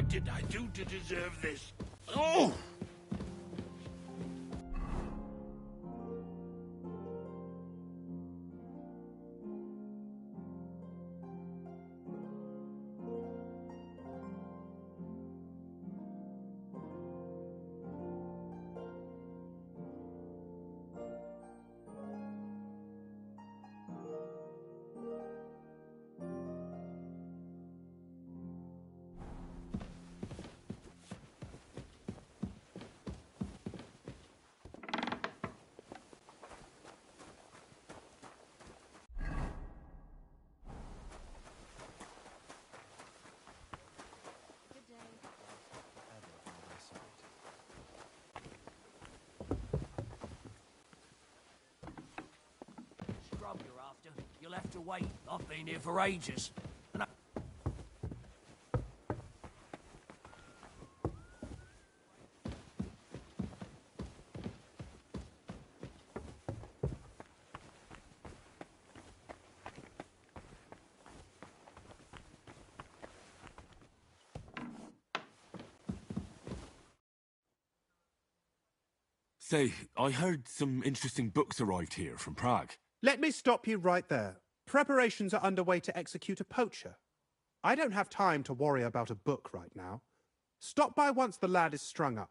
What did I do to deserve this? Oh! Scrub you're after. You'll have to wait. I've been here for ages. And I... Say, I heard some interesting books arrived here from Prague. Let me stop you right there. Preparations are underway to execute a poacher. I don't have time to worry about a book right now. Stop by once the lad is strung up.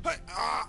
Hey, ah!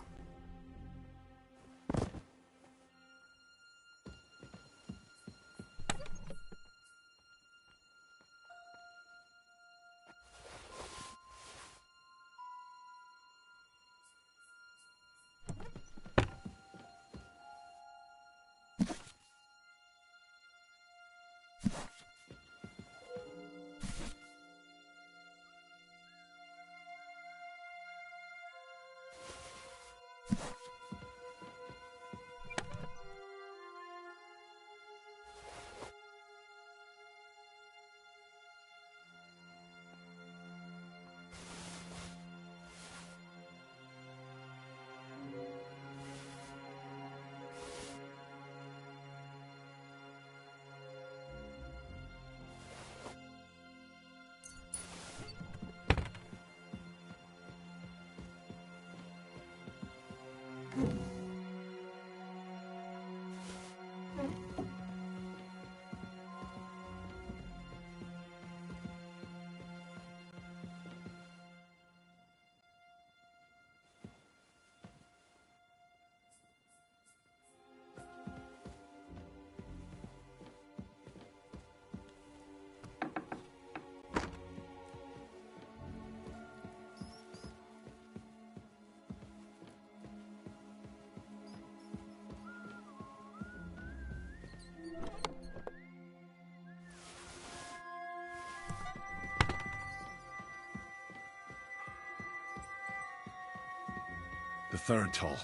The Thurntal.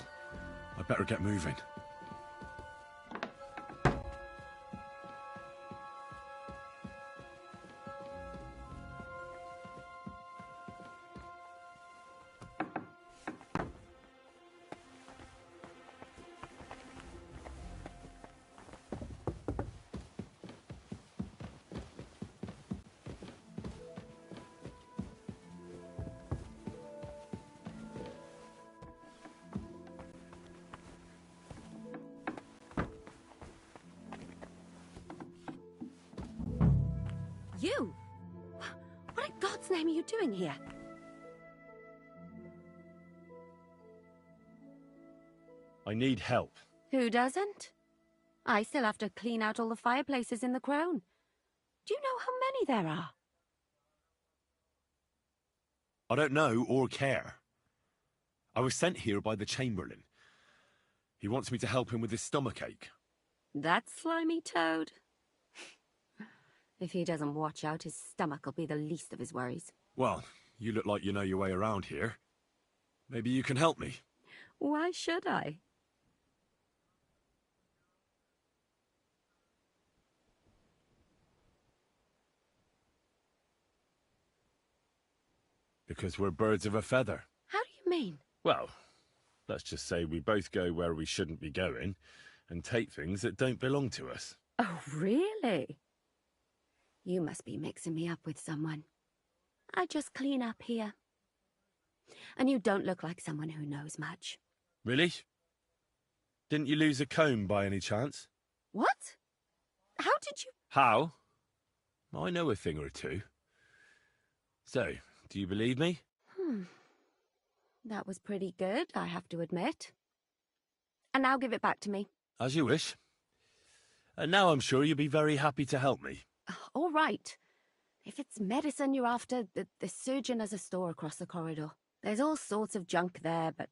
I'd better get moving. you? What in God's name are you doing here? I need help. Who doesn't? I still have to clean out all the fireplaces in the Crown. Do you know how many there are? I don't know or care. I was sent here by the Chamberlain. He wants me to help him with his stomachache. That slimy toad. If he doesn't watch out, his stomach will be the least of his worries. Well, you look like you know your way around here. Maybe you can help me. Why should I? Because we're birds of a feather. How do you mean? Well, let's just say we both go where we shouldn't be going and take things that don't belong to us. Oh, really? You must be mixing me up with someone. I just clean up here. And you don't look like someone who knows much. Really? Didn't you lose a comb by any chance? What? How did you... How? I know a thing or two. So, do you believe me? That was pretty good, I have to admit. And now give it back to me. As you wish. And now I'm sure you'll be very happy to help me. All right. If it's medicine you're after, the surgeon has a store across the corridor. There's all sorts of junk there, but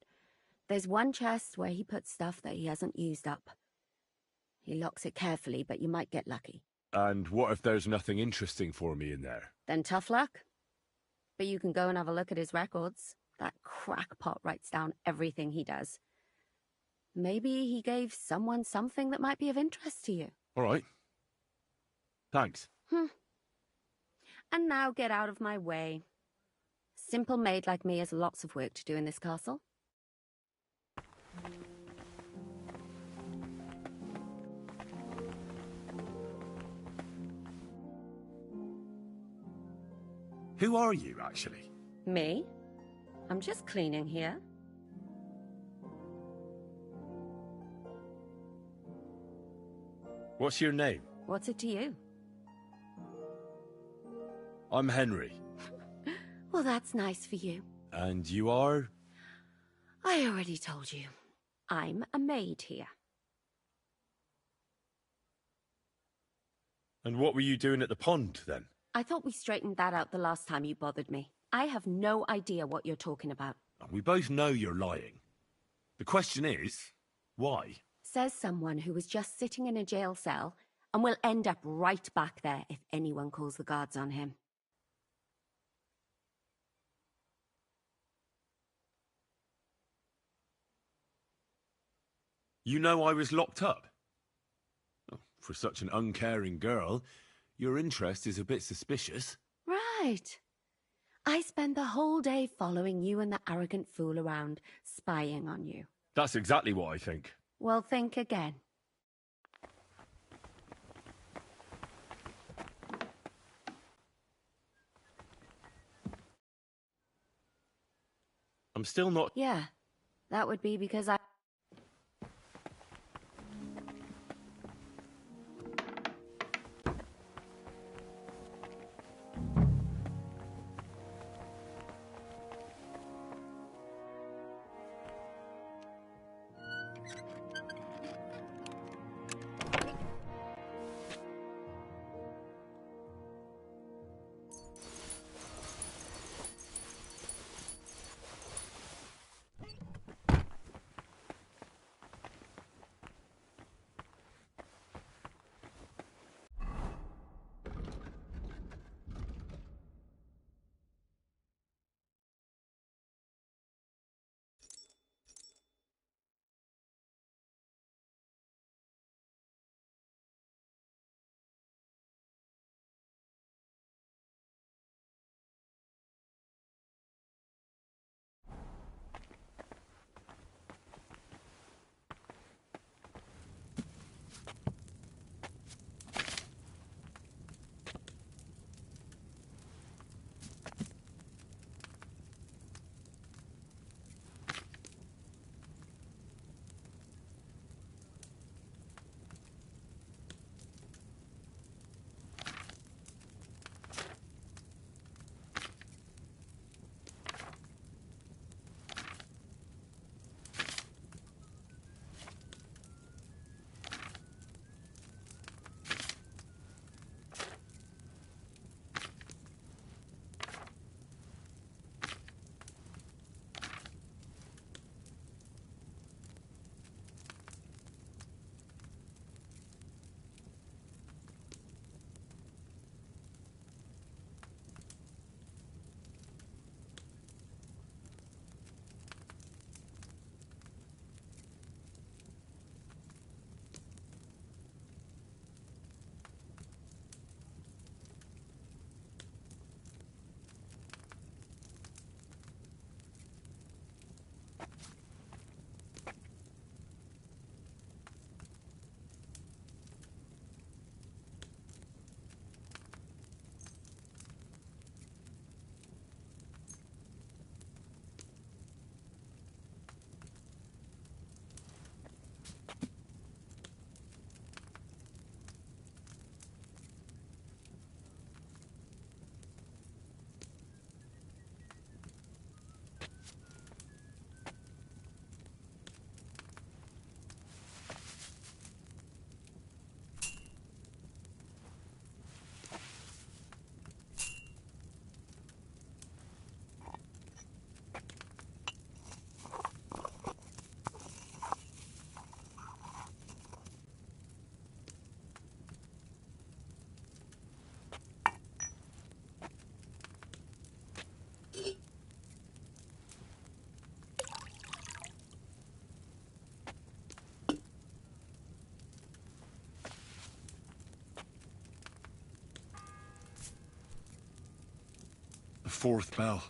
there's one chest where he puts stuff that he hasn't used up. He locks it carefully, but you might get lucky. And what if there's nothing interesting for me in there? Then tough luck. But you can go and have a look at his records. That crackpot writes down everything he does. Maybe he gave someone something that might be of interest to you. All right. Thanks. And now get out of my way. Simple maid like me has lots of work to do in this castle. Who are you, actually? Me? I'm just cleaning here. What's your name? What's it to you? I'm Henry. Well, that's nice for you. And you are? I already told you. I'm a maid here. And what were you doing at the pond, then? I thought we straightened that out the last time you bothered me. I have no idea what you're talking about. We both know you're lying. The question is, why? Says someone who was just sitting in a jail cell and will end up right back there if anyone calls the guards on him. You know I was locked up? For such an uncaring girl, your interest is a bit suspicious. Right. I spend the whole day following you and the arrogant fool around, spying on you. That's exactly what I think. Well, think again. I'm still not... Yeah, that would be because I... fourth bell.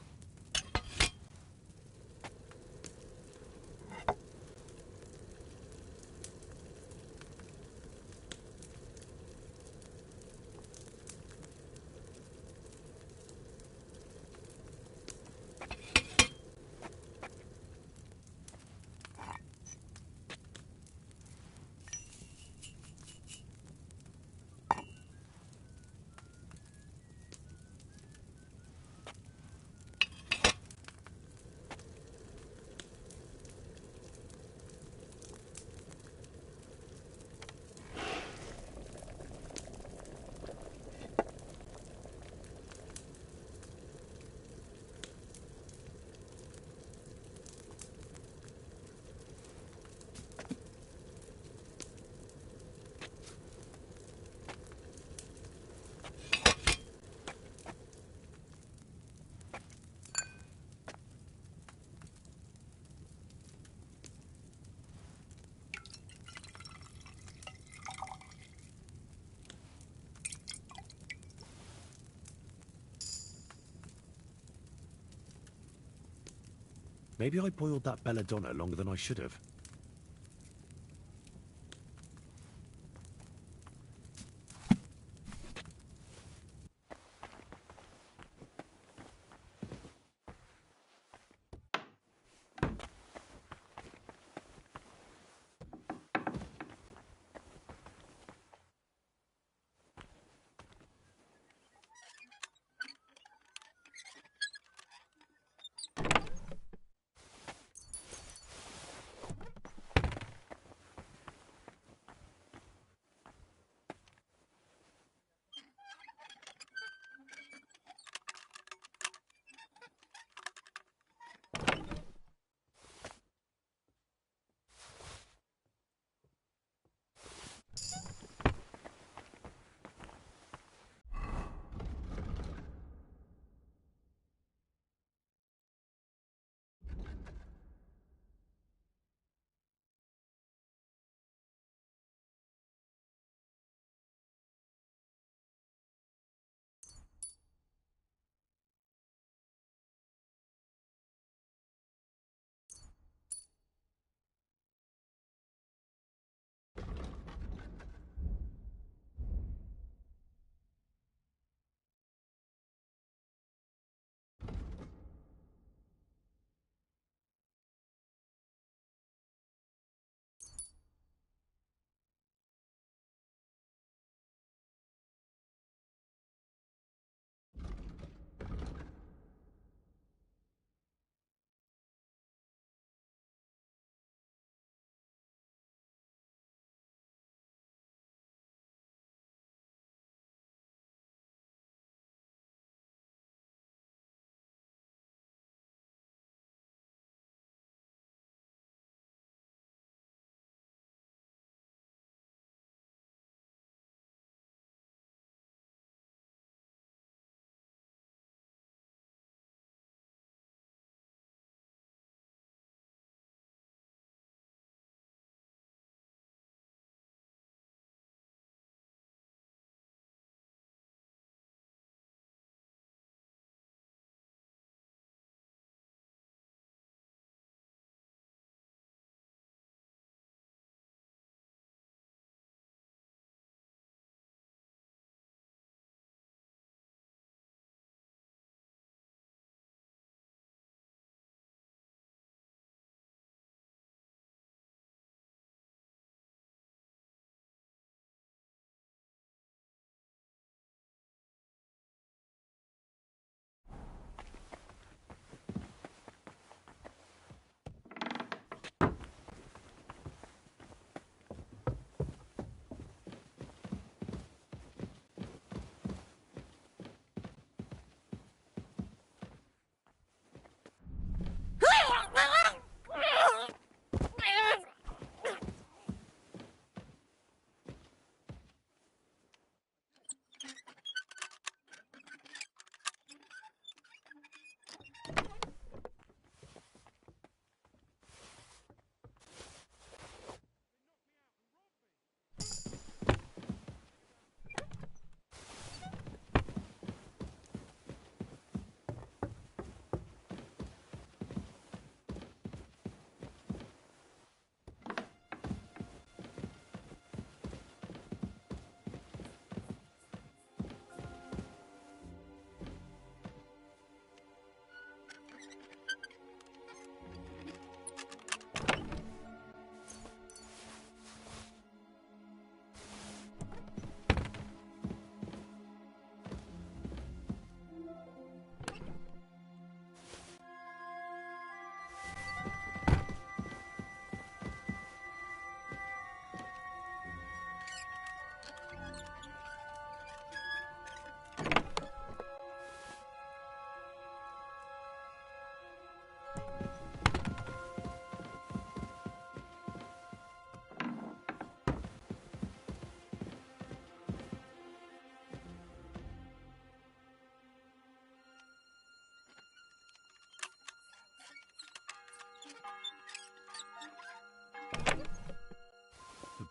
Maybe I boiled that belladonna longer than I should have.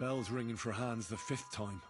bell's ringing for Hans the 5th time.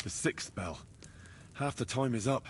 The 6th bell. Half the time is up.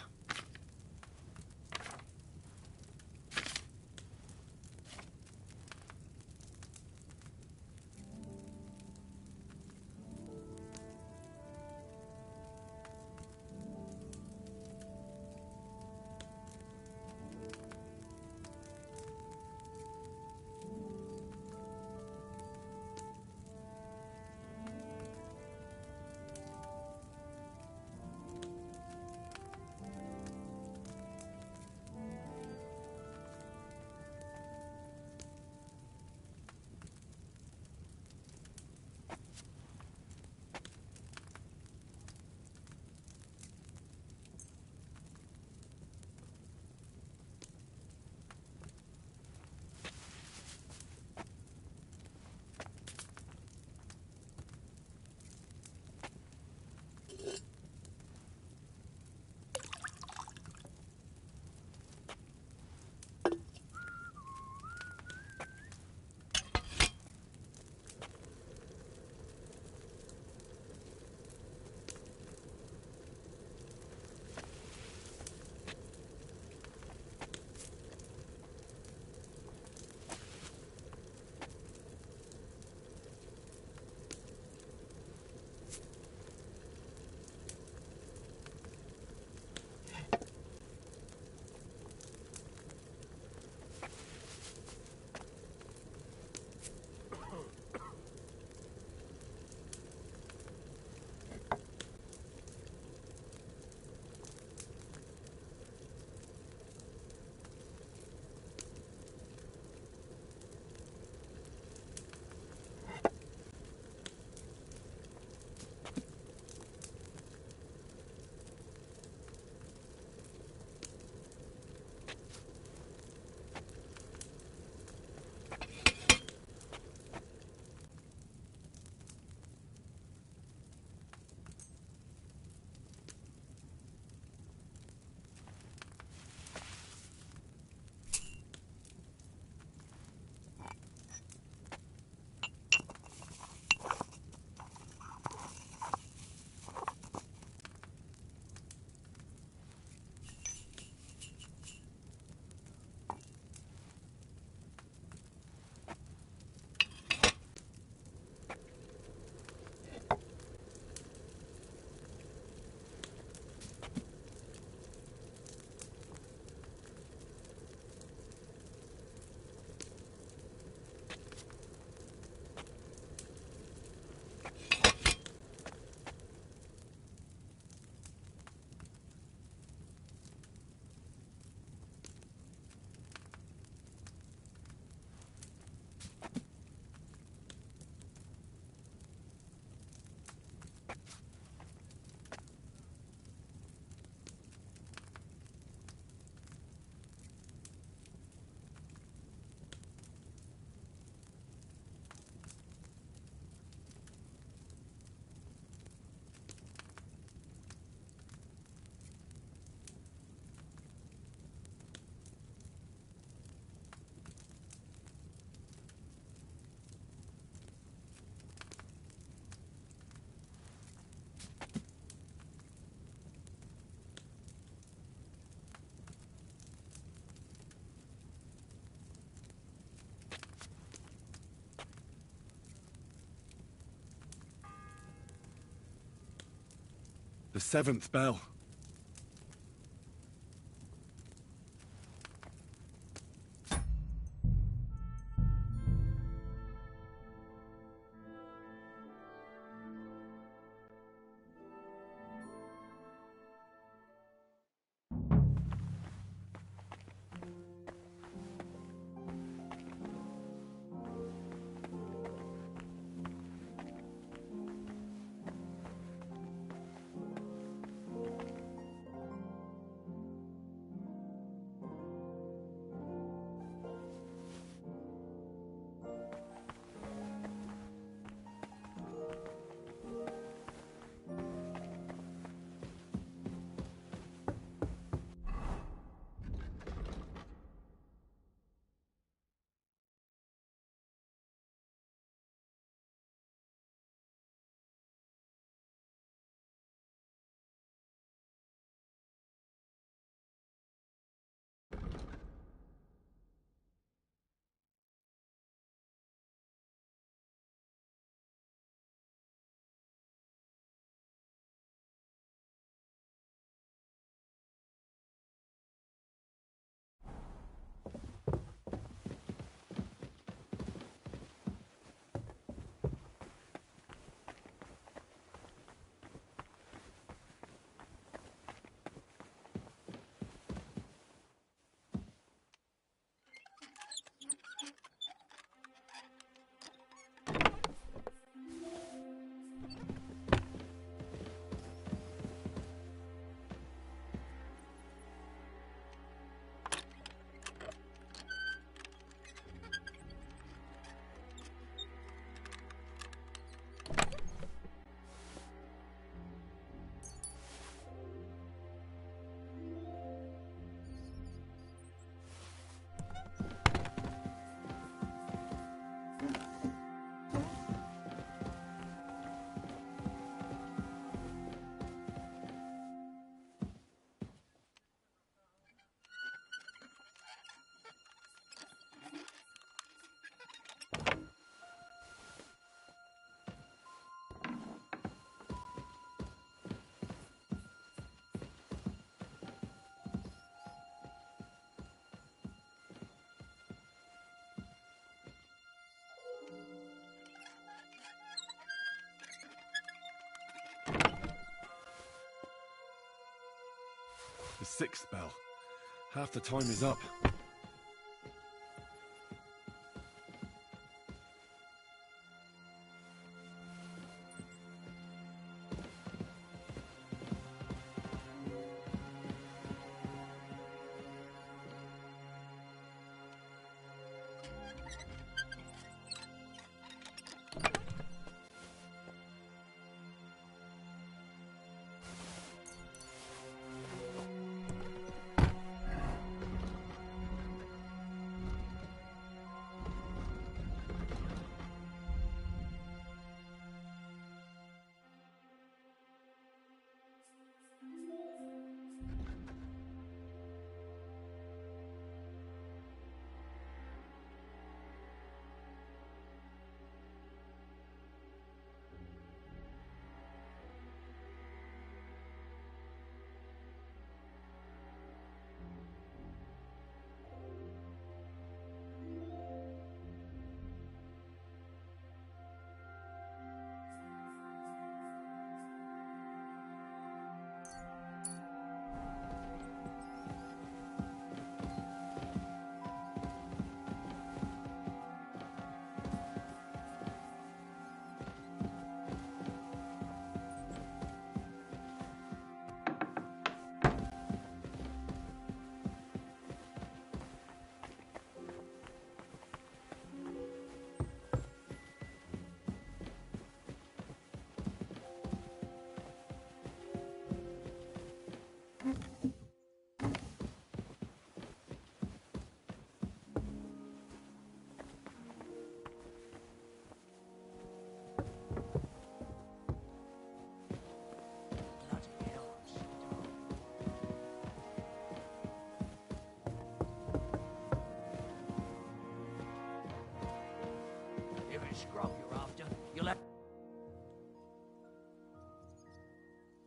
The 7th bell. The 6th bell. Half the time is up.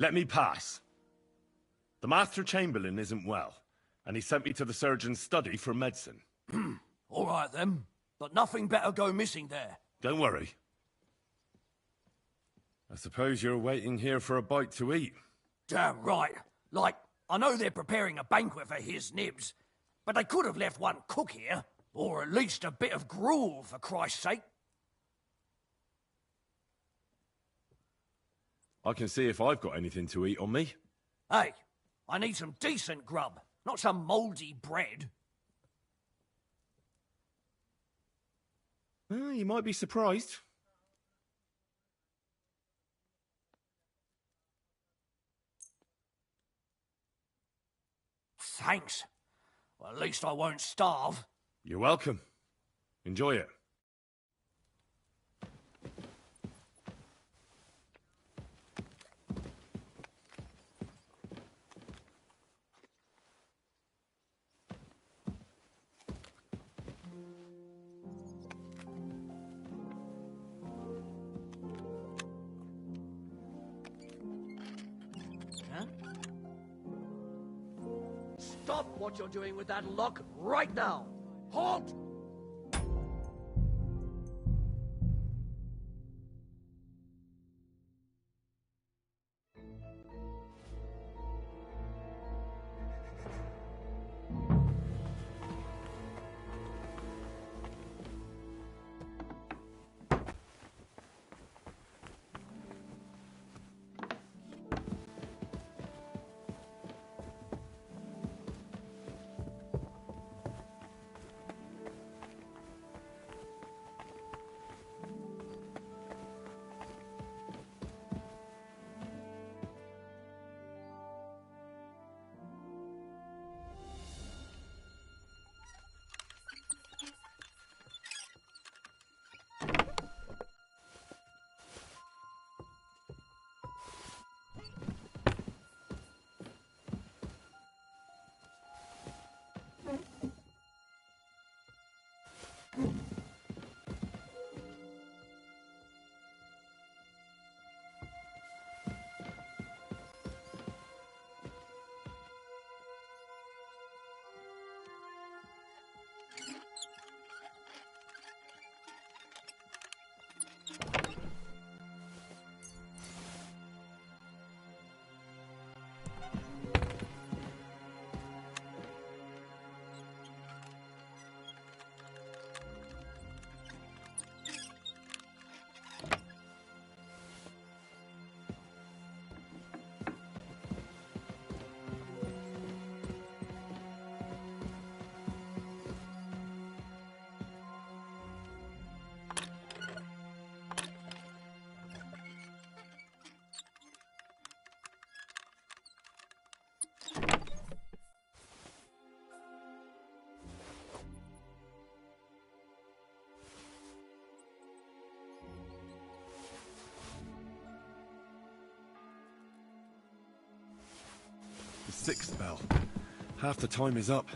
Let me pass. The Master Chamberlain isn't well, and he sent me to the surgeon's study for medicine. All right then, but nothing better go missing there. Don't worry. I suppose you're waiting here for a bite to eat. Damn right. Like, I know they're preparing a banquet for his nibs, but they could have left one cook here, or at least a bit of gruel, for Christ's sake. I can see if I've got anything to eat on me. Hey, I need some decent grub, not some mouldy bread. You might be surprised. Thanks. Well, at least I won't starve. You're welcome. Enjoy it. Huh? Stop what you're doing with that lock right now! Halt! The sixth bell. Half the time is up.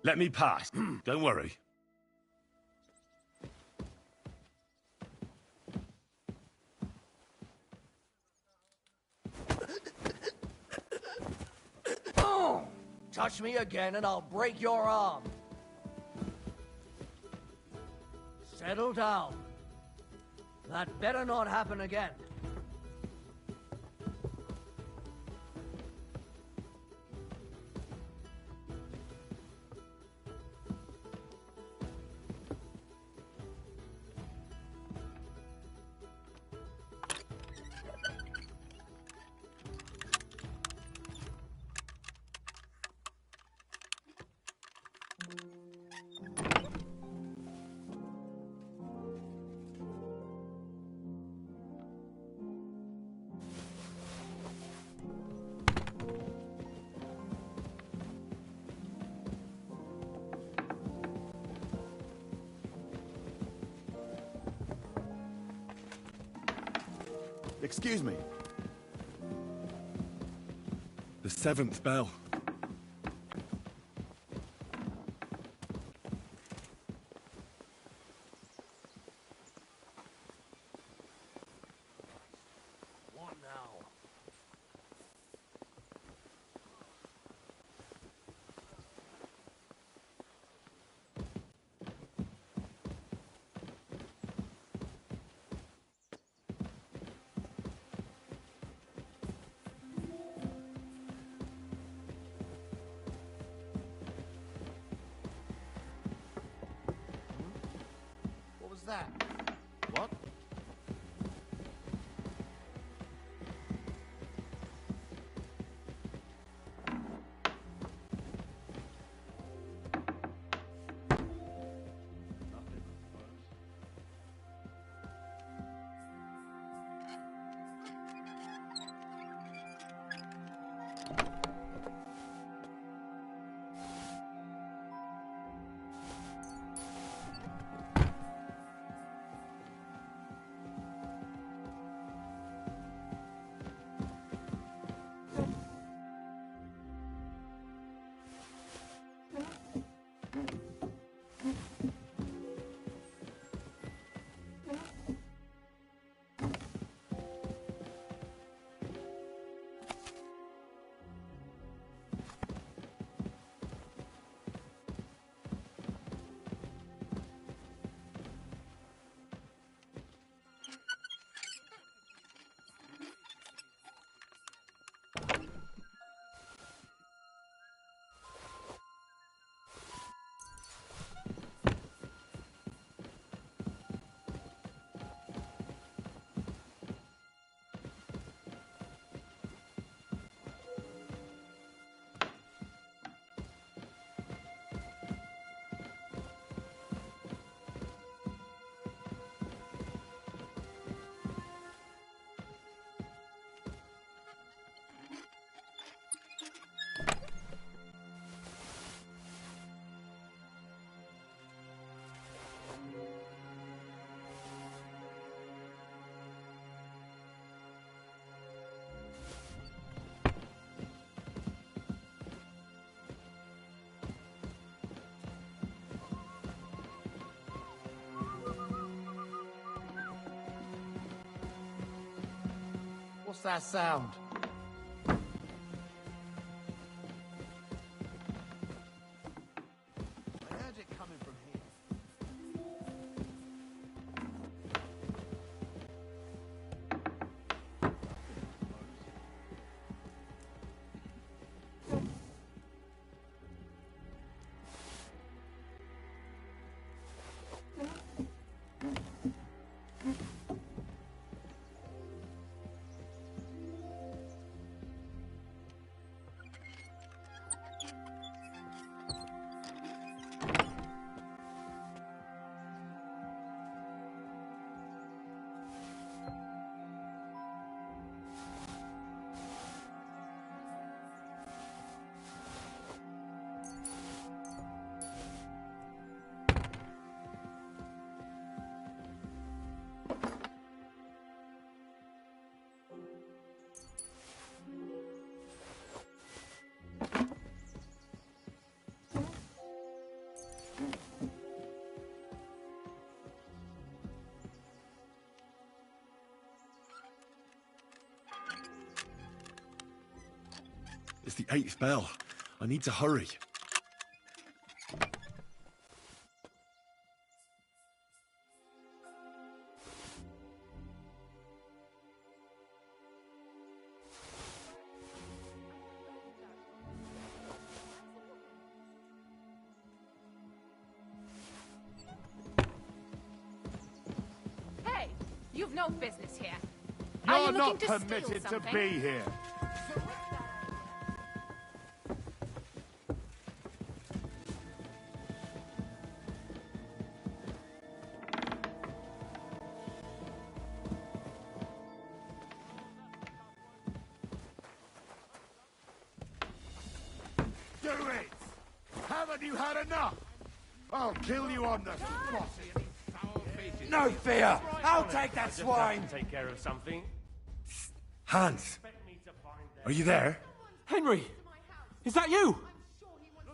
Let me pass. Don't worry. Touch me again and I'll break your arm. Settle down. That better not happen again. Excuse me. The 7th bell. What now? What was that? What? What's that sound? I heard it coming from here. It's the 8th bell. I need to hurry. Hey, you've no business here. Are You're you not looking to steal permitted to something? be here. Do it! Haven't you had enough? I'll kill you on the spot. No fear! I'll take that swine! Take care of something. Hans! Are you there? Henry! Is that you?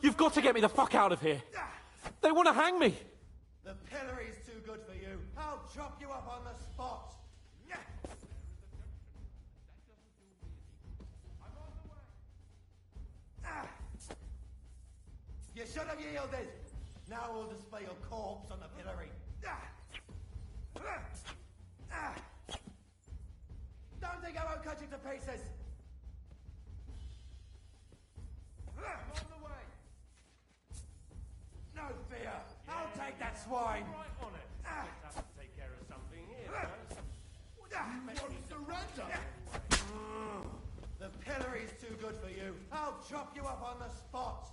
You've got to get me the fuck out of here. They want to hang me. The pillory's too good for you. I'll chop you up on the spot. You should have yielded. Now we'll display your corpse on the pillory. Don't think I won't cut you to pieces. I'm on the way. No fear. I'll take that swine. Right on it. Let's have to take care of something here first. Surrender. The pillory's too good for you. I'll chop you up on the spot.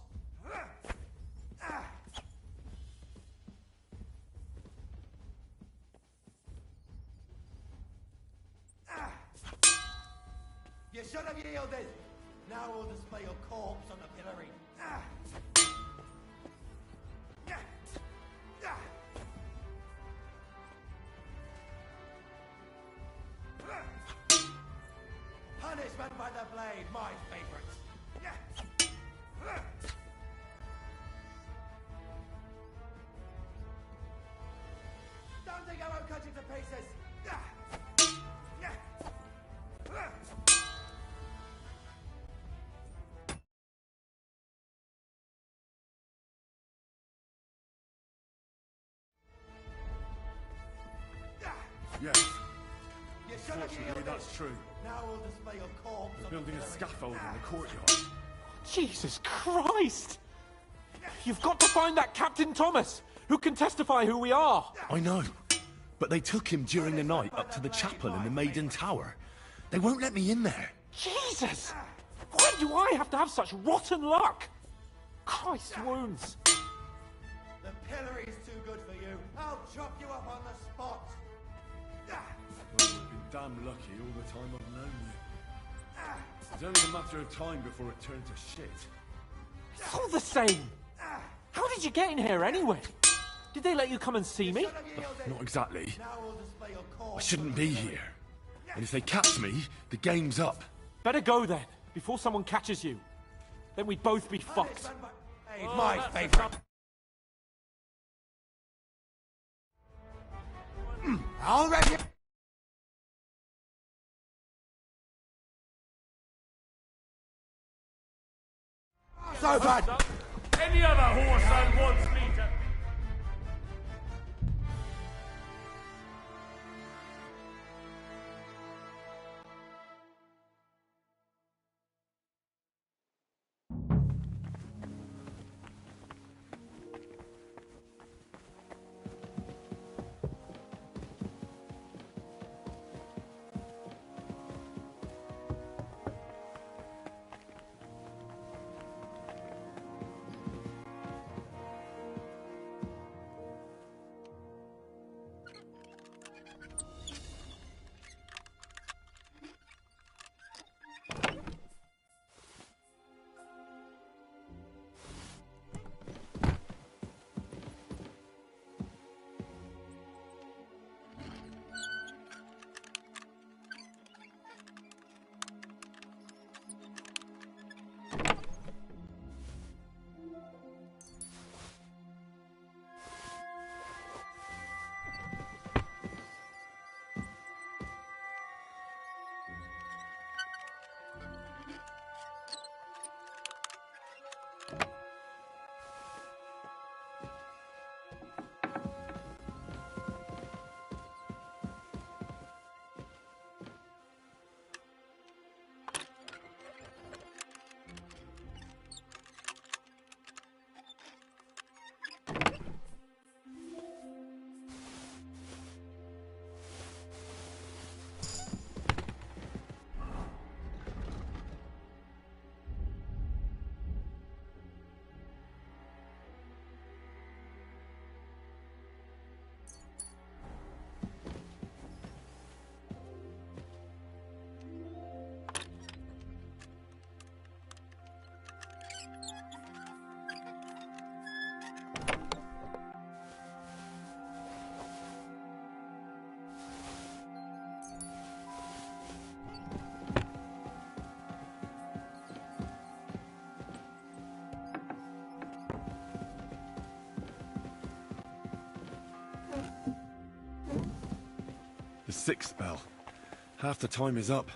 You should have yielded. Now we'll display your corpse on the pillory. Punishment by the blade, my favorite. Don't think I won't cut you to pieces. Yes, You should have fortunately yielded. that's true. Now we'll display your corpse on the Building a pillory. scaffold in the courtyard. Jesus Christ! You've got to find that Captain Thomas, who can testify who we are. I know. But they took him during the night up to the chapel in the Maiden Tower. They won't let me in there. Jesus! Why do I have to have such rotten luck? Christ's wounds. The pillory's too good for you. I'll chop you up on the spot. Well, you've been damn lucky all the time I've known you. It's only a matter of time before it turned to shit. It's all the same. How did you get in here anyway? Did they let you come and see me? Should have yielded. Not exactly. Now we'll display your I corpse. shouldn't be here. And if they catch me, the game's up. Better go then, before someone catches you. Then we'd both be fucked. Punishment by the blade, my favorite. Already. So bad. Any other horse that wants me to... The 6th bell. Half the time is up.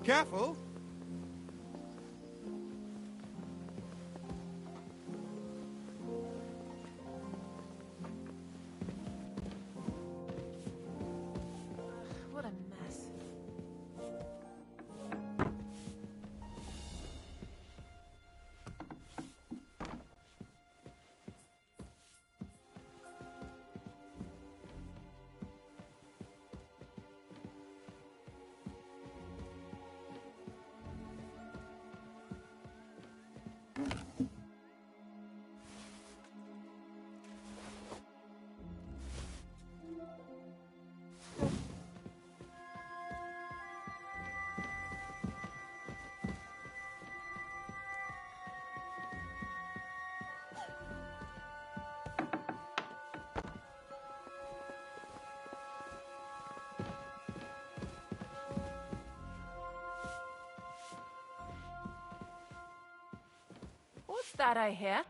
Careful! What a mess. What's that I hear?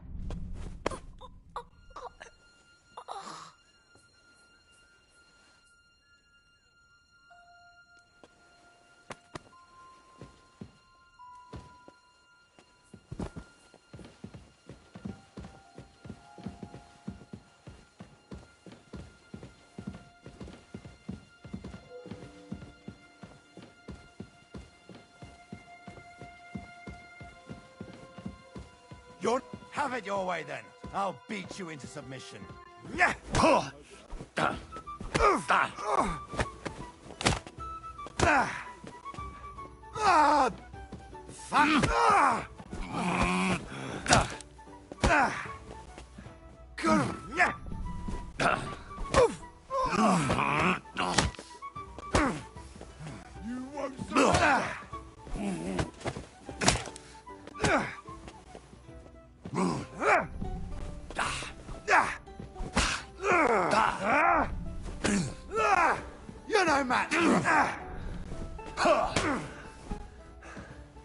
You're... Have it your way, then. I'll beat you into submission. You're no match.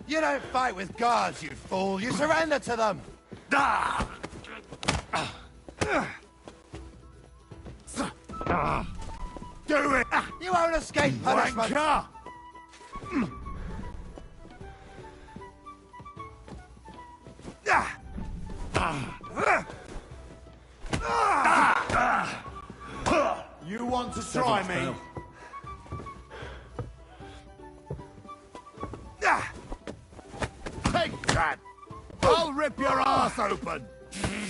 You don't fight with guards, you fool. You surrender to them. Do it. You won't escape punishment. You want to try me? Take that! I'll rip your ass open!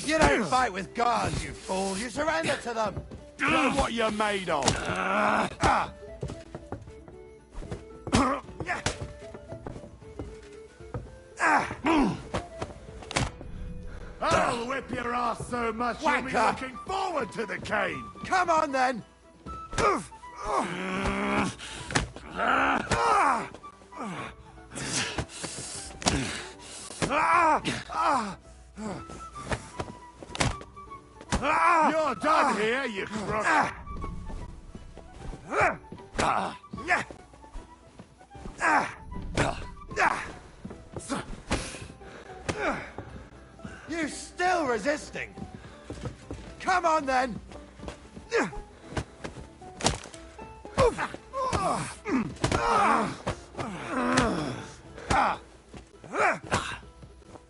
You don't fight with guards, you fool. You surrender to them. Know what you're made of. I'll whip your ass so much you'll be looking forward to the cane. Come on, then. You're done here, you crook. You still resisting? Come on, then.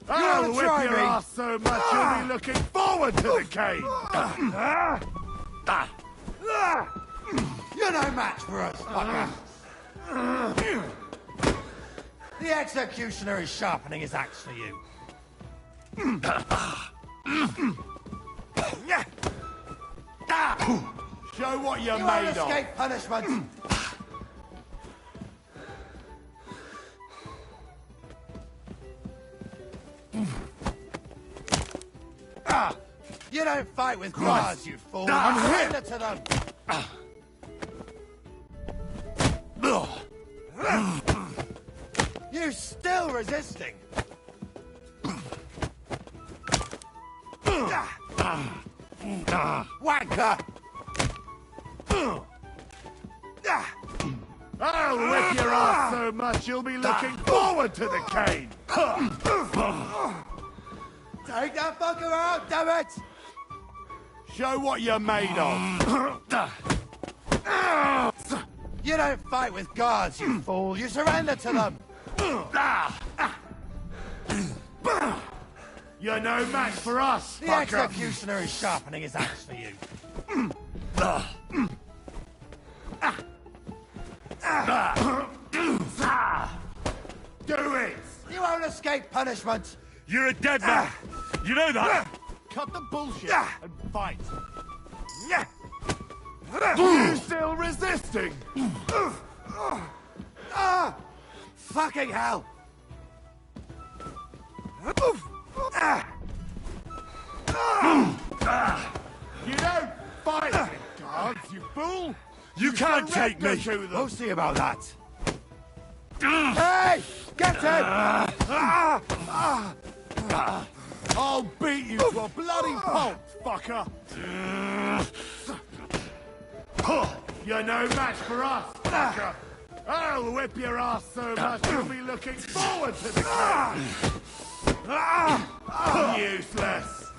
I'll whip your ass so much you'll be looking forward to the cane! You're no match for us, fucker! The executioner is sharpening his axe for you. Show what you're made of! You won't escape punishment! You don't fight with claws, you fool! Surrender to them! You're still resisting! Wanker! I'll whip your ass so much you'll be looking forward to the cane! Take that fucker out, damn it! Show what you're made of! You don't fight with guards, you fool! You surrender to them! You're no match for us, the fucker. Executioner is sharpening his axe for you. Do it! You won't escape punishment! You're a dead man! You know that! Cut the bullshit and fight! You still resisting? Fucking hell! You don't fight with guards, you fool! You can't take me! We'll see about that. Hey! Get him! I'll beat you to a bloody pulp, fucker! You're no match for us, fucker! I'll whip your ass so much you'll be looking forward to the game! Useless!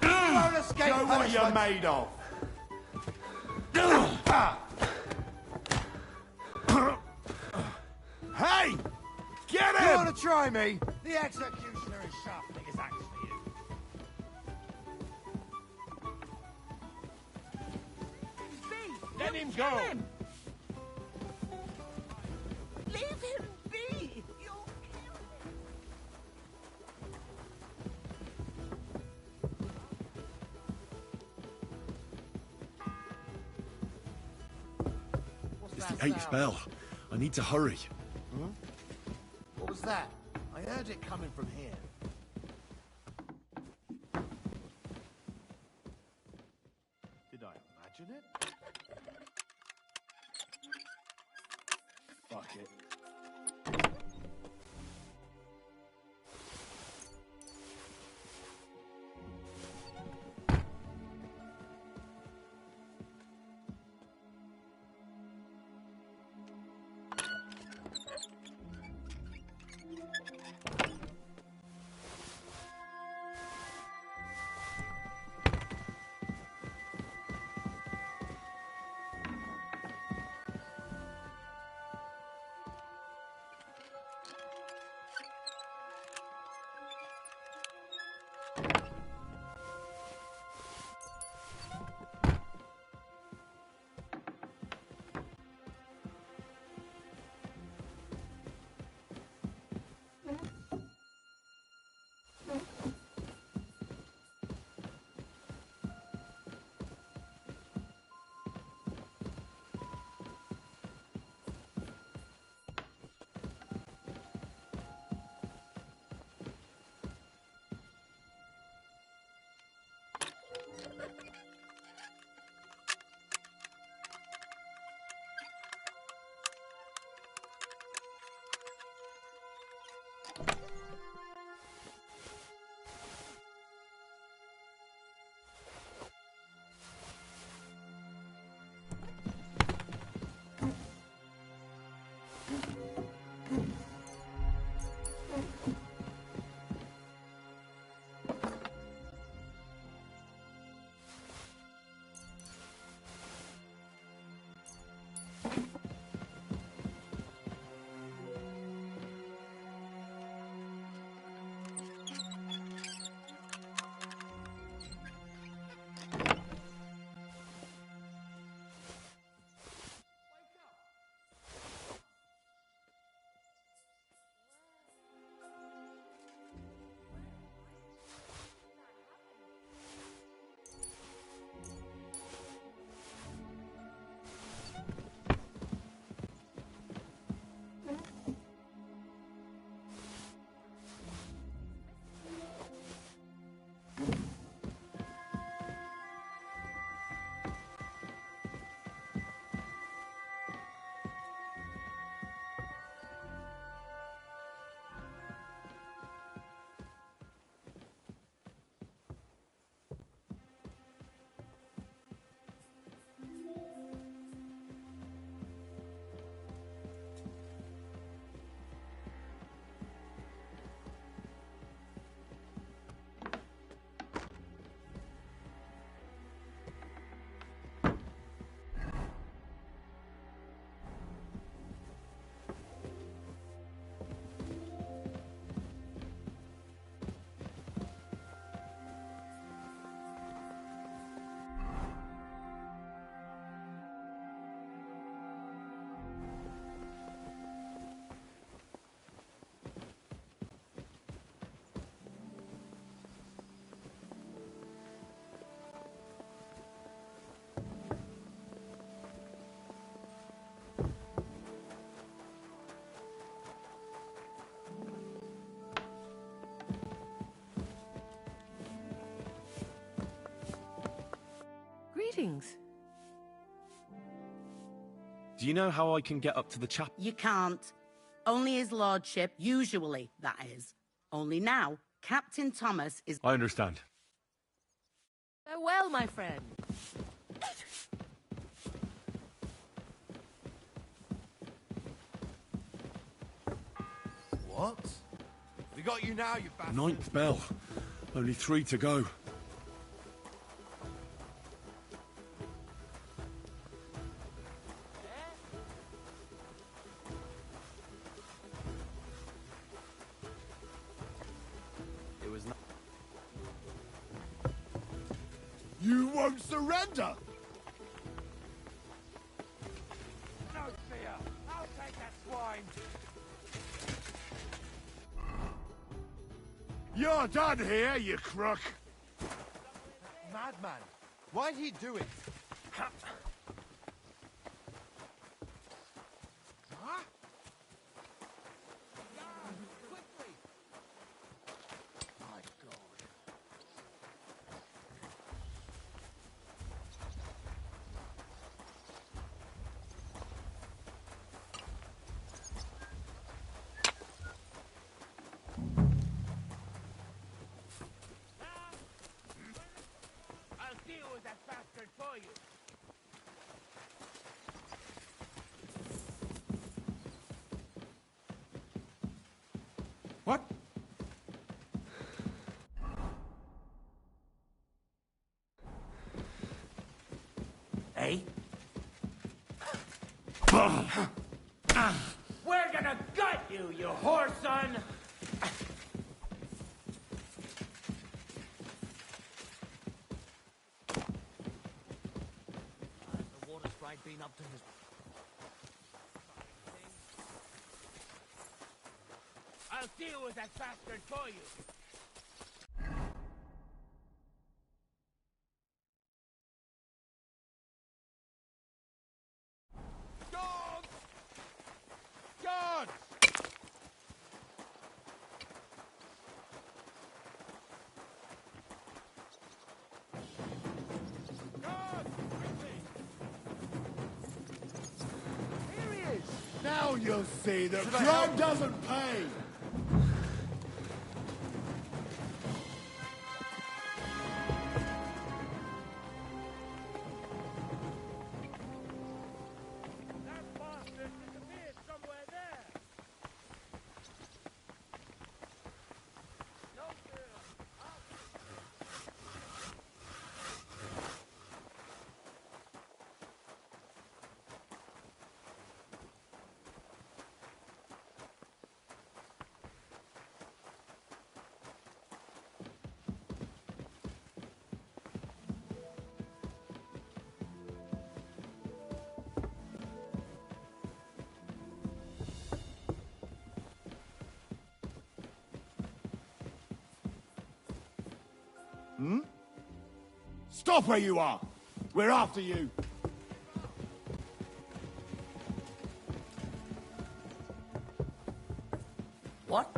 You won't escape Show what you're made of! Hey! Get him! You want to try me? The executioner is sharpening his axe for you. Let him go! Leave him be! You'll kill him! It's the 8th bell. I need to hurry. Huh? What was that? I heard it coming from here. Did I imagine it? Fuck it. Greetings. Do you know how I can get up to the chapel? You can't. Only his lordship, usually, that is. Only now, Captain Thomas is... I understand. Farewell, my friend. What? We got you now, you bastard. Ninth bell. Only 3 to go. It was not... You won't surrender! No fear. I'll take that swine. You're done here, you crook! Madman! Why'd he do it? Huh? Quickly! My God. I'll deal with that bastard for you. What? Eh? We're gonna gut you, you whore son! The water sprite been up to his... I'll deal with that bastard for you. Guards! Guards! Guards! Quickly! Here he is! Now you'll see that crime doesn't pay! That bastard disappeared somewhere there. No fear. Stop where you are! We're after you! What?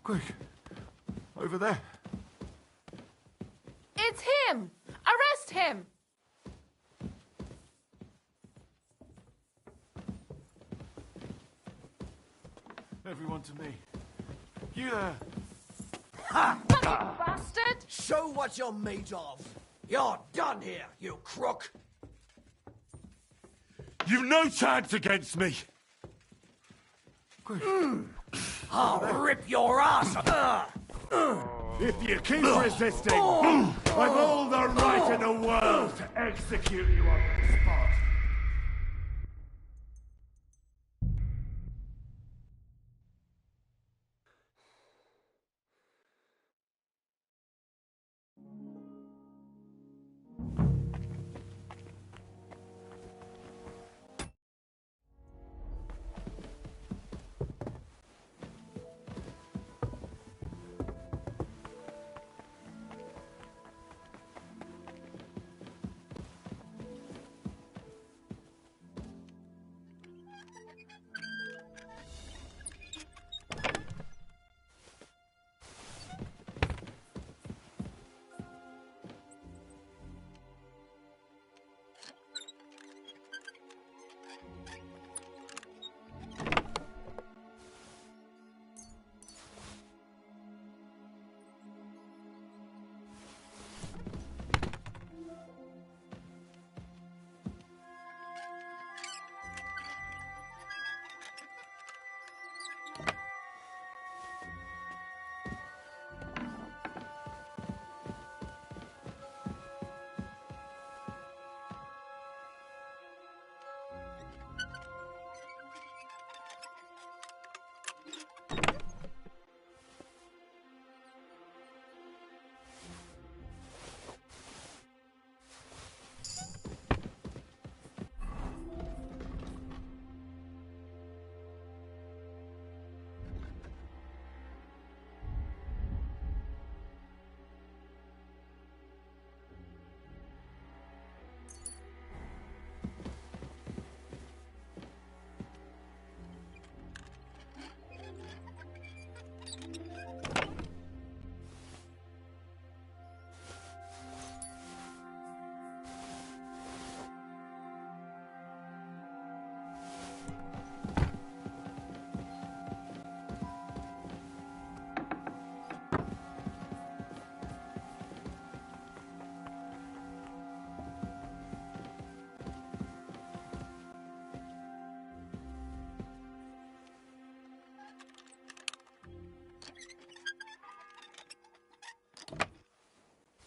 Quick. Over there. It's him! Arrest him! Everyone to me. You there. Bastard! Show what you're made of! You're done here, you crook! You've no chance against me. Quick. I'll rip your ass! If you keep resisting, I've all the right in the world to execute you on the spot.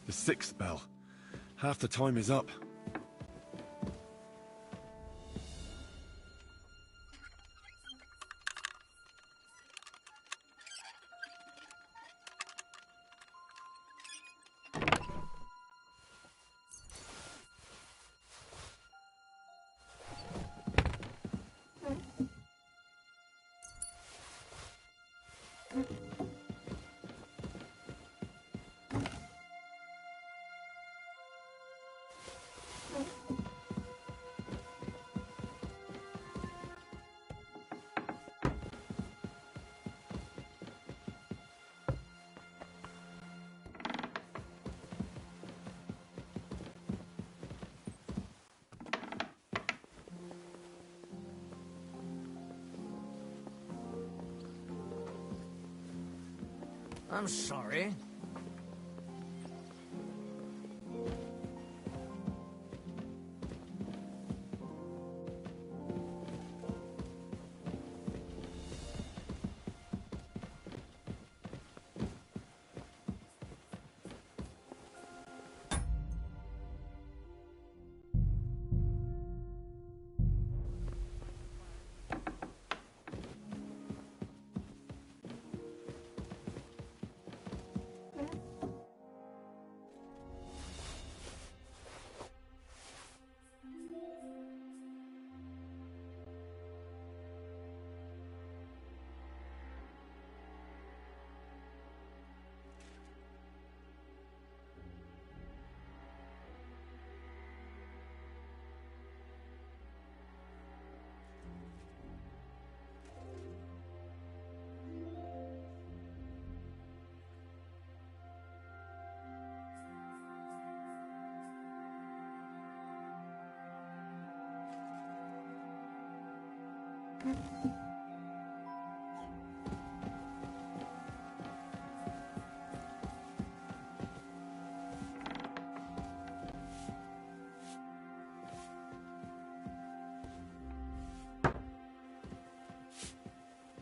The 6th bell. Half the time is up. I'm sorry.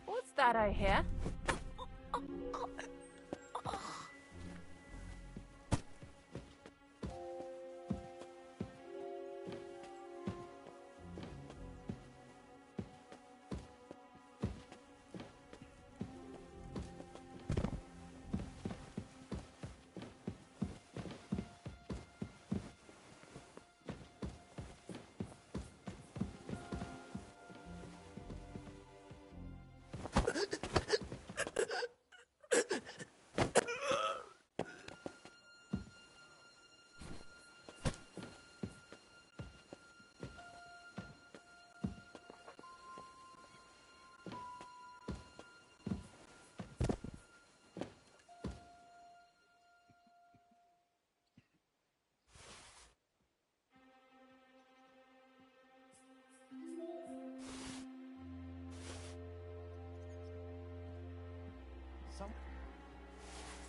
What's that I hear?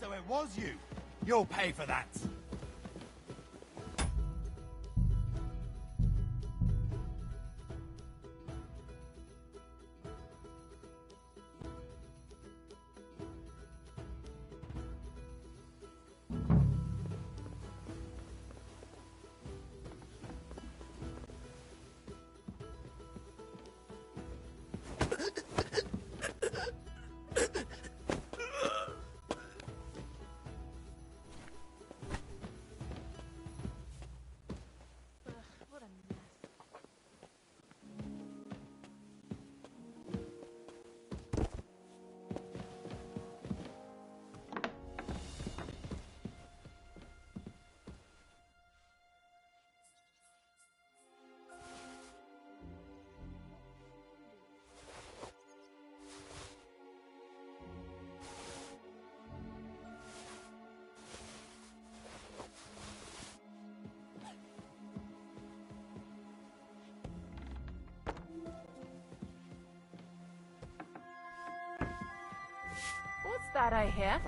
So it was you. You'll pay for that. What's that I hear?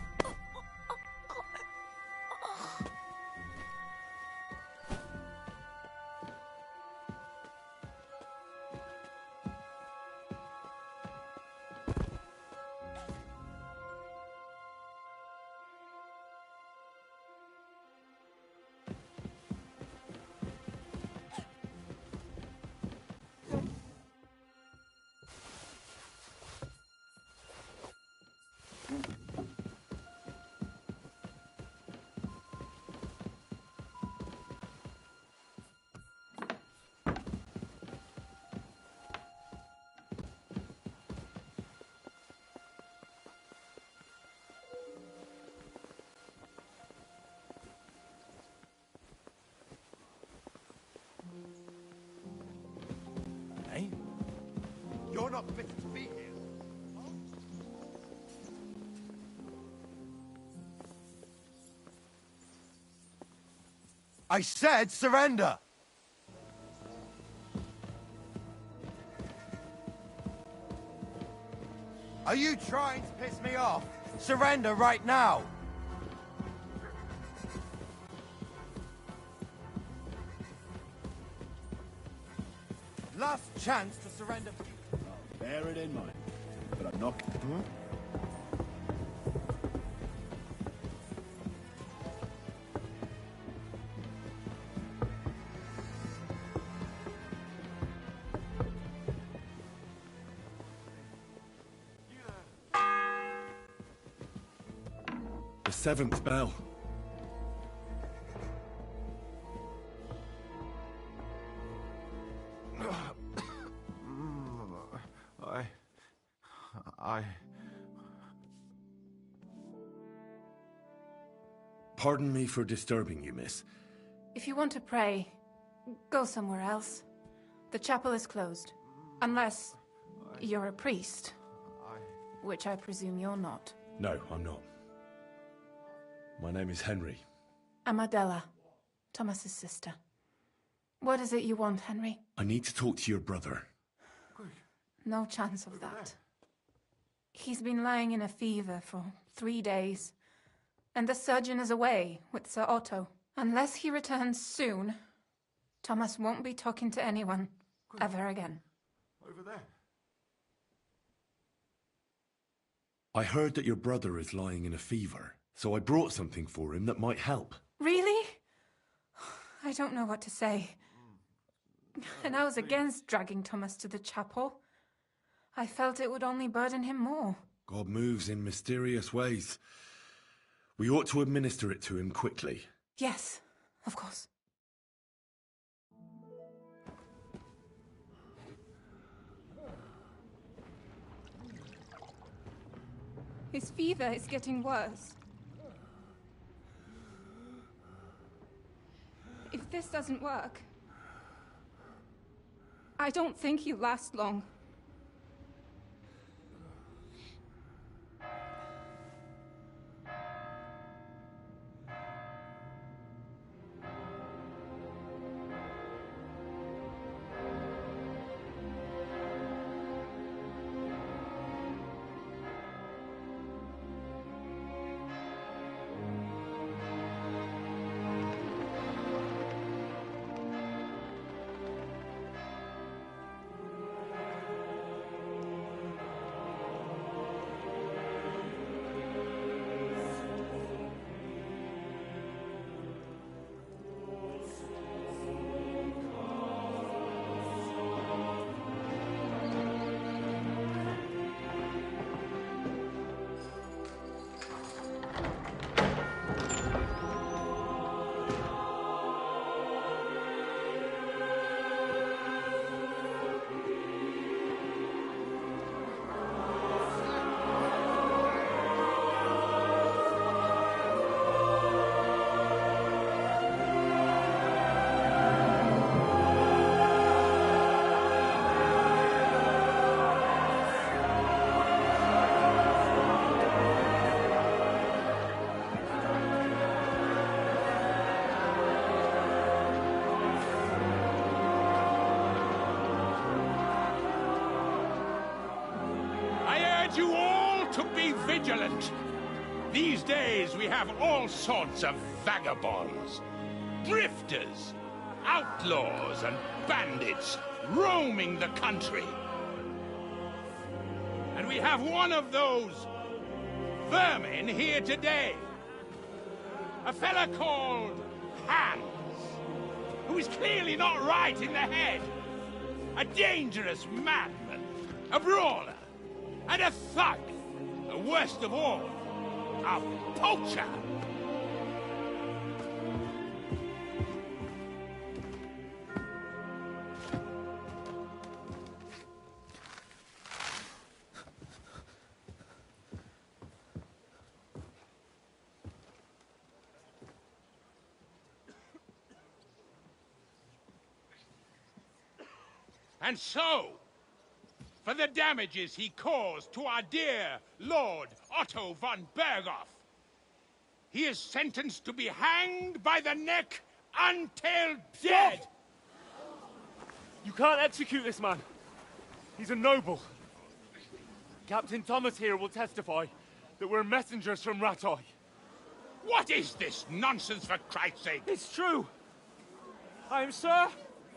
bits of feet here. I said surrender! Are you trying to piss me off? Surrender right now! Last chance to surrender. Bear it in mind. But I'm not... The seventh bell. Pardon me for disturbing you, miss. If you want to pray, go somewhere else. The chapel is closed. Unless you're a priest. Which I presume you're not. No, I'm not. My name is Henry. I'm Adela, Thomas's sister. What is it you want, Henry? I need to talk to your brother. No chance of that. He's been lying in a fever for 3 days. And the surgeon is away with Sir Otto. Unless he returns soon, Thomas won't be talking to anyone ever again. Over there. I heard that your brother is lying in a fever, so I brought something for him that might help. Really? I don't know what to say. And I was against dragging Thomas to the chapel. I felt it would only burden him more. God moves in mysterious ways. We ought to administer it to him quickly. Yes, of course. His fever is getting worse. If this doesn't work, I don't think he'll last long. You all to be vigilant. These days we have all sorts of vagabonds, drifters, outlaws and bandits roaming the country. And we have one of those vermin here today. A fella called Hans, who is clearly not right in the head. A dangerous madman, a brawler, and a thug, the worst of all, a poacher. And so, for the damages he caused to our dear Lord Otto von Berghoff. He is sentenced to be hanged by the neck until dead. Stop! You can't execute this man. He's a noble. Captain Thomas here will testify that we're messengers from Rattay. What is this nonsense, for Christ's sake? It's true. I am Sir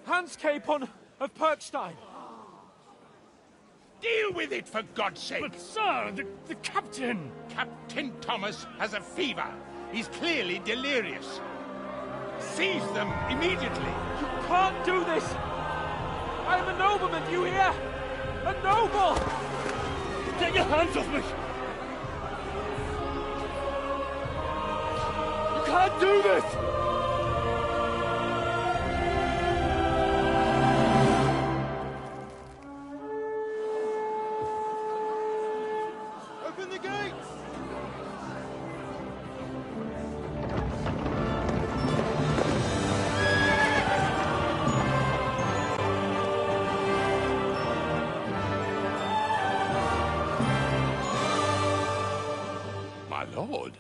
Hans Capon of Perkstein. Deal with it, for God's sake! But, sir, the captain... Captain Thomas has a fever. He's clearly delirious. Seize them immediately. You can't do this! I am a nobleman, do you hear? A noble! Take your hands off me! You can't do this! Open the gates! My lord.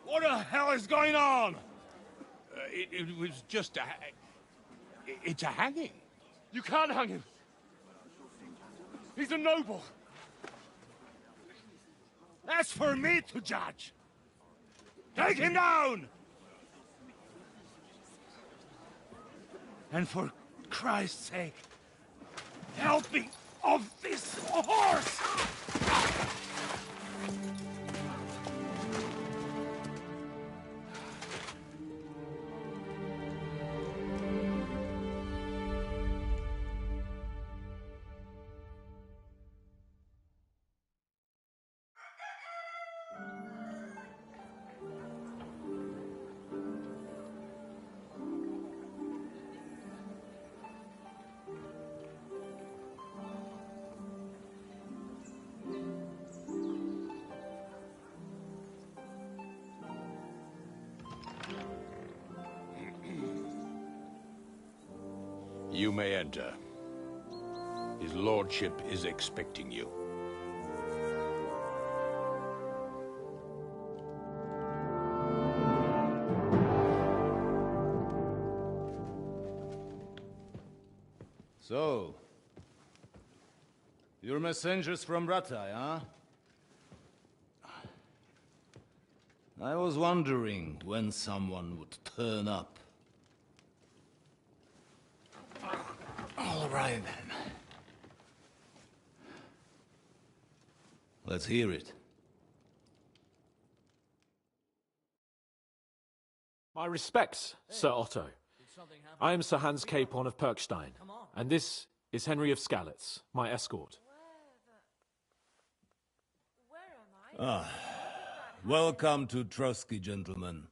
What the hell is going on? It was just a... It's a hanging. You can't hang him. He's a noble. That's for me to judge. Take him down! And for Christ's sake, help me off this horse! You may enter. His lordship is expecting you. So, you're messengers from Rattay, huh? I was wondering when someone would turn up. All right, then. Let's hear it. My respects, Sir Otto. I am Sir Hans Capon of Perkstein, and this is Henry of Skalitz, my escort. Welcome to Trotsky, gentlemen.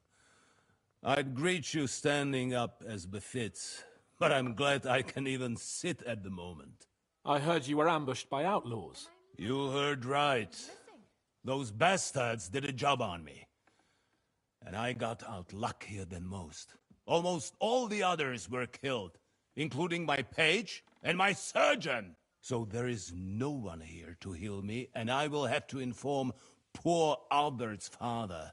I'd greet you standing up as befits, but I'm glad I can even sit at the moment. I heard you were ambushed by outlaws. You heard right. Those bastards did a job on me. And I got out luckier than most. Almost all the others were killed, including my page and my surgeon. So there is no one here to heal me, and I will have to inform poor Albert's father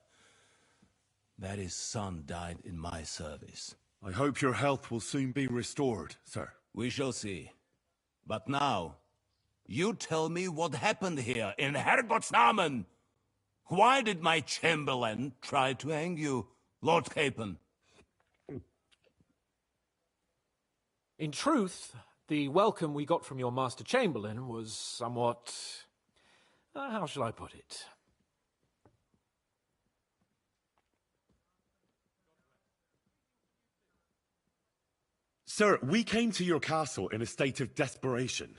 that his son died in my service. I hope your health will soon be restored, sir. We shall see. But now, you tell me what happened here in Herrgottsnamen. Why did my chamberlain try to hang you, Lord Capon? In truth, the welcome we got from your Master Chamberlain was somewhat... how shall I put it? Sir, we came to your castle in a state of desperation.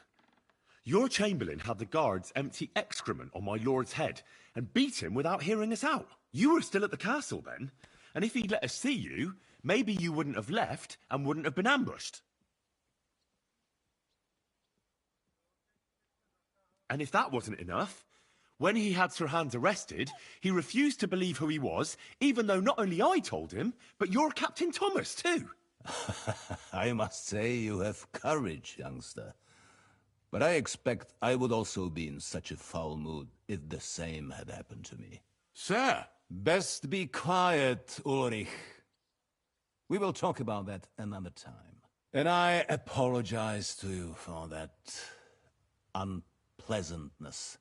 Your Chamberlain had the guards empty excrement on my lord's head and beat him without hearing us out. You were still at the castle then, and if he'd let us see you, maybe you wouldn't have left and wouldn't have been ambushed. And if that wasn't enough, when he had Sir Hans arrested, he refused to believe who he was, even though not only I told him, but your Captain Thomas too. I must say you have courage, youngster. But I expect I would also be in such a foul mood if the same had happened to me. Sir! Best be quiet, Ulrich. We will talk about that another time. And I apologize to you for that unpleasantness.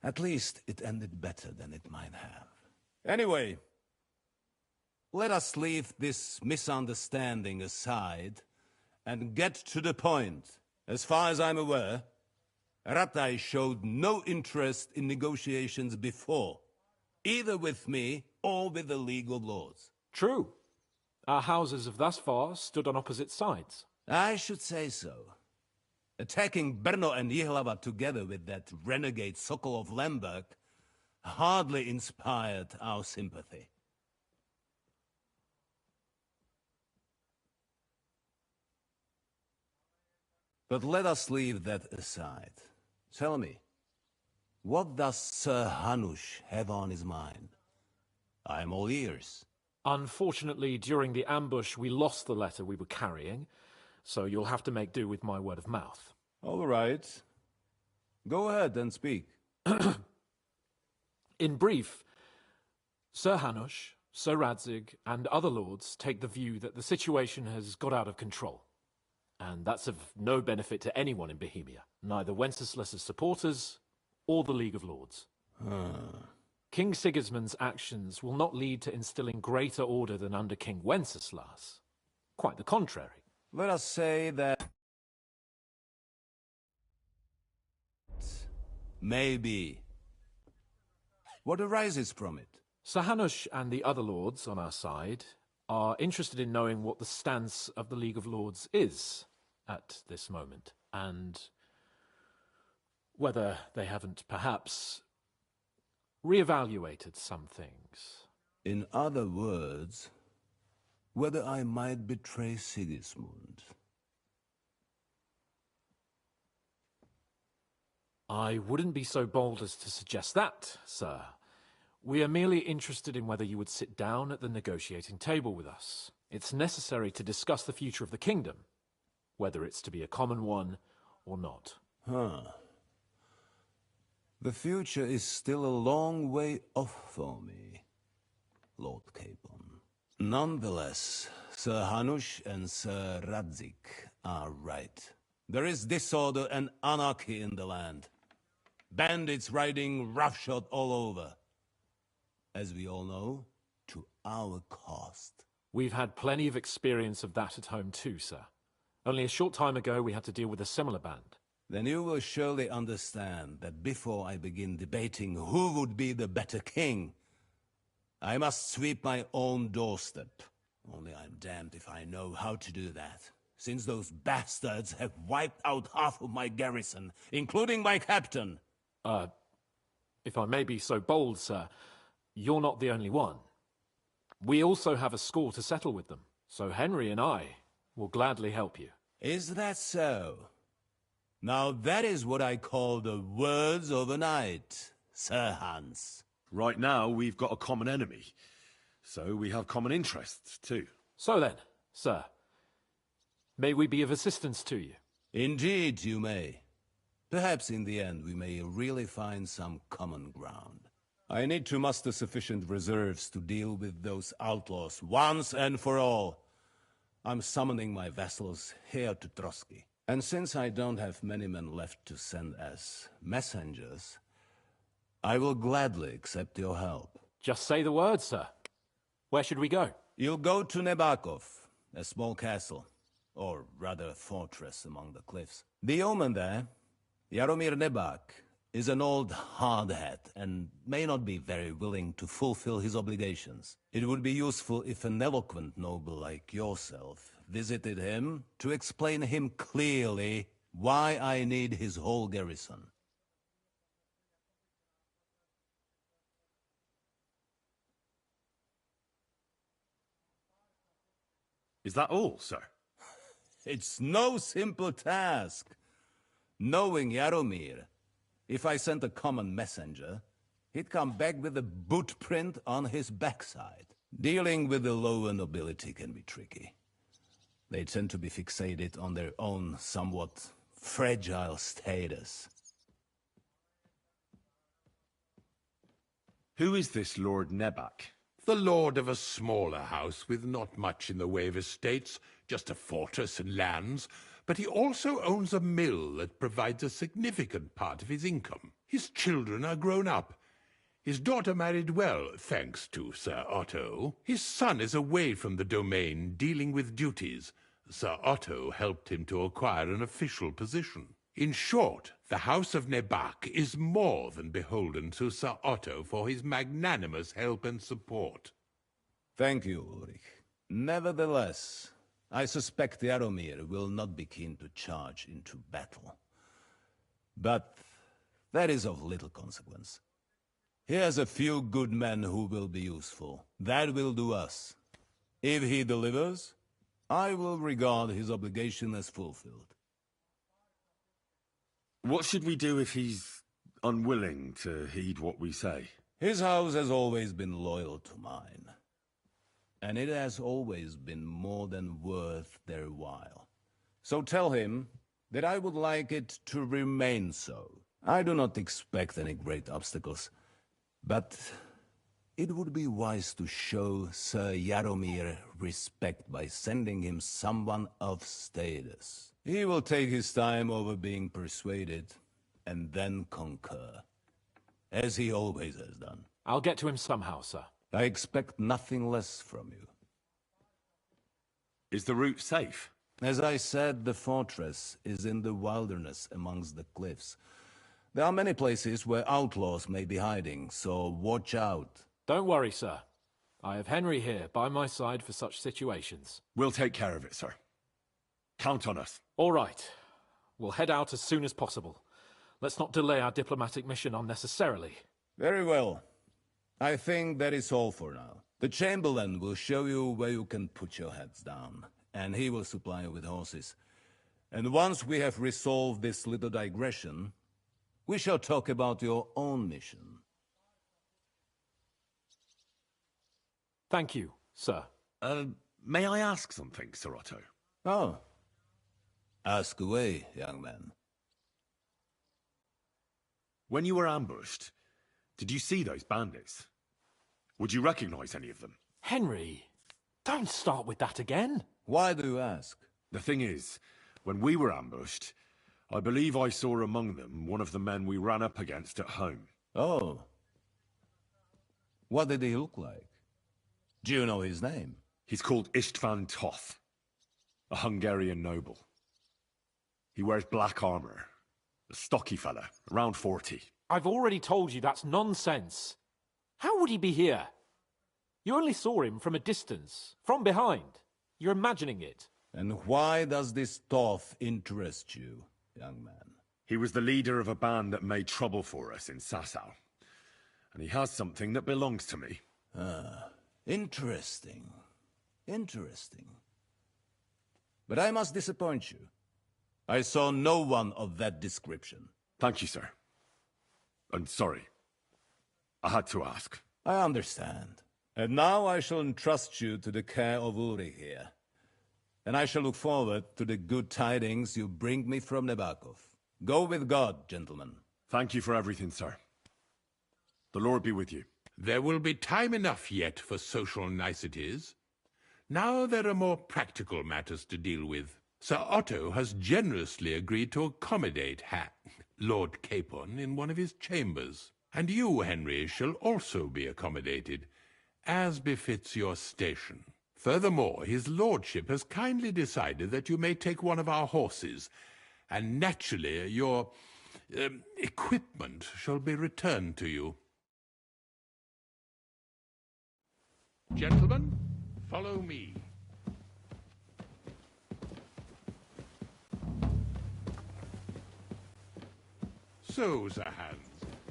At least it ended better than it might have. Anyway, let us leave this misunderstanding aside and get to the point. As far as I'm aware, Ratai showed no interest in negotiations before, either with me or with the League of Lords. True. Our houses have thus far stood on opposite sides. I should say so. Attacking Brno and Jihlava together with that renegade Sokol of Lemberg hardly inspired our sympathy. But let us leave that aside. Tell me, what does Sir Hanush have on his mind? I am all ears. Unfortunately, during the ambush, we lost the letter we were carrying, so you'll have to make do with my word of mouth. All right. Go ahead and speak. In brief, Sir Hanush, Sir Radzig, and other lords take the view that the situation has got out of control. And that's of no benefit to anyone in Bohemia, neither Wenceslas's supporters or the League of Lords. King Sigismund's actions will not lead to instilling greater order than under King Wenceslas. Quite the contrary. Let us say that maybe. What arises from it? Sir Hanush and the other lords on our side are interested in knowing what the stance of the League of Lords is at this moment, and whether they haven't perhaps reevaluated some things. In other words, whether I might betray Sigismund. I wouldn't be so bold as to suggest that, sir. We are merely interested in whether you would sit down at the negotiating table with us. It's necessary to discuss the future of the kingdom, whether it's to be a common one or not. The future is still a long way off for me, Lord Capon. Nonetheless, Sir Hanush and Sir Radzig are right. There is disorder and anarchy in the land. Bandits riding roughshod all over. As we all know, to our cost. We've had plenty of experience of that at home too, sir. Only a short time ago we had to deal with a similar band. Then you will surely understand that before I begin debating who would be the better king, I must sweep my own doorstep. Only I'm damned if I know how to do that, since those bastards have wiped out half of my garrison, including my captain. If I may be so bold, sir, you're not the only one. We also have a score to settle with them, so Henry and I will gladly help you. Is that so? Now that is what I call the words of a knight, Sir Hans. Right now, we've got a common enemy, so we have common interests, too. So then, sir, may we be of assistance to you? Indeed, you may. Perhaps in the end we may really find some common ground. I need to muster sufficient reserves to deal with those outlaws once and for all. I'm summoning my vassals here to Trotsky. And since I don't have many men left to send as messengers, I will gladly accept your help. Just say the word, sir. Where should we go? You'll go to Nebakov, a small castle, or rather a fortress among the cliffs. The yeoman there, Jaromir Nebak, is an old hardhat and may not be very willing to fulfill his obligations. It would be useful if an eloquent noble like yourself visited him to explain him clearly why I need his whole garrison. Is that all, sir? It's no simple task. Knowing Jaromir, if I sent a common messenger, he'd come back with a boot print on his backside. Dealing with the lower nobility can be tricky. They tend to be fixated on their own somewhat fragile status. Who is this Lord Nebak? The lord of a smaller house with not much in the way of estates, just a fortress and lands, but he also owns a mill that provides a significant part of his income. His children are grown up. His daughter married well, thanks to Sir Otto. His son is away from the domain, dealing with duties. Sir Otto helped him to acquire an official position. In short, the House of Nebak is more than beholden to Sir Otto for his magnanimous help and support. Thank you, Ulrich. Nevertheless, I suspect Jaromir will not be keen to charge into battle. But that is of little consequence. He has a few good men who will be useful. That will do us. If he delivers, I will regard his obligation as fulfilled. What should we do if he's unwilling to heed what we say? His house has always been loyal to mine. And it has always been more than worth their while. So tell him that I would like it to remain so. I do not expect any great obstacles, but it would be wise to show Sir Jaromir respect by sending him someone of status. He will take his time over being persuaded, and then concur, as he always has done. I'll get to him somehow, sir. I expect nothing less from you. Is the route safe? As I said, the fortress is in the wilderness amongst the cliffs. There are many places where outlaws may be hiding, so watch out. Don't worry, sir. I have Henry here by my side for such situations. We'll take care of it, sir. Count on us. All right. We'll head out as soon as possible. Let's not delay our diplomatic mission unnecessarily. Very well. I think that is all for now. The Chamberlain will show you where you can put your heads down, and he will supply you with horses. And once we have resolved this little digression, we shall talk about your own mission. Thank you, sir. May I ask something, Sir Otto? Oh. Ask away, young man. When you were ambushed, did you see those bandits? Would you recognize any of them? Henry, don't start with that again. Why do you ask? The thing is, when we were ambushed, I believe I saw among them one of the men we ran up against at home. Oh. What did he look like? Do you know his name? He's called Istvan Toth, a Hungarian noble. He wears black armor. A stocky fella, around 40. I've already told you that's nonsense. How would he be here? You only saw him from a distance, from behind. You're imagining it. And why does this Toth interest you, young man? He was the leader of a band that made trouble for us in Sasau. And he has something that belongs to me. Ah, interesting. Interesting. But I must disappoint you. I saw no one of that description. Thank you, sir. And sorry. I had to ask. I understand. And now I shall entrust you to the care of Ulrich here. And I shall look forward to the good tidings you bring me from Nebakov. Go with God, gentlemen. Thank you for everything, sir. The Lord be with you. There will be time enough yet for social niceties. Now there are more practical matters to deal with. Sir Otto has generously agreed to accommodate Lord Capon in one of his chambers. And you, Henry, shall also be accommodated, as befits your station. Furthermore, his lordship has kindly decided that you may take one of our horses, and naturally your equipment shall be returned to you. Gentlemen, follow me. So, Sir Hans,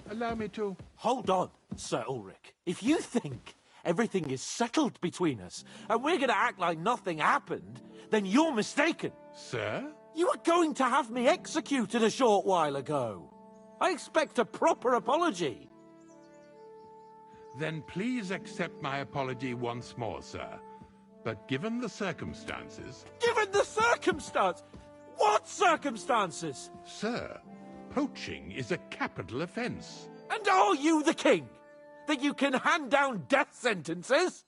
allow me to... Hold on, Sir Ulrich. If you think everything is settled between us, and we're going to act like nothing happened, then you're mistaken. Sir? You were going to have me executed a short while ago. I expect a proper apology. Then please accept my apology once more, sir. But given the circumstances... Given the circumstance? What circumstances? Sir, poaching is a capital offence. And are you the king? That you can hand down death sentences?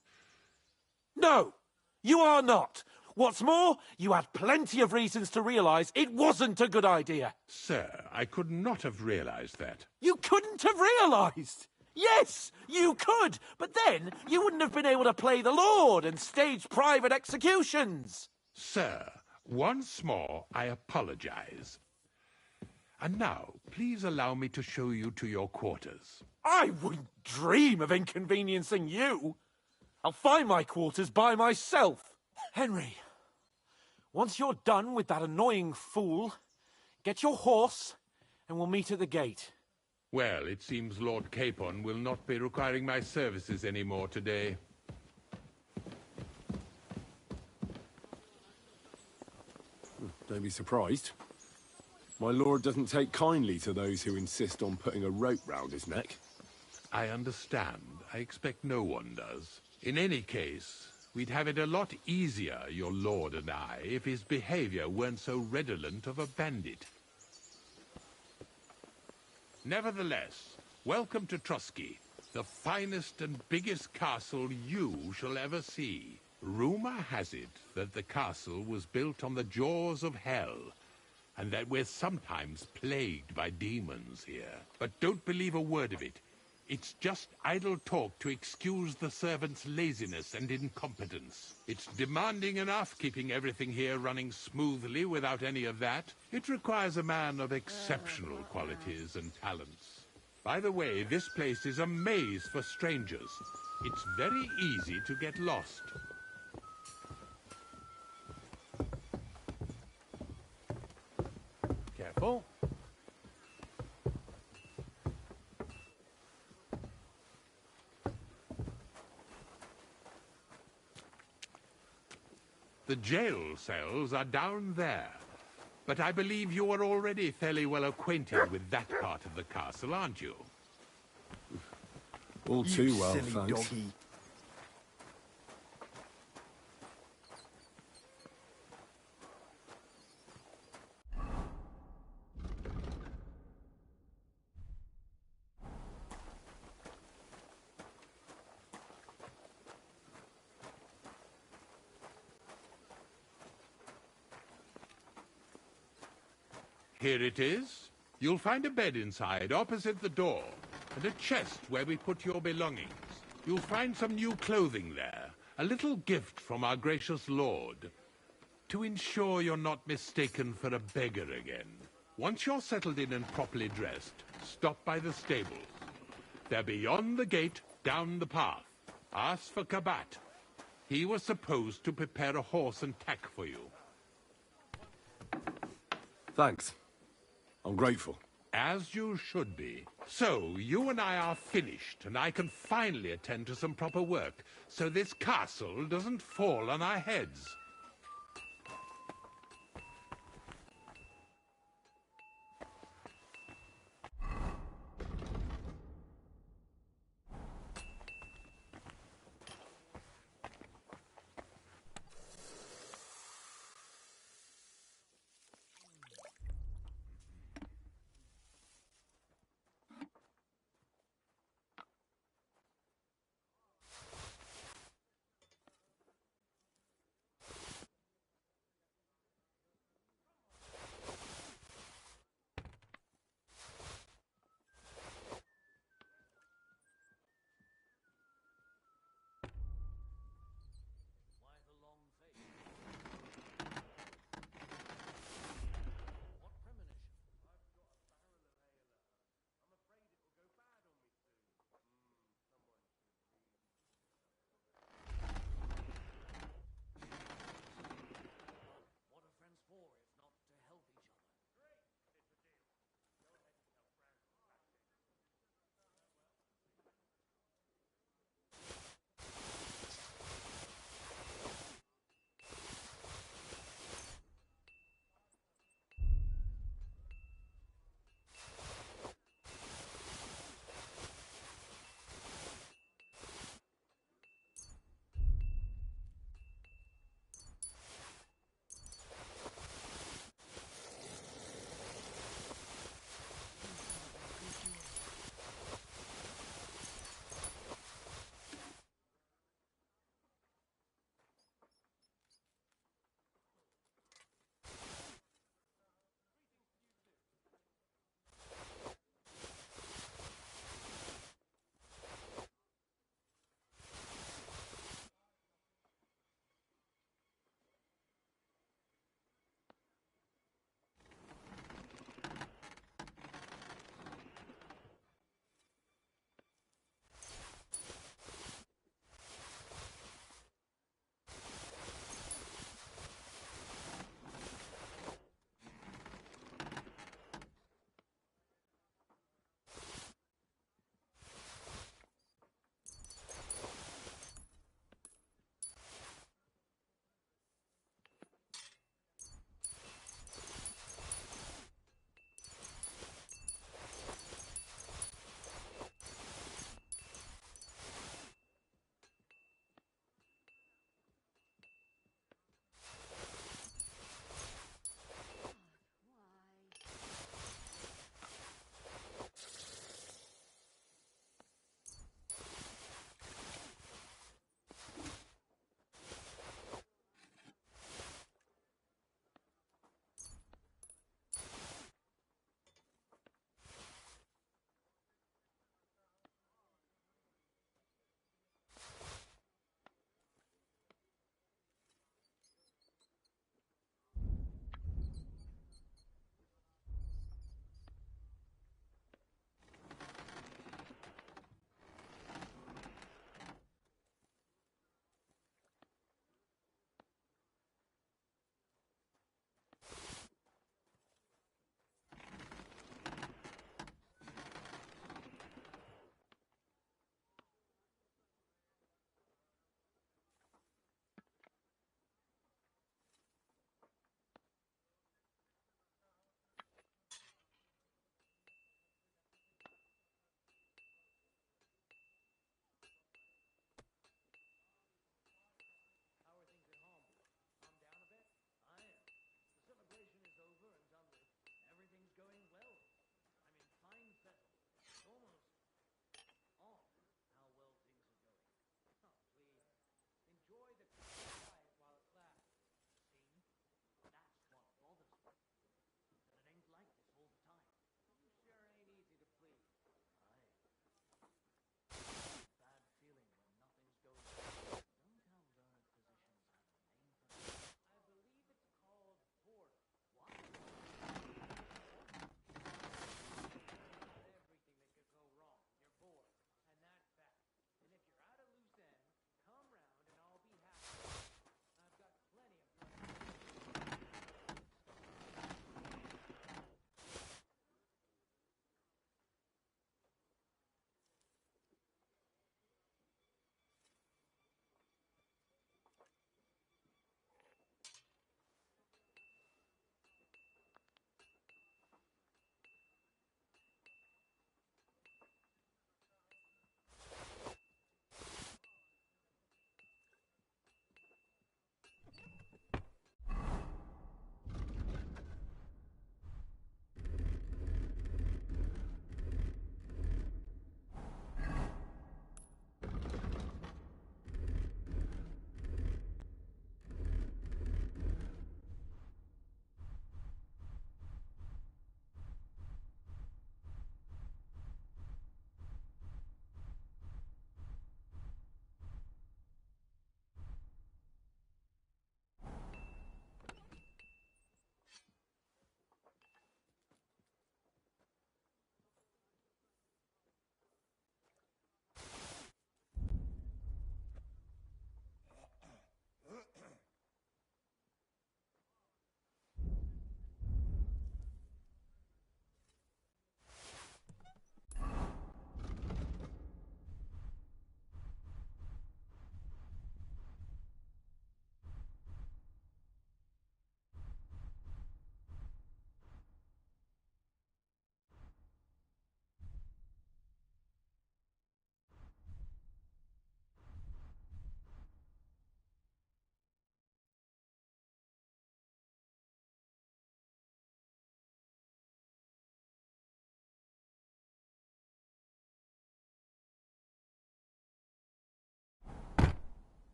No, you are not. What's more, you had plenty of reasons to realise it wasn't a good idea. Sir, I could not have realised that. You couldn't have realised? Yes, you could, but then you wouldn't have been able to play the Lord and stage private executions. Sir, once more, I apologise. And now, please allow me to show you to your quarters. I wouldn't dream of inconveniencing you. I'll find my quarters by myself. Henry, once you're done with that annoying fool, get your horse and we'll meet at the gate. Well, it seems Lord Capon will not be requiring my services anymore today. Don't be surprised. My lord doesn't take kindly to those who insist on putting a rope round his neck. I understand. I expect no one does. In any case, we'd have it a lot easier, your lord and I, if his behavior weren't so redolent of a bandit. Nevertheless, welcome to Trusky, the finest and biggest castle you shall ever see. Rumor has it that the castle was built on the jaws of hell, and that we're sometimes plagued by demons here. But don't believe a word of it. It's just idle talk to excuse the servants' laziness and incompetence. It's demanding enough keeping everything here running smoothly without any of that. It requires a man of exceptional qualities and talents. By the way, this place is a maze for strangers. It's very easy to get lost. Careful. The jail cells are down there. But I believe you are already fairly well acquainted with that part of the castle, aren't you? All too well, thanks. Doggy. Here it is. You'll find a bed inside, opposite the door, and a chest where we put your belongings. You'll find some new clothing there, a little gift from our gracious lord, to ensure you're not mistaken for a beggar again. Once you're settled in and properly dressed, stop by the stables. They're beyond the gate, down the path. Ask for Kabat. He was supposed to prepare a horse and tack for you. Thanks. I'm grateful. As you should be. So, you and I are finished, and I can finally attend to some proper work, so this castle doesn't fall on our heads.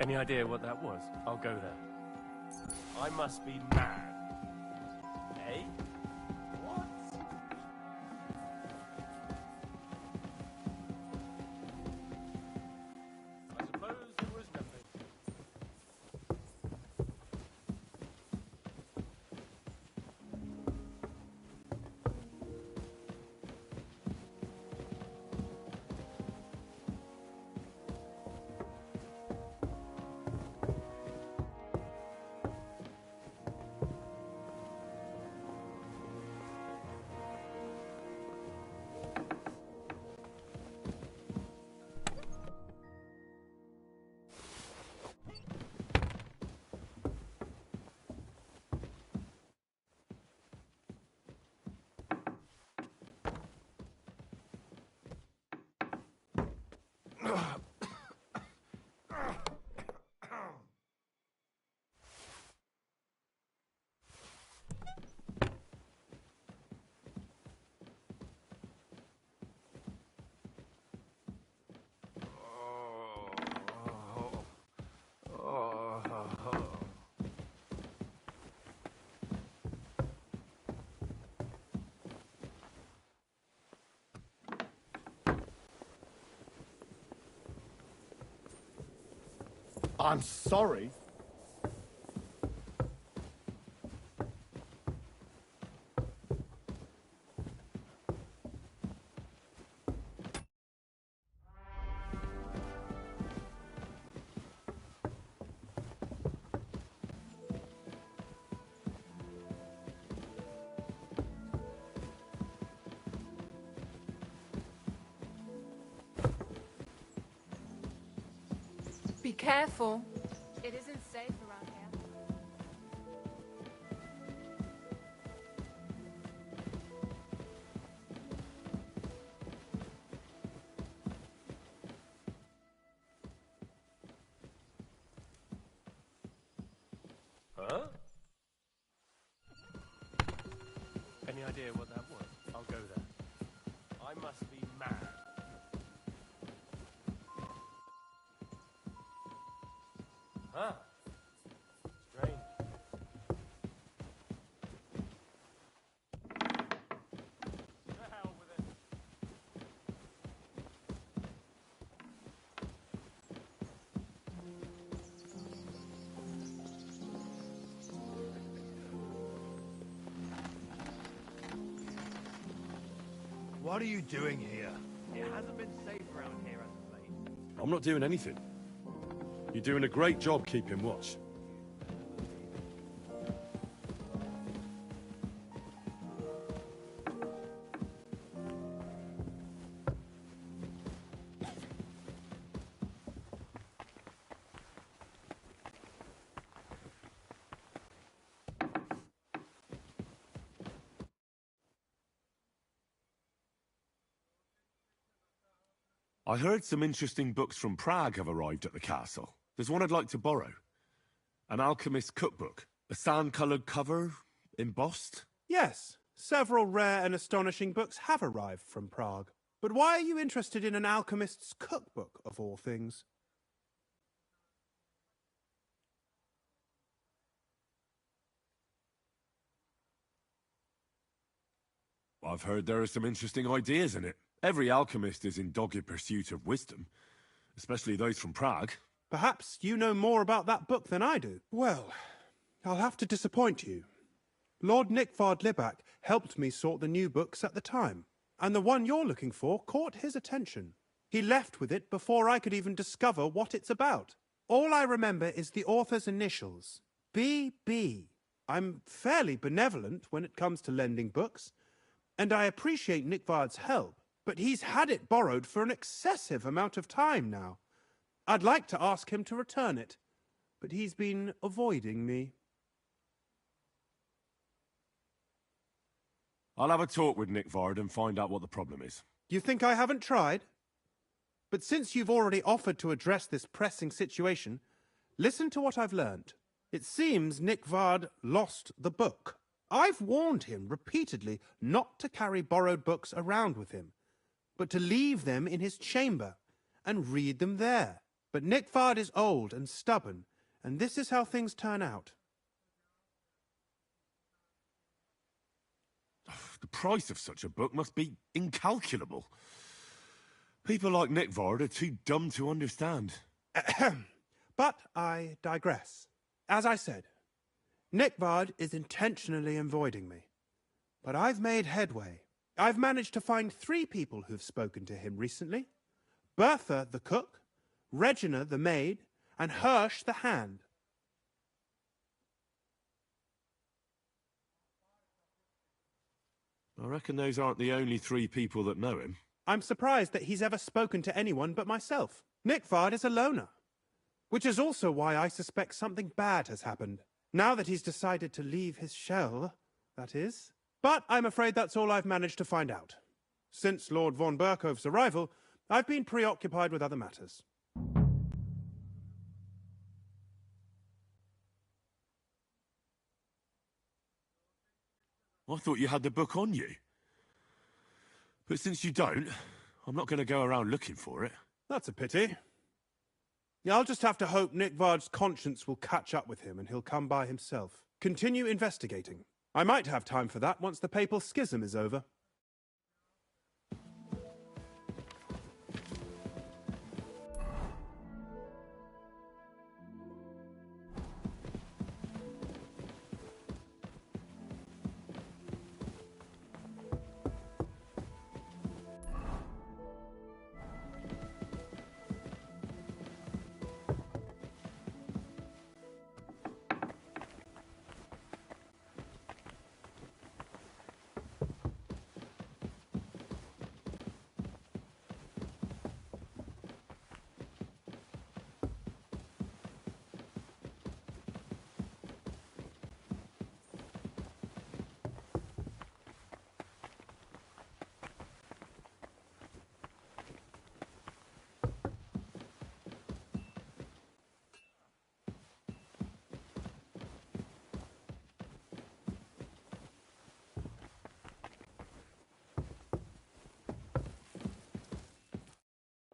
Any idea what that was? I'll go there. I must be mad. Eh? What? I suppose it was nothing. I'm sorry. Be careful. It isn't safe around here. Huh? Any idea what that was? I'll go there. I must be mad. Huh? Strange. To hell with it. What are you doing here? It hasn't been safe around here as of late. I'm not doing anything. You're doing a great job keeping watch. I heard some interesting books from Prague have arrived at the castle. There's one I'd like to borrow. An alchemist's cookbook. A sand-coloured cover, embossed. Yes, several rare and astonishing books have arrived from Prague. But why are you interested in an alchemist's cookbook, of all things? I've heard there are some interesting ideas in it. Every alchemist is in dogged pursuit of wisdom, especially those from Prague. Perhaps you know more about that book than I do. Well, I'll have to disappoint you. Lord Nikvard Libak helped me sort the new books at the time, and the one you're looking for caught his attention. He left with it before I could even discover what it's about. All I remember is the author's initials, B.B. I'm fairly benevolent when it comes to lending books, and I appreciate Nikvard's help. But he's had it borrowed for an excessive amount of time now. I'd like to ask him to return it, but he's been avoiding me. I'll have a talk with Nikvard and find out what the problem is. You think I haven't tried? But since you've already offered to address this pressing situation, listen to what I've learned. It seems Nikvard lost the book. I've warned him repeatedly not to carry borrowed books around with him, but to leave them in his chamber and read them there. But Nikvard is old and stubborn, and this is how things turn out. The price of such a book must be incalculable. People like Nikvard are too dumb to understand. But I digress. As I said, Nikvard is intentionally avoiding me. But I've made headway. I've managed to find 3 people who've spoken to him recently. Bertha, the cook, Regina, the maid, and Hirsch, the hand. I reckon those aren't the only 3 people that know him. I'm surprised that he's ever spoken to anyone but myself. Nikvard is a loner, which is also why I suspect something bad has happened. Now that he's decided to leave his shell, that is. But I'm afraid that's all I've managed to find out. Since Lord von Berkove's arrival, I've been preoccupied with other matters. I thought you had the book on you. But since you don't, I'm not going to go around looking for it. That's a pity. I'll just have to hope Nikvard's conscience will catch up with him and he'll come by himself. Continue investigating. I might have time for that once the papal schism is over.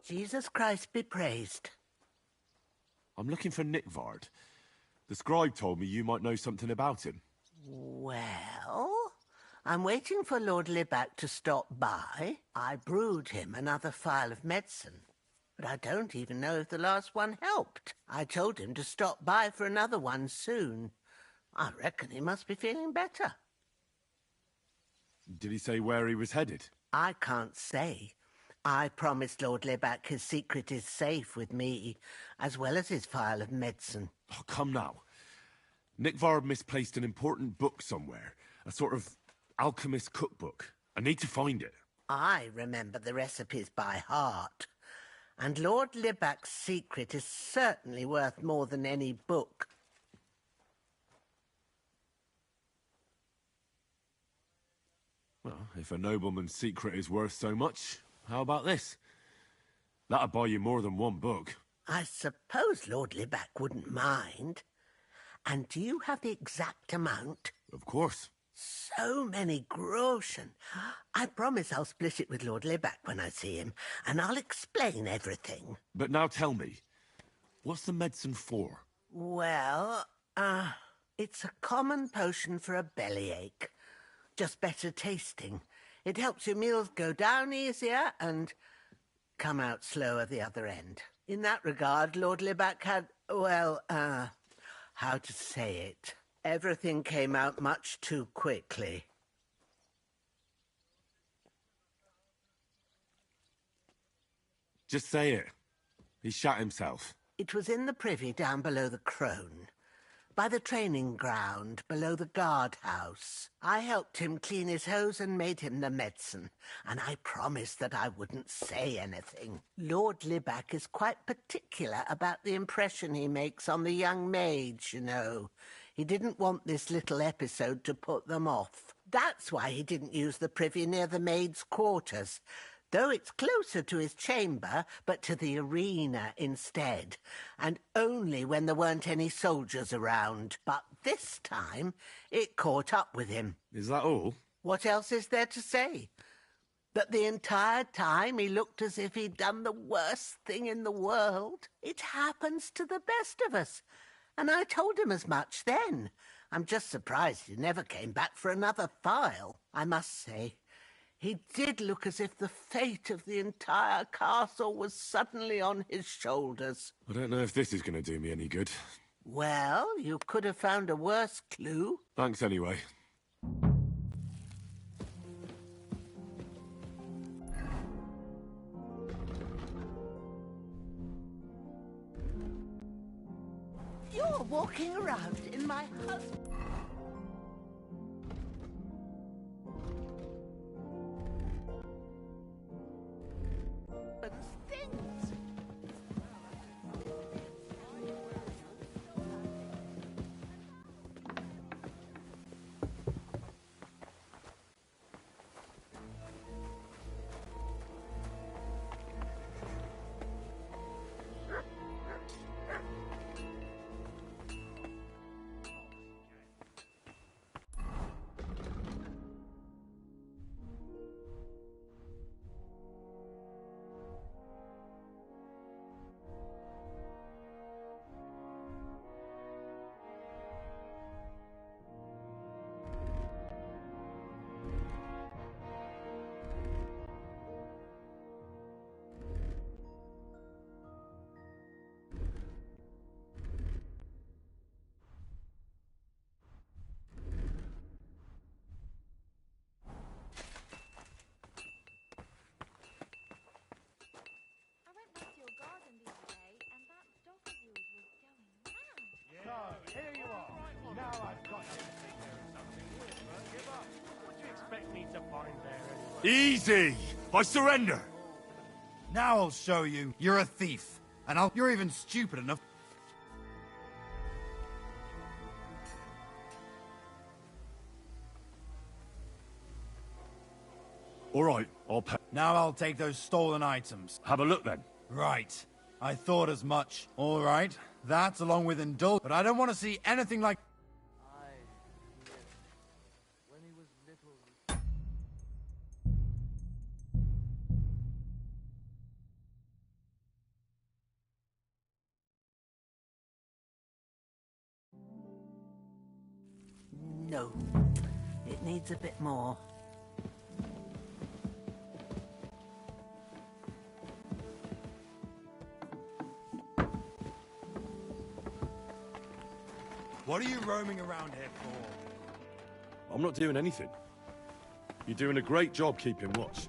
Jesus Christ be praised. I'm looking for Nikvard. The scribe told me you might know something about him. Well, I'm waiting for Lord Libak to stop by. I brewed him another phial of medicine, but I don't even know if the last one helped. I told him to stop by for another one soon. I reckon he must be feeling better. Did he say where he was headed? I can't say. I promised Lord Libac his secret is safe with me, as well as his phial of medicine. Oh, come now. Nikvard misplaced an important book somewhere. A sort of alchemist cookbook. I need to find it. I remember the recipes by heart. And Lord Libac's secret is certainly worth more than any book. Well, if a nobleman's secret is worth so much, how about this? That'll buy you more than one book. I suppose Lord Libac wouldn't mind. And do you have the exact amount? Of course. So many groschen. I promise I'll split it with Lord Libac when I see him, and I'll explain everything. But now tell me, what's the medicine for? Well, it's a common potion for a bellyache. Just better tasting. It helps your meals go down easier and come out slower the other end. In that regard, Lord Libac had, well, how to say it? Everything came out much too quickly. Just say it. He shot himself. It was in the privy down below the Crone, by the training ground below the guardhouse. I helped him clean his hose and made him the medicine, and I promised that I wouldn't say anything. Lord Libac is quite particular about the impression he makes on the young maids, you know. He didn't want this little episode to put them off. That's why he didn't use the privy near the maids' quarters, though it's closer to his chamber, but to the arena instead, and only when there weren't any soldiers around. But this time, it caught up with him. Is that all? What else is there to say? That the entire time he looked as if he'd done the worst thing in the world. It happens to the best of us. And I told him as much then. I'm just surprised he never came back for another file. I must say, he did look as if the fate of the entire castle was suddenly on his shoulders. I don't know if this is going to do me any good. Well, you could have found a worse clue. Thanks anyway. You're walking around in my husband's things. Here you are. Now I've got everything there or something. Give up. What do you expect me to find there anyway? Easy! I surrender! Now I'll show you. You're a thief. And you're even stupid enough. All right, I'll pay. Now I'll take those stolen items. Have a look then. Right. I thought as much. All right. That, along with indulge. But I don't want to see anything like... When he was little... No. It needs a bit more. What are you roaming around here for? I'm not doing anything. You're doing a great job keeping watch.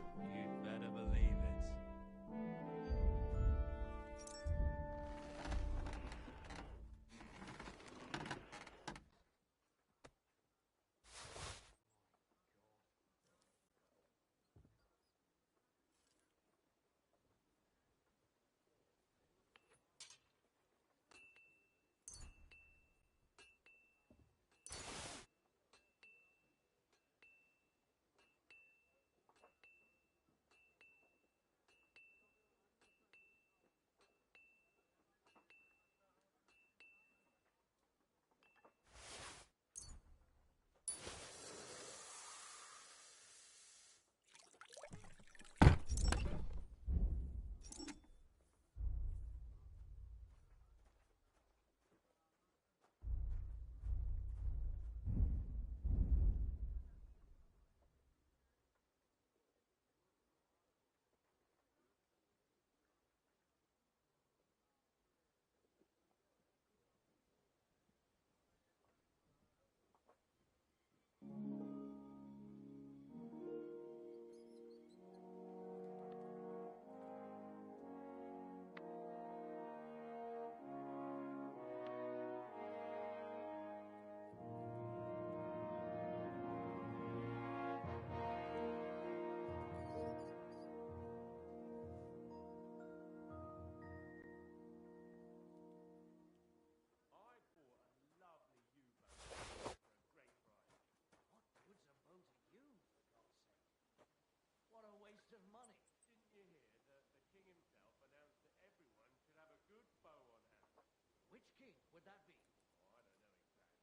would that be? Oh, I don't know exactly.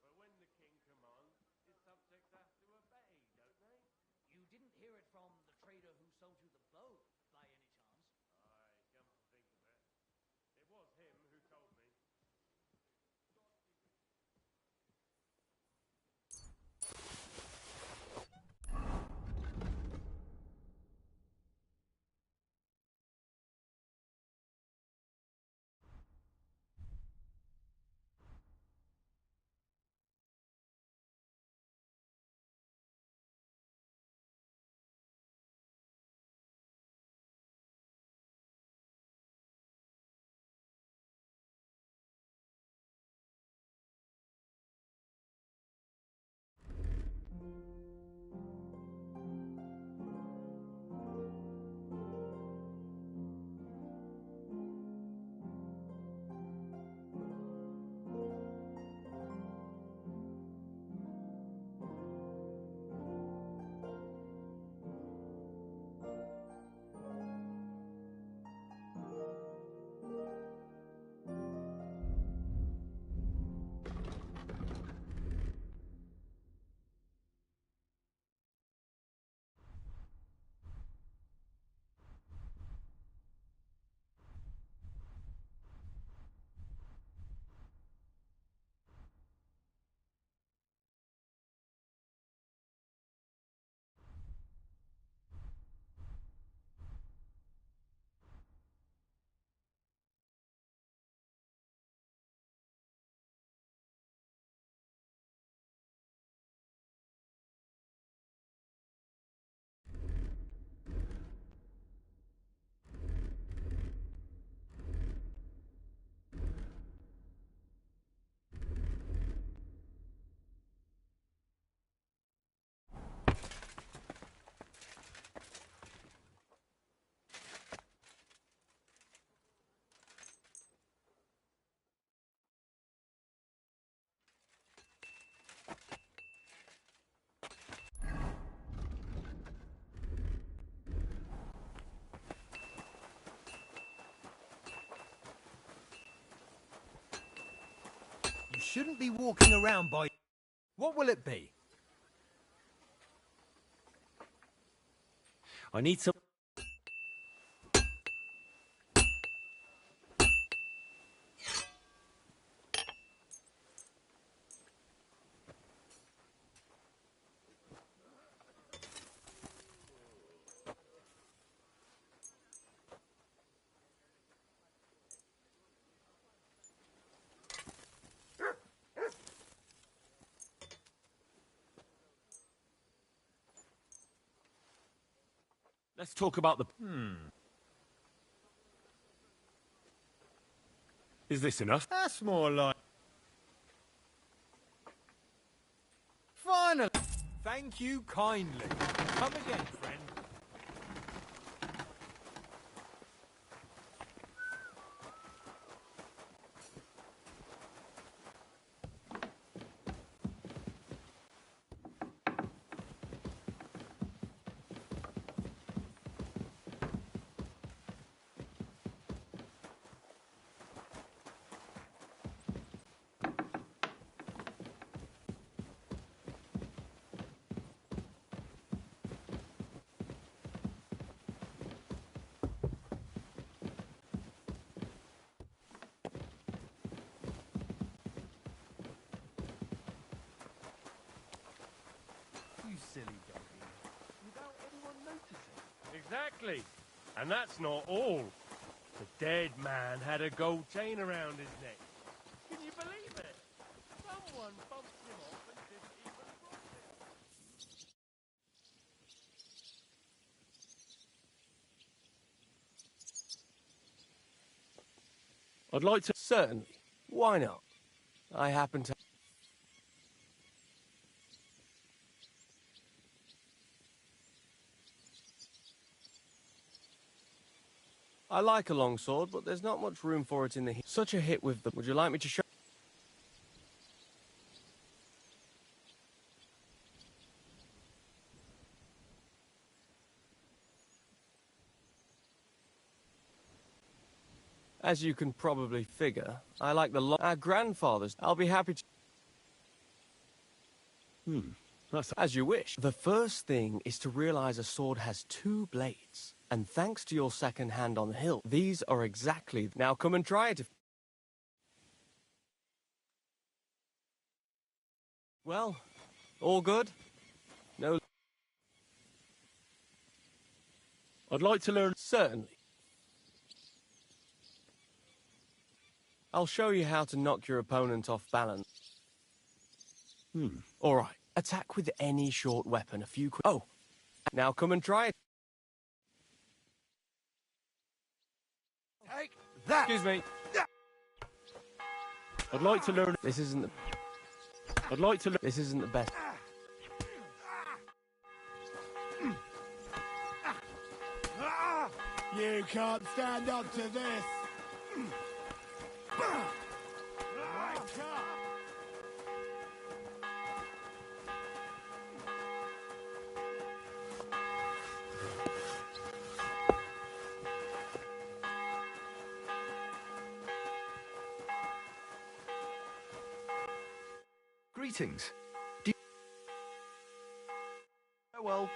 But when the king commands, his subjects have to obey, don't they? You didn't hear it from the trader who sold you the bow, by any chance? Aye, come to think of it. It was him who told me. You shouldn't be walking around by... What will it be? I need some... Let's talk about the... Is this enough? That's more like... Finally! Thank you kindly. Come again, friend. You silly doggy. Without anyone noticing. Exactly. And that's not all. The dead man had a gold chain around his neck. Can you believe it? Someone bumped him off and didn't even cross it. I'd like to... Certainly. Why not? I happen to... I like a longsword, but there's not much room for it in the... Such a hit with them. Would you like me to show... As you can probably figure, I like our grandfathers. I'll be happy to... That's... As you wish. The first thing is to realize a sword has 2 blades. And thanks to your second hand on the hill, these are exactly... Now come and try it if... Well, all good? No... I'd like to learn... Certainly. I'll show you how to knock your opponent off balance. All right. Attack with any short weapon. A few quick... Oh! Now come and try it. Take that! Excuse me. I'd like to learn... This isn't the... I'd like to learn... This isn't the best... You can't stand up to this! Greetings. Well.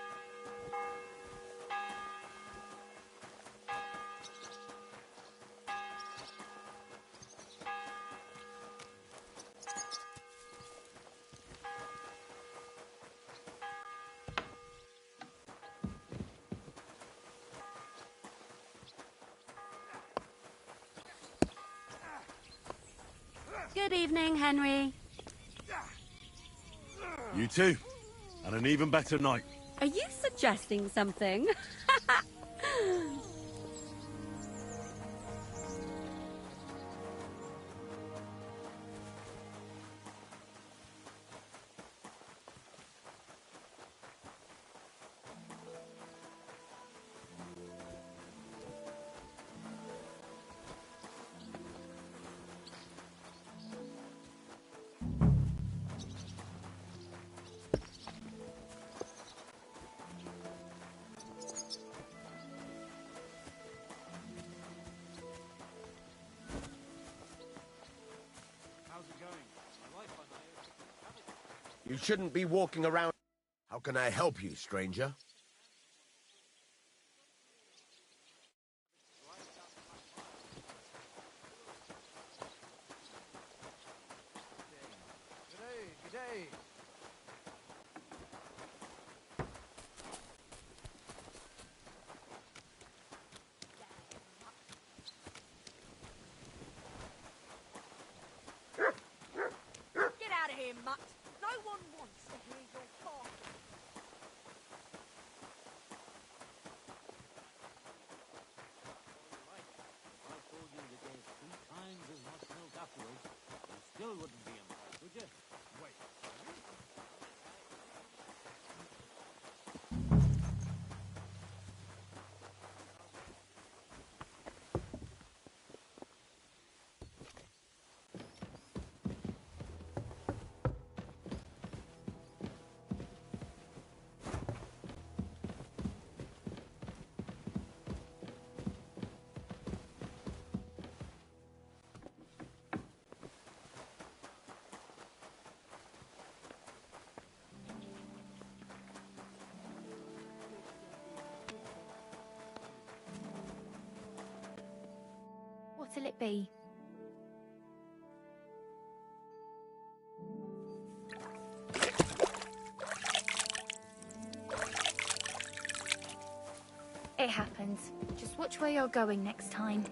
Good evening, Henry. You too. And an even better night. Are you suggesting something? You shouldn't be walking around. How can I help you, stranger? G'day. Get out of here, mutt. No one wants to hear your talk. I told you that there's 3 times as much milk afterwards, you still wouldn't be impressed, would you? Wait. What'll it be? It happens. Just watch where you're going next time.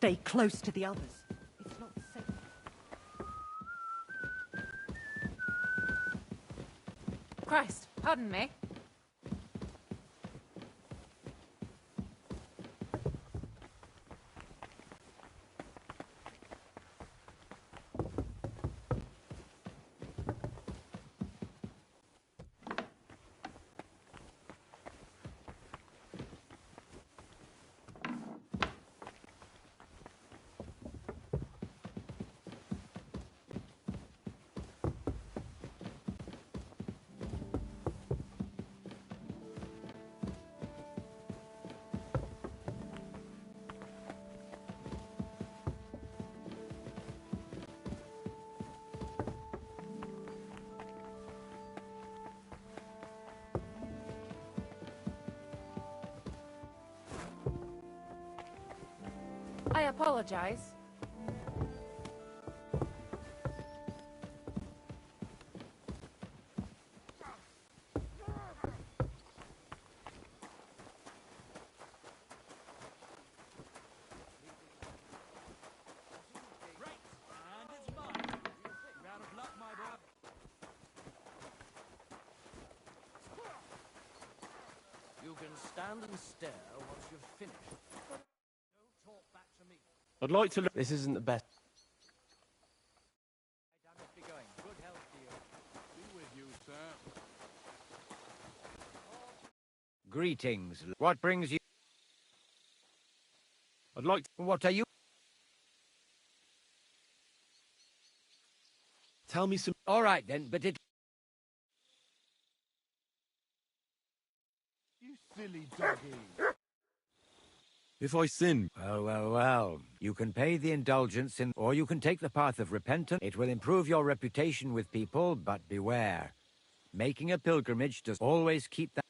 stay close to the others. It's not safe. Christ, pardon me. I apologize. You can stand and stare once you've finished. Don't talk back to me. I'd like to look. This isn't the best. Be going. Good health to you. Be with you, sir. Greetings. What brings you? I'd like to... What are you? Tell me some... All right, then, but it... You silly doggy. If I sin... Well. You can pay the indulgence or you can take the path of repentance. It will improve your reputation with people, but beware. Making a pilgrimage does always keep that...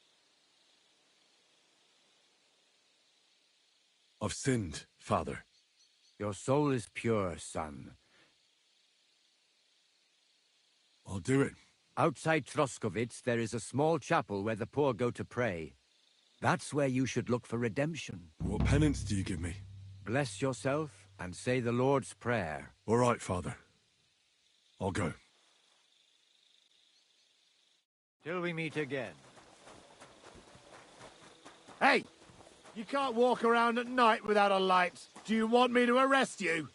I've sinned, Father. Your soul is pure, son. I'll do it. Outside Troskovitz, there is a small chapel where the poor go to pray. That's where you should look for redemption. What penance do you give me? Bless yourself and say the Lord's Prayer. All right, Father. I'll go. Till we meet again. Hey! You can't walk around at night without a light. Do you want me to arrest you?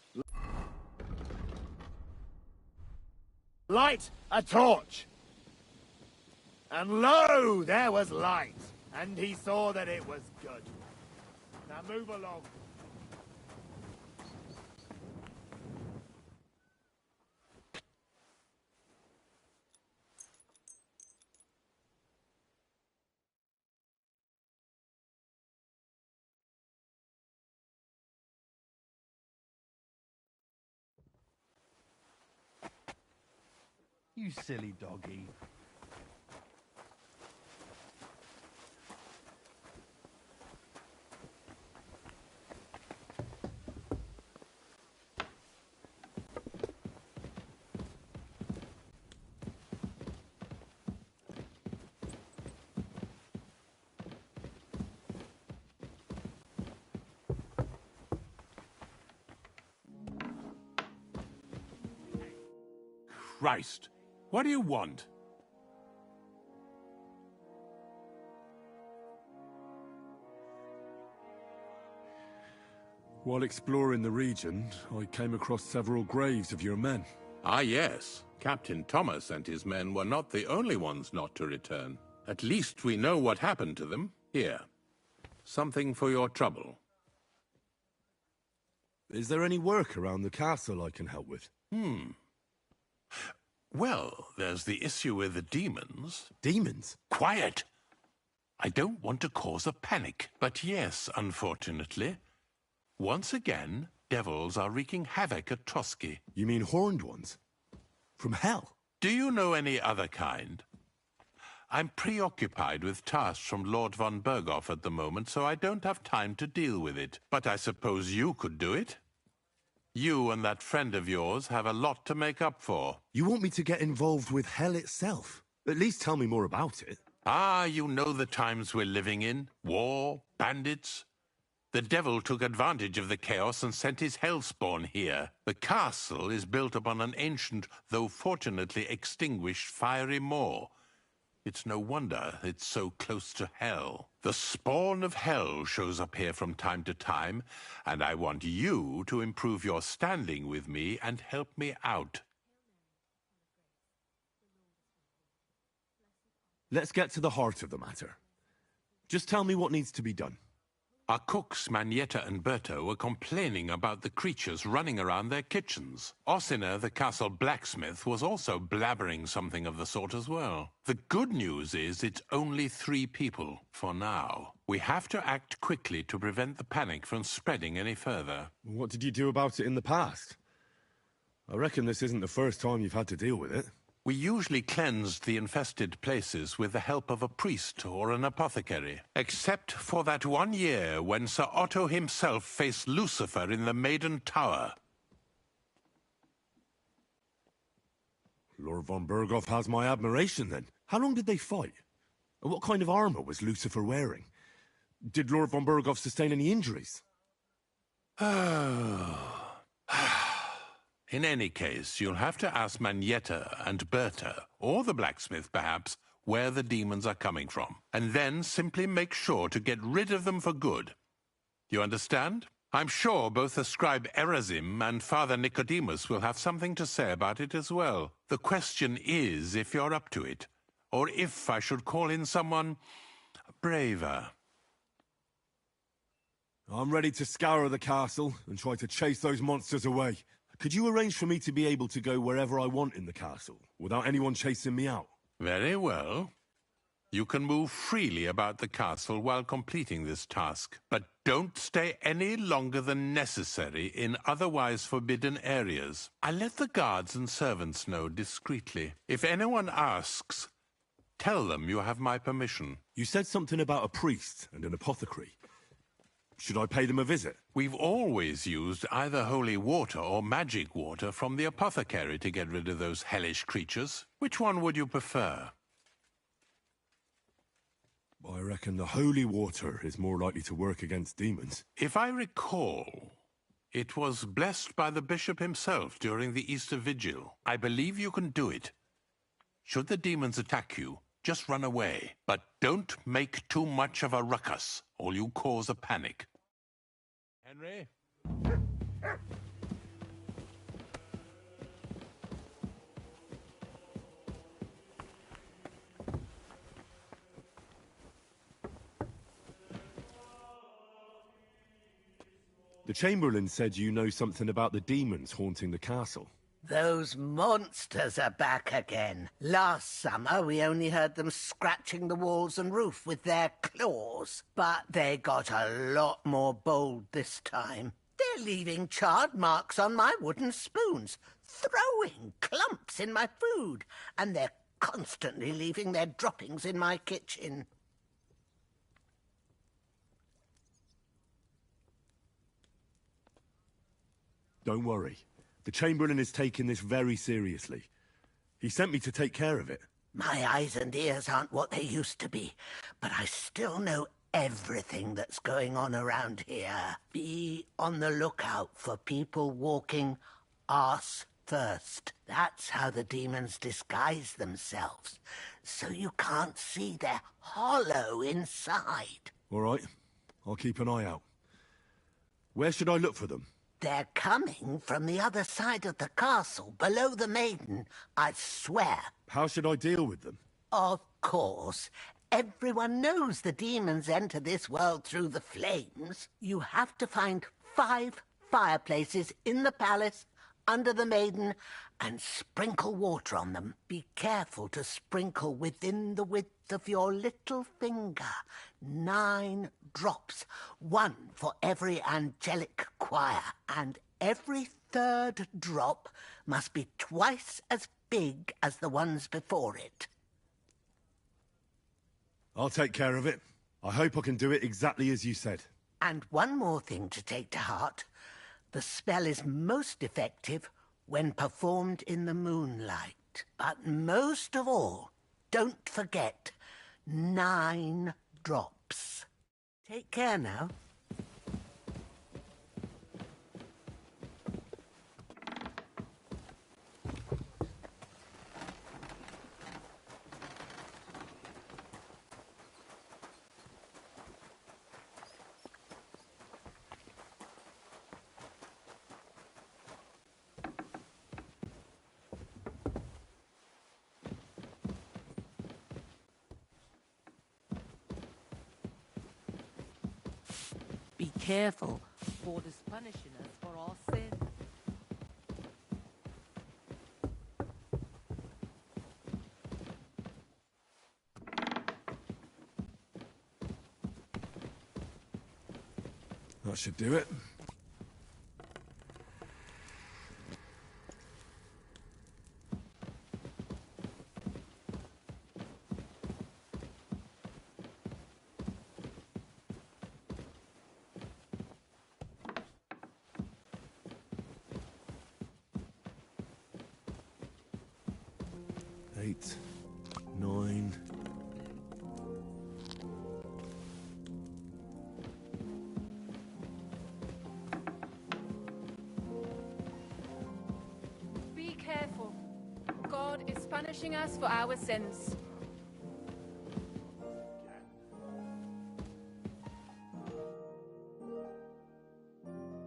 Light a torch. And lo, there was light. And he saw that it was good. Now move along. You silly doggy. Christ, what do you want? While exploring the region, I came across several graves of your men. Ah, yes. Captain Thomas and his men were not the only ones not to return. At least we know what happened to them. Here. Something for your trouble. Is there any work around the castle I can help with? Well, there's the issue with the demons. Demons? Quiet! I don't want to cause a panic, but yes, unfortunately. Once again, devils are wreaking havoc at Trotsky. You mean horned ones? From hell? Do you know any other kind? I'm preoccupied with tasks from Lord von Berghoff at the moment, so I don't have time to deal with it. But I suppose you could do it? You and that friend of yours have a lot to make up for. You want me to get involved with hell itself? At least tell me more about it. Ah, you know the times we're living in. War, bandits. The devil took advantage of the chaos and sent his hellspawn here. The castle is built upon an ancient, though fortunately extinguished, fiery moor. It's no wonder it's so close to hell. The spawn of hell shows up here from time to time, and I want you to improve your standing with me and help me out. Let's get to the heart of the matter. Just tell me what needs to be done. Our cooks, Manietta and Berto, were complaining about the creatures running around their kitchens. Ossina, the castle blacksmith, was also blabbering something of the sort as well. The good news is it's only 3 people, for now. We have to act quickly to prevent the panic from spreading any further. What did you do about it in the past? I reckon this isn't the first time you've had to deal with it. We usually cleansed the infested places with the help of a priest or an apothecary, except for that one year when Sir Otto himself faced Lucifer in the Maiden Tower. Lord von Berghoff has my admiration, then. How long did they fight? And what kind of armor was Lucifer wearing? Did Lord von Berghoff sustain any injuries? In any case, you'll have to ask Manietta and Berta, or the blacksmith perhaps, where the demons are coming from, and then simply make sure to get rid of them for good. You understand? I'm sure both the scribe Erazim and Father Nicodemus will have something to say about it as well. The question is if you're up to it, or if I should call in someone braver. I'm ready to scour the castle and try to chase those monsters away. Could you arrange for me to be able to go wherever I want in the castle, without anyone chasing me out? Very well. You can move freely about the castle while completing this task, but don't stay any longer than necessary in otherwise forbidden areas. I'll let the guards and servants know discreetly. If anyone asks, tell them you have my permission. You said something about a priest and an apothecary. Should I pay them a visit? We've always used either holy water or magic water from the apothecary to get rid of those hellish creatures. Which one would you prefer? I reckon the holy water is more likely to work against demons. If I recall, it was blessed by the bishop himself during the Easter Vigil. I believe you can do it. Should the demons attack you, just run away. But don't make too much of a ruckus, or you'll cause a panic. Henry? The Chamberlain said you know something about the demons haunting the castle. Those monsters are back again. Last summer, we only heard them scratching the walls and roof with their claws. But they got a lot more bold this time. They're leaving charred marks on my wooden spoons, throwing clumps in my food, and they're constantly leaving their droppings in my kitchen. Don't worry. The Chamberlain is taking this very seriously. He sent me to take care of it. My eyes and ears aren't what they used to be, but I still know everything that's going on around here. Be on the lookout for people walking arse first. That's how the demons disguise themselves, so you can't see their hollow inside. All right. I'll keep an eye out. Where should I look for them? They're coming from the other side of the castle, below the Maiden, I swear. How should I deal with them? Of course. Everyone knows the demons enter this world through the flames. You have to find 5 fireplaces in the palace, under the Maiden, and sprinkle water on them. Be careful to sprinkle within the width of your little finger. 9 drops, 1 for every angelic choir, and every 3rd drop must be twice as big as the ones before it. I'll take care of it. I hope I can do it exactly as you said. And one more thing to take to heart. The spell is most effective when performed in the moonlight. But most of all, don't forget, 9 drops. Take care now. careful. God is punishing us for our sin. That should do it. Eight, 9. Be careful. God is punishing us for our sins.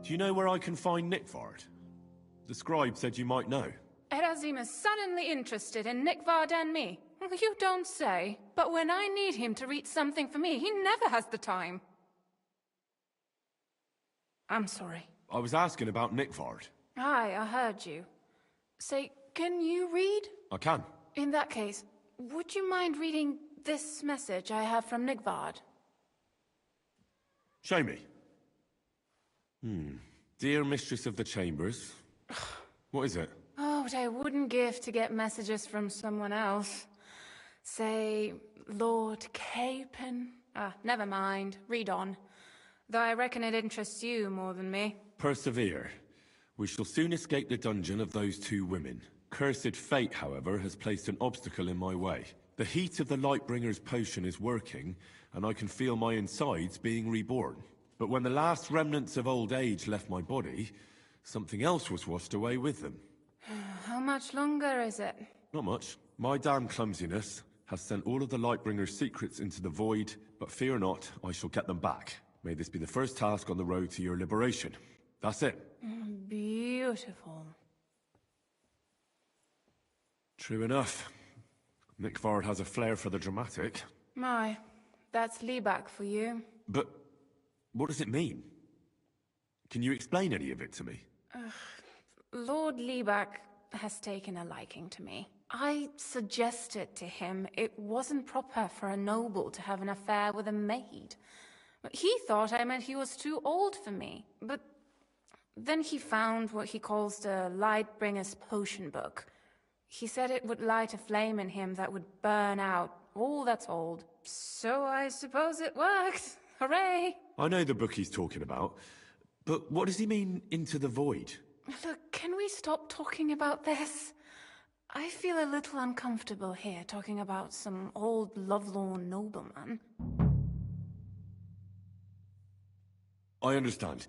Do you know where I can find Nickvard? The scribe said you might know. Erazim is suddenly interested in Nickvard and me. You don't say. But when I need him to read something for me, he never has the time. I'm sorry. I was asking about Nickvard. Aye, I heard you. Say, can you read? I can. In that case, would you mind reading this message I have from Nickvard? Show me. Dear Mistress of the Chambers. What is it? Oh, what I wouldn't give to get messages from someone else. Say, Lord Capon. Never mind. Read on. Though I reckon it interests you more than me. Persevere. We shall soon escape the dungeon of those 2 women. Cursed fate, however, has placed an obstacle in my way. The heat of the Lightbringer's potion is working, and I can feel my insides being reborn. But when the last remnants of old age left my body, something else was washed away with them. How much longer is it? Not much. My damn clumsiness has sent all of the Lightbringer's secrets into the void, but fear not, I shall get them back. May this be the first task on the road to your liberation. That's it. Beautiful. True enough. Nickvard has a flair for the dramatic. My, that's Libak for you. But what does it mean? Can you explain any of it to me? Lord Libak has taken a liking to me. I suggested to him it wasn't proper for a noble to have an affair with a maid. He thought I meant he was too old for me, but then he found what he calls the Lightbringer's potion book. He said it would light a flame in him that would burn out all that's old. So I suppose it worked. Hooray! I know the book he's talking about, but what does he mean, into the void? Look, can we stop talking about this? I feel a little uncomfortable here talking about some old lovelorn nobleman. I understand.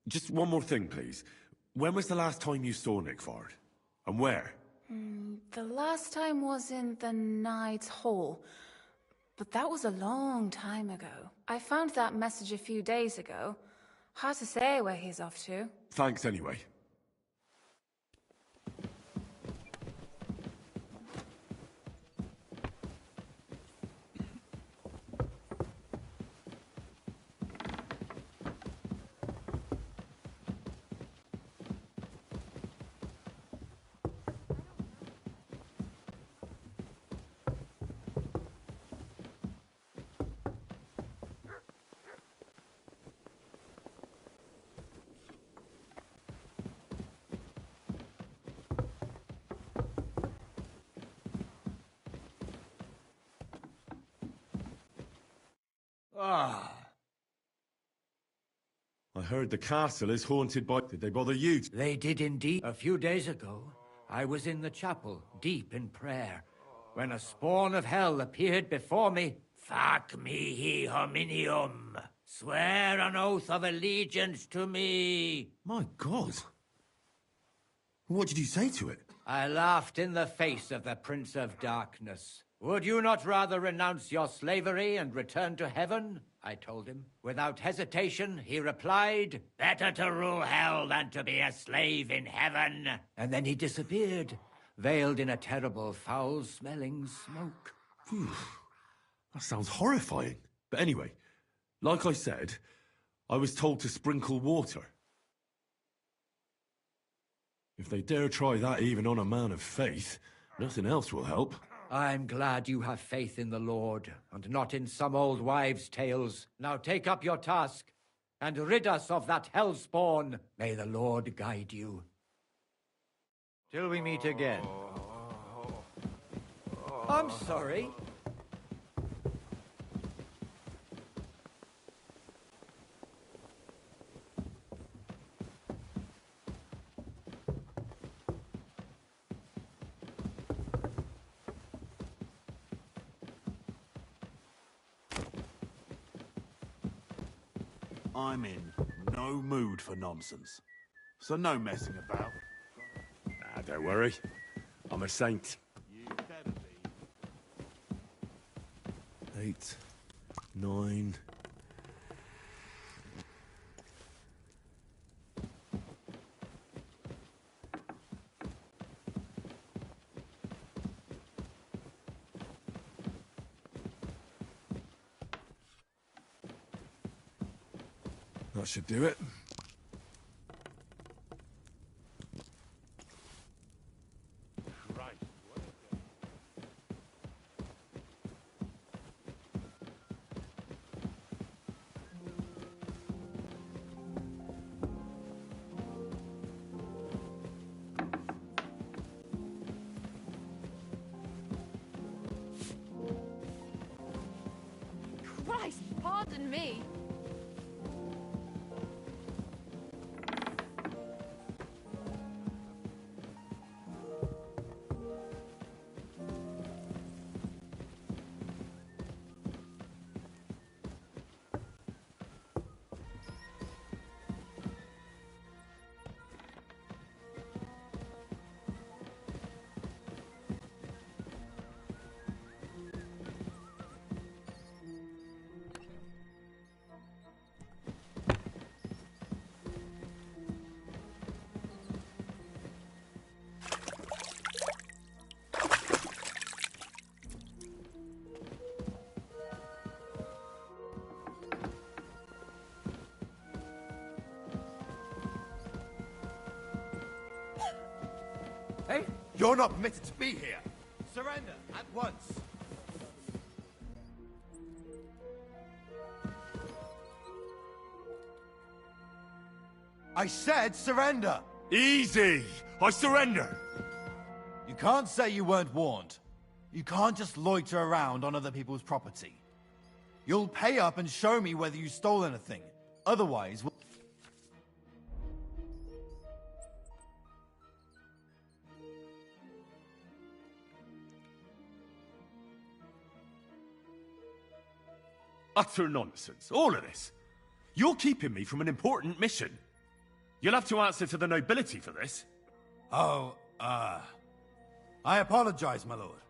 Just one more thing, please. When was the last time you saw Nickvard? And where? The last time was in the Knight's Hall. But that was a long time ago. I found that message a few days ago. Hard to say where he's off to. Thanks anyway. I heard the castle is haunted by... Did they bother you? They did indeed. A few days ago, I was in the chapel, deep in prayer, when a spawn of hell appeared before me. Fac mihi hominium. Swear an oath of allegiance to me. My God. What did you say to it? I laughed in the face of the Prince of Darkness. Would you not rather renounce your slavery and return to heaven? I told him. Without hesitation, he replied, better to rule hell than to be a slave in heaven. And then he disappeared, veiled in a terrible, foul-smelling smoke. Phew. That sounds horrifying. But anyway, like I said, I was told to sprinkle water. If they dare try that even on a man of faith, nothing else will help. I'm glad you have faith in the Lord, and not in some old wives' tales. Now take up your task, and rid us of that hellspawn. May the Lord guide you. Till we meet again. I'm sorry. I'm in no mood for nonsense. So no messing about. Nah, don't worry. I'm a saint. You better be. 8, 9... That should do it. Christ, pardon me. Hey, you're not permitted to be here. Surrender at once. I said surrender. Easy! I surrender! You can't say you weren't warned. You can't just loiter around on other people's property. You'll pay up and show me whether you stole anything. Otherwise, we'll... Utter nonsense, all of this. You're keeping me from an important mission. You'll have to answer to the nobility for this. Oh, I apologize, my lord.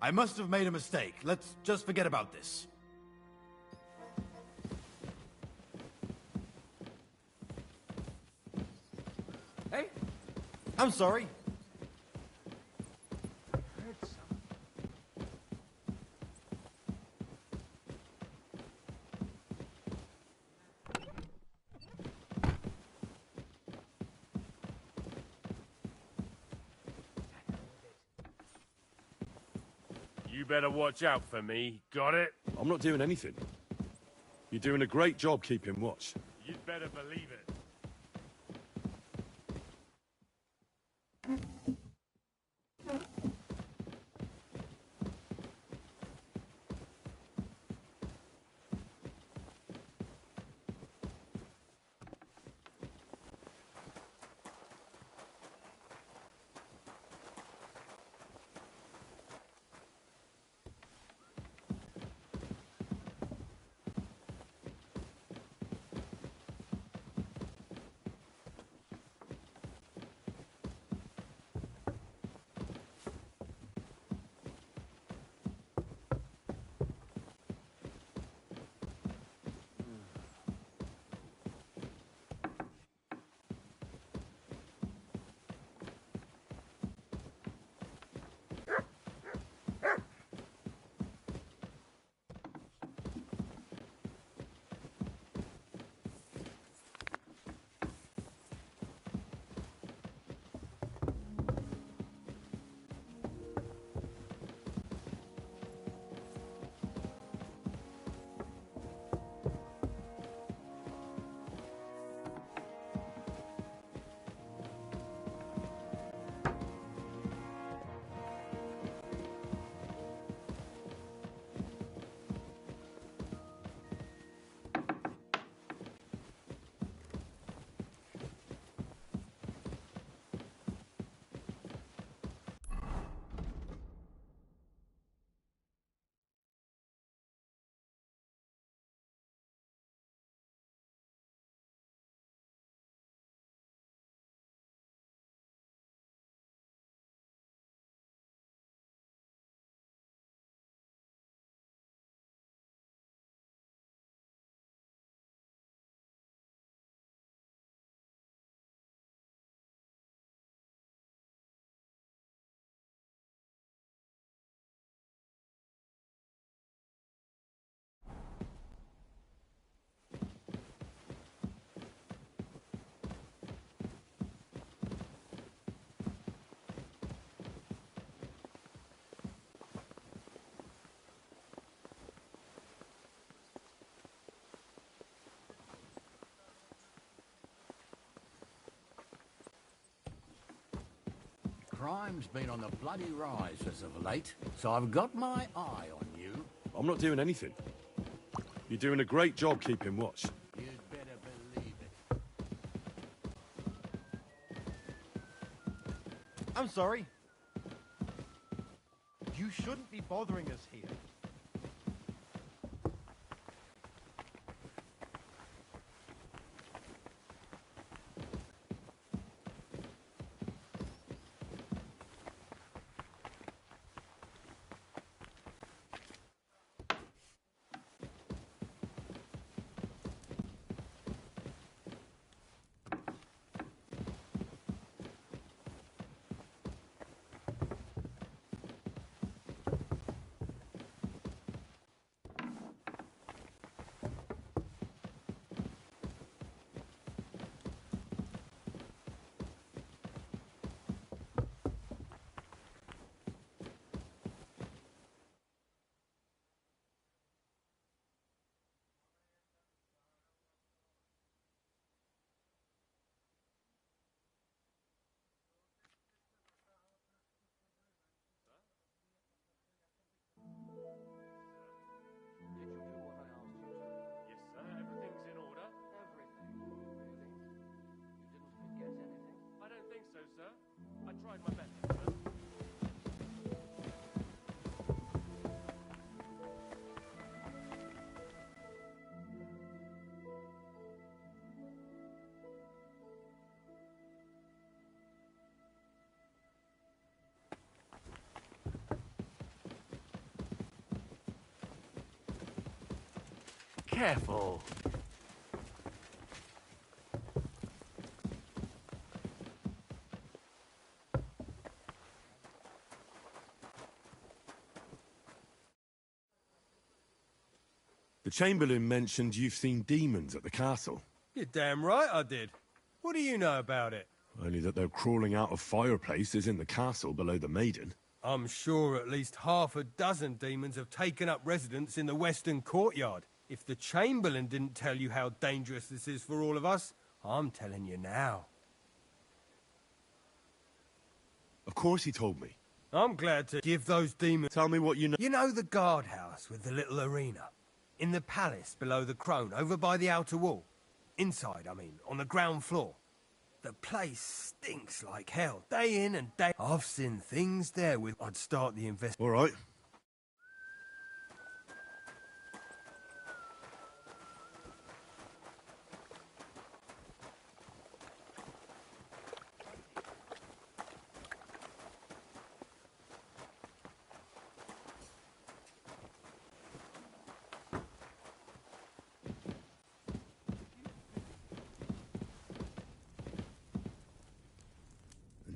I must have made a mistake. Let's just forget about this. Hey, I'm sorry. You better watch out for me. Got it? I'm not doing anything. You're doing a great job keeping watch. You'd better believe it. crime's been on the bloody rise as of late, so I've got my eye on you. I'm not doing anything. You're doing a great job keeping watch. You'd better believe it. I'm sorry. You shouldn't be bothering us here. Careful. The Chamberlain mentioned you've seen demons at the castle. You're damn right I did. What do you know about it? Only that they're crawling out of fireplaces in the castle below the Maiden. I'm sure at least half a dozen demons have taken up residence in the western courtyard. If the Chamberlain didn't tell you how dangerous this is for all of us, I'm telling you now. Of course he told me. I'm glad to give those demons... Tell me what you know. You know the guardhouse with the little arena? In the palace below the Crone, over by the outer wall? Inside, I mean, on the ground floor. The place stinks like hell, day in and day... I've seen things there with... I'd start the investigation. All right.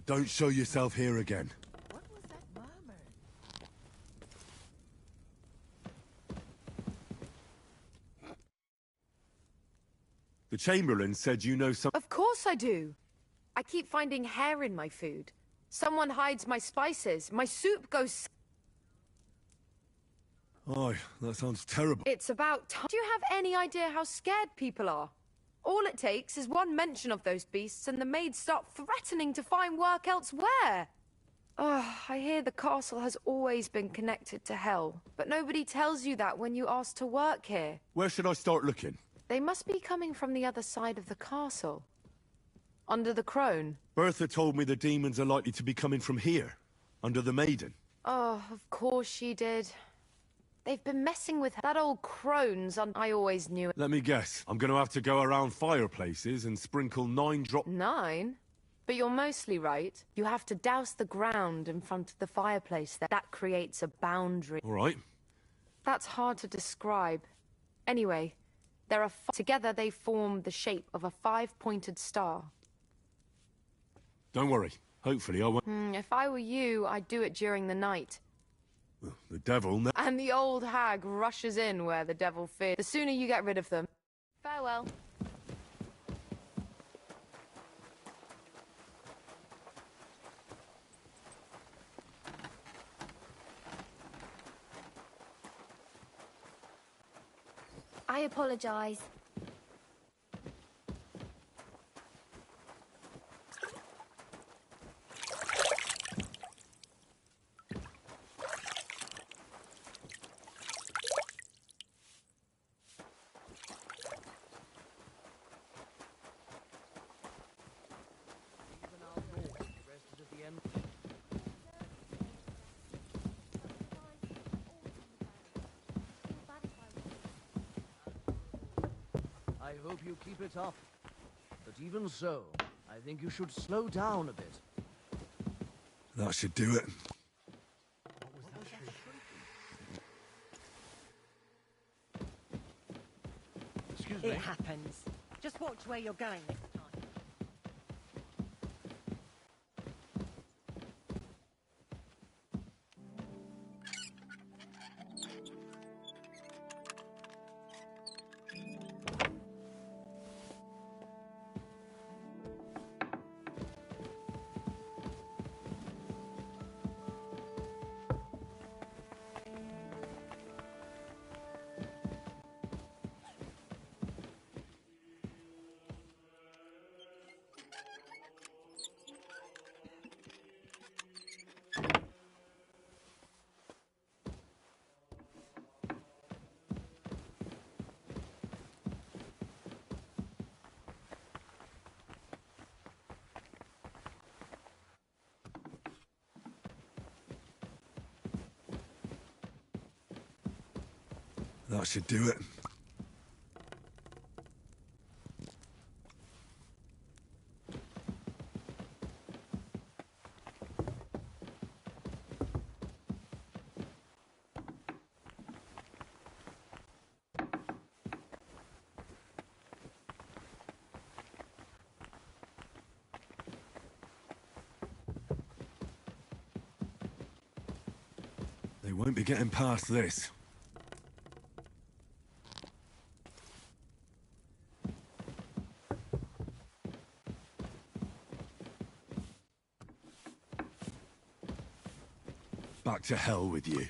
Don't show yourself here again. What was that murmur? The Chamberlain said you know some... Of course I do. I keep finding hair in my food. Someone hides my spices. My soup goes... Oh, that sounds terrible. It's about time. Do you have any idea how scared people are? All it takes is one mention of those beasts and the maids start threatening to find work elsewhere. Oh, I hear the castle has always been connected to hell, but nobody tells you that when you ask to work here. Where should I start looking? They must be coming from the other side of the castle. Under the Crone. Bertha told me the demons are likely to be coming from here, under the Maiden. Oh, of course she did. They've been messing with that old Crone's on... I always knew it. Let me guess. I'm going to have to go around fireplaces and sprinkle 9 drops... 9? But you're mostly right. You have to douse the ground in front of the fireplace. That creates a boundary. All right. That's hard to describe. Anyway, there are... Together they form the shape of a 5-pointed star. Don't worry. Hopefully I won't... If I were you, I'd do it during the night. The devil... And the old hag rushes in where the devil fears. The sooner you get rid of them. Farewell. I apologize. I hope you keep it up. But even so, I think you should slow down a bit. That should do it. Excuse It happens. Just watch where you're going next time. That should do it. They won't be getting past this. Back to hell with you.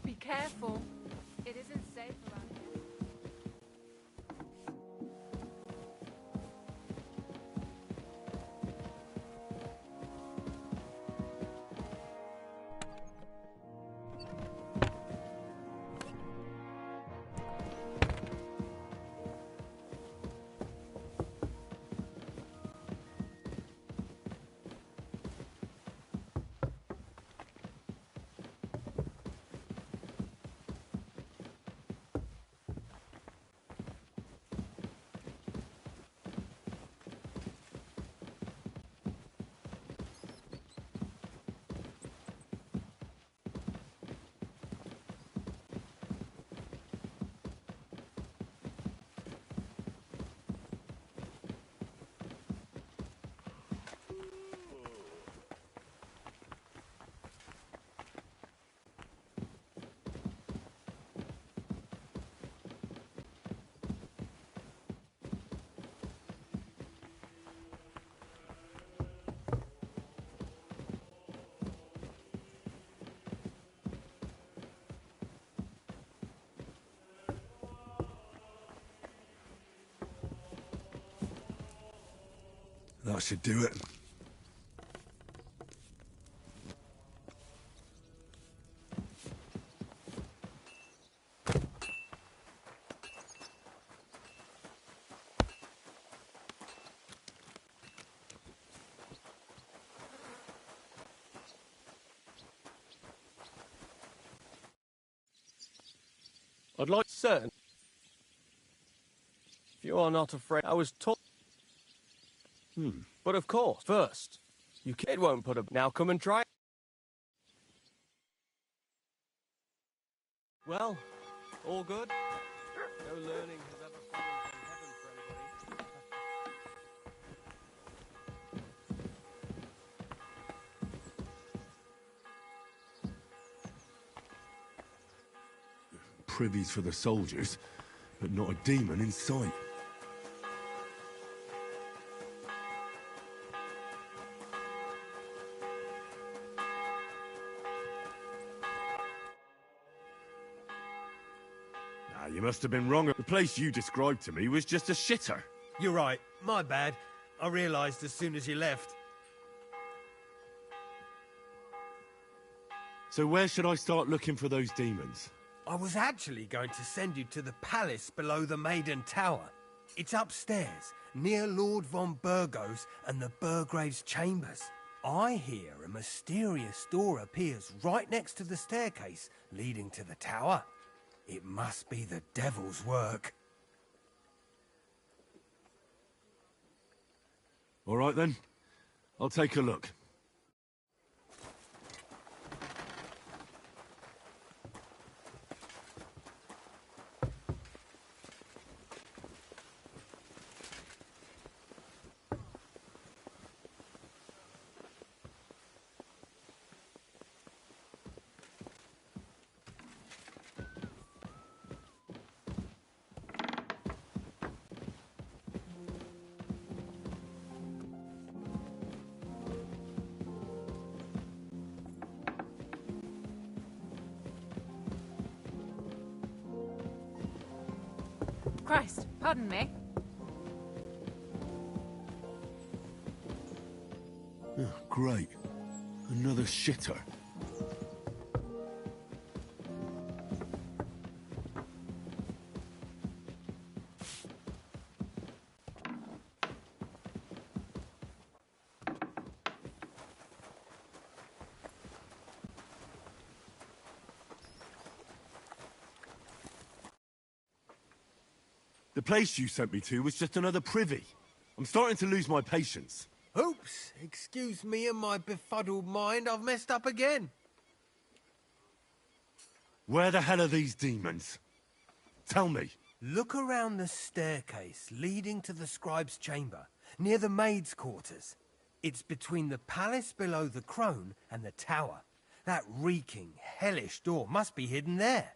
Be careful. It isn't safe around here. That should do it. I'd like certain. If you are not afraid, I was taught. But of course, first, you kid won't put a. Now come and try. Well, all good. No learning has ever fallen from heaven for anybody. Privies for the soldiers, but not a demon in sight. You must have been wrong. The place you described to me was just a shitter. You're right. My bad. I realised as soon as you left. So where should I start looking for those demons? I was actually going to send you to the palace below the Maiden Tower. It's upstairs, near Lord von Burgos and the Burgrave's chambers. I hear a mysterious door appears right next to the staircase leading to the tower. It must be the devil's work. All right then. I'll take a look. Christ, pardon me. Oh, great. Another shitter. The place you sent me to was just another privy. I'm starting to lose my patience. Oops, excuse me and my befuddled mind, I've messed up again. Where the hell are these demons? Tell me. Look around the staircase leading to the scribe's chamber, near the maid's quarters. It's between the palace below the crone and the tower. That reeking, hellish door must be hidden there.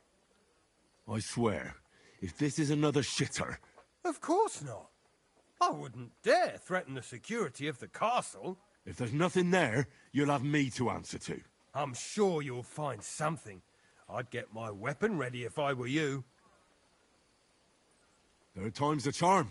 I swear, if this is another shitter... Of course not. I wouldn't dare threaten the security of the castle. If there's nothing there, you'll have me to answer to. I'm sure you'll find something. I'd get my weapon ready if I were you. Third time's the charm.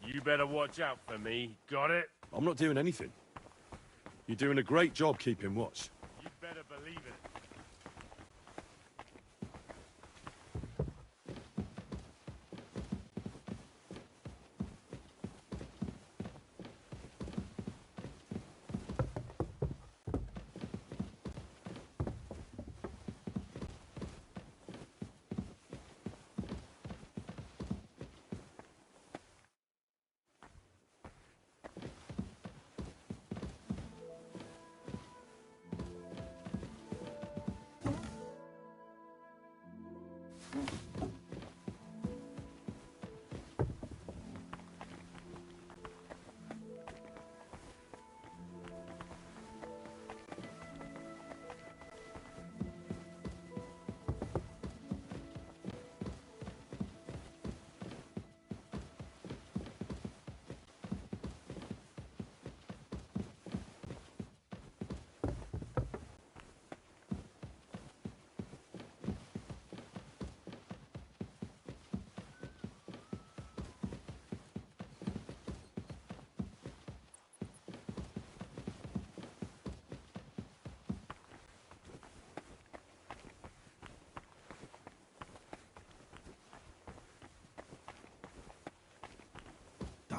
You better watch out for me. Got it? I'm not doing anything. You're doing a great job keeping watch. You better believe it.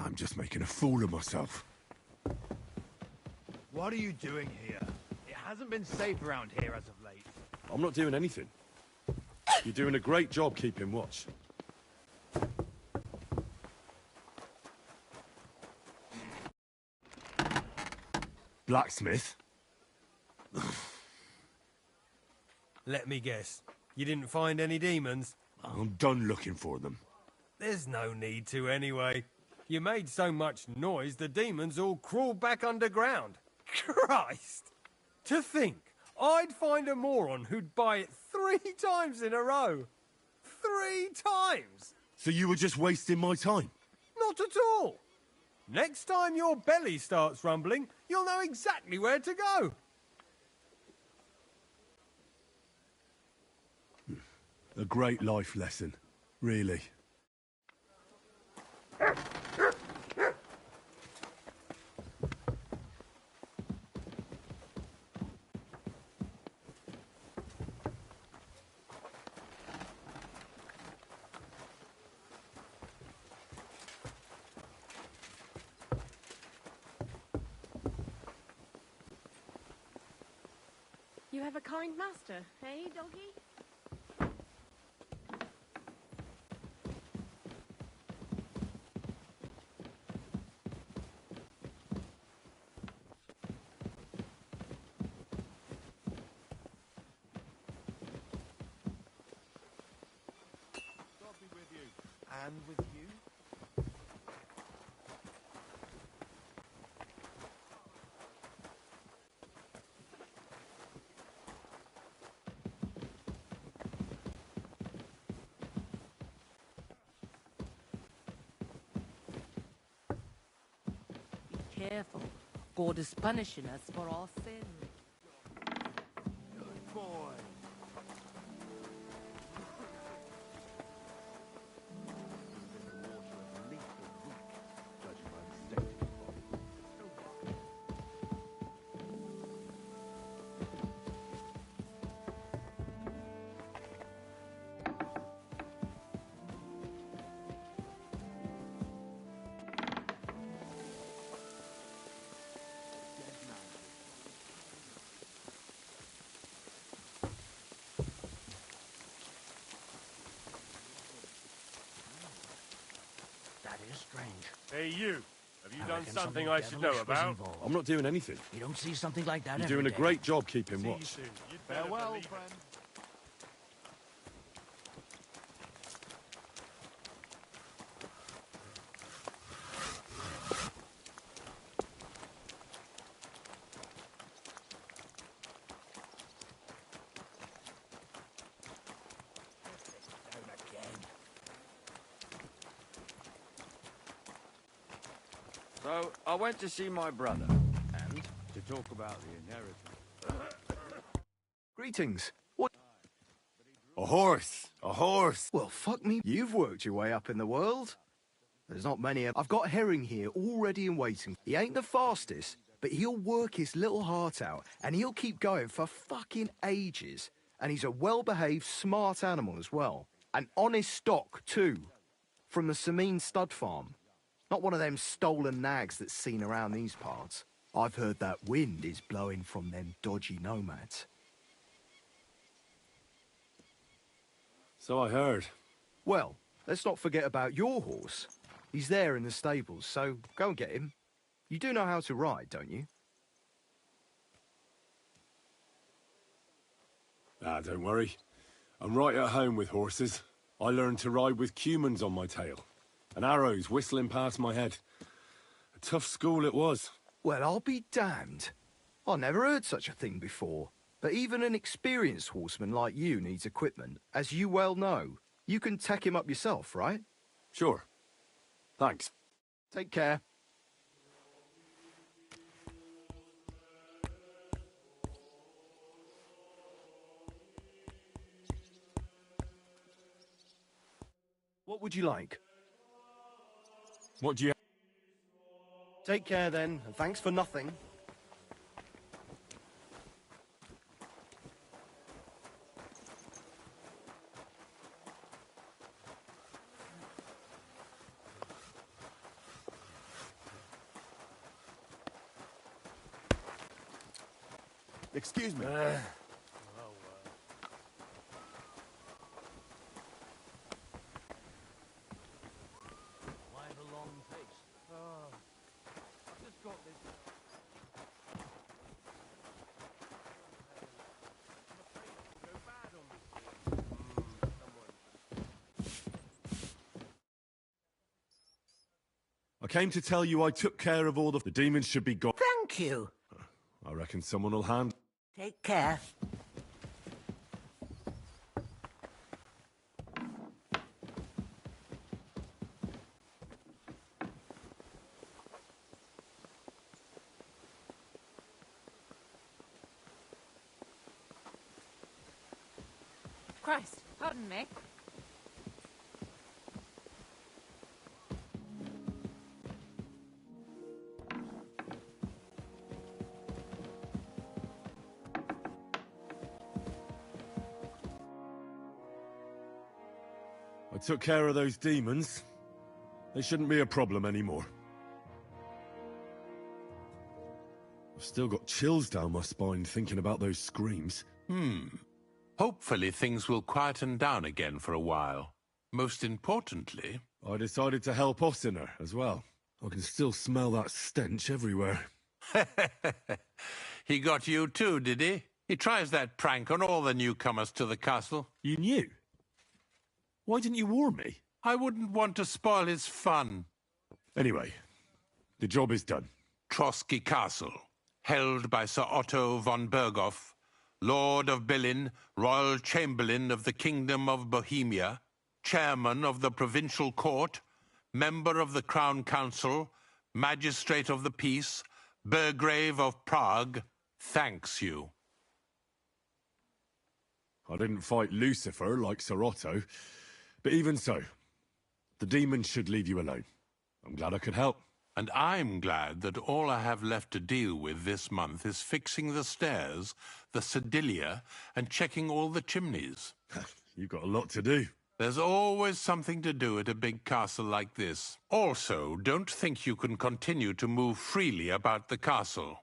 I'm just making a fool of myself. What are you doing here? It hasn't been safe around here as of late. I'm not doing anything. You're doing a great job keeping watch. Blacksmith? Let me guess. You didn't find any demons? I'm done looking for them. There's no need to anyway. You made so much noise, the demons all crawled back underground. Christ! To think, I'd find a moron who'd buy it 3 times in a row. 3 times! So you were just wasting my time? Not at all. Next time your belly starts rumbling, you'll know exactly where to go. A great life lesson, really. You have a kind master, eh, doggy? God be with you. And with you. Be careful. God is punishing us for our sins. Good boy. That is strange. Hey, you. Have you I done reckon something I should know devilish was about? involved. I'm not doing anything. You don't see something like that You're every doing a day. great job keeping See you watch. soon. You'd better Farewell, believe it. friend. So, I went to see my brother, and to talk about the inheritance. Greetings. What? A horse! A horse! Well, fuck me. You've worked your way up in the world. There's not many. I've got Herring here already in waiting. He ain't the fastest, but he'll work his little heart out, and he'll keep going for fucking ages. And he's a well-behaved, smart animal as well. An honest stock, too. From the Sameen stud farm. Not one of them stolen nags that's seen around these parts. I've heard that wind is blowing from them dodgy nomads. So I heard. Well, let's not forget about your horse. He's there in the stables, so go and get him. You do know how to ride, don't you? Ah, don't worry. I'm right at home with horses. I learned to ride with cumans on my tail. And arrows whistling past my head. A tough school it was. Well, I'll be damned. I never heard such a thing before. But even an experienced horseman like you needs equipment, as you well know. You can tack him up yourself, right? Sure. Thanks. Take care. What would you like? What do you... Take care then, and thanks for nothing. Excuse me. Why the long face? Oh, I've just got this. I came to tell you I took care of all the demons should be gone. Thank you. I reckon someone will hand... Take care. Christ, pardon me. I took care of those demons. They shouldn't be a problem anymore. I've still got chills down my spine thinking about those screams. Hopefully things will quieten down again for a while. Most importantly... I decided to help Ossiner as well. I can still smell that stench everywhere. He got you too, did he? He tries that prank on all the newcomers to the castle. You knew? Why didn't you warn me? I wouldn't want to spoil his fun. Anyway, the job is done. Trotsky Castle, held by Sir Otto von Berghoff, Lord of Billin, Royal Chamberlain of the Kingdom of Bohemia, Chairman of the Provincial Court, Member of the Crown Council, Magistrate of the Peace, Burgrave of Prague, thanks you. I didn't fight Lucifer like Sir Otto, but even so, the demons should leave you alone. I'm glad I could help. And I'm glad that all I have left to deal with this month is fixing the stairs, the sedilia, and checking all the chimneys. You've got a lot to do. There's always something to do at a big castle like this. Also, don't think you can continue to move freely about the castle.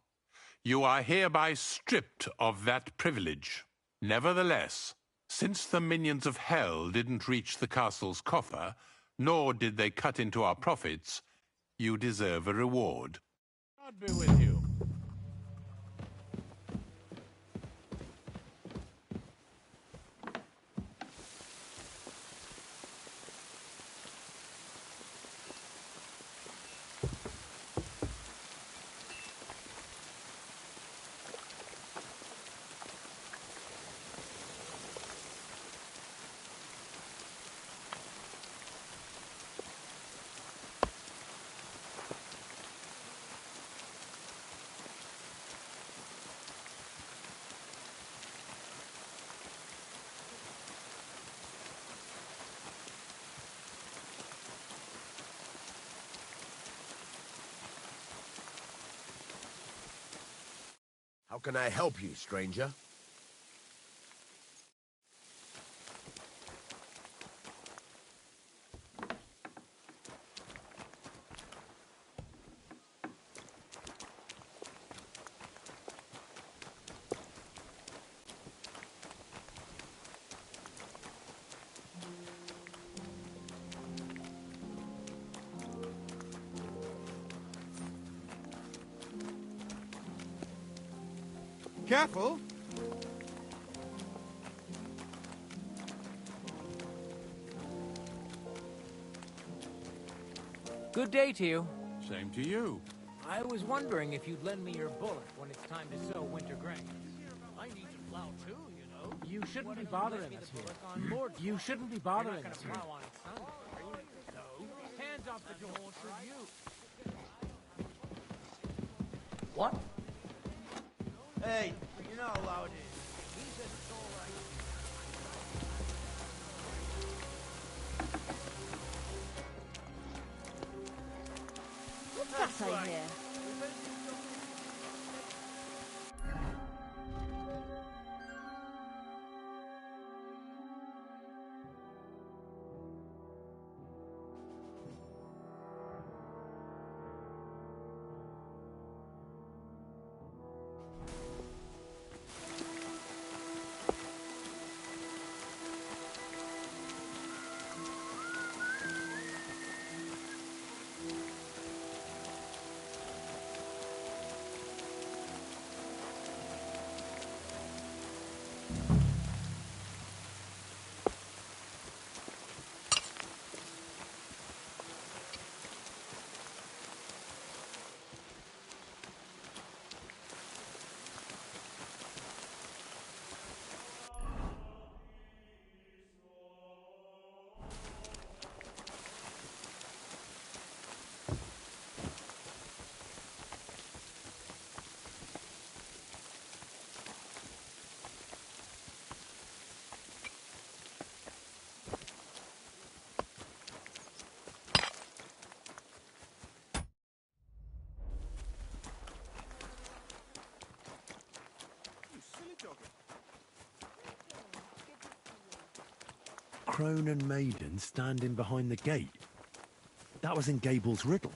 You are hereby stripped of that privilege. Nevertheless, since the minions of hell didn't reach the castle's coffer, nor did they cut into our profits, you deserve a reward. God be with you. How can I help you, stranger? Careful! Good day to you. Same to you. I was wondering if you'd lend me your bullet when it's time to sow winter grain. I need to plow too, you know. You shouldn't be bothering us here. You shouldn't be bothering us here. No. Hands off the door for you. What? Hey, you know how loud it is. He says it's all right. What's that I hear? crone and maiden standing behind the gate. That was in Gable's riddle.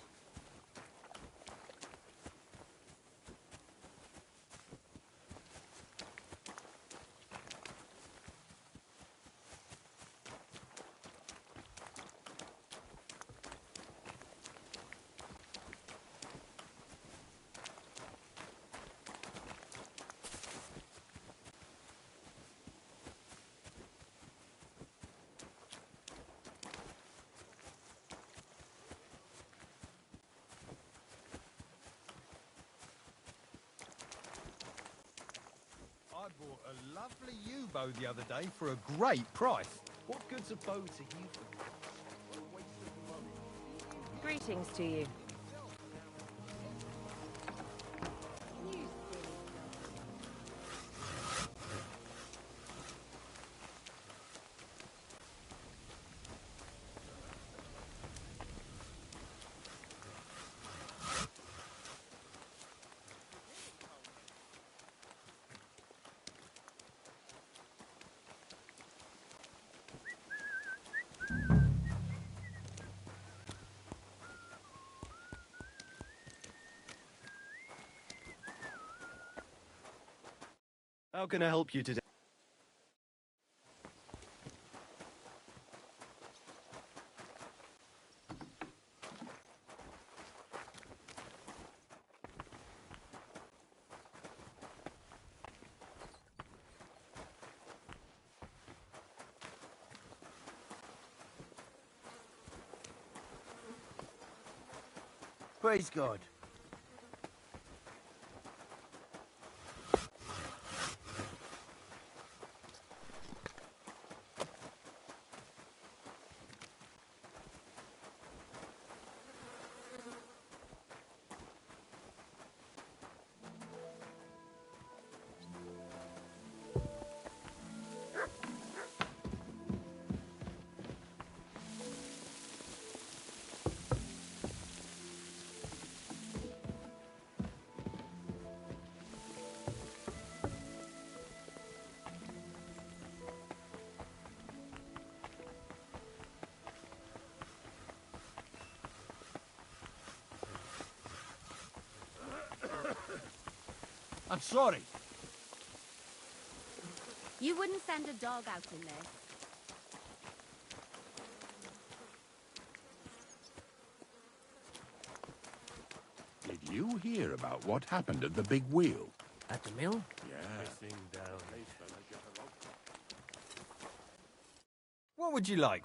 I bought a lovely U-bow the other day for a great price. What good's a bow to you? Greetings to you. How can I help you today? Praise God. I'm sorry. You wouldn't send a dog out in this. Did you hear about what happened at the big wheel? At the mill? Yeah. What would you like?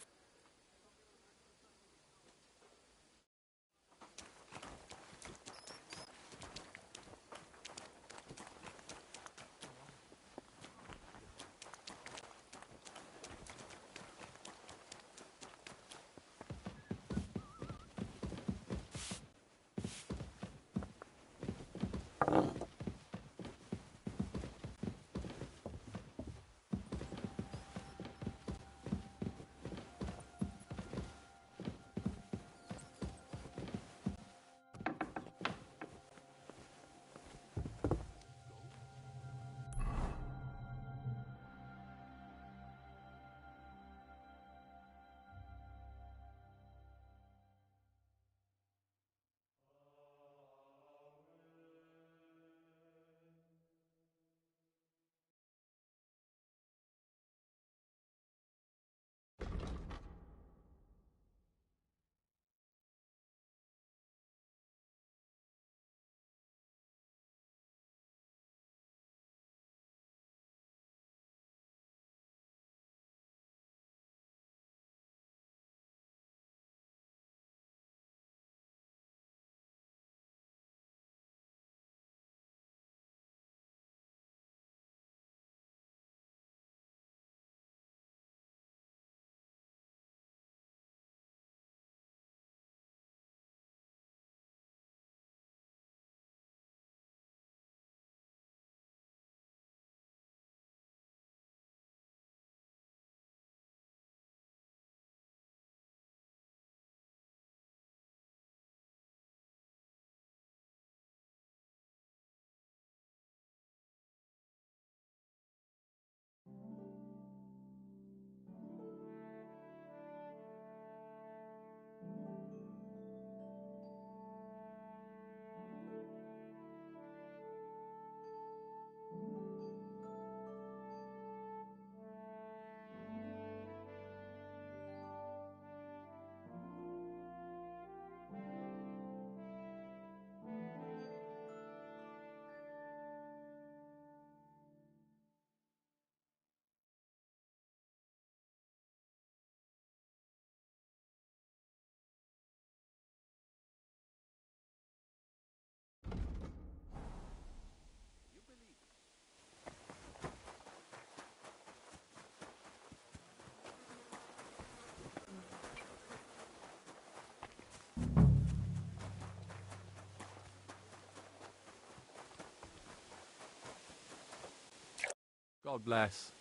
God bless.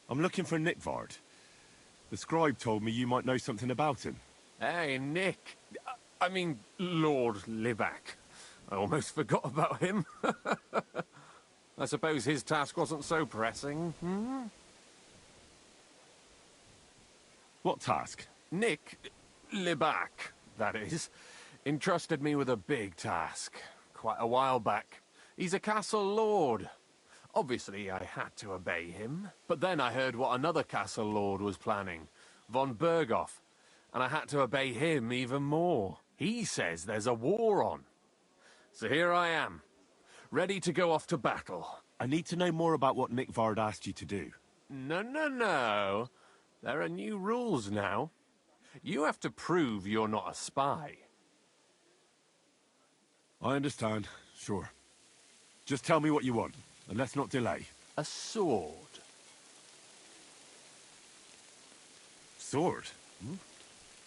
I'm looking for Nickvard. The scribe told me you might know something about him. Hey, Nick. I mean, Lord Libac. I almost forgot about him. I suppose his task wasn't so pressing. Hmm? What task? Nick Libac, that is, entrusted me with a big task quite a while back. He's a castle lord. Obviously, I had to obey him. But then I heard what another castle lord was planning, von Berghoff, and I had to obey him even more. He says there's a war on. So here I am, ready to go off to battle. I need to know more about what Nickvard asked you to do. No. There are new rules now. You have to prove you're not a spy. I understand, sure. Just tell me what you want, and let's not delay. A sword. Sword? Hmm?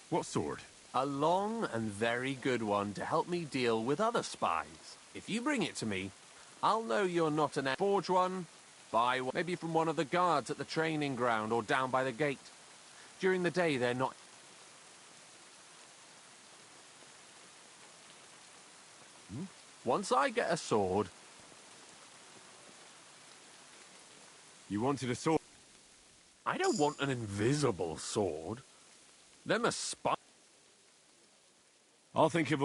What sword? A long and very good one to help me deal with other spies. If you bring it to me, I'll know you're not an forge one, buy one, maybe from one of the guards at the training ground or down by the gate. During the day, they're not... Hmm? Once I get a sword... You wanted a sword? I don't want an invisible sword. Them a spy... I'll think of...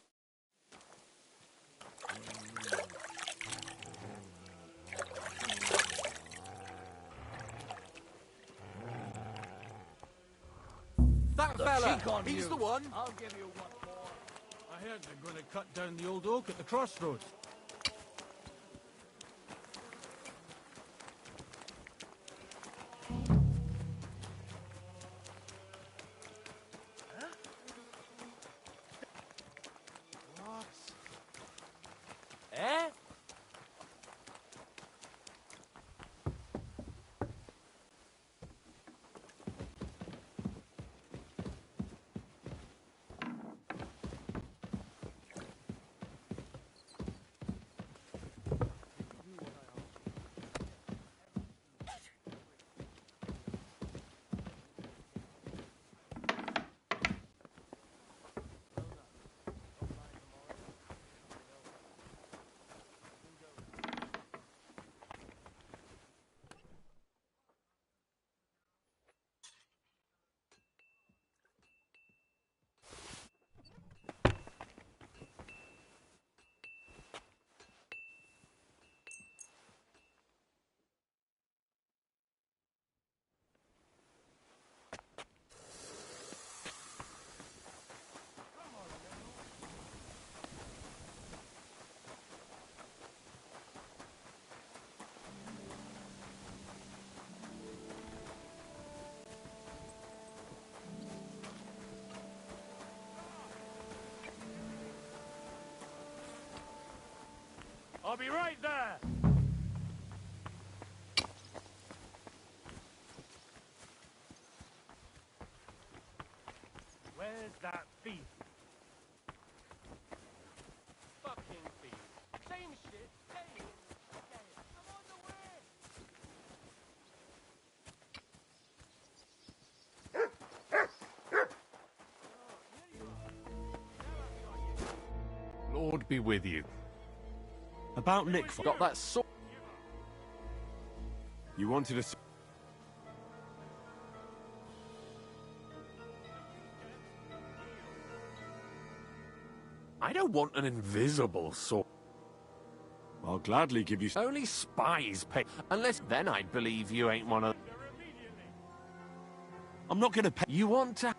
That fella! He's the one! I'll give you one more. I heard they're going to cut down the old oak at the crossroads. Eh? I'll be right there! Where's that thief? Fucking thief. Same shit, same. I'm on the way! Lord be with you. About Nick... Got that sword. You wanted a... I don't want an invisible sword. I'll gladly give you... Only spies pay. Unless then I'd believe you ain't one of... I'm not gonna pay... You want to...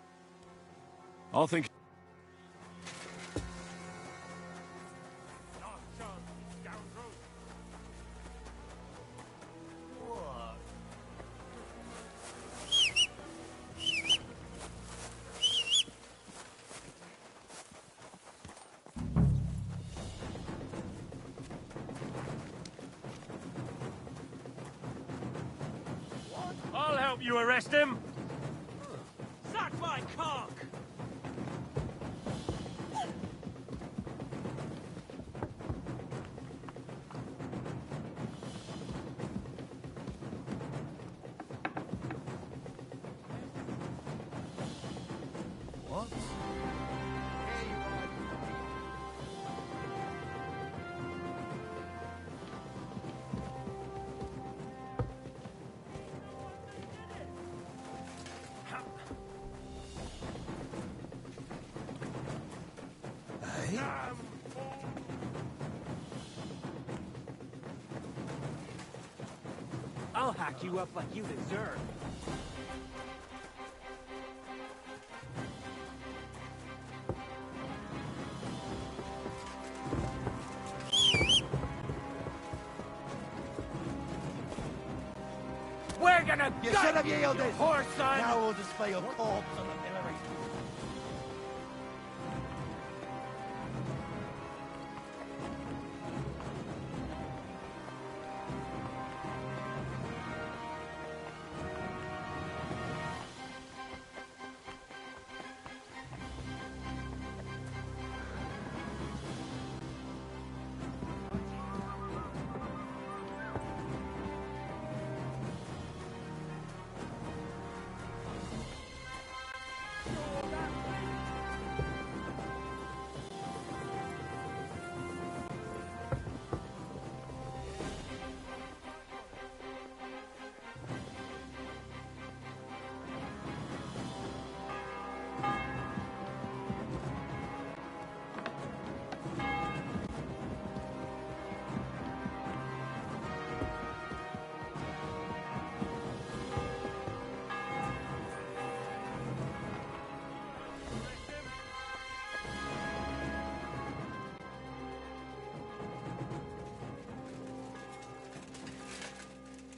I'll think... I'll help you arrest him! Suck my cock! Damn! I'll hack you up like you deserve. We're gonna You gut should have you, yielded. you poor son! Now we'll display your corpse on the pillory.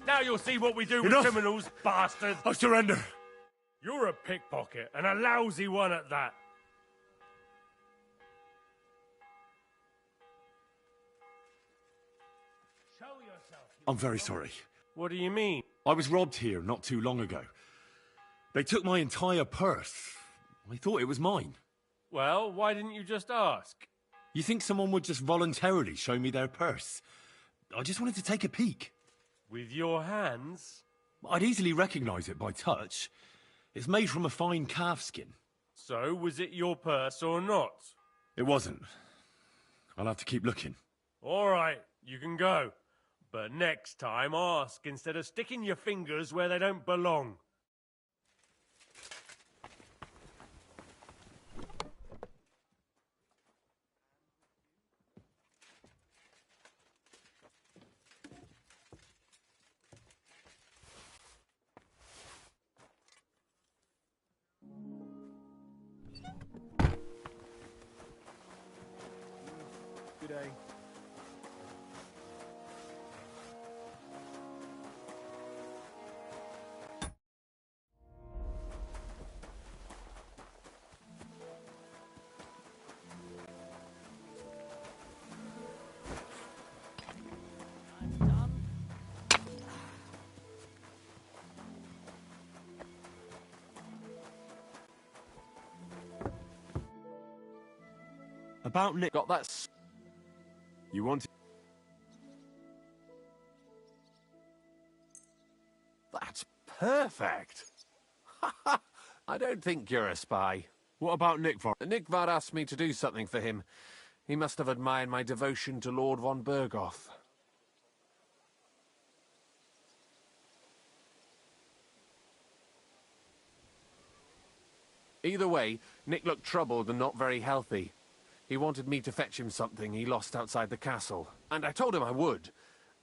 Now you'll see what we do Enough. with criminals, bastard! I surrender. You're a pickpocket, and a lousy one at that. Show yourself. I'm very sorry. What do you mean? I was robbed here not too long ago. They took my entire purse. I thought it was mine. Well, why didn't you just ask? You think someone would just voluntarily show me their purse? I just wanted to take a peek. With your hands? I'd easily recognise it by touch. It's made from a fine calf skin. So, was it your purse or not? It wasn't. I'll have to keep looking. All right, you can go. But next time, ask instead of sticking your fingers where they don't belong. Good day. About Nick. Got that You wanted... That's perfect. I don't think you're a spy. What about Nick Var? Nickvad asked me to do something for him. He must have admired my devotion to Lord von Bergoth. Either way, Nick looked troubled and not very healthy. He wanted me to fetch him something he lost outside the castle, and I told him I would.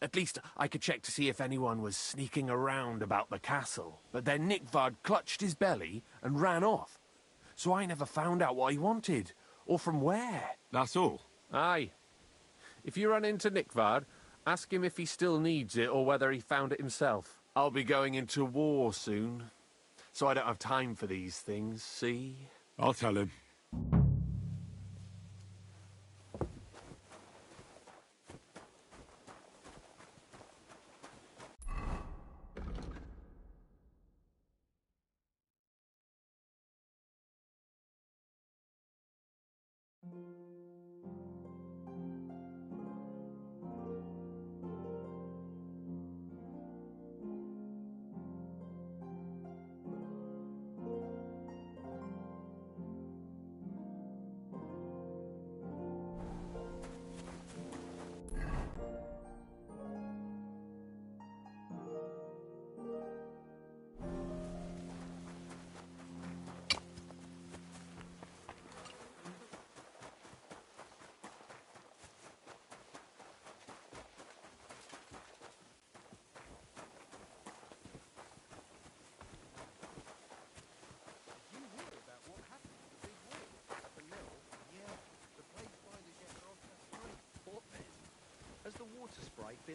At least I could check to see if anyone was sneaking around about the castle. But then Nickvad clutched his belly and ran off. So I never found out what he wanted, or from where. That's all? Aye. If you run into Nickvad, ask him if he still needs it or whether he found it himself. I'll be going into war soon, so I don't have time for these things, see? I'll tell him.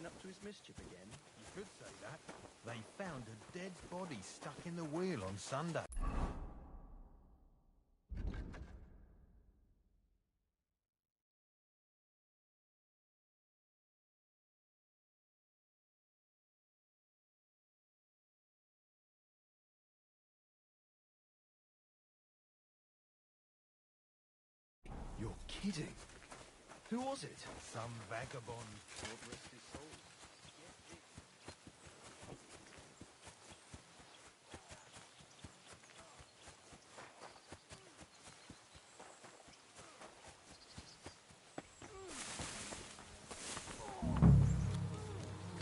been up to his mischief again? You could say that. They found a dead body stuck in the wheel on Sunday. You're kidding. Who was it? Some vagabond. God rest his soul.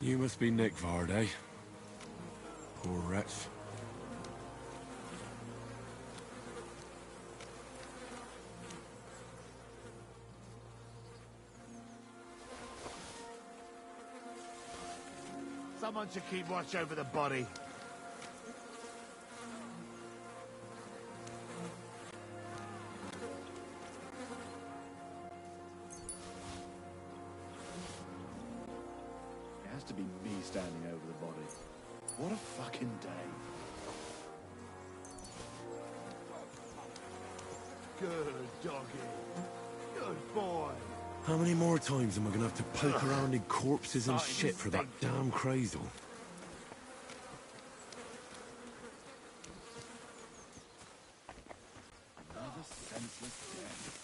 You must be Nick Varday. Poor wretch. Someone should keep watch over the body. It has to be me standing over the body. What a fucking day. Good doggy. Good boy. How many more times am I gonna have to poke around in corpses and shit for that damn cradle? Another senseless death.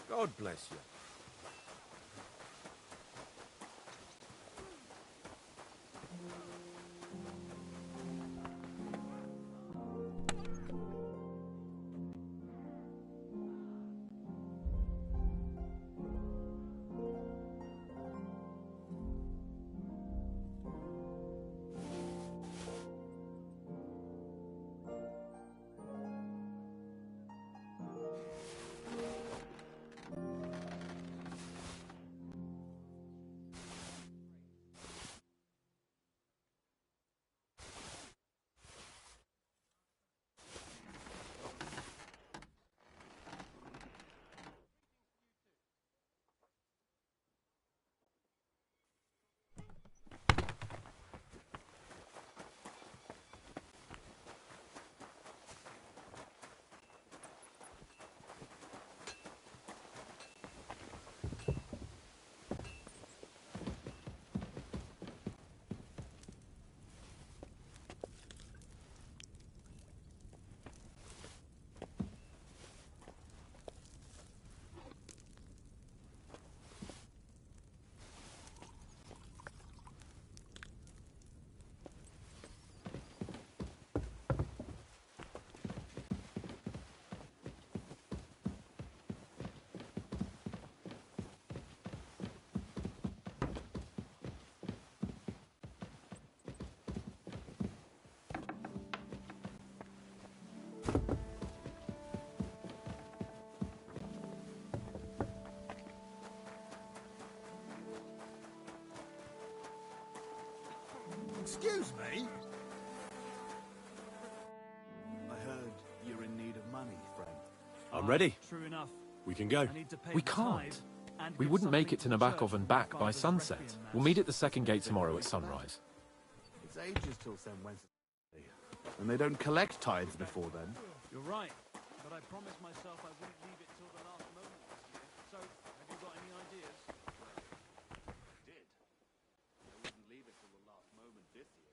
God bless you. Excuse me? I heard you're in need of money, friend. I'm ready. True enough. We can go. We can't. We wouldn't make it to Nabokov and back by sunset. We'll meet at the second gate tomorrow at sunrise. It's ages till St. Wednesday, and they don't collect tithes before then. You're right, but I promised myself I wouldn't leave it till the last moment this year. So, have you got any ideas? I did. I wouldn't leave it till the last moment this year.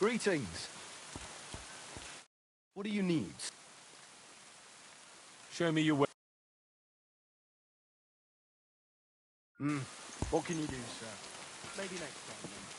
Greetings. What do you need? Show me your way. What can you do, sir? Maybe next time, then.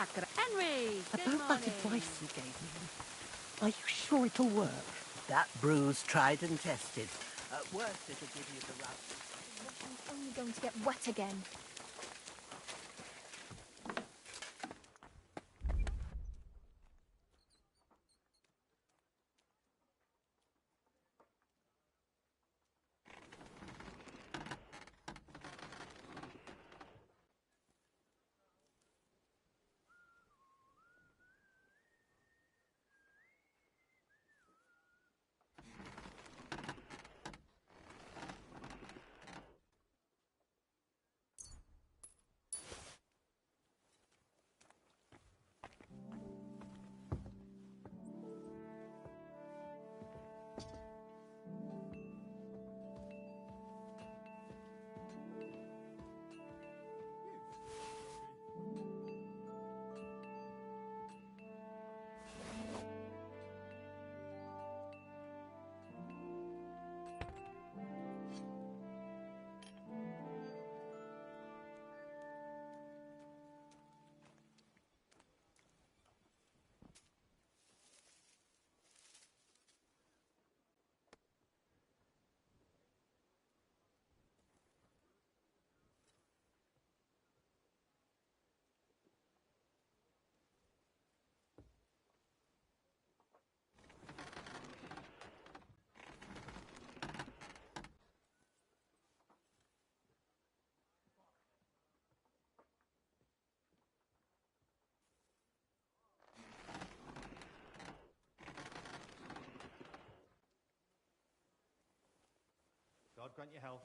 Sacra. Henry! About that advice you gave me. Are you sure it'll work? That brew's tried and tested. At worst, it'll give you the rub. Washing's only going to get wet again. God grant you health.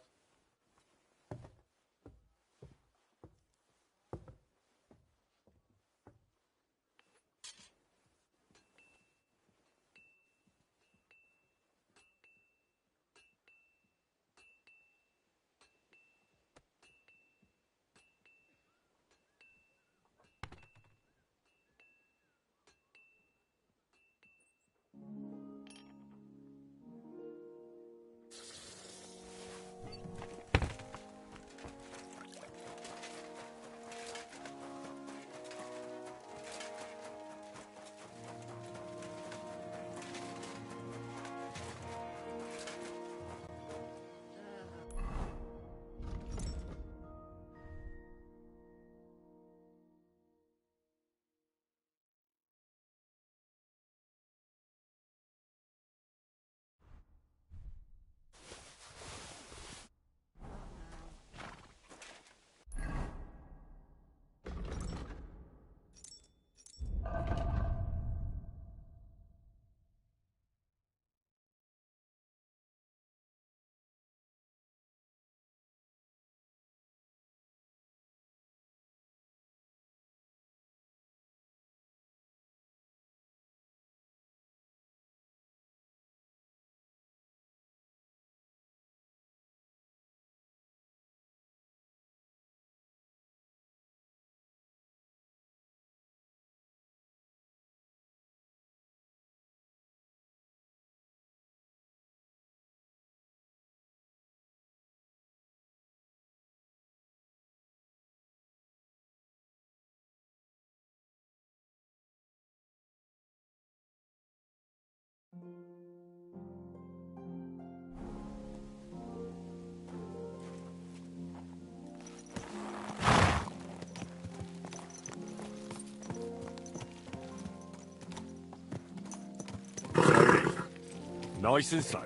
Nice and slow.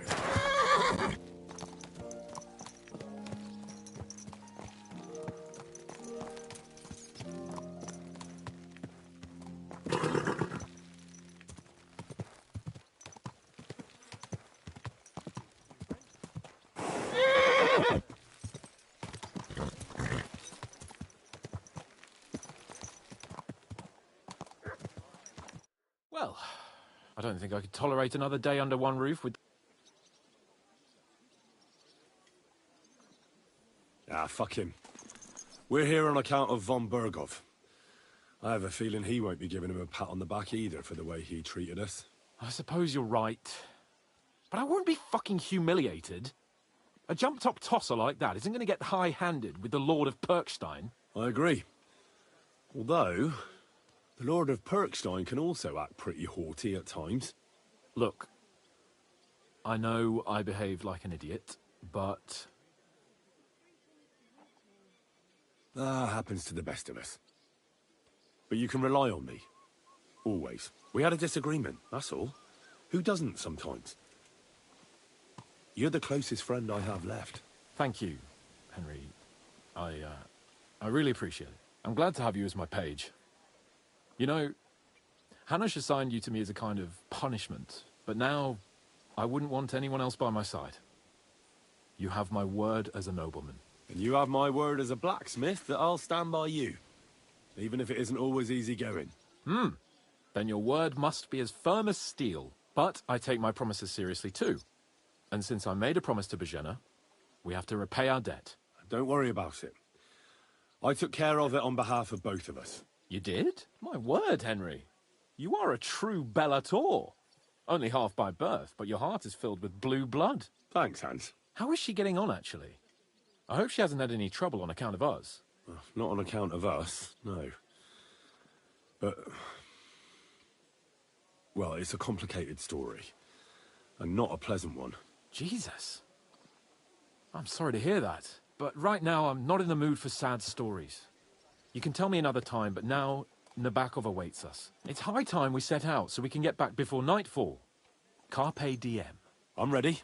Well, I don't think I could tolerate another day under one roof with... Ah, fuck him. We're here on account of von Bergov. I have a feeling he won't be giving him a pat on the back either for the way he treated us. I suppose you're right. But I won't be fucking humiliated. A jump-top tosser like that isn't going to get high-handed with the Lord of Perkstein. I agree. Although, The Lord of Perkstein can also act pretty haughty at times. Look, I know I behaved like an idiot, but... happens to the best of us. But you can rely on me. Always. We had a disagreement, that's all. Who doesn't sometimes? You're the closest friend I have left. Thank you, Henry. I really appreciate it. I'm glad to have you as my page. You know, Hanush assigned you to me as a kind of punishment, but now I wouldn't want anyone else by my side. You have my word as a nobleman. And you have my word as a blacksmith that I'll stand by you. Even if it isn't always easy going. Then your word must be as firm as steel. But I take my promises seriously too. And since I made a promise to Bajena, we have to repay our debt. Don't worry about it. I took care of it on behalf of both of us. You did? My word, Henry. You are a true Bellator. Only half by birth, but your heart is filled with blue blood. Thanks, Hans. How is she getting on, actually? I hope she hasn't had any trouble on account of us. Not on account of us, no. But... well, it's a complicated story. And not a pleasant one. Jesus. I'm sorry to hear that. But right now, I'm not in the mood for sad stories. You can tell me another time, but now Nabokov awaits us. It's high time we set out so we can get back before nightfall. Carpe diem. I'm ready.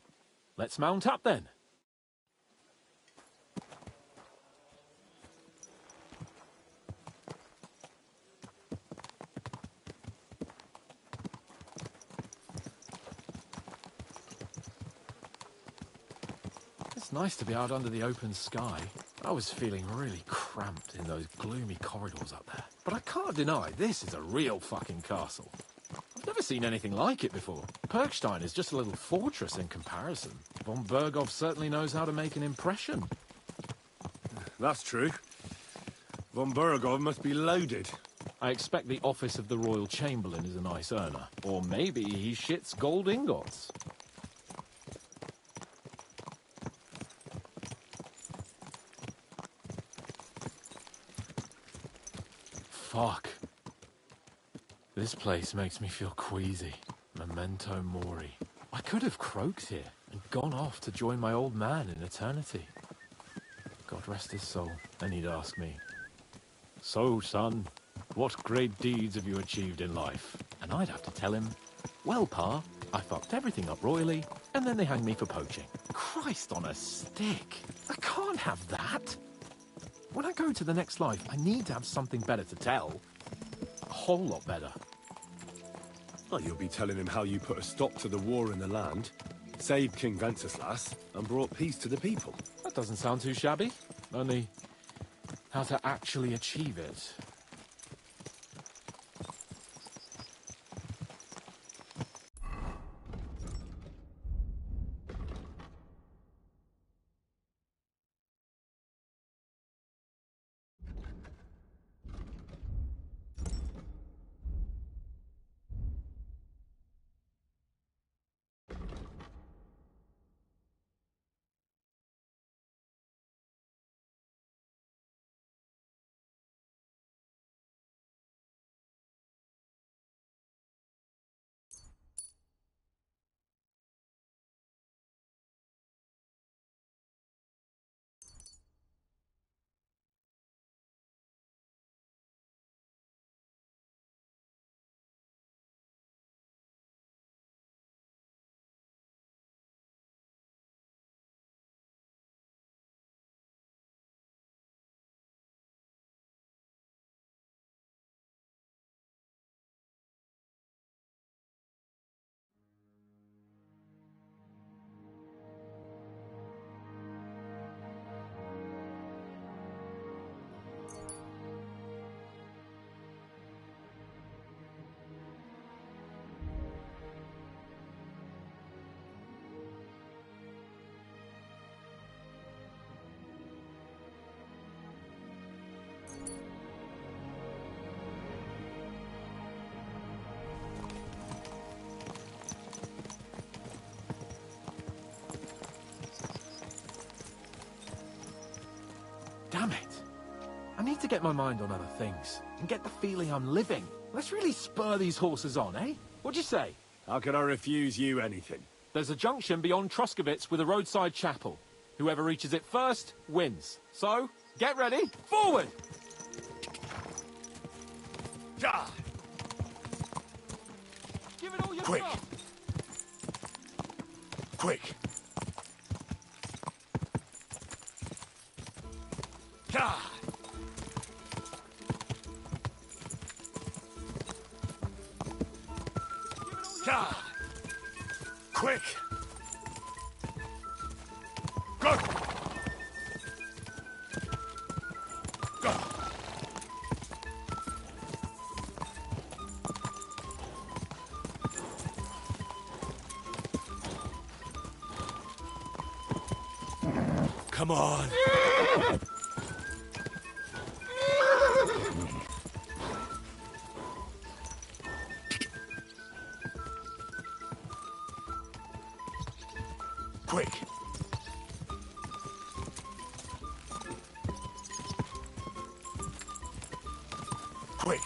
Let's mount up then. It's nice to be out under the open sky. I was feeling really cramped in those gloomy corridors up there. But I can't deny, this is a real fucking castle. I've never seen anything like it before. Perkstein is just a little fortress in comparison. Von Berghoff certainly knows how to make an impression. That's true. Von Berghoff must be loaded. I expect the office of the Royal Chamberlain is a nice earner. Or maybe he shits gold ingots. Fuck. This place makes me feel queasy. Memento mori. I could have croaked here and gone off to join my old man in eternity. God rest his soul. And he'd ask me, "So, son, what great deeds have you achieved in life?" And I'd have to tell him, "Well, Pa, I fucked everything up royally, and then they hanged me for poaching." Christ on a stick. I can't have that. When I go to the next life, I need to have something better to tell. A whole lot better. Well, you'll be telling him how you put a stop to the war in the land, saved King Venceslas, and brought peace to the people. That doesn't sound too shabby. Only, how to actually achieve it. Damn it. I need to get my mind on other things and get the feeling I'm living, Let's really spur these horses on, eh? What'd you say? How can I refuse you anything? There's a junction beyond Troskovitz with a roadside chapel. Whoever reaches it first wins. So, get ready, forward! Ja! Give it all your Quick! stuff. Quick! Ja! Ja! Quick! Go! Go! Come on! Quick! Quick!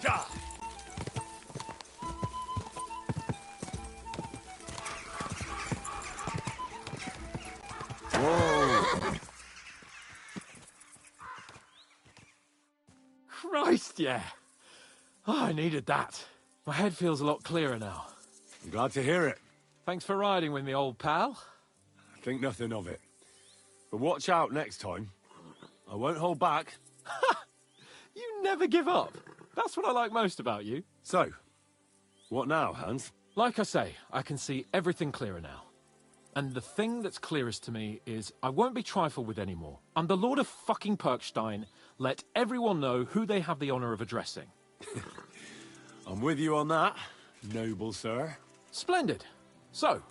Die! Whoa! Christ, yeah! Oh, I needed that. My head feels a lot clearer now. I'm glad to hear it. Thanks for riding with me, old pal. Think nothing of it. But watch out next time. I won't hold back. You never give up. That's what I like most about you. So, what now, Hans? Like I say, I can see everything clearer now. And the thing that's clearest to me is I won't be trifled with anymore. I'm the Lord of fucking Perkstein. Let everyone know who they have the honor of addressing. I'm with you on that, noble sir. Splendid. So,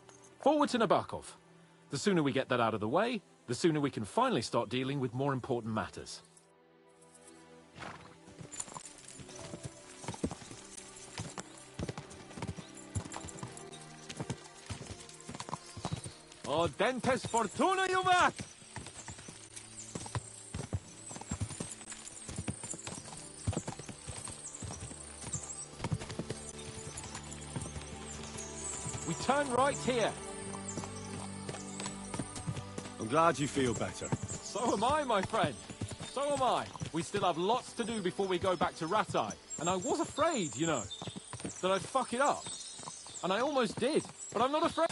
forward to Nabokov. The sooner we get that out of the way, the sooner we can finally start dealing with more important matters. O dentes fortuna juvat! We turn right here. I'm glad you feel better. So am I, my friend. So am I. We still have lots to do before we go back to Rattay. And I was afraid, you know, that I'd fuck it up. And I almost did. But I'm not afraid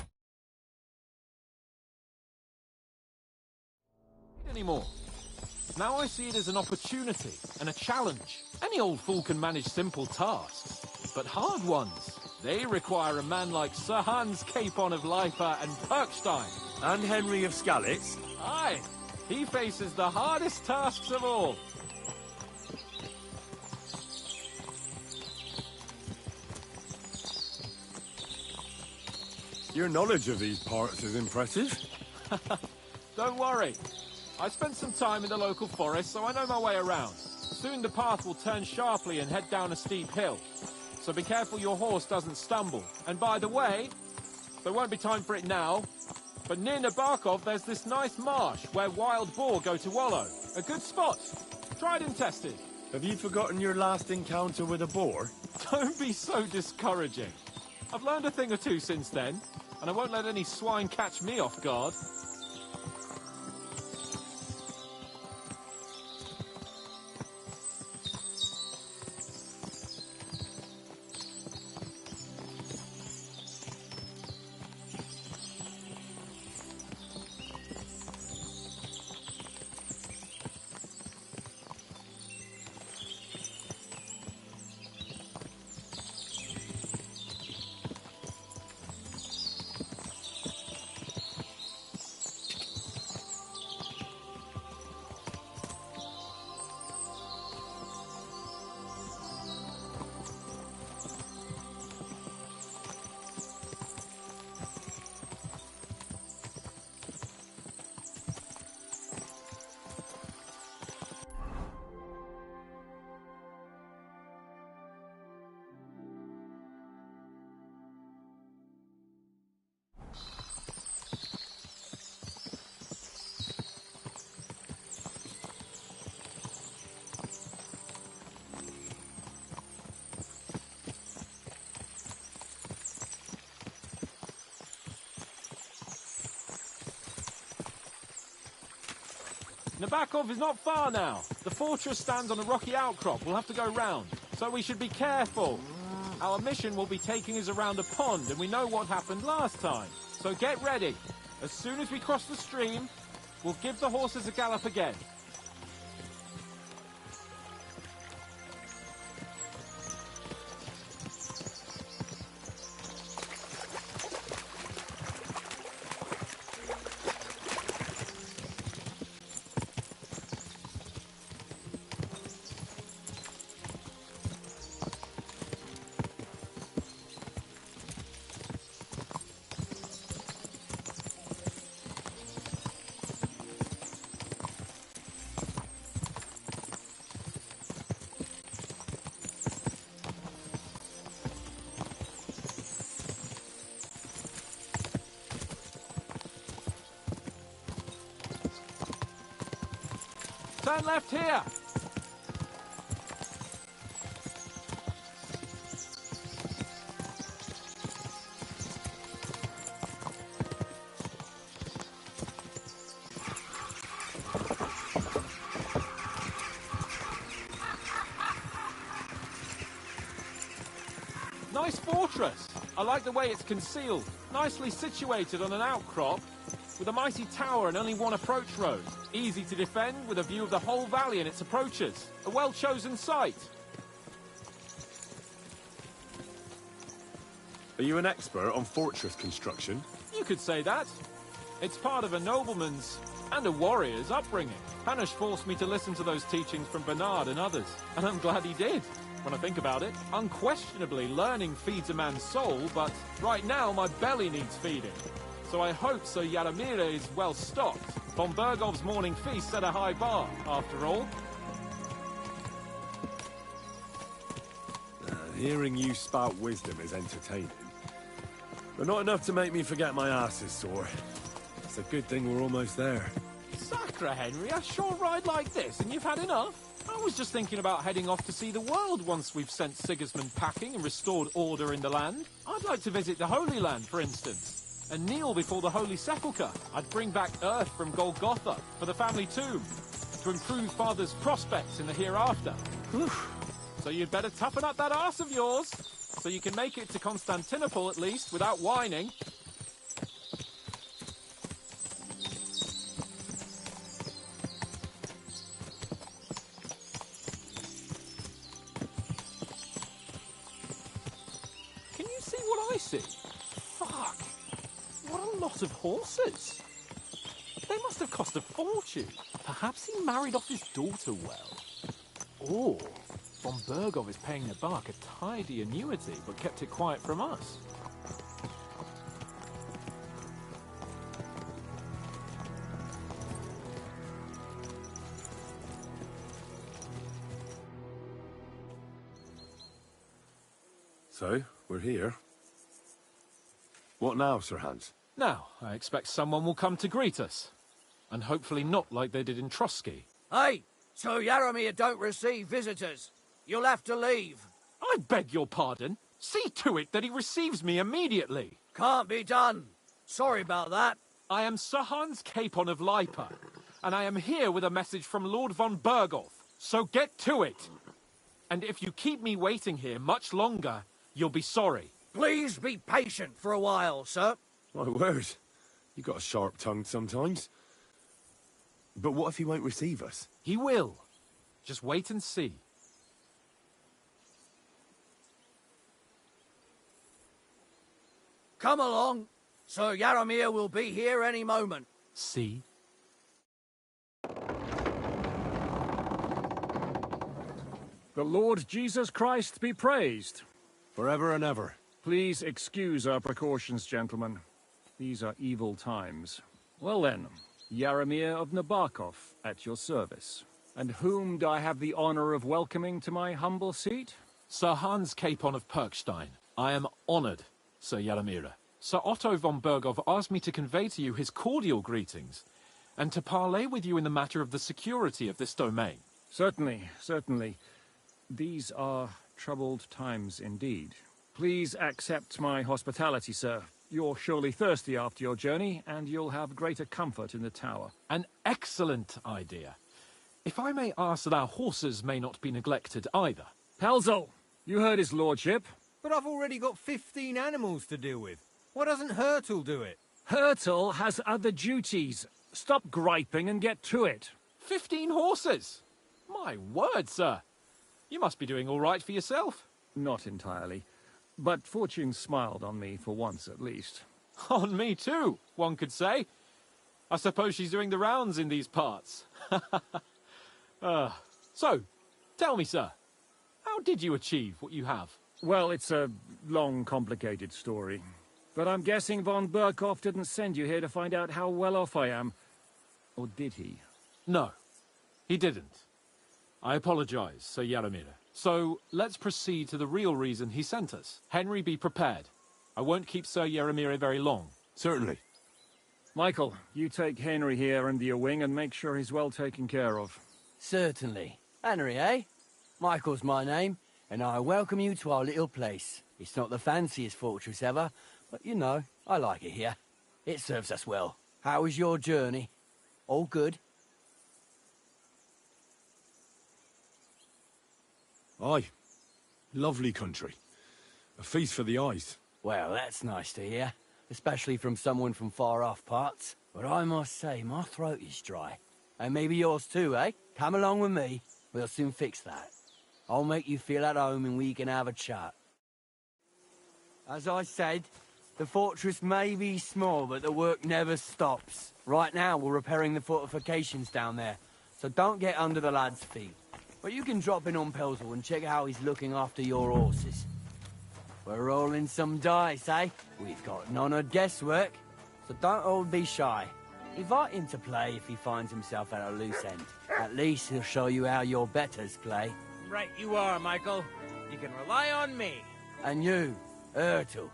anymore. Now I see it as an opportunity and a challenge. Any old fool can manage simple tasks. But hard ones, they require a man like Sir Hans Capon of Leipa and Perkstein. And Henry of Skalitz. Aye, he faces the hardest tasks of all. Your knowledge of these parts is impressive. Don't worry. I spent some time in the local forest, so I know my way around. Soon the path will turn sharply and head down a steep hill. So be careful your horse doesn't stumble. And by the way, there won't be time for it now, but near Nabokov there's this nice marsh where wild boar go to wallow. A good spot. Tried and tested. Have you forgotten your last encounter with a boar? Don't be so discouraging. I've learned a thing or two since then, and I won't let any swine catch me off guard. Nabokov is not far now. The fortress stands on a rocky outcrop. We'll have to go round, so we should be careful. Our mission will be taking us around a pond, and we know what happened last time. So get ready. As soon as we cross the stream, we'll give the horses a gallop again. Turn left here! Nice fortress! I like the way it's concealed. Nicely situated on an outcrop, with a mighty tower and only one approach road. Easy to defend, with a view of the whole valley and its approaches. A well-chosen site. Are you an expert on fortress construction? You could say that. It's part of a nobleman's and a warrior's upbringing. Hanush forced me to listen to those teachings from Bernard and others, and I'm glad he did. When I think about it, unquestionably learning feeds a man's soul, but right now my belly needs feeding. So I hope Sir Yaramir is well stocked. Von Bergov's morning feast set a high bar, after all. Hearing you spout wisdom is entertaining, but not enough to make me forget my ass is sore. It's a good thing we're almost there. Sacre, Henry, a short ride like this and you've had enough? I was just thinking about heading off to see the world once we've sent Sigismund packing and restored order in the land. I'd like to visit the Holy Land, for instance, and kneel before the Holy Sepulchre. I'd bring back earth from Golgotha for the family tomb, to improve Father's prospects in the hereafter. So you'd better toughen up that arse of yours, so you can make it to Constantinople at least, without whining. Can you see what I see? Fuck. What a lot of horses. They must have cost a fortune. Perhaps he married off his daughter well. Or Von Bergov is paying Nabok a tidy annuity, but kept it quiet from us. So, we're here. What now, Sir Hans? Now, I expect someone will come to greet us. And hopefully not like they did in Trotsky. Hey, so Yaramir don't receive visitors. You'll have to leave. I beg your pardon. See to it that he receives me immediately. Can't be done. Sorry about that. I am Sir Hans Capon of Lipa, and I am here with a message from Lord von Bergov. So get to it. And if you keep me waiting here much longer, you'll be sorry. Please be patient for a while, sir. My word. You got a sharp tongue sometimes. But what if he won't receive us? He will. Just wait and see. Come along. Sir Yaramir will be here any moment. See? The Lord Jesus Christ be praised. Forever and ever. Please excuse our precautions, gentlemen. These are evil times. Well then, Yaramir of Nabokov, at your service. And whom do I have the honor of welcoming to my humble seat? Sir Hans Capon of Perkstein. I am honored, Sir Yaramir. Sir Otto von Bergov asked me to convey to you his cordial greetings, and to parley with you in the matter of the security of this domain. Certainly, certainly. These are troubled times indeed. Please accept my hospitality, sir. You're surely thirsty after your journey, and you'll have greater comfort in the tower. An excellent idea. If I may ask that our horses may not be neglected either. Pelzel, you heard his lordship. But I've already got 15 animals to deal with. Why doesn't Hurtle do it? Hurtle has other duties. Stop griping and get to it. 15 horses? My word, sir. You must be doing all right for yourself. Not entirely. But fortune smiled on me for once, at least. On me too, one could say. I suppose she's doing the rounds in these parts. So, tell me, sir, how did you achieve what you have? Well, it's a long, complicated story. But I'm guessing von Burkhoff didn't send you here to find out how well off I am. Or did he? No, he didn't. I apologize, Sir Yaramir. So, let's proceed to the real reason he sent us. Henry, be prepared. I won't keep Sir Yaramir very long. Certainly. Michael, you take Henry here under your wing and make sure he's well taken care of. Certainly. Henry, eh? Michael's my name, and I welcome you to our little place. It's not the fanciest fortress ever, but you know, I like it here. It serves us well. How was your journey? All good? Aye. Lovely country. A feast for the eyes. Well, that's nice to hear, especially from someone from far-off parts. But I must say, my throat is dry. And maybe yours too, eh? Come along with me. We'll soon fix that. I'll make you feel at home and we can have a chat. As I said, the fortress may be small, but the work never stops. Right now, we're repairing the fortifications down there, so don't get under the lad's feet. But you can drop in on Pelzel and check how he's looking after your horses. We're rolling some dice, eh? We've got none of guesswork, so don't all be shy. Invite him to play if he finds himself at a loose end. At least he'll show you how your betters play. Right you are, Michael. You can rely on me. And you, Ertl,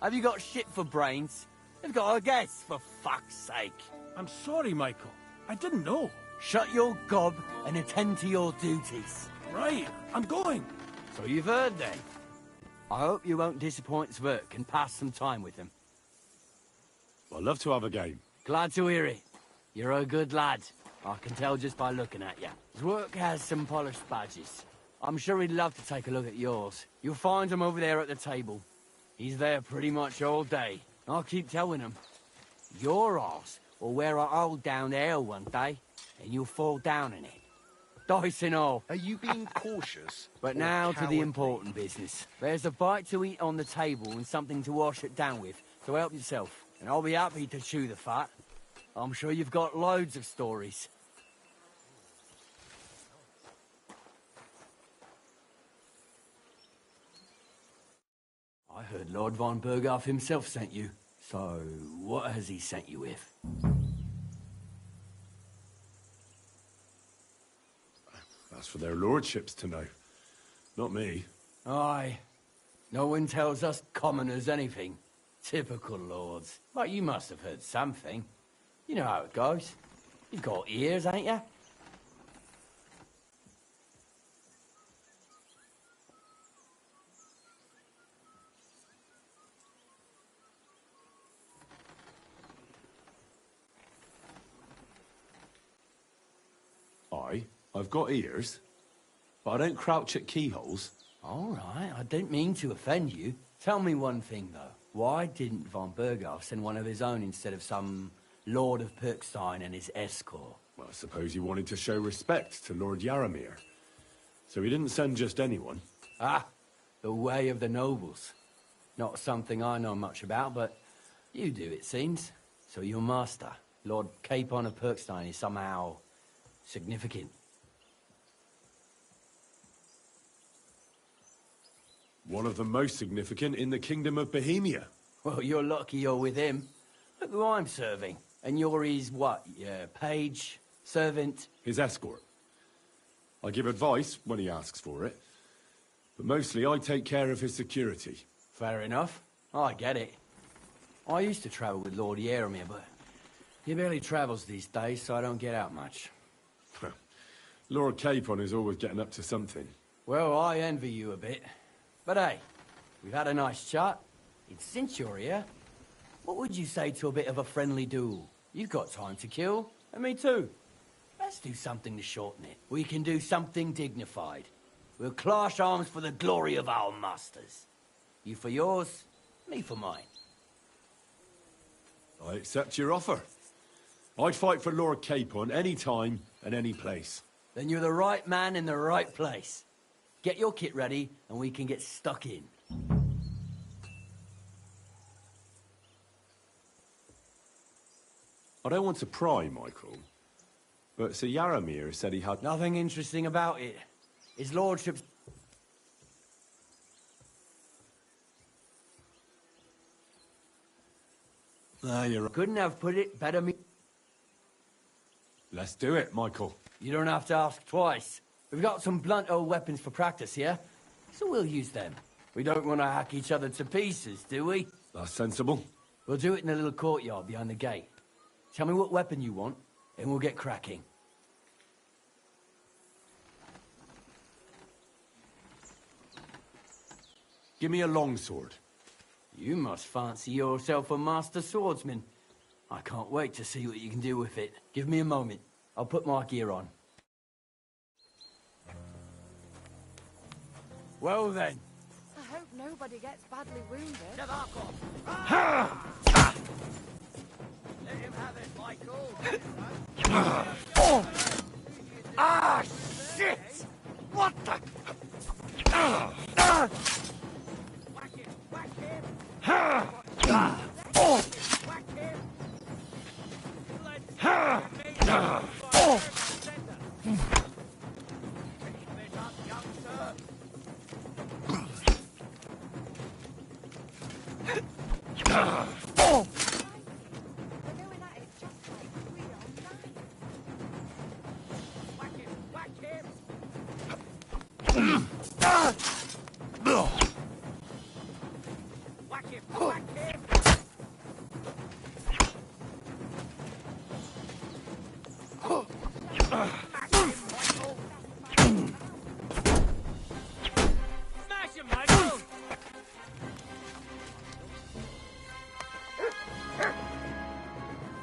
have you got shit for brains? You've got a guess, for fuck's sake. I'm sorry, Michael. I didn't know. Shut your gob and attend to your duties. Right, I'm going. So you've heard then. I hope you won't disappoint Svert and pass some time with him. I'd love to have a game. Glad to hear it. You're a good lad. I can tell just by looking at you. Zwerk has some polished badges. I'm sure he'd love to take a look at yours. You'll find him over there at the table. He's there pretty much all day. I'll keep telling him. Your arse will wear a hole down there one day, and you'll fall down in it. Dice and all. Are you being cautious? But now to the important business. There's a bite to eat on the table and something to wash it down with, so help yourself. And I'll be happy to chew the fat. I'm sure you've got loads of stories. I heard Lord von Burghardt himself sent you. So, what has he sent you with? That's for their lordships to know. Not me. Aye. No one tells us commoners anything. Typical lords. But you must have heard something. You know how it goes. You've got ears, ain't you? I've got ears, but I don't crouch at keyholes. All right, I didn't mean to offend you. Tell me one thing, though. Why didn't von Burghardt send one of his own instead of some Lord of Pirkstein and his escort? Well, I suppose he wanted to show respect to Lord Yaramir. So he didn't send just anyone. Ah, the way of the nobles. Not something I know much about, but you do, it seems. So your master, Lord Capon of Pirkstein, is somehow significant. One of the most significant in the Kingdom of Bohemia. Well, you're lucky you're with him. Look who I'm serving. And you're his, what, page, servant? His escort. I give advice when he asks for it. But mostly I take care of his security. Fair enough. I get it. I used to travel with Lord Yaramir, but he barely travels these days, so I don't get out much. Lord Capon is always getting up to something. Well, I envy you a bit. But hey, we've had a nice chat. And since you're here, What would you say to a bit of a friendly duel? You've got time to kill, and me too. Let's do something to shorten it. We can do something dignified. We'll clash arms for the glory of our masters. You for yours, me for mine. I accept your offer. I'd fight for Lord Capon any time and any place. Then you're the right man in the right place. Get your kit ready, and we can get stuck in. I don't want to pry, Michael, but Sir Yaramir said he had... Nothing interesting about it. His lordship's... You're... Couldn't have put it better me... Let's do it, Michael. You don't have to ask twice. We've got some blunt old weapons for practice here, so we'll use them. We don't want to hack each other to pieces, do we? That's sensible. We'll do it in a little courtyard behind the gate. Tell me what weapon you want, and we'll get cracking. Give me a longsword. You must fancy yourself a master swordsman. I can't wait to see what you can do with it. Give me a moment. I'll put my gear on. Well then. I hope nobody gets badly wounded. Let him have it, Michael. Ah, shit! What the? Whack him! Whack him! Whack him!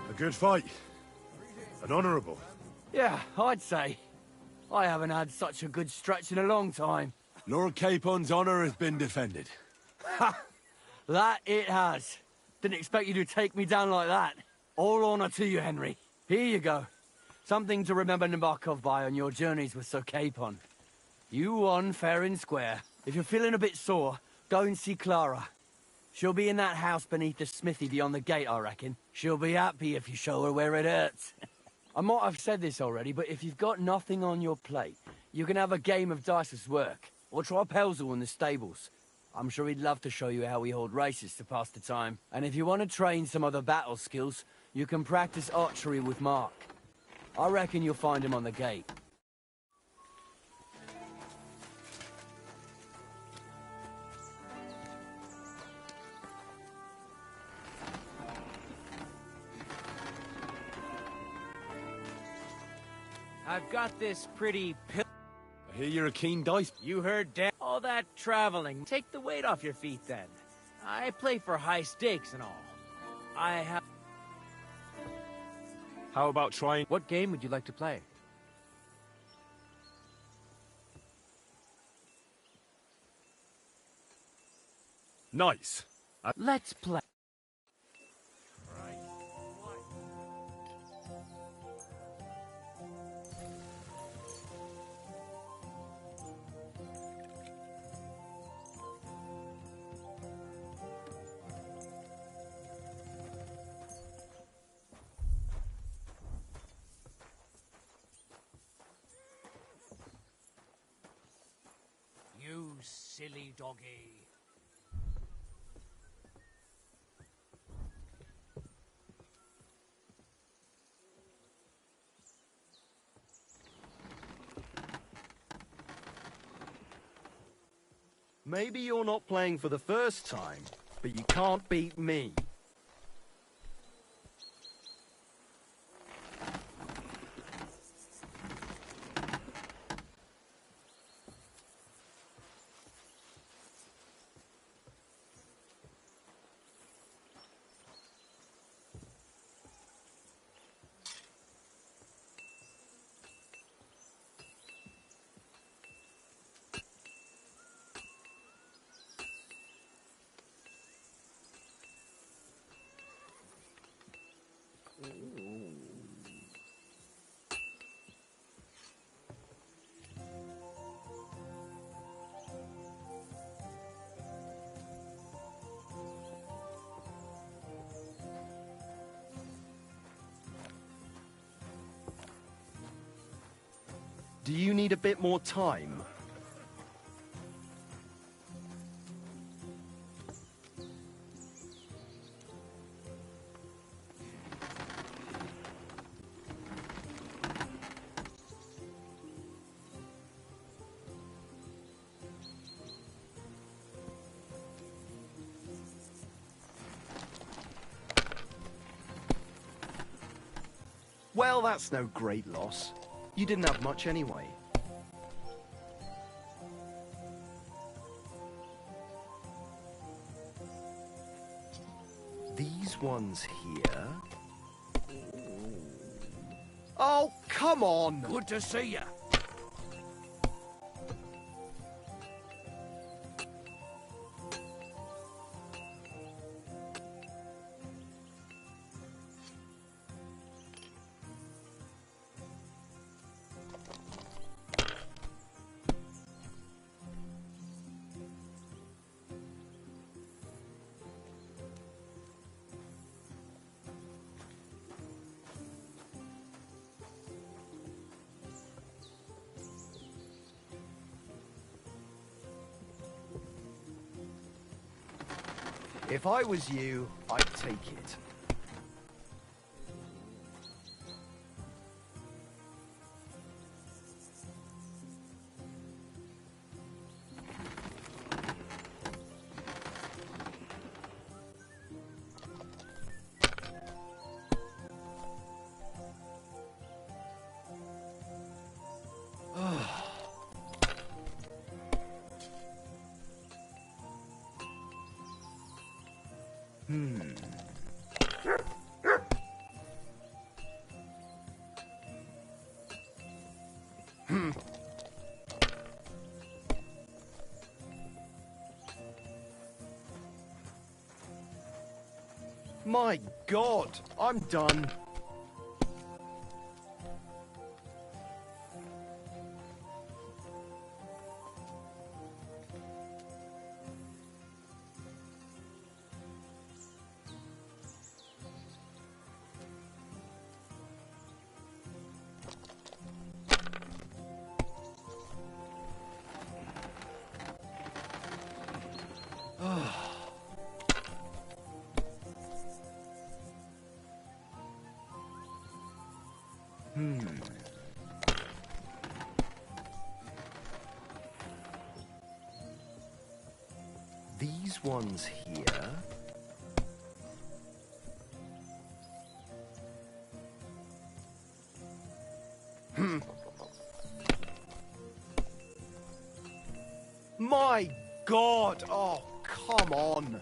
A good fight. An honourable. Yeah, I'd say. I haven't had such a good stretch in a long time. Lord Capon's honour has been defended. Ha! That it has. Didn't expect you to take me down like that. All honour to you, Henry. Here you go. Something to remember Nabokov by on your journeys with Sir Capon. You won fair and square. If you're feeling a bit sore, go and see Clara. She'll be in that house beneath the smithy beyond the gate, I reckon. She'll be happy if you show her where it hurts. I might have said this already, but if you've got nothing on your plate, you can have a game of dice's work. Or try Pelzel in the stables. I'm sure he'd love to show you how we hold races to pass the time. And if you want to train some other battle skills, you can practice archery with Mark. I reckon you'll find him on the gate. I've got this pretty pill. I hear you're a keen dice. You heard Dan. All that traveling. Take the weight off your feet then. I play for high stakes and all. I have... How about trying... What game would you like to play? Nice. Let's play. You silly doggy. Maybe you're not playing for the first time, but you can't beat me. Do you need a bit more time? Well, that's no great loss. You didn't have much anyway. These ones here... Oh, come on! Good to see you. If I was you, I'd take it. My God, I'm done. These ones here... My God! Oh, come on!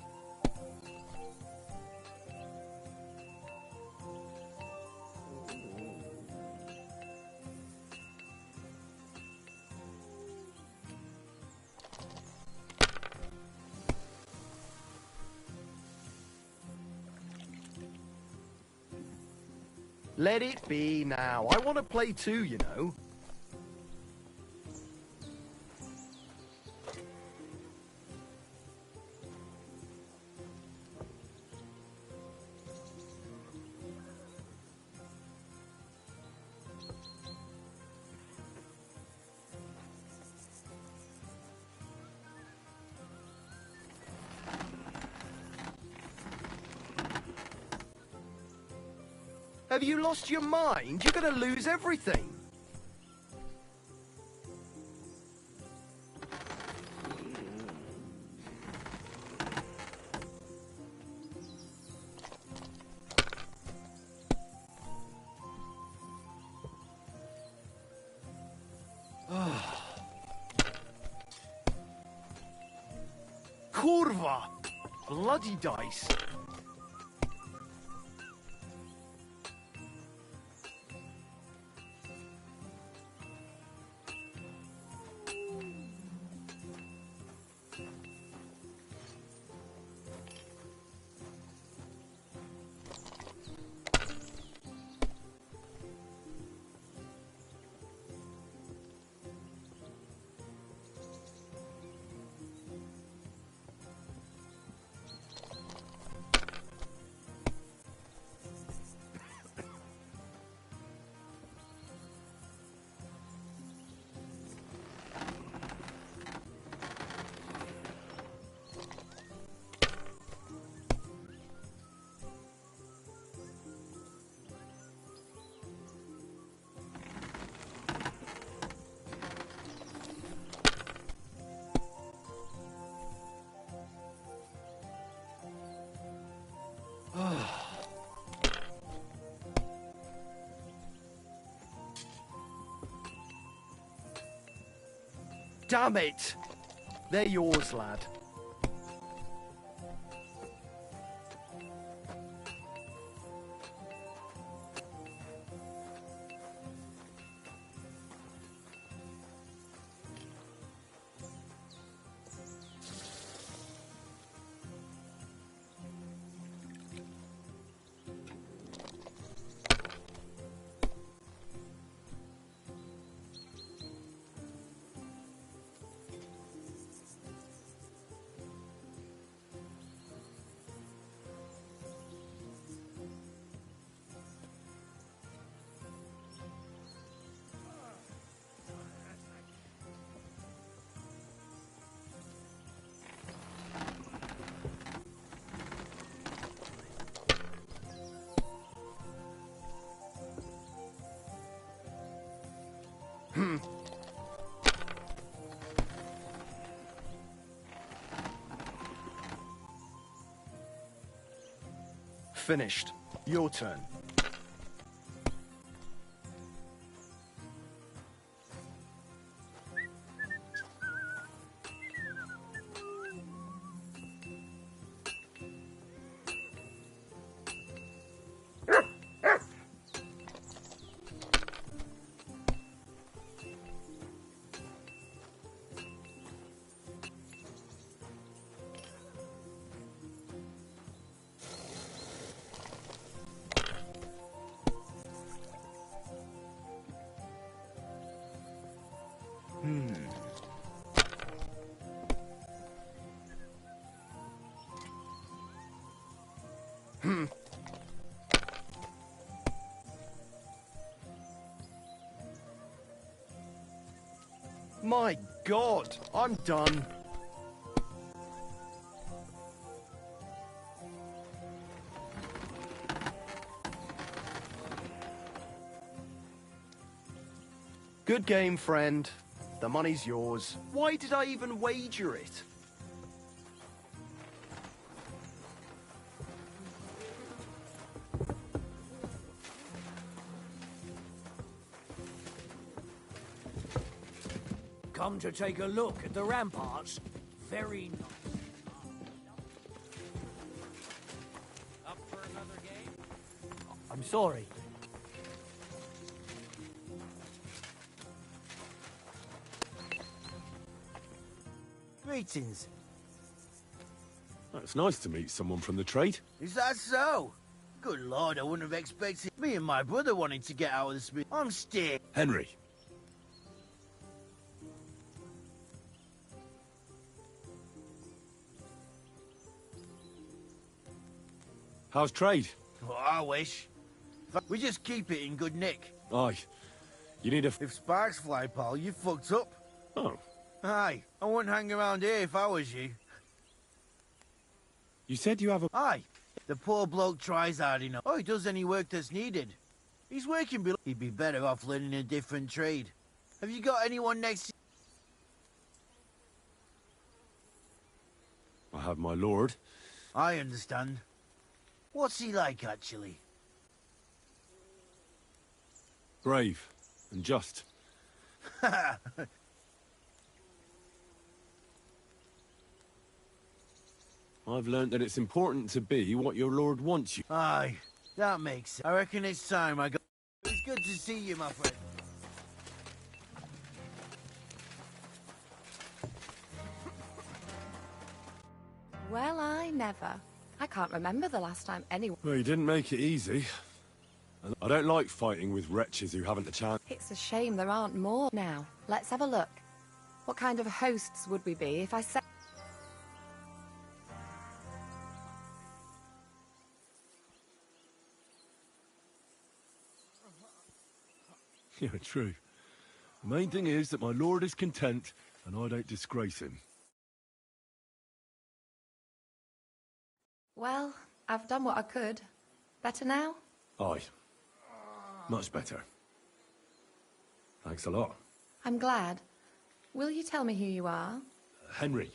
Let it be now. I want to play too, you know. Have you lost your mind? You're going to lose everything. Kurva! Bloody dice. Damn it! They're yours, lad. Finished. Your turn. My God, I'm done. Good game, friend. The money's yours. Why did I even wager it? Come to take a look at the ramparts. Very nice. Up for another game? I'm sorry. Greetings. Oh, it's nice to meet someone from the trade. Is that so? Good lord, I wouldn't have expected me and my brother wanting to get out of the smith. I'm still. Henry. How's trade? Oh, I wish. We just keep it in good nick. Aye. You need a... If sparks fly, pal, you fucked up. Oh. Aye. I wouldn't hang around here if I was you. You said you have a... Aye. The poor bloke tries hard enough. Oh, he does any work that's needed. He's working below. He'd be better off learning a different trade. Have you got anyone next to... I have my lord. I understand. What's he like, actually? Brave and just. I've learnt that it's important to be what your lord wants you. Aye, that makes sense. I reckon it's time I go. It's good to see you, my friend. Well, I never. I can't remember the last time anyone... Well, you didn't make it easy. And I don't like fighting with wretches who haven't a chance. It's a shame there aren't more. Now, let's have a look. What kind of hosts would we be if I said... Yeah, true. The main thing is that my lord is content, and I don't disgrace him. Well, I've done what I could. Better now? Aye. Much better. Thanks a lot. I'm glad. Will you tell me who you are? Henry.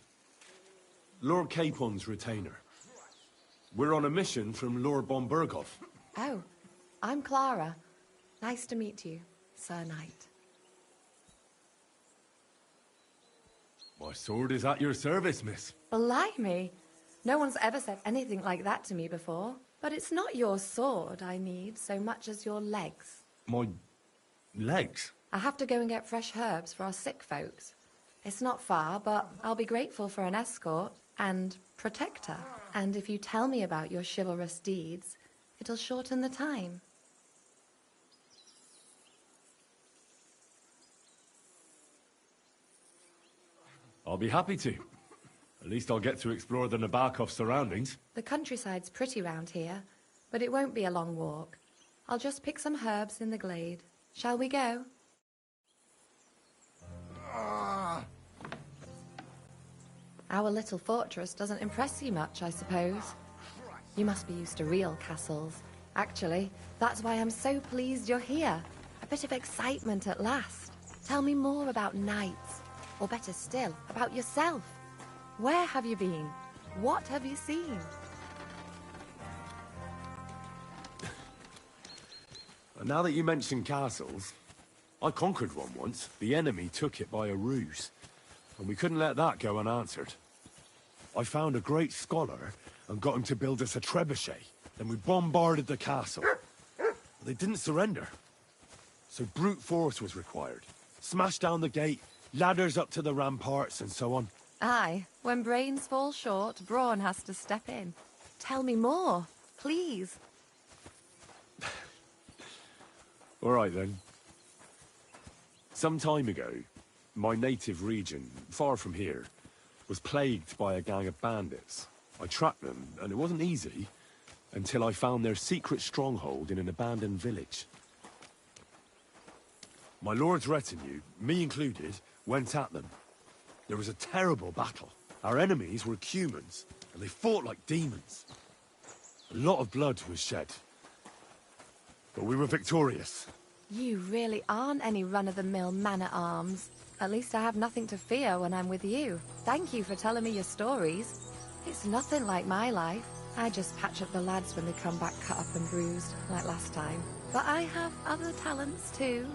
Lord Capon's retainer. We're on a mission from Lord Bombergoff. Oh, I'm Clara. Nice to meet you, Sir Knight. My sword is at your service, miss. Blimey! No one's ever said anything like that to me before. But it's not your sword I need so much as your legs. My legs? I have to go and get fresh herbs for our sick folks. It's not far, but I'll be grateful for an escort and protector. And if you tell me about your chivalrous deeds, it'll shorten the time. I'll be happy to. At least I'll get to explore the Nabokov surroundings. The countryside's pretty round here, but it won't be a long walk. I'll just pick some herbs in the glade. Shall we go? Our little fortress doesn't impress you much, I suppose. You must be used to real castles. Actually, that's why I'm so pleased you're here. A bit of excitement at last. Tell me more about knights, or better still, about yourself. Where have you been? What have you seen? Now that you mention castles, I conquered one once. The enemy took it by a ruse, and we couldn't let that go unanswered. I found a great scholar and got him to build us a trebuchet. Then we bombarded the castle. They didn't surrender, so brute force was required. Smashed down the gate, ladders up to the ramparts, and so on. Aye, when brains fall short, brawn has to step in. Tell me more, please. All right, then. Some time ago, my native region, far from here, was plagued by a gang of bandits. I tracked them, and it wasn't easy, until I found their secret stronghold in an abandoned village. My lord's retinue, me included, went at them. There was a terrible battle. Our enemies were humans, and they fought like demons. A lot of blood was shed. But we were victorious. You really aren't any run-of-the-mill man-at-arms. At least I have nothing to fear when I'm with you. Thank you for telling me your stories. It's nothing like my life. I just patch up the lads when they come back cut up and bruised, like last time. But I have other talents too.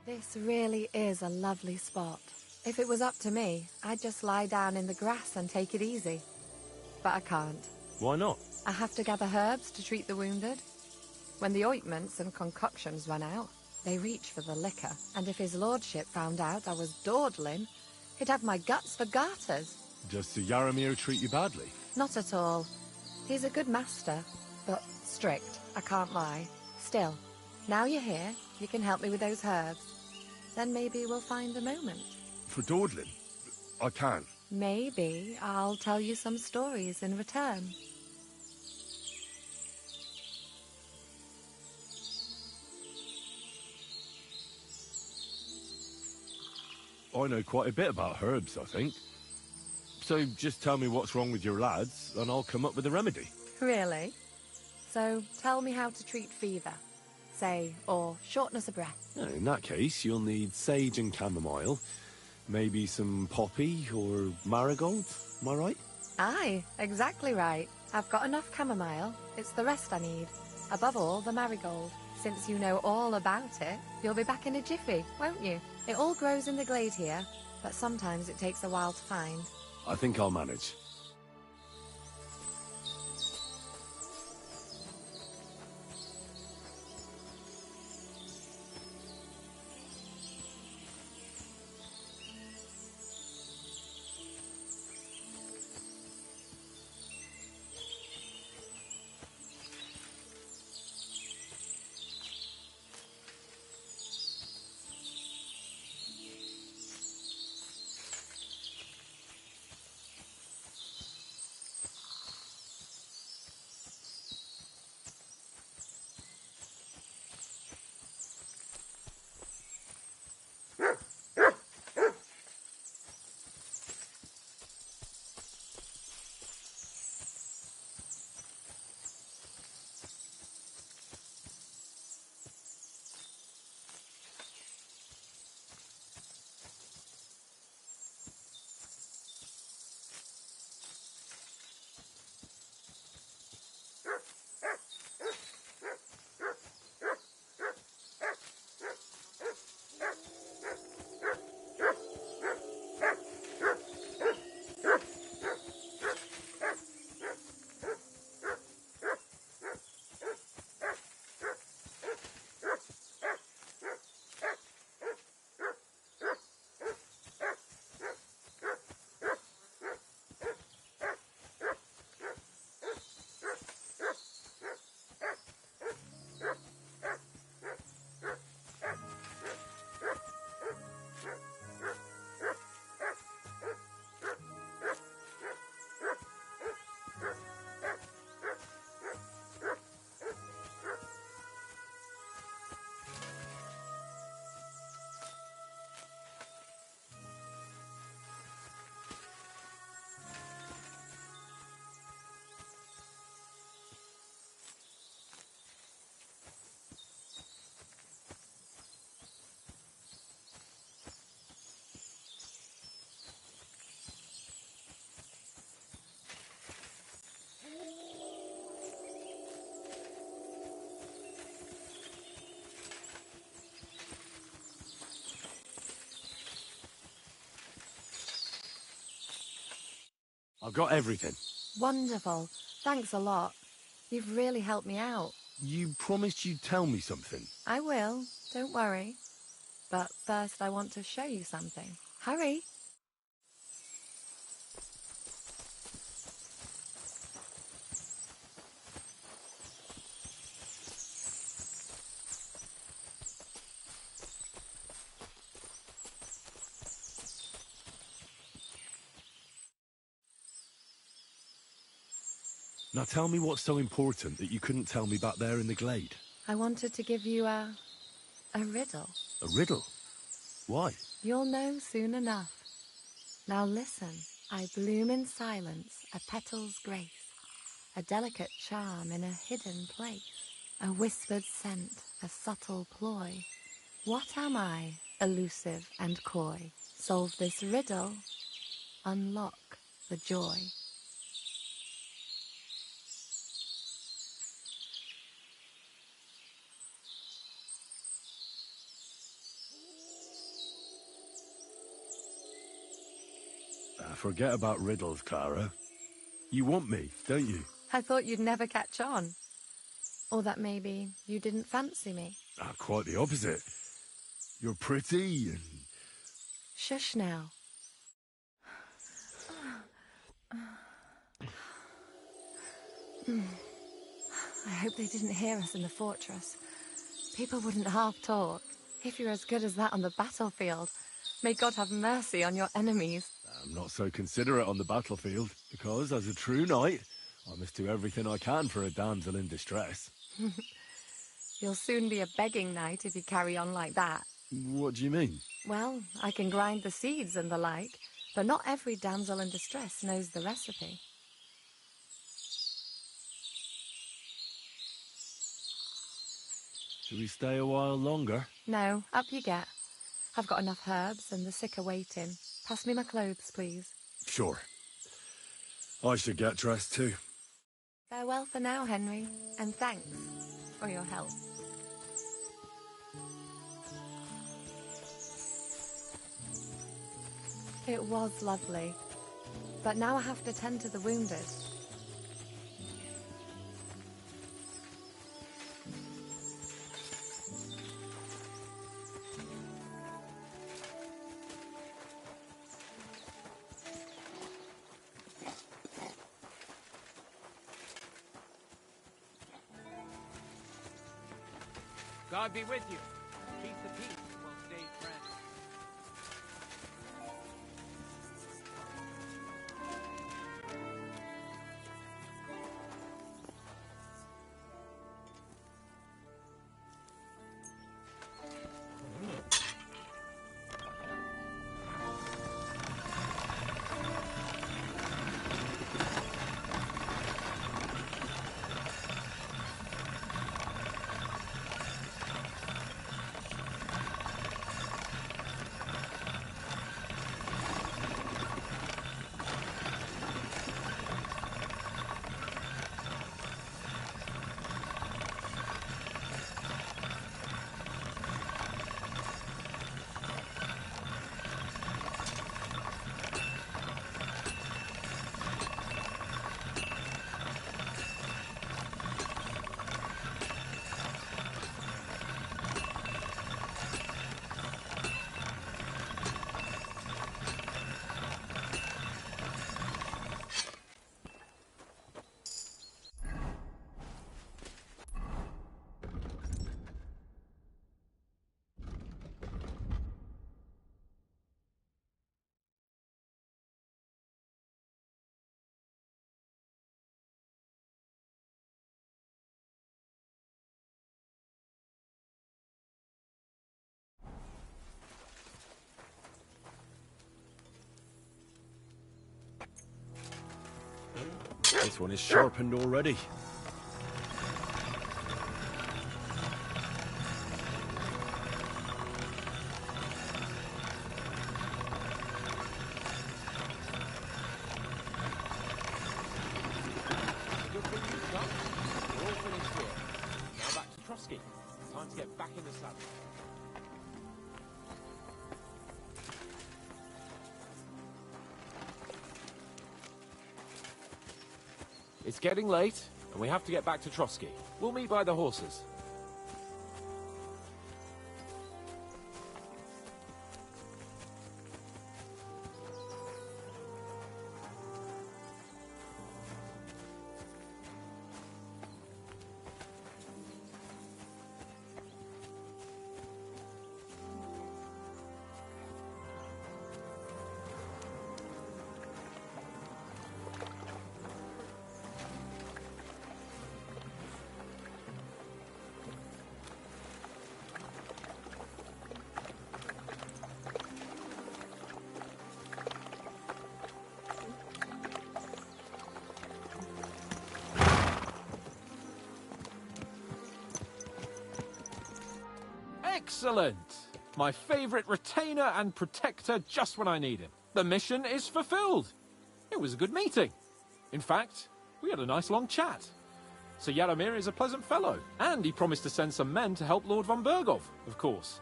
This really is a lovely spot. If it was up to me, I'd just lie down in the grass and take it easy. But I can't. Why not? I have to gather herbs to treat the wounded. When the ointments and concoctions run out, they reach for the liquor. And if his lordship found out I was dawdling, he'd have my guts for garters. Does Sir Yaramir treat you badly? Not at all. He's a good master, but strict, I can't lie. Still, now you're here, you can help me with those herbs. Then maybe we'll find a moment. For dawdling? I can. Maybe I'll tell you some stories in return. I know quite a bit about herbs, I think. So just tell me what's wrong with your lads, and I'll come up with a remedy. Really? So tell me how to treat fever, say, or shortness of breath. In that case, you'll need sage and chamomile, maybe some poppy or marigold, am I right? Aye, exactly right. I've got enough chamomile, it's the rest I need. Above all, the marigold. Since you know all about it, you'll be back in a jiffy, won't you? It all grows in the glade here, but sometimes it takes a while to find. I think I'll manage. I've got everything. Wonderful. Thanks a lot. You've really helped me out. You promised you'd tell me something. I will. Don't worry. But first I want to show you something. Hurry. Now tell me what's so important that you couldn't tell me back there in the glade. I wanted to give you a riddle. A riddle? Why? You'll know soon enough. Now listen. I bloom in silence, a petal's grace, a delicate charm in a hidden place, a whispered scent, a subtle ploy. What am I, elusive and coy? Solve this riddle, unlock the joy. Forget about riddles, Clara. You want me, don't you? I thought you'd never catch on. Or that maybe you didn't fancy me. Quite the opposite. You're pretty and... Shush now. I hope they didn't hear us in the fortress. People wouldn't half talk. If you're as good as that on the battlefield, may God have mercy on your enemies. I'm not so considerate on the battlefield, because as a true knight, I must do everything I can for a damsel in distress. You'll soon be a begging knight if you carry on like that. What do you mean? Well, I can grind the seeds and the like, but not every damsel in distress knows the recipe. Should we stay a while longer? No, up you get. I've got enough herbs and the sick are waiting. Pass me my clothes, please. Sure. I should get dressed too. Farewell for now, Henry, and thanks for your help. It was lovely, but now I have to tend to the wounded. God be with you. Keep the peace, and we'll stay friends. This one is sharpened already. Good for you, son. We're all finished here. Now back to Trusky. Time to get back in the saddle. It's getting late, and we have to get back to Trotsky. We'll meet by the horses. Excellent! My favorite retainer and protector just when I need him. The mission is fulfilled. It was a good meeting. In fact, we had a nice long chat. Sir Yaramir is a pleasant fellow, and he promised to send some men to help Lord von Bergov, of course.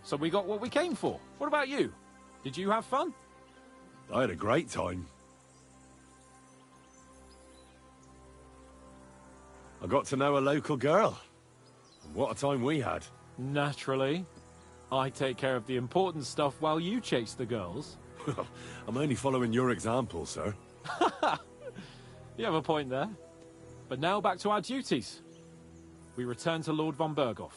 So we got what we came for. What about you? Did you have fun? I had a great time. I got to know a local girl. And what a time we had. Naturally. I take care of the important stuff while you chase the girls. Well, I'm only following your example, sir. You have a point there. But now back to our duties. We return to Lord von Bergov.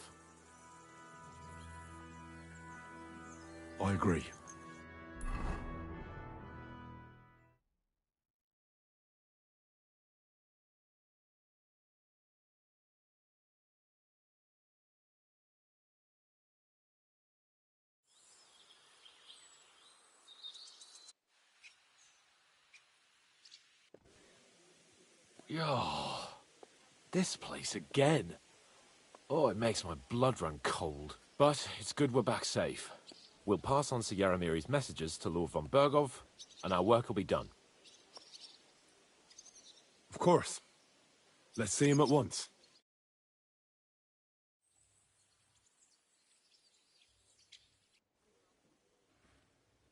I agree. Yo, this place again. Oh, it makes my blood run cold. But it's good we're back safe. We'll pass on Sir Yaramiri's messages to Lord von Bergov, and our work will be done. Of course. Let's see him at once.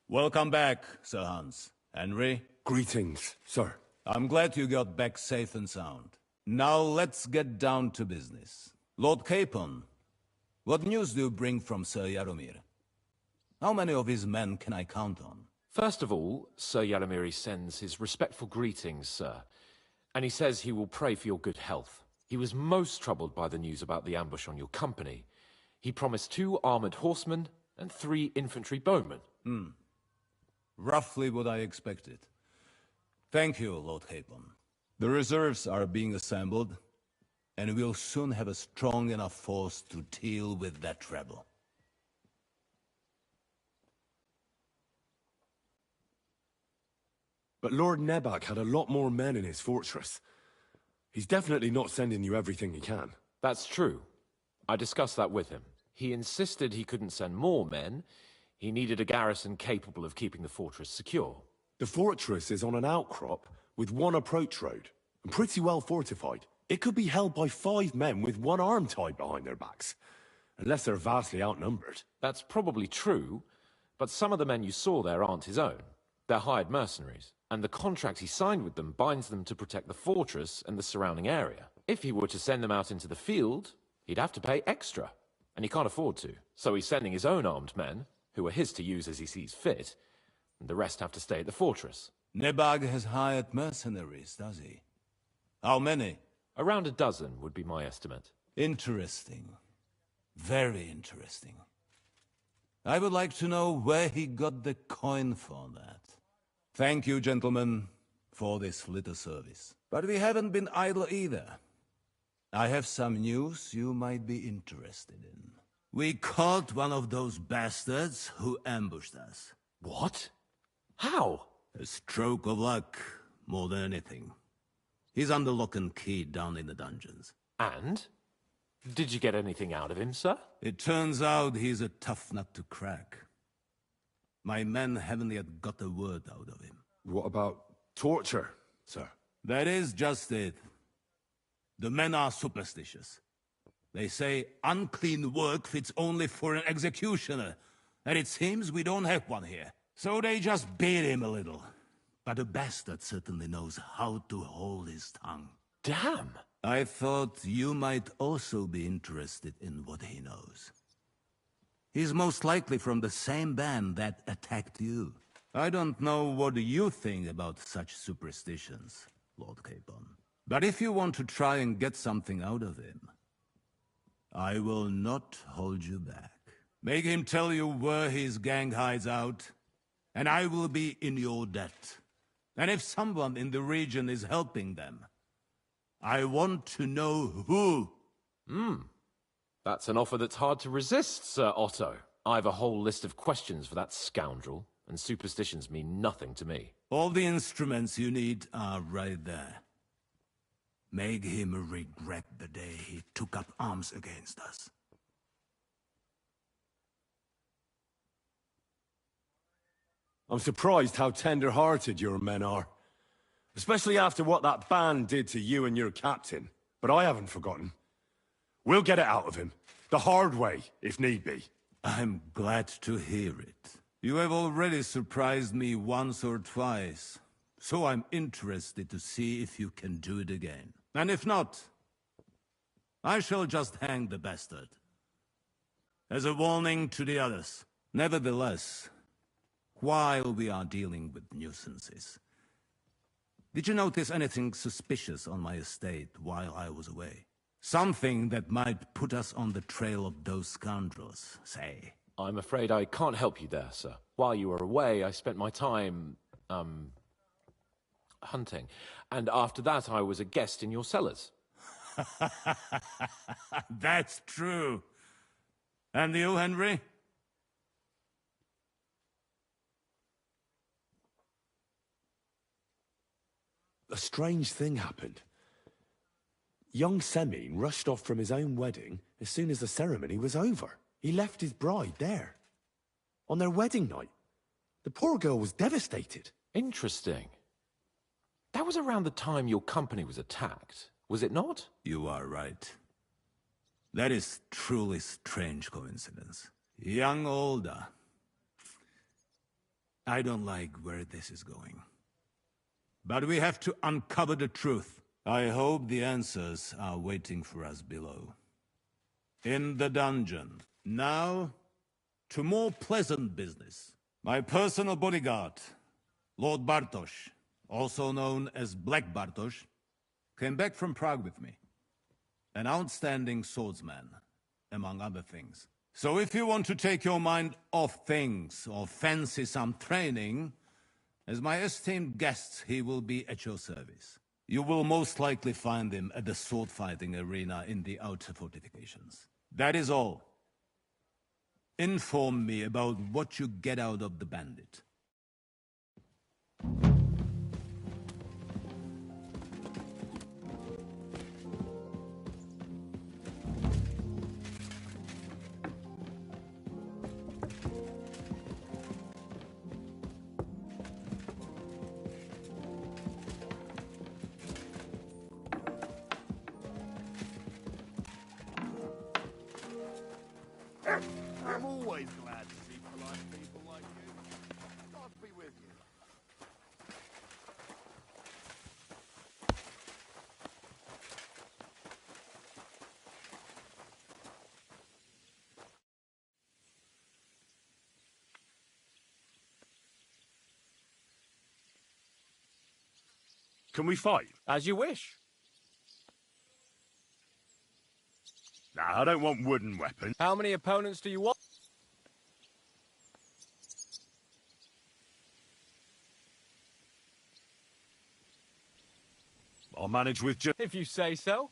Welcome back, Sir Hans. Henry? Greetings, sir. I'm glad you got back safe and sound. Now let's get down to business. Lord Capon, what news do you bring from Sir Yaramir? How many of his men can I count on? First of all, Sir Yaramir sends his respectful greetings, sir. And he says he will pray for your good health. He was most troubled by the news about the ambush on your company. He promised 2 armored horsemen and 3 infantry bowmen. Roughly what I expected. Thank you, Lord Capon. The reserves are being assembled, and we'll soon have a strong enough force to deal with that rebel. But Lord Nebak had a lot more men in his fortress. He's definitely not sending you everything he can. That's true. I discussed that with him. He insisted he couldn't send more men. He needed a garrison capable of keeping the fortress secure. The fortress is on an outcrop with 1 approach road, and pretty well fortified. It could be held by 5 men with 1 arm tied behind their backs, unless they're vastly outnumbered. That's probably true, but some of the men you saw there aren't his own. They're hired mercenaries, and the contract he signed with them binds them to protect the fortress and the surrounding area. If he were to send them out into the field, he'd have to pay extra, and he can't afford to. So he's sending his own armed men, who are his to use as he sees fit, and the rest have to stay at the fortress. Nebag has hired mercenaries, does he? How many? Around a dozen would be my estimate. Interesting. Very interesting. I would like to know where he got the coin for that. Thank you, gentlemen, for this little service. But we haven't been idle either. I have some news you might be interested in. We caught one of those bastards who ambushed us. What? How? A stroke of luck, more than anything. He's under lock and key down in the dungeons. And? Did you get anything out of him, sir? It turns out he's a tough nut to crack. My men haven't yet got a word out of him. What about torture, sir? That is just it. The men are superstitious. They say unclean work fits only for an executioner, and it seems we don't have one here. So they just beat him a little. But the bastard certainly knows how to hold his tongue. Damn. I thought you might also be interested in what he knows. He's most likely from the same band that attacked you. I don't know what you think about such superstitions, Lord Capon. But if you want to try and get something out of him, I will not hold you back. Make him tell you where his gang hides out, and I will be in your debt. And if someone in the region is helping them, I want to know who. That's an offer that's hard to resist, Sir Otto. I have a whole list of questions for that scoundrel, and superstitions mean nothing to me. All the instruments you need are right there. Make him regret the day he took up arms against us. I'm surprised how tender-hearted your men are. Especially after what that band did to you and your captain. But I haven't forgotten. We'll get it out of him. The hard way, if need be. I'm glad to hear it. You have already surprised me once or twice. So I'm interested to see if you can do it again. And if not, I shall just hang the bastard. As a warning to the others. Nevertheless, while we are dealing with nuisances, did you notice anything suspicious on my estate while I was away? Something that might put us on the trail of those scoundrels, say. I'm afraid I can't help you there, sir. While you were away, I spent my time, hunting. And after that, I was a guest in your cellars. That's true. And you, Henry? A strange thing happened. Young Semine rushed off from his own wedding as soon as the ceremony was over. He left his bride there. On their wedding night. The poor girl was devastated. Interesting. That was around the time your company was attacked, was it not? You are right. That is truly strange coincidence. Young Olda. I don't like where this is going. But we have to uncover the truth. I hope the answers are waiting for us below. In the dungeon. Now, to more pleasant business. My personal bodyguard, Lord Bartosz, also known as Black Bartosz, came back from Prague with me. An outstanding swordsman, among other things. So if you want to take your mind off things or fancy some training, as my esteemed guest, he will be at your service. You will most likely find him at the sword-fighting arena in the outer fortifications. That is all. Inform me about what you get out of the bandit. I'm always glad to see polite people like you. God be with you. Can we fight? As you wish. Nah, I don't want wooden weapons. How many opponents do you want? I'll manage with just... If you say so.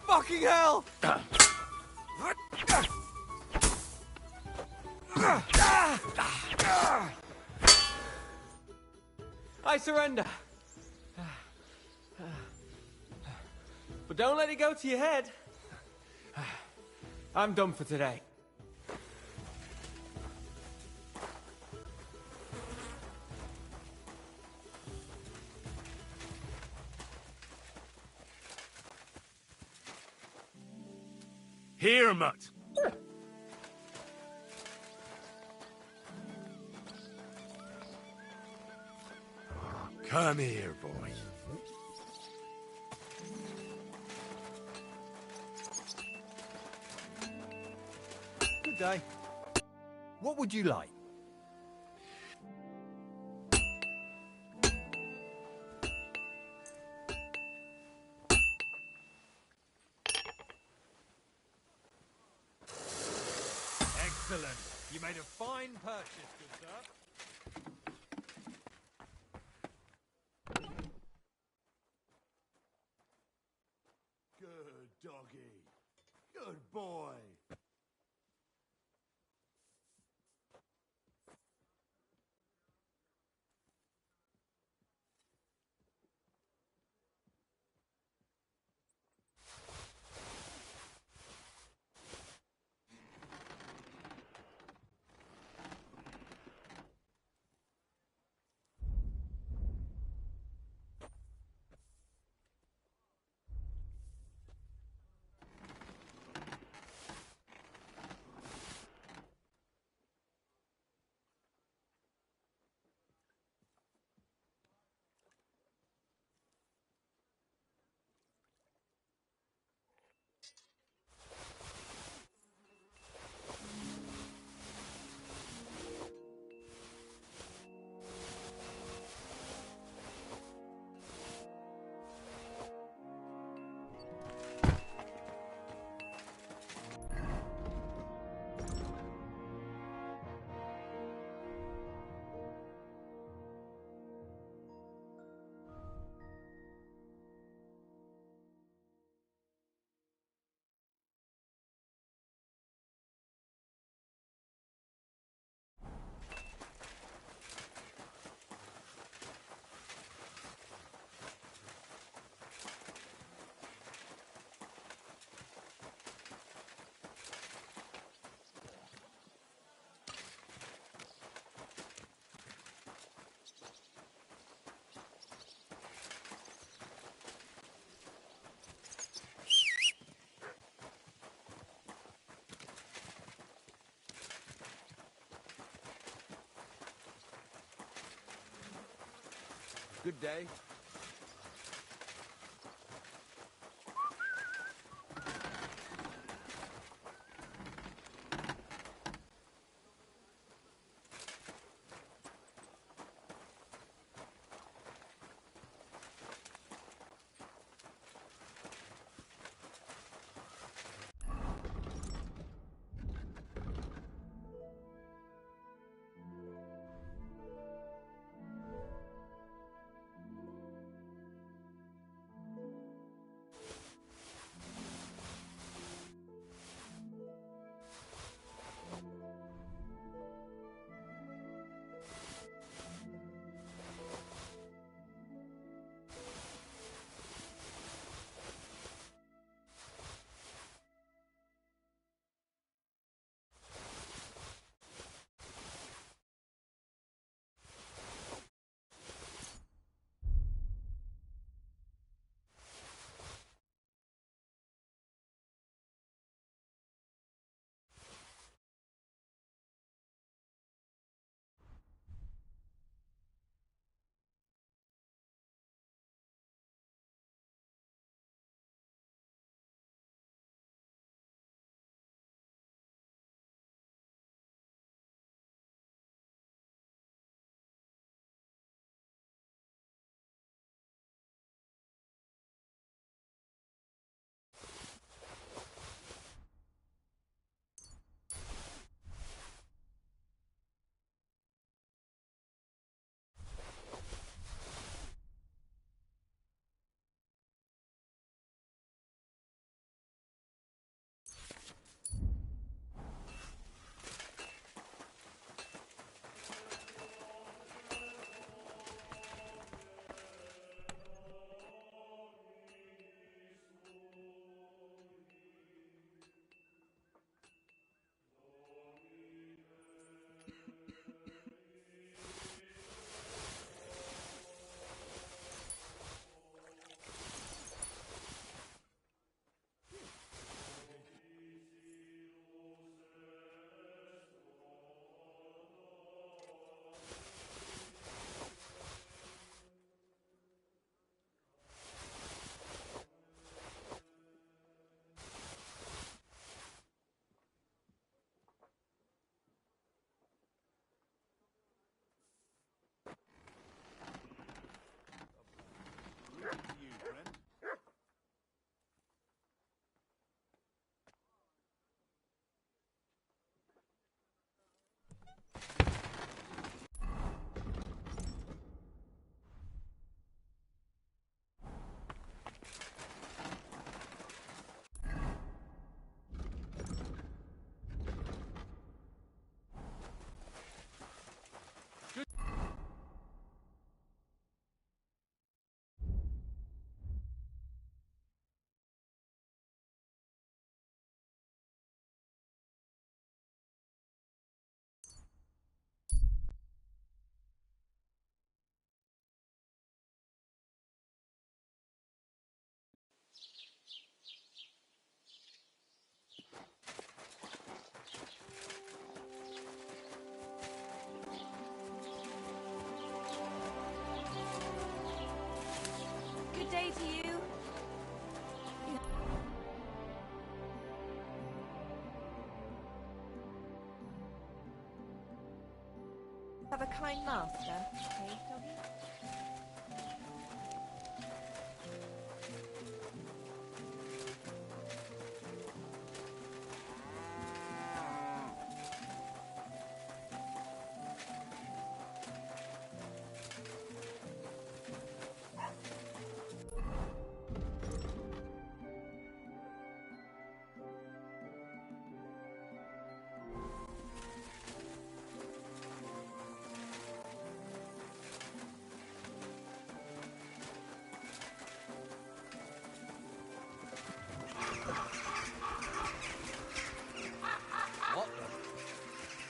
Fucking hell! I surrender. But don't let it go to your head. I'm done for today. Here, Mutt. Come here, boy. Good day. What would you like? Excellent. You made a fine purchase, good sir. Good doggy. Good boy. Good day. Have a kind master, eh, doggy?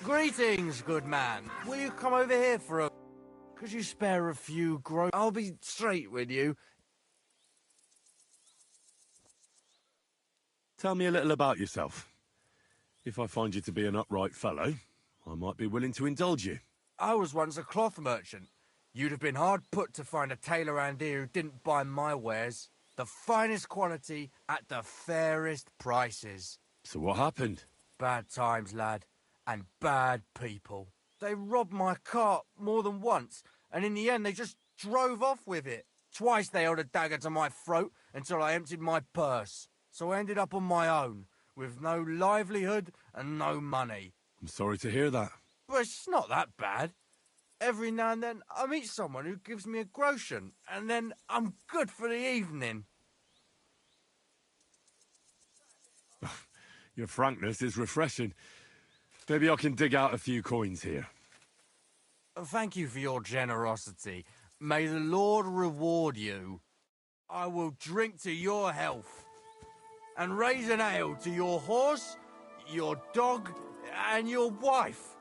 Greetings, good man. Will you come over here for a... Could you spare a few grow... I'll be straight with you. Tell me a little about yourself. If I find you to be an upright fellow, I might be willing to indulge you. I was once a cloth merchant. You'd have been hard put to find a tailor around here who didn't buy my wares. The finest quality at the fairest prices. So what happened? Bad times, lad. And bad people. They robbed my cart more than once, and in the end they just drove off with it. Twice they held a dagger to my throat until I emptied my purse. So I ended up on my own, with no livelihood and no money. I'm sorry to hear that. But it's not that bad. Every now and then I meet someone who gives me a groschen, and then I'm good for the evening. Your frankness is refreshing. Maybe I can dig out a few coins here. Thank you for your generosity. May the Lord reward you. I will drink to your health and raise an ale to your horse, your dog, and your wife.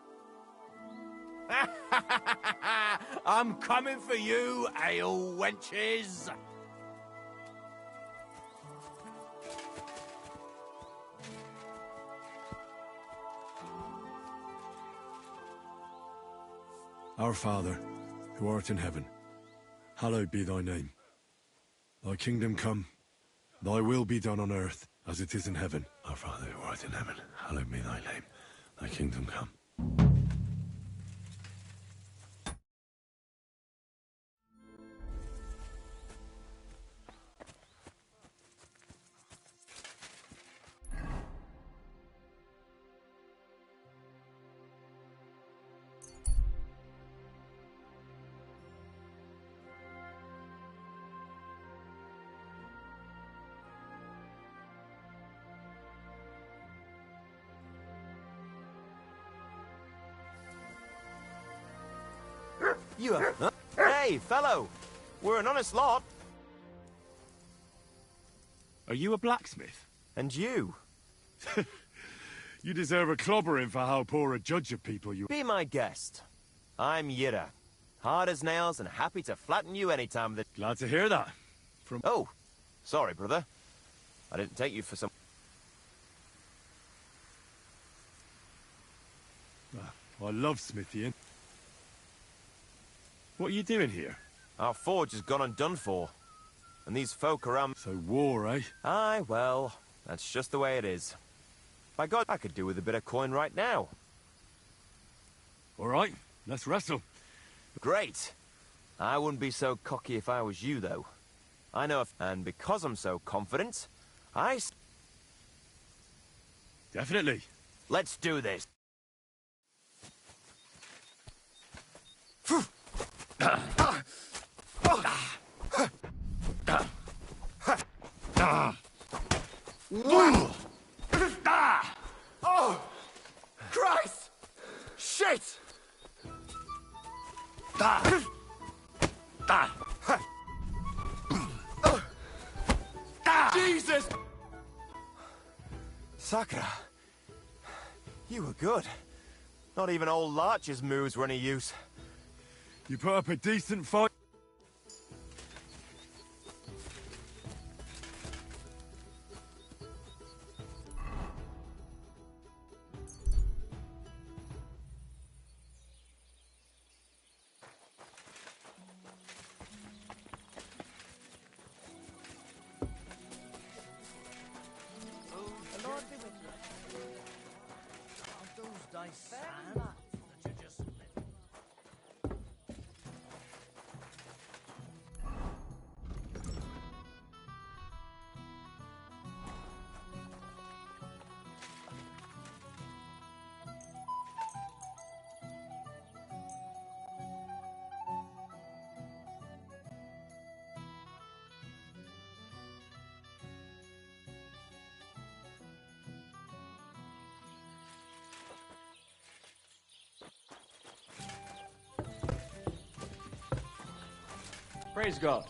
I'm coming for you, ale wenches. Our Father, who art in heaven, hallowed be thy name. Thy kingdom come, thy will be done on earth as it is in heaven. Our Father, who art in heaven, hallowed be thy name. Thy kingdom come. You Huh? Hey, fellow! We're an honest lot. Are you a blacksmith? And you? You deserve a clobbering for how poor a judge of people you... Be my guest. I'm Yira. Hard as nails and happy to flatten you any time of the... Glad to hear that. From... Oh, sorry, brother. I didn't take you for some... I love smithying. What are you doing here? Our forge has gone undone for. And these folk around... So war, eh? Aye, well, that's just the way it is. By God, I could do with a bit of coin right now. All right, let's wrestle. Great. I wouldn't be so cocky if I was you, though. I know if... And because I'm so confident, Definitely. Let's do this. Oh! Christ! Shit! Jesus! Sakura, you were good. Not even old Larch's moves were any use. You put up a decent fight. Praise God.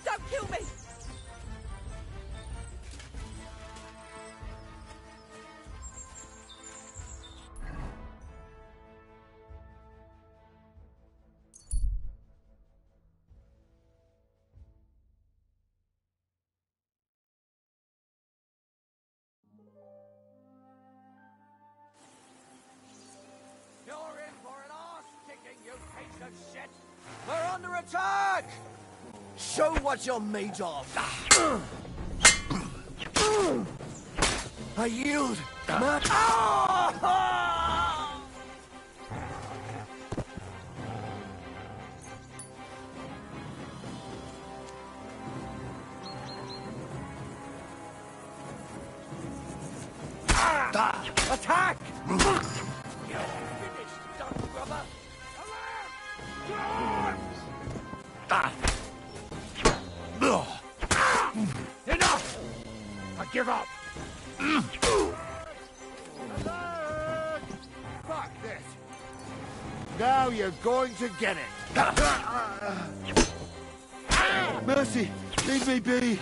Don't kill me! You're in for an arse-kicking, you piece of shit! We're under attack! Show what you're made of! I yield, Matt! Attack! You're finished, dumb grubber! Enough! I give up! Fuck this! Now you're going to get it! Mercy! Leave me be!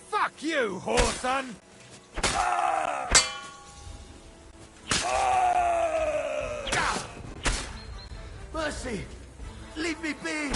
Fuck you, whoreson! Mercy! Leave me be!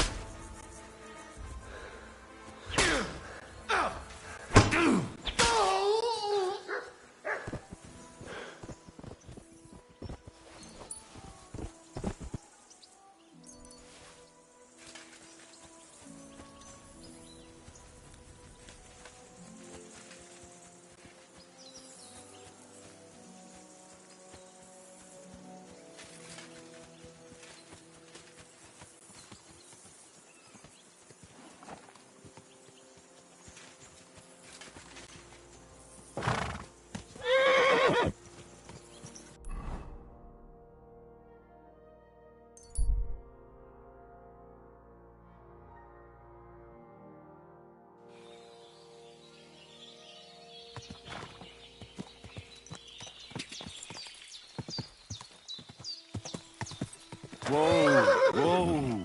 Whoa, whoa.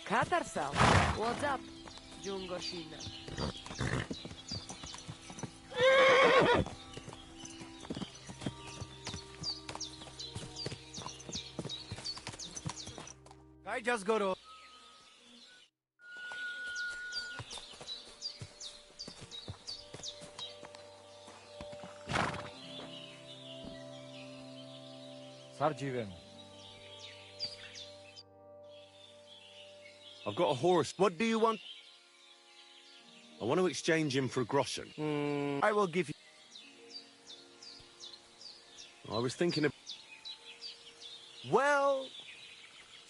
Katarsal, what's up, Jungoshina? I just go to... Sarjiven. I've got a horse. What do you want? I want to exchange him for a groschen. I will give you... I was thinking of... Well...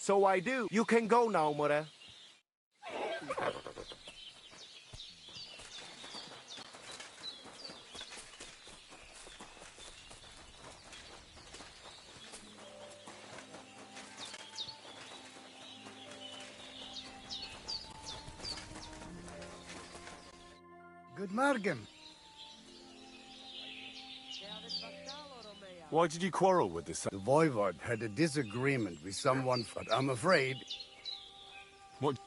So I do. You can go now, Mure. Good morning. Why did you quarrel with this? The Voivod had a disagreement with someone, but I'm afraid... What?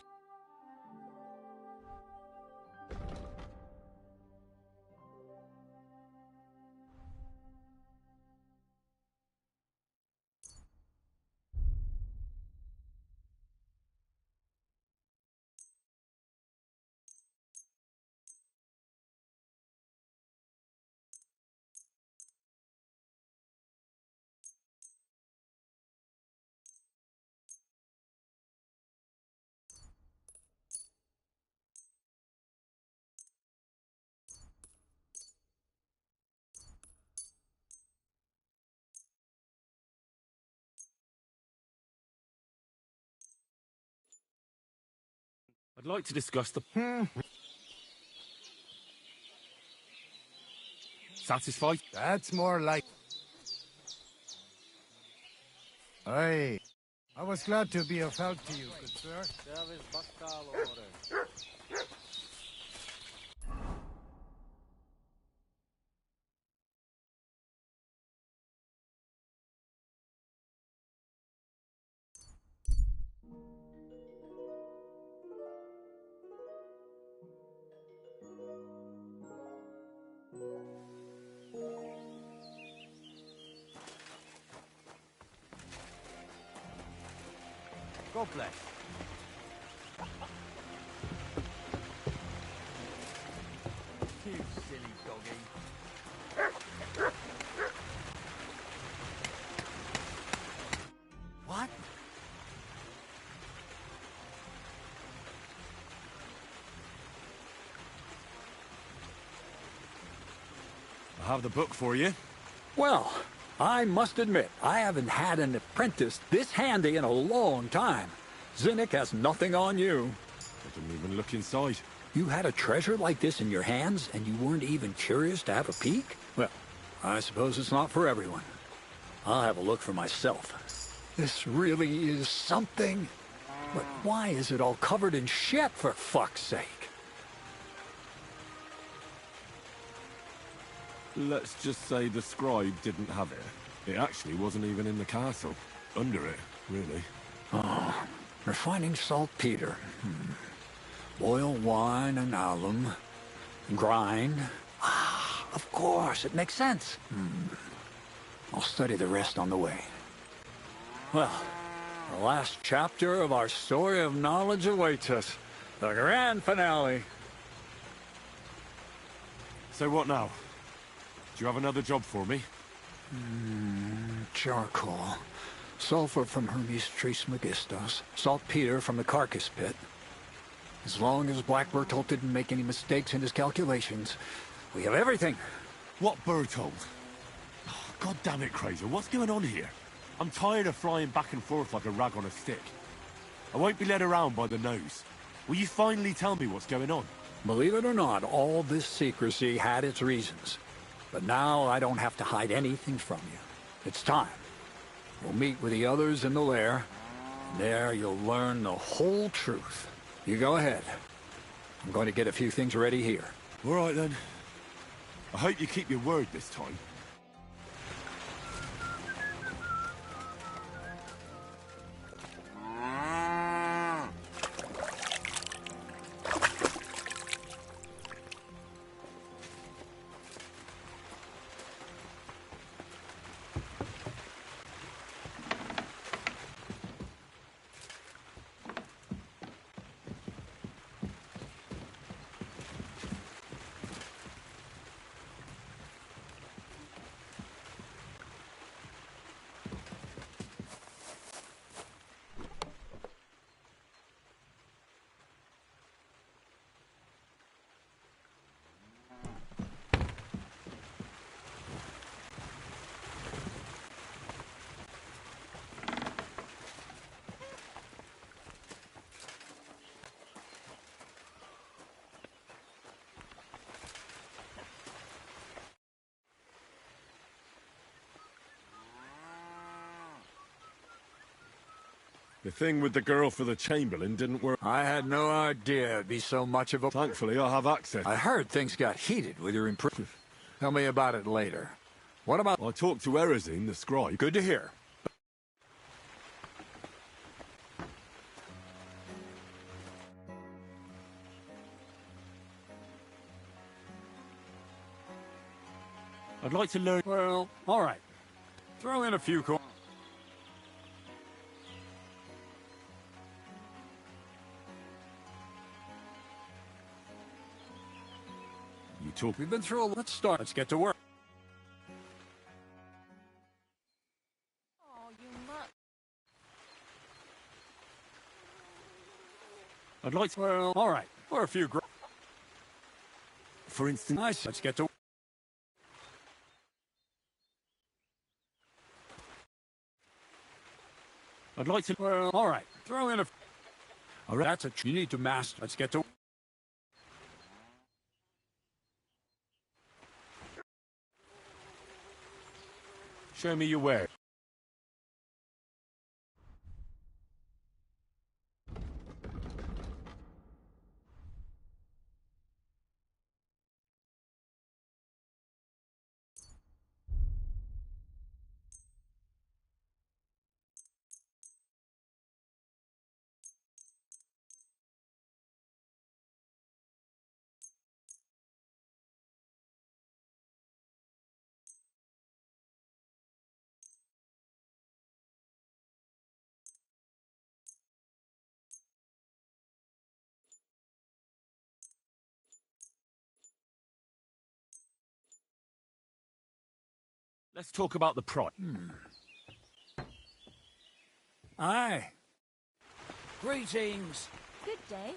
I'd like to discuss the... Satisfied? That's more like... Aye. I was glad to be of help to you, good sir. God bless. You silly doggy. What? I have the book for you. Well, I must admit, I haven't had an apprentice this handy in a long time. Zinnik has nothing on you. I didn't even look inside. You had a treasure like this in your hands, and you weren't even curious to have a peek? Well, I suppose it's not for everyone. I'll have a look for myself. This really is something. But why is it all covered in shit, for fuck's sake? Let's just say the scribe didn't have it. It actually wasn't even in the castle. Under it, really. Oh, refining saltpeter. Boil wine and alum. Grind. Ah, of course, it makes sense. I'll study the rest on the way. Well, the last chapter of our story of knowledge awaits us. The grand finale. So what now? Do you have another job for me? Charcoal. Sulfur from Hermes Trismegistos. Saltpeter from the carcass pit. As long as Black Bertolt didn't make any mistakes in his calculations, we have everything. What Bertolt? Oh, God damn it, Krazer, what's going on here? I'm tired of flying back and forth like a rag on a stick. I won't be led around by the nose. Will you finally tell me what's going on? Believe it or not, all this secrecy had its reasons. But now I don't have to hide anything from you. It's time. We'll meet with the others in the lair. And there you'll learn the whole truth. You go ahead. I'm going to get a few things ready here. All right, then. I hope you keep your word this time. The thing with the girl for the Chamberlain didn't work. I had no idea it'd be so much of a... Thankfully, I have access. I heard things got heated with your imprison. Tell me about it later. What about... I talked to Erazine, the scribe. Good to hear. I'd like to learn... Well, all right. Throw in a few coins. You talk... We've been through a... Let's start. Let's get to work. Oh, you mutt. I'd like to... Well, all right. Or a few... For instance... Nice. Let's get to... I'd like to... Well, all right. Throw in a... All right. That's a... You need to master... Let's get to... Show me your way. Let's talk about the price. Aye. Greetings. Good day.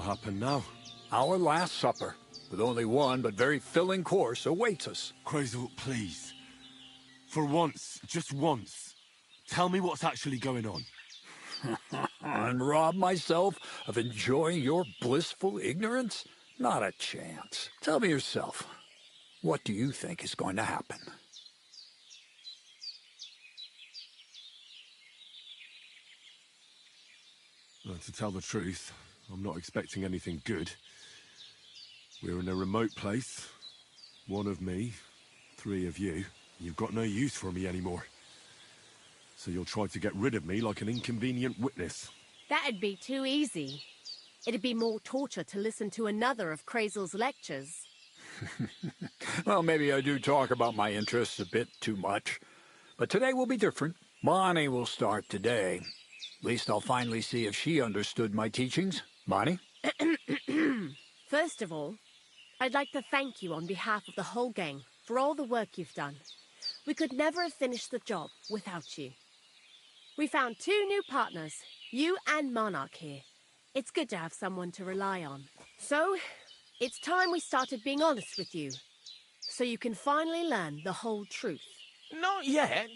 What'll happen now? Our last supper, with only one but very filling course, awaits us. Crazel, please. For once, just once, tell me what's actually going on. And rob myself of enjoying your blissful ignorance? Not a chance. Tell me yourself, what do you think is going to happen? Well, to tell the truth, I'm not expecting anything good. We're in a remote place. One of me, 3 of you. You've got no use for me anymore. So you'll try to get rid of me like an inconvenient witness. That'd be too easy. It'd be more torture to listen to another of Crazel's lectures. Well, maybe I do talk about my interests a bit too much. But today will be different. Bonnie will start today. At least I'll finally see if she understood my teachings. Bonnie? First of all, I'd like to thank you on behalf of the whole gang for all the work you've done. We could never have finished the job without you. We found 2 new partners, you and Monarch here. It's good to have someone to rely on. So, it's time we started being honest with you, so you can finally learn the whole truth. Not yet.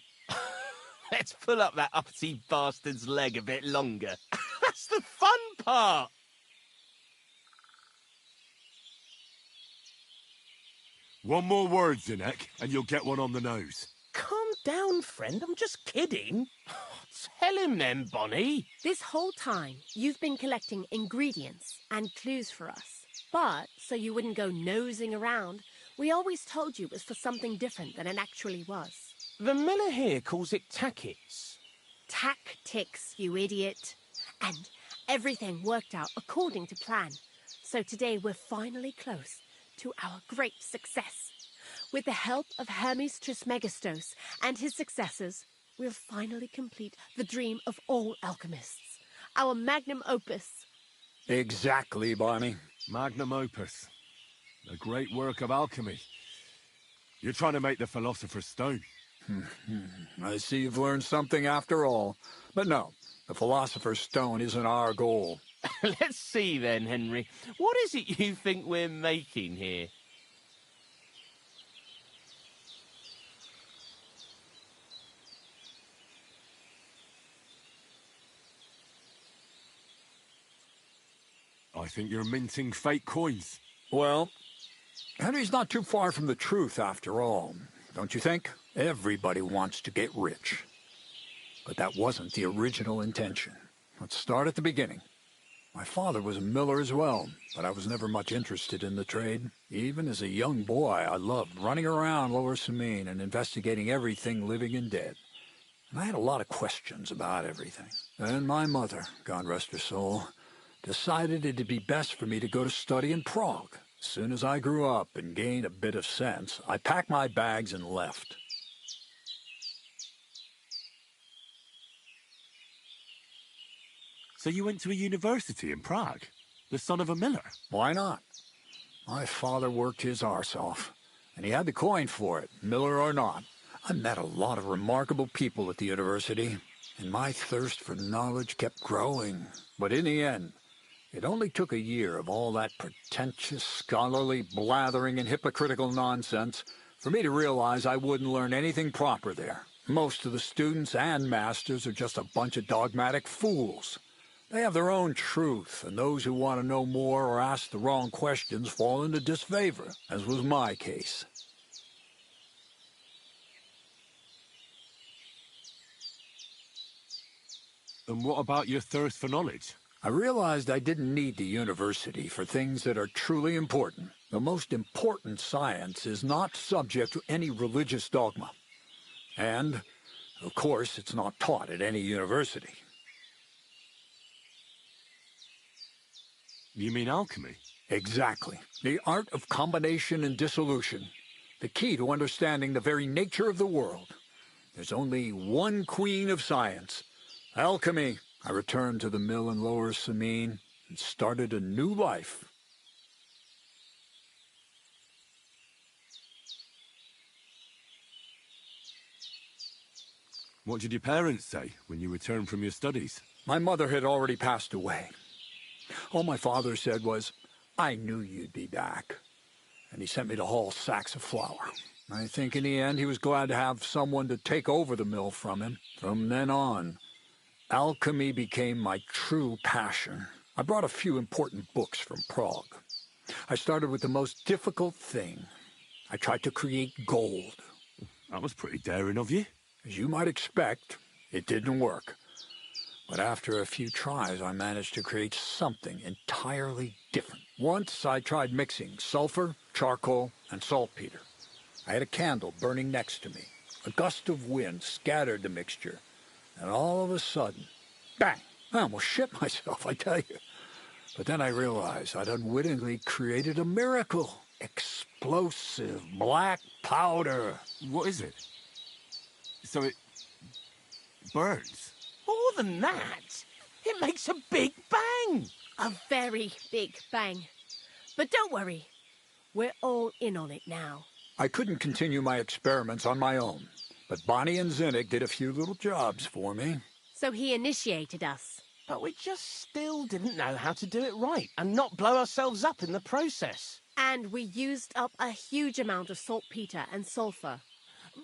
Let's pull up that uppity bastard's leg a bit longer. That's the fun part. One more word, Zinek, and you'll get one on the nose. Calm down, friend. I'm just kidding. Tell him then, Bonnie. This whole time, you've been collecting ingredients and clues for us. But, so you wouldn't go nosing around, we always told you it was for something different than it actually was. The miller here calls it tackets. Tactics, you idiot. And everything worked out according to plan. So today we're finally close to our great success. With the help of Hermes Trismegistos and his successors, we'll finally complete the dream of all alchemists. Our magnum opus. Exactly, Bonnie. Magnum opus. A great work of alchemy. You're trying to make the Philosopher's Stone. I see you've learned something after all. But no, the Philosopher's Stone isn't our goal. Let's see then, Henry. What is it you think we're making here? I think you're minting fake coins. Well, Henry's not too far from the truth after all, don't you think? Everybody wants to get rich. But that wasn't the original intention. Let's start at the beginning. My father was a miller as well, but I was never much interested in the trade. Even as a young boy, I loved running around Lower Samine and investigating everything living and dead. And I had a lot of questions about everything. And my mother, God rest her soul, decided it'd be best for me to go to study in Prague. As soon as I grew up and gained a bit of sense, I packed my bags and left. So you went to a university in Prague? The son of a miller? Why not? My father worked his arse off, and he had the coin for it, miller or not. I met a lot of remarkable people at the university, and my thirst for knowledge kept growing. But in the end, it only took a year of all that pretentious, scholarly blathering and hypocritical nonsense for me to realize I wouldn't learn anything proper there. Most of the students and masters are just a bunch of dogmatic fools. They have their own truth, and those who want to know more or ask the wrong questions fall into disfavor, as was my case. And what about your thirst for knowledge? I realized I didn't need the university for things that are truly important. The most important science is not subject to any religious dogma. And, of course, it's not taught at any university. You mean alchemy? Exactly. The art of combination and dissolution. The key to understanding the very nature of the world. There's only one queen of science. Alchemy. I returned to the mill in Lower Samine and started a new life. What did your parents say when you returned from your studies? My mother had already passed away. All my father said was, I knew you'd be back. And he sent me to haul sacks of flour. I think in the end he was glad to have someone to take over the mill from him. From then on, alchemy became my true passion. I brought a few important books from Prague. I started with the most difficult thing. I tried to create gold. That was pretty daring of you. As you might expect, it didn't work. But after a few tries, I managed to create something entirely different. Once I tried mixing sulfur, charcoal, and saltpeter. I had a candle burning next to me. A gust of wind scattered the mixture. And all of a sudden, bang! I almost shit myself, I tell you. But then I realized I'd unwittingly created a miracle. Explosive black powder. What is it? So it burns? More than that, it makes a big bang. A very big bang. But don't worry, we're all in on it now. I couldn't continue my experiments on my own, but Bonnie and Zinnik did a few little jobs for me. So he initiated us. But we just still didn't know how to do it right and not blow ourselves up in the process. And we used up a huge amount of saltpeter and sulfur.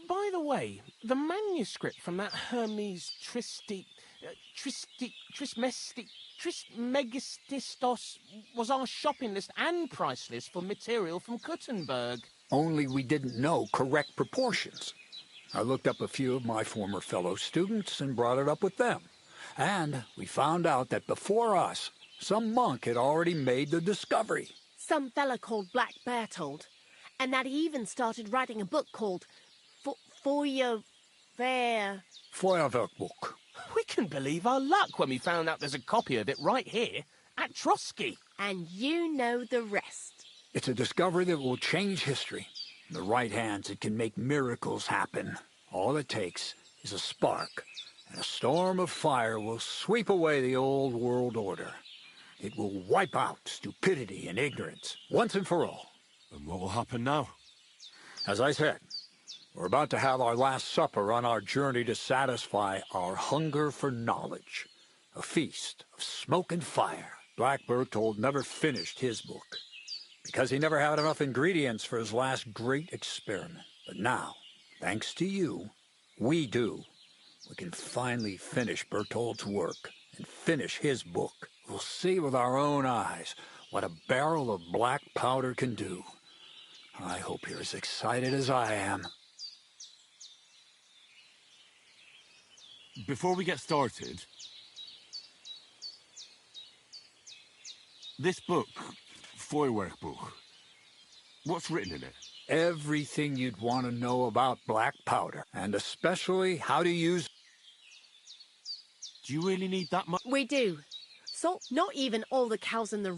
By the way, the manuscript from that Hermes Trismegistos was our shopping list and price list for material from Kuttenberg. Only we didn't know correct proportions. I looked up a few of my former fellow students and brought it up with them. And we found out that before us, some monk had already made the discovery. Some fella called Black Bertold. And that he even started writing a book called Feuerwehr. Feuerwerkbuch. We can believe our luck when we found out there's a copy of it right here at Trotsky. And you know the rest. It's a discovery that will change history. In the right hands, it can make miracles happen. All it takes is a spark, and a storm of fire will sweep away the old world order. It will wipe out stupidity and ignorance, once and for all. And what will happen now? As I said, we're about to have our last supper on our journey to satisfy our hunger for knowledge. A feast of smoke and fire. Black Bertold never finished his book, because he never had enough ingredients for his last great experiment. But now, thanks to you, we do. We can finally finish Bertold's work and finish his book. We'll see with our own eyes what a barrel of black powder can do. I hope you're as excited as I am. Before we get started, this book, Feuerwerkbuch, what's written in it? Everything you'd want to know about black powder, and especially how to use... Do you really need that much? We do. Salt, not even all the cows in the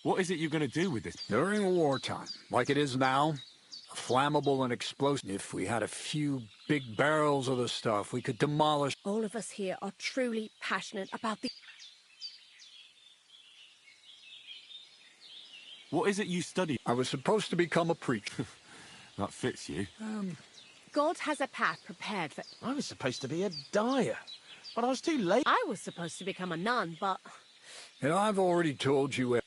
What is it you're going to do with this? During wartime, like it is now, flammable and explosive. If we had a few big barrels of the stuff, we could demolish... All of us here are truly passionate about the... What is it you study? I was supposed to become a preacher. That fits you. God has a path prepared for... I was supposed to be a dyer, but I was too late. I was supposed to become a nun, but... And I've already told you...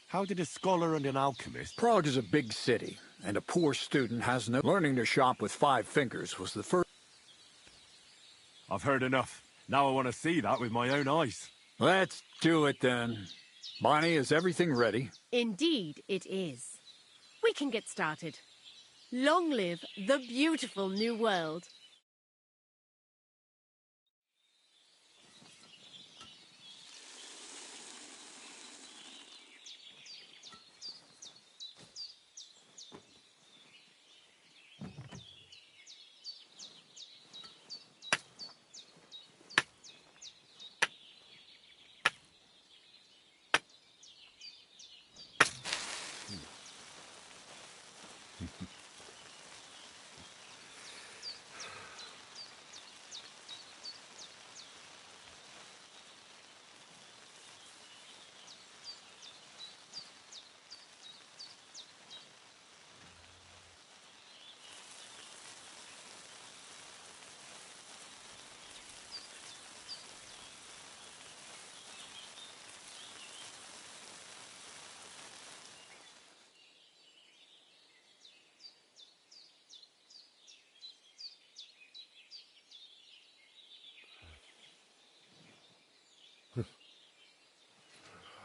How did a scholar and an alchemist... Prague is a big city, and a poor student has no... Learning to shop with 5 fingers was the first... I've heard enough. Now I want to see that with my own eyes. Let's do it then. Bonnie, is everything ready? Indeed it is. We can get started. Long live the beautiful new world.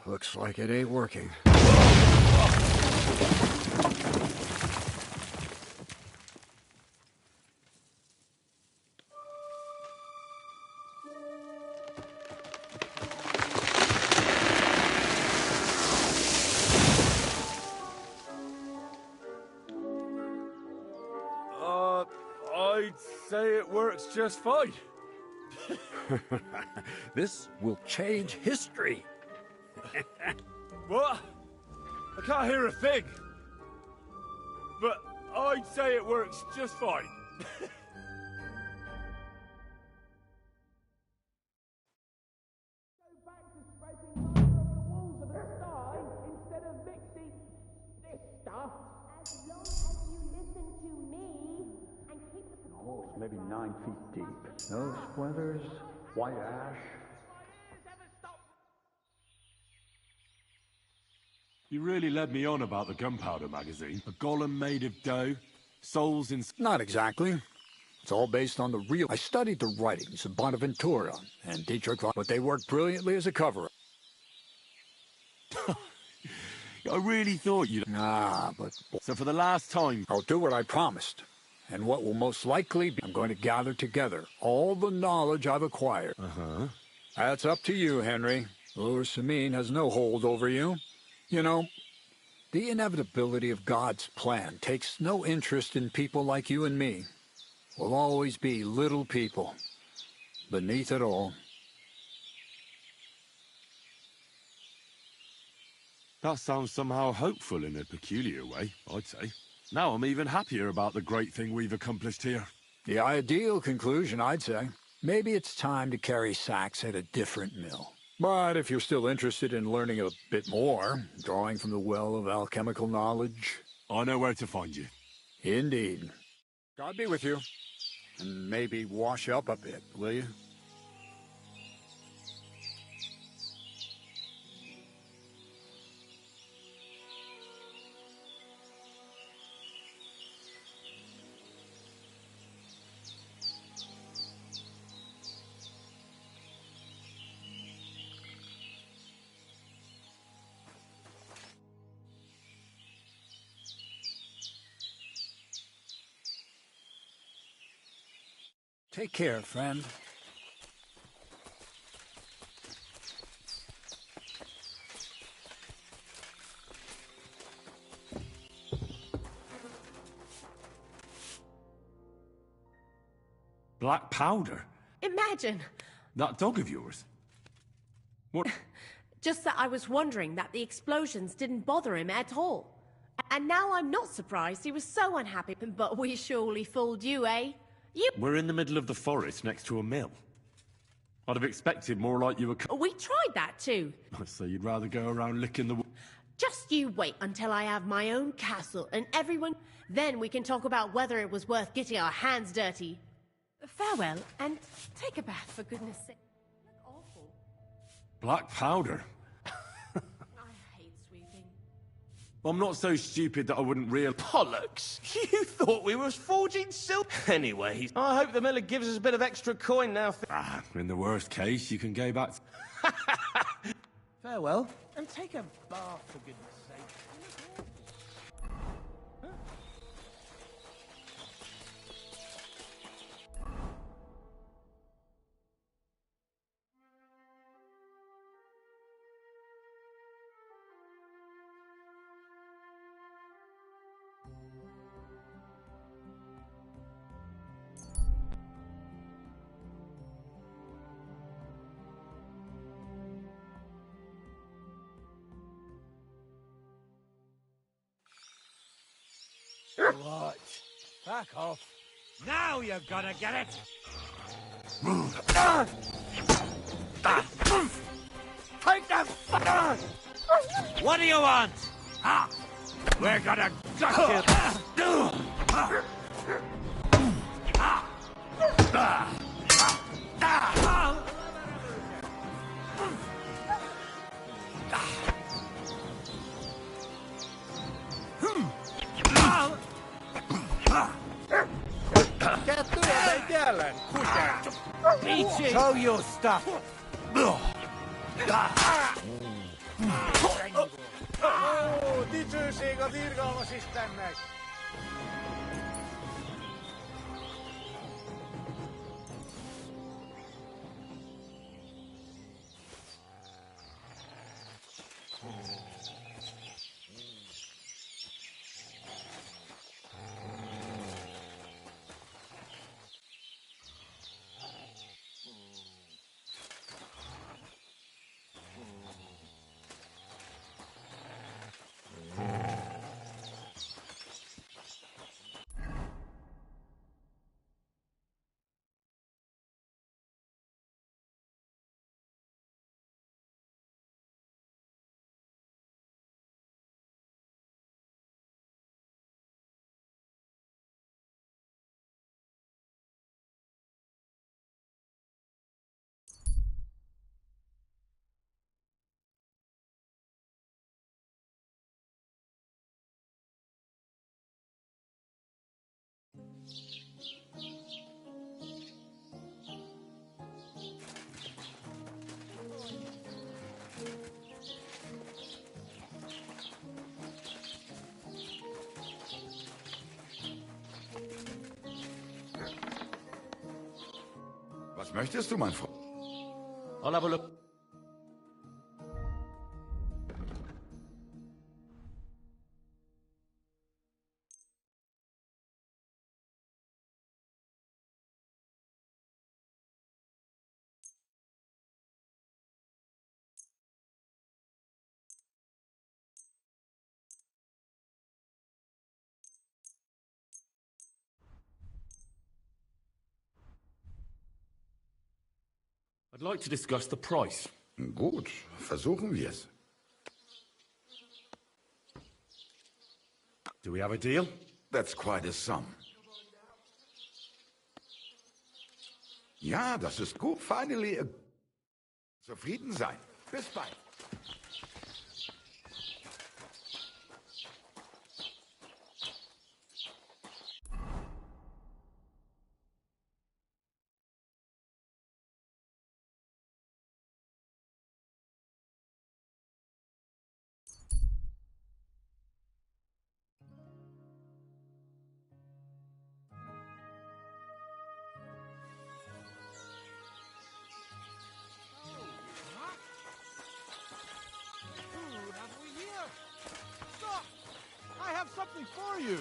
Looks like it ain't working. I'd say it works just fine. This will change history. What? I can't hear a thing. But I'd say it works just fine. Holes maybe 9 feet deep. No splinters, white ash. You really led me on about the gunpowder magazine. A golem made of dough, souls in... Not exactly. It's all based on the real... I studied the writings of Bonaventura and Dietrich von... But they worked brilliantly as a cover-up. I really thought you'd... Ah, but... So for the last time... I'll do what I promised. And what will most likely be... I'm going to gather together all the knowledge I've acquired. Uh-huh. That's up to you, Henry. Lord Sameen has no hold over you. You know, the inevitability of God's plan takes no interest in people like you and me. We'll always be little people beneath it all. That sounds somehow hopeful in a peculiar way, I'd say. Now I'm even happier about the great thing we've accomplished here. The ideal conclusion, I'd say. Maybe it's time to carry sacks at a different mill. But if you're still interested in learning a bit more, drawing from the well of alchemical knowledge... I know where to find you. Indeed. God be with you. And maybe wash up a bit, will you? Take care, friend. Black powder? Imagine! That dog of yours? What? Just that I was wondering that the explosions didn't bother him at all. And now I'm not surprised he was so unhappy, but we surely fooled you, eh? We're in the middle of the forest next to a mill. I'd have expected more like you were... We tried that too. So you'd rather go around licking the... Just you wait until I have my own castle and everyone... Then we can talk about whether it was worth getting our hands dirty. Farewell, and take a bath, for goodness sake. Awful. Black powder? I hate sweeping. I'm not so stupid that I wouldn't realize... Bollocks! You thought we was forging silk? Anyway, I hope the miller gives us a bit of extra coin now. In the worst case, you can go back... Farewell, and take a bath, for goodness sake. What? Back off. Now you're gonna get it! Take the fuck. What do you want? Ah, we're gonna gut you! Show your stuff. Ditysega virkaava tänne. Was möchtest du, mein Freund? I'll have a look. I'd like to discuss the price. Gut, versuchen wir's. Do we have a deal? That's quite a sum. Ja, das ist gut. Finally, zufrieden sein. Bis bald. Something for you.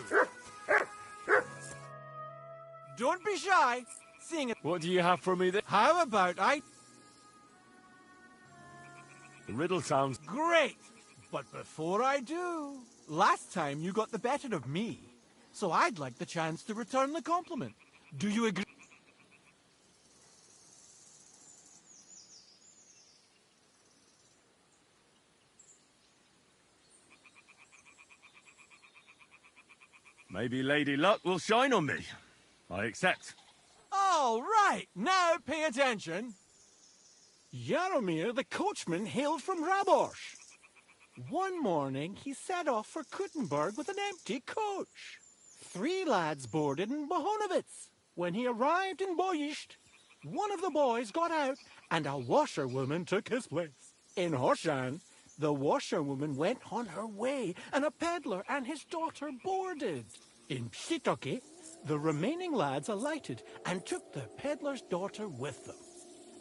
Don't be shy. Sing it. What do you have for me then? How about The riddle sounds great. But before I do, last time you got the better of me, so I'd like the chance to return the compliment. Do you agree? Maybe Lady Luck will shine on me. I accept. All right, now pay attention. Jaromir, the coachman, hailed from Raborsch. One morning, he set off for Kuttenberg with an empty coach. 3 lads boarded in Bohonovitz. When he arrived in Boyisht, one of the boys got out, and a washerwoman took his place. In Horshan, the washerwoman went on her way, and a peddler and his daughter boarded. In Psitoke, the remaining lads alighted and took the peddler's daughter with them.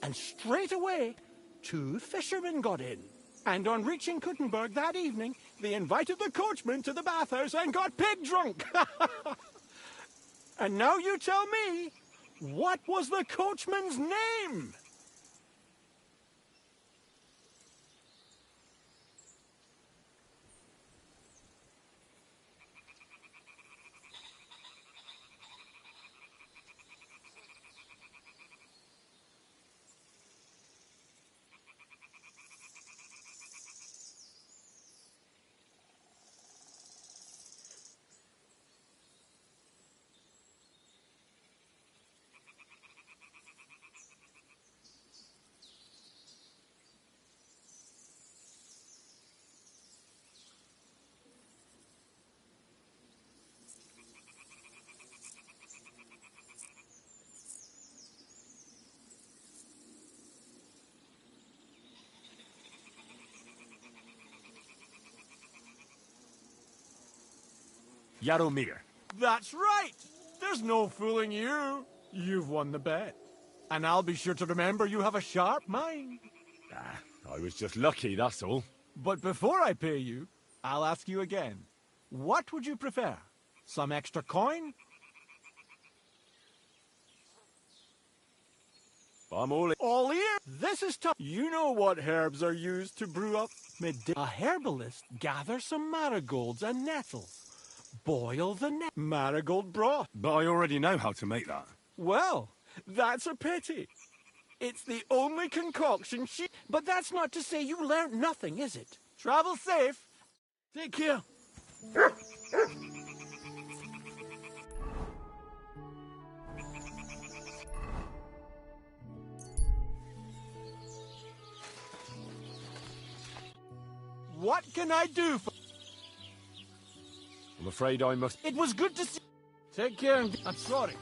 And straight away, 2 fishermen got in. And on reaching Kuttenberg that evening, they invited the coachman to the bathhouse and got pig drunk. And now you tell me, what was the coachman's name? Yaromir. That's right! There's no fooling you. You've won the bet. And I'll be sure to remember you have a sharp mind. I was just lucky, that's all. But before I pay you, I'll ask you again. What would you prefer? Some extra coin? I'm all in. All ear? This is tough. You know what herbs are used to brew up a herbalist gathers some marigolds and nettles. Boil the marigold broth. But I already know how to make that. Well, that's a pity. It's the only concoction she... But that's not to say you learnt nothing, is it? Travel safe. Take care. What can I do for... I'm afraid I must... It was good to see... Take care and... I'm sorry.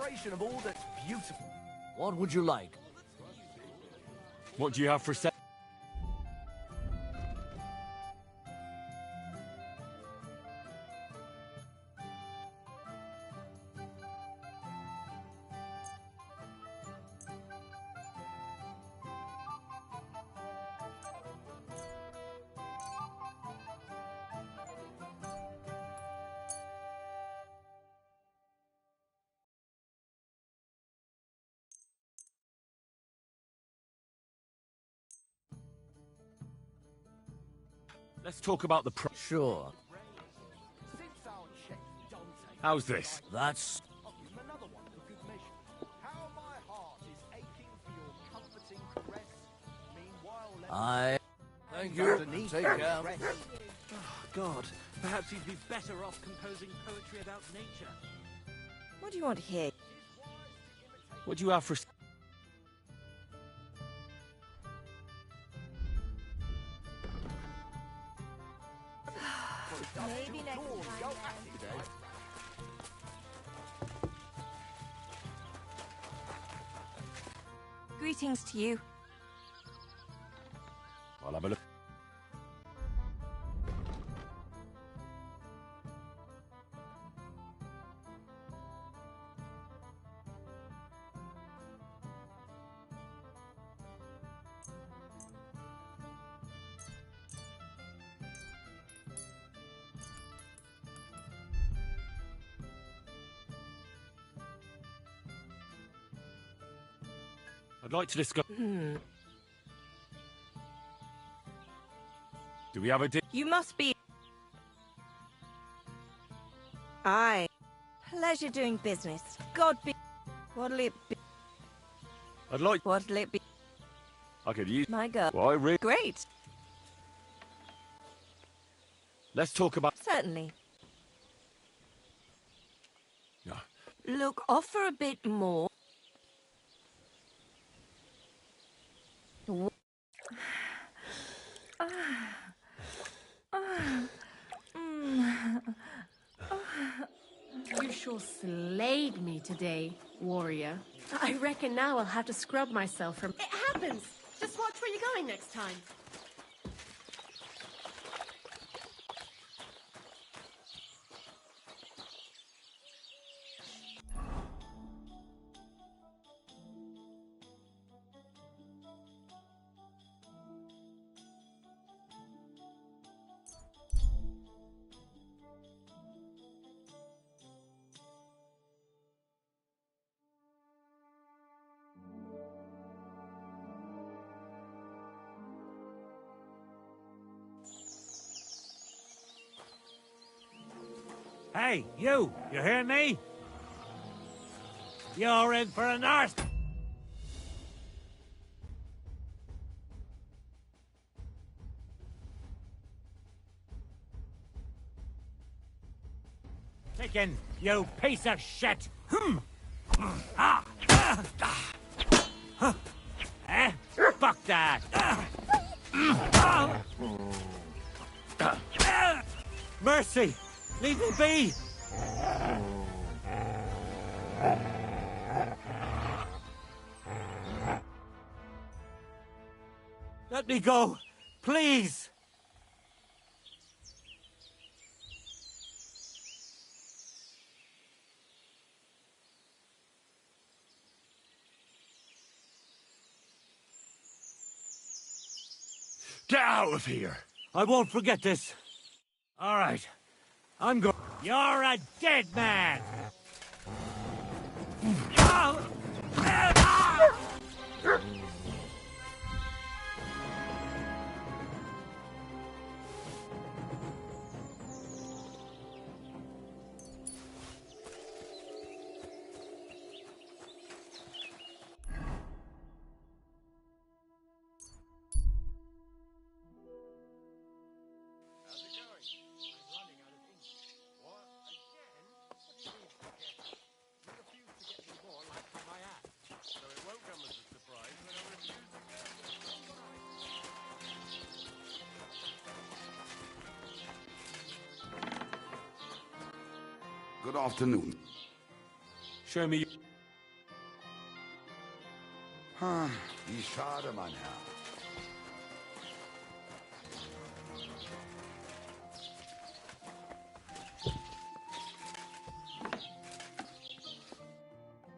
celebration of all that's beautiful. What would you like? What do you have for sale? Let's talk about the pro- Sure. How's this? That's... Thank you. Take care. Oh, God. Perhaps he'd be better off composing poetry about nature. What do you want to hear? What do you have for... Maybe next time. Greetings to you. I'll have a look. I'd like to discuss... Do we have a di- You must be... Aye. Pleasure doing business. God be... What'll it be? I'd like... What'll it be? I could use... My God. Why, really? Great. Let's talk about... Certainly. No. Look, offer a bit more. You sure slayed me today, warrior. I reckon now I'll have to scrub myself from... It happens! Just watch where you're going next time. Hey, you hear me? You're in for an arse. Chicken, you piece of shit! Eh? Fuck that! Mercy! Leave me be! Let me go, please! Get out of here! I won't forget this. All right. I'm going. You're a dead man! Good afternoon. Show me... Wie schade, mein Herr.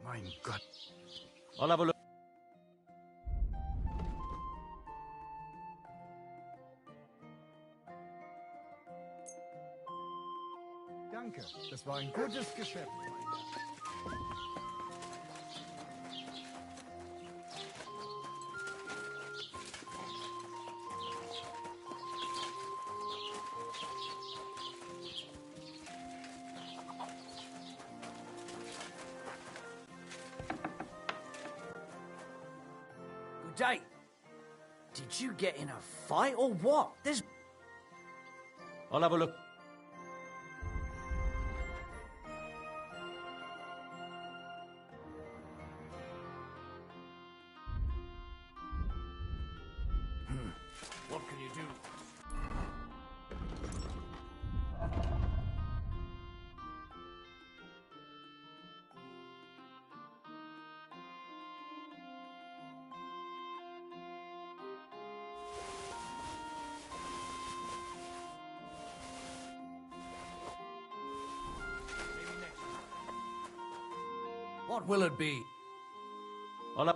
Mein Gott. I'll have a look. Danke, das war ein gutes Geschäft. Good day. Did you get in a fight or what? There's... I'll have a look. What can you do? What will it be? I'll have...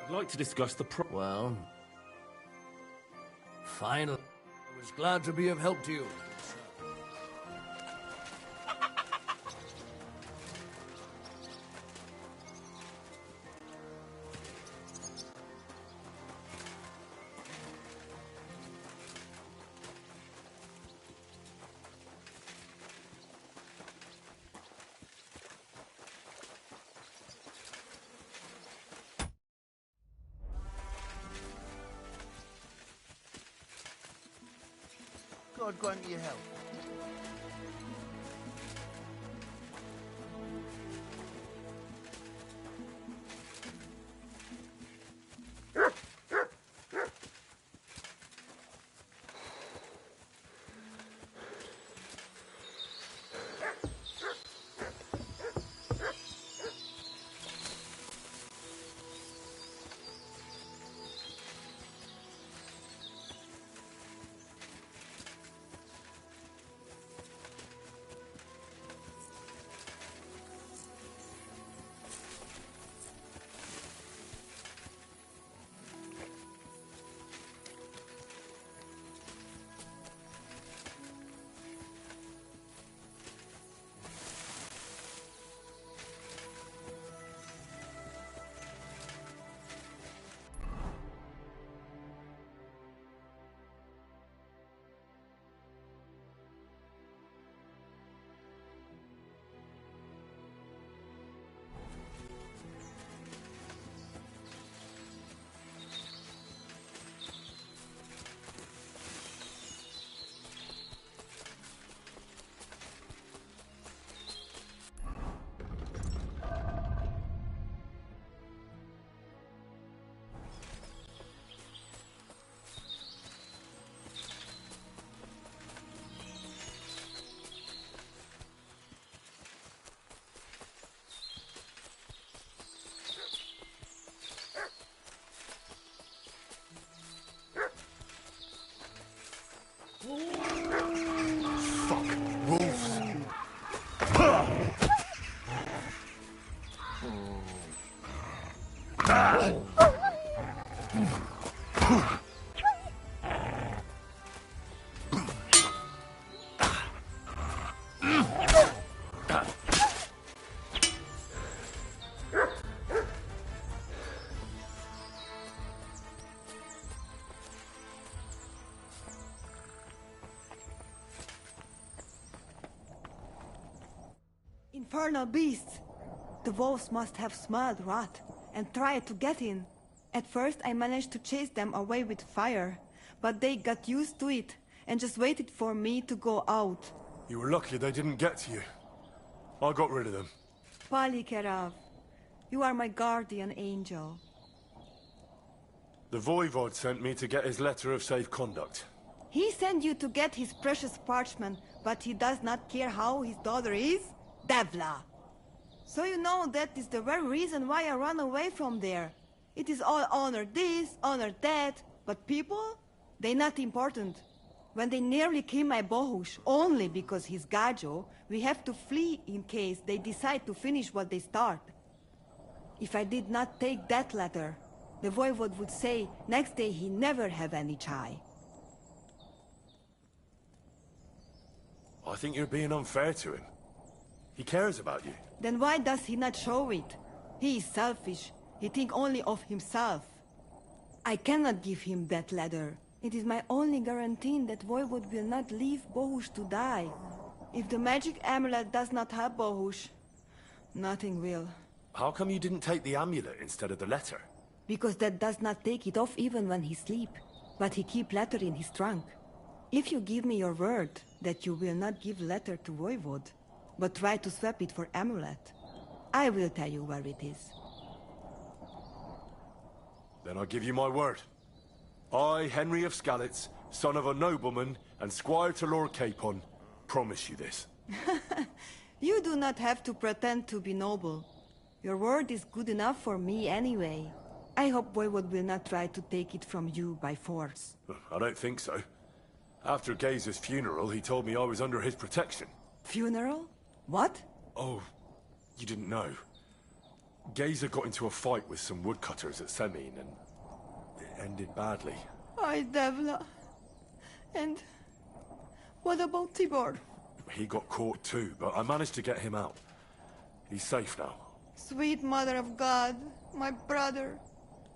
I'd like to discuss the Well, finally, I was glad to be of help to you. God grant you help. Fuck, wolves. Infernal beasts! The wolves must have smelled rot and tried to get in. At first I managed to chase them away with fire, but they got used to it and just waited for me to go out. You were lucky they didn't get to you. I got rid of them. Palikerav, you are my guardian angel. The Voivod sent me to get his letter of safe conduct. He sent you to get his precious parchment, but he does not care how his daughter is? Devla! So you know that is the very reason why I run away from there. It is all honor this, honor that, but people? They not important. When they nearly kill my Bohush, only because he's Gajo, we have to flee in case they decide to finish what they start. If I did not take that letter, the Voivod would say next day he never have any chai. I think you're being unfair to him. He cares about you. Then why does he not show it? He is selfish. He think only of himself. I cannot give him that letter. It is my only guarantee that Voivod will not leave Bohush to die. If the magic amulet does not help Bohush, nothing will. How come you didn't take the amulet instead of the letter? Because that does not take it off even when he sleep. But he keep letter in his trunk. If you give me your word that you will not give letter to Voivod, but try to swap it for amulet, I will tell you where it is. Then I'll give you my word. I, Henry of Skalitz, son of a nobleman and squire to Lord Capon, promise you this. You do not have to pretend to be noble. Your word is good enough for me anyway. I hope Voivod will not try to take it from you by force. I don't think so. After Gaze's funeral, he told me I was under his protection. Funeral? What? Oh, you didn't know. Gazer got into a fight with some woodcutters at Semine, and it ended badly. Ay, Devla. And what about Tibor? He got caught too, but I managed to get him out. He's safe now. Sweet Mother of God, my brother.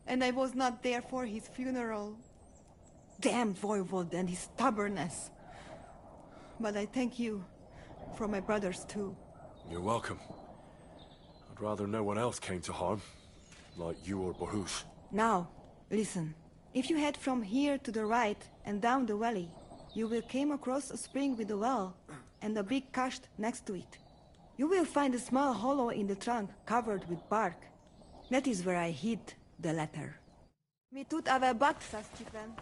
And I was not there for his funeral. Damn Voivod and his stubbornness. But I thank you for my brothers too. You're welcome. I'd rather no one else came to harm, like you or Bohush. Now, listen. If you head from here to the right and down the valley, you will come across a spring with a well and a big kasht next to it. You will find a small hollow in the trunk covered with bark. That is where I hid the letter. Mi tut ave bat, Sastipen.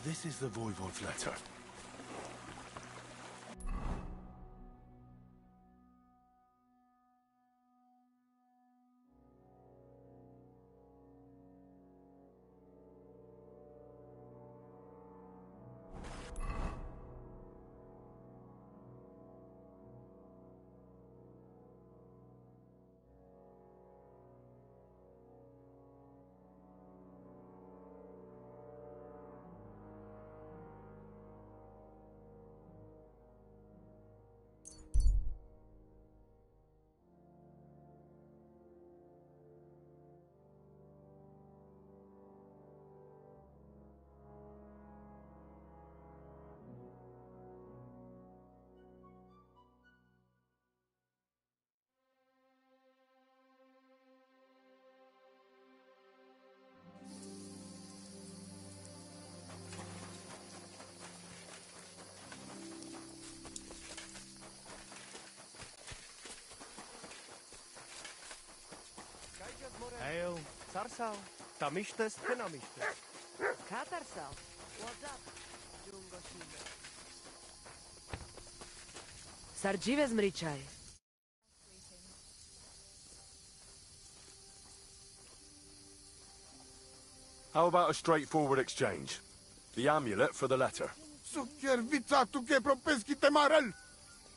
this is the Voivode's letter. Hail, Sarsal, Tamishtas, Penamishtas. Katarsal, what's up? Jungoshima. Sarjive zmričaj. How about a straightforward exchange? The amulet for the letter.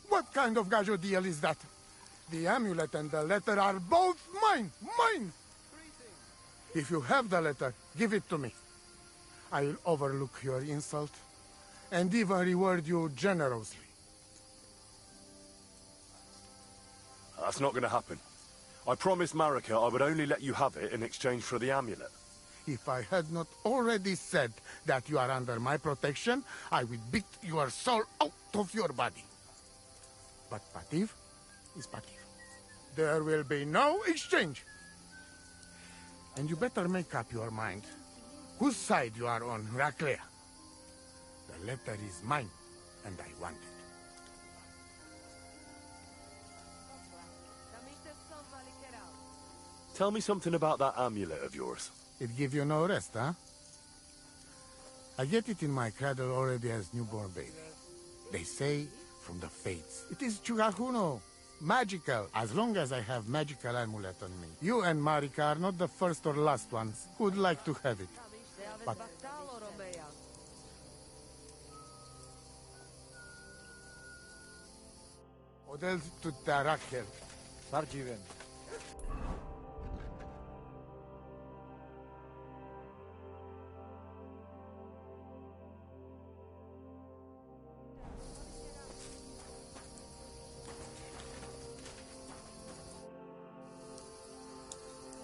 What kind of gajo deal is that? The amulet and the letter are both mine! Mine! If you have the letter, give it to me. I will overlook your insult and even reward you generously. That's not going to happen. I promised Marika I would only let you have it in exchange for the amulet. If I had not already said that you are under my protection, I would beat your soul out of your body. But Pativ is Pativ. There will be no exchange. And you better make up your mind whose side you are on, Raclea. The letter is mine, and I want it. Tell me something about that amulet of yours. It give you no rest, huh? I get it in my cradle already as newborn baby. They say from the fates. It is Chugahuno. Magical, as long as I have magical amulet on me. You and Marika are not the first or last ones who would like to have it. But... Odel to Tarakel. Sarjiven.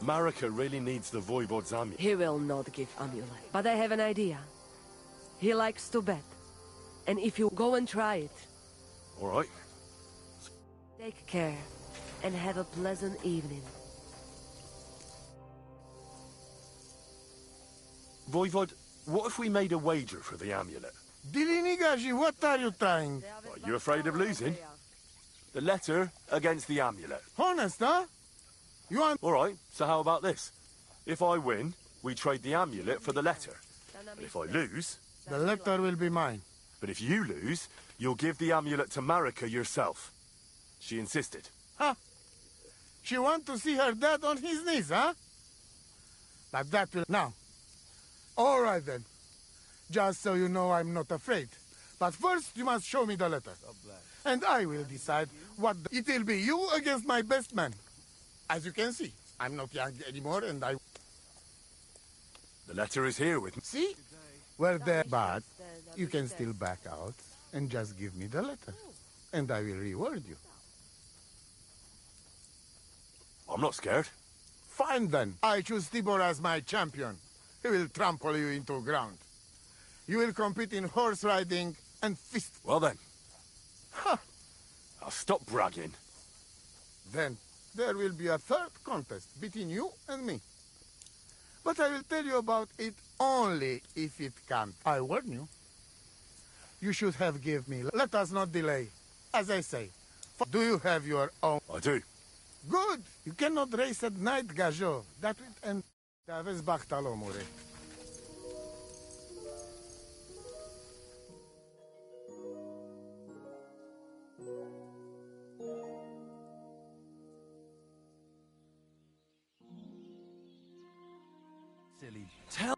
Marika really needs the Voivode's amulet. He will not give amulet. But I have an idea. He likes to bet. And if you go and try it... All right. Take care, and have a pleasant evening. Voivode, what if we made a wager for the amulet? Dilinigaji, what are you trying? Are you afraid of losing? The letter against the amulet. Honest, huh? You want... All right, so how about this? If I win, we trade the amulet for the letter. And if I lose... The letter will be mine. But if you lose, you'll give the amulet to Marika yourself. She insisted. Huh? She want to see her dad on his knees, huh? But that will... Now. All right, then. Just so you know I'm not afraid. But first, you must show me the letter. And I will decide what... It will be you against my best man. As you can see, I'm not young anymore, and I... The letter is here with me. See? We're there. But you can still back out and just give me the letter. And I will reward you. I'm not scared. Fine, then. I choose Tibor as my champion. He will trample you into ground. You will compete in horse riding and fist... Well, then. Ha! I'll stop bragging. Then... there will be a third contest between you and me. But I will tell you about it only if it can. I warn you. You should have given me. Let us not delay. As I say, do you have your own? I do. Good. You cannot race at night, Gajo. That will end. Aveți bachtalomure. Silly. Tell.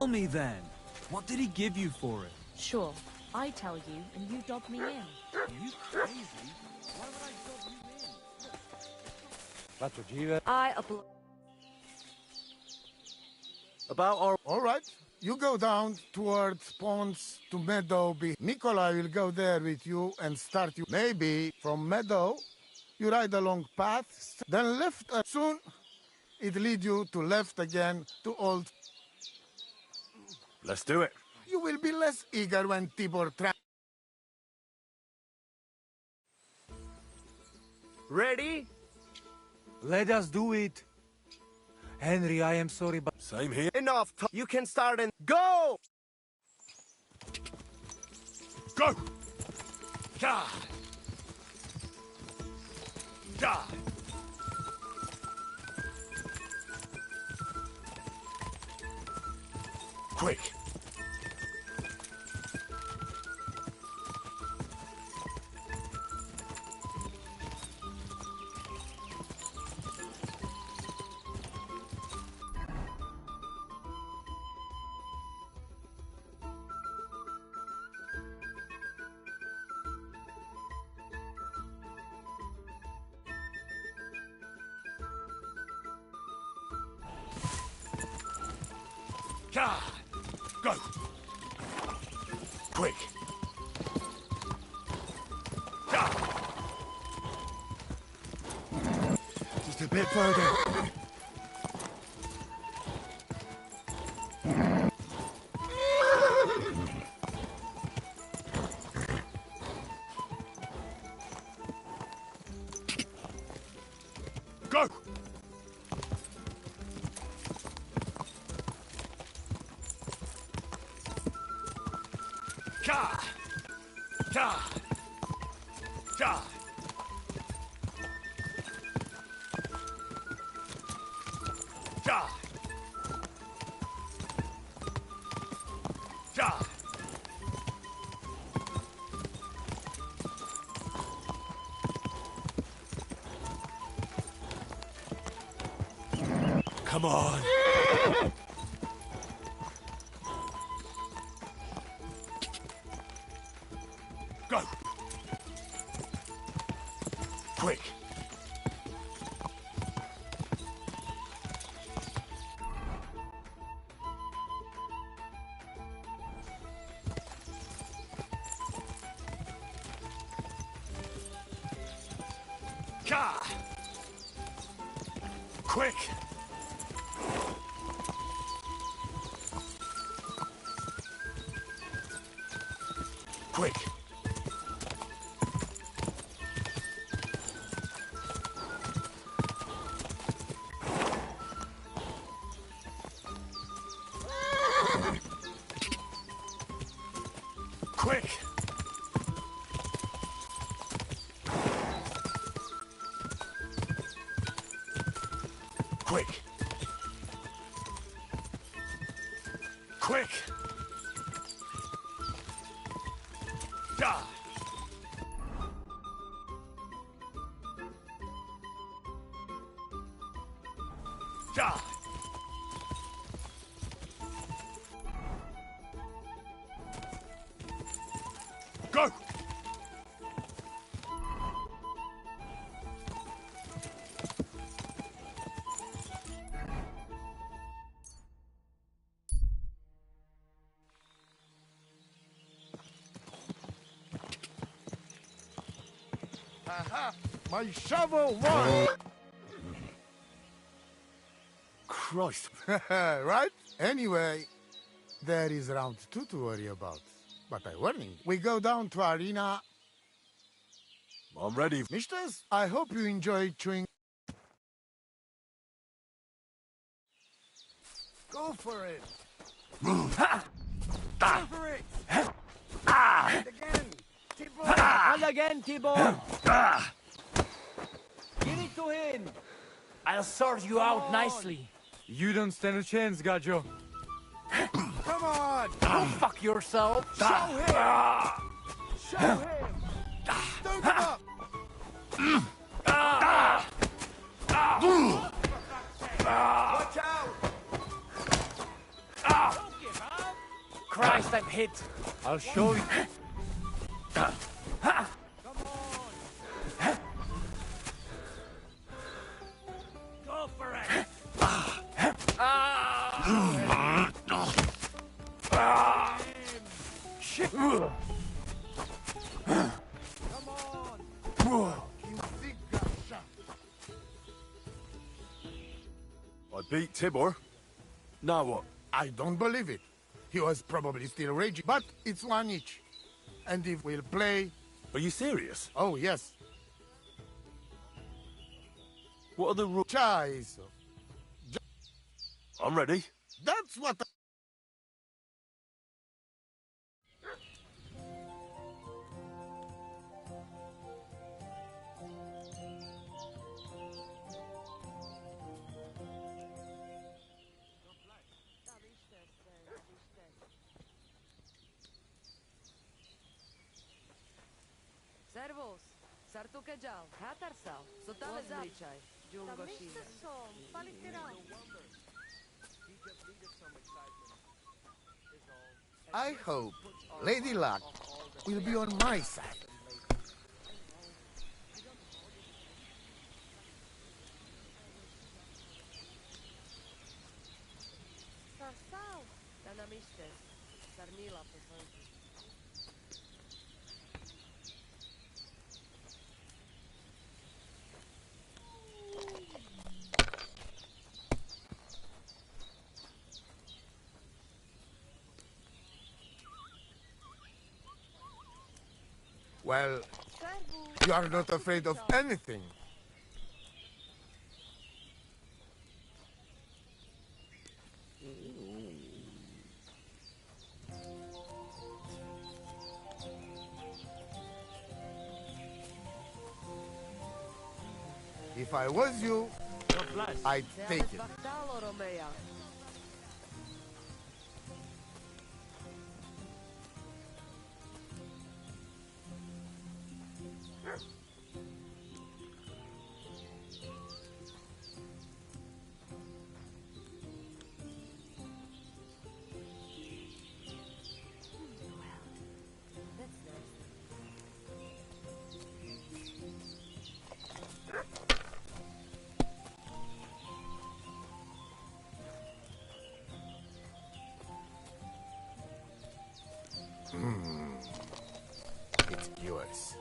Tell me then, what did he give you for it? Sure, I tell you and you dob me in. Are you crazy? Why would I dob you in? I apologize. About our... All right. You go down towards ponds to Meadow. Nikolai will go there with you and start you. Maybe from Meadow, you ride along paths, then left. Soon, it lead you to left again to Old... Let's do it. You will be less eager when Tibor Ready? Let us do it. Henry, I am sorry, but... Same here. Enough. You can start and go! Go! God! God! Quick! God! Go! Quick! God! Just a bit further. Go! God! God! God! God! God! Come on! Go! Quick! Ka! Quick! Quick! Quick! Quick! Quick! Die! Die! Go! Aha! My shovel won! Christ. Right? Anyway, there is round 2 to worry about. But I warning, we go down to arena. I'm ready. Misters, I hope you enjoy chewing. Go for it! Move! Go for it! Ah! Again! again, Tibor. Give it to him. I'll sort you out nicely. You don't stand a chance, Gajo. Come on! Go fuck yourself! Show him! Show him! Don't give up! Watch out! Don't give up! Christ, I'm hit! I'll show you. Go for it! Shit! I beat Tibor. Now what? I don't believe it. He was probably still raging, but it's one each. And if we'll play... Are you serious? Oh, yes. What are the rules? Chaiso. I'm ready. That's what... Servus, sartu keđal, hatar sal, sotale zličaj, džungo šime. I hope Lady Luck will be on my side. Sarsal, tanamistes, sarnila poslanci. Well, you are not afraid of anything. If I was you, I'd take it. It's yours.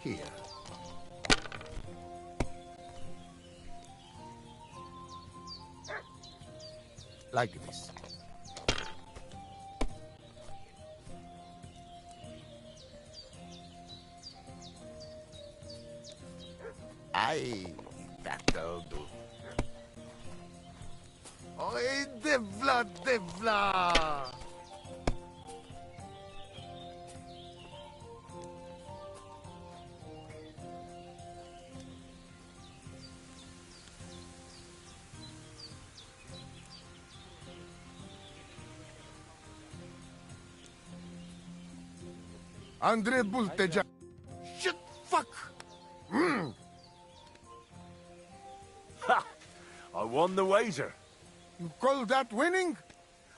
Here. Like this. Aye, that'll do. Oi, Devla, Devla! Andre Bulteja. Shit, fuck! Ha! I won the wager. You call that winning?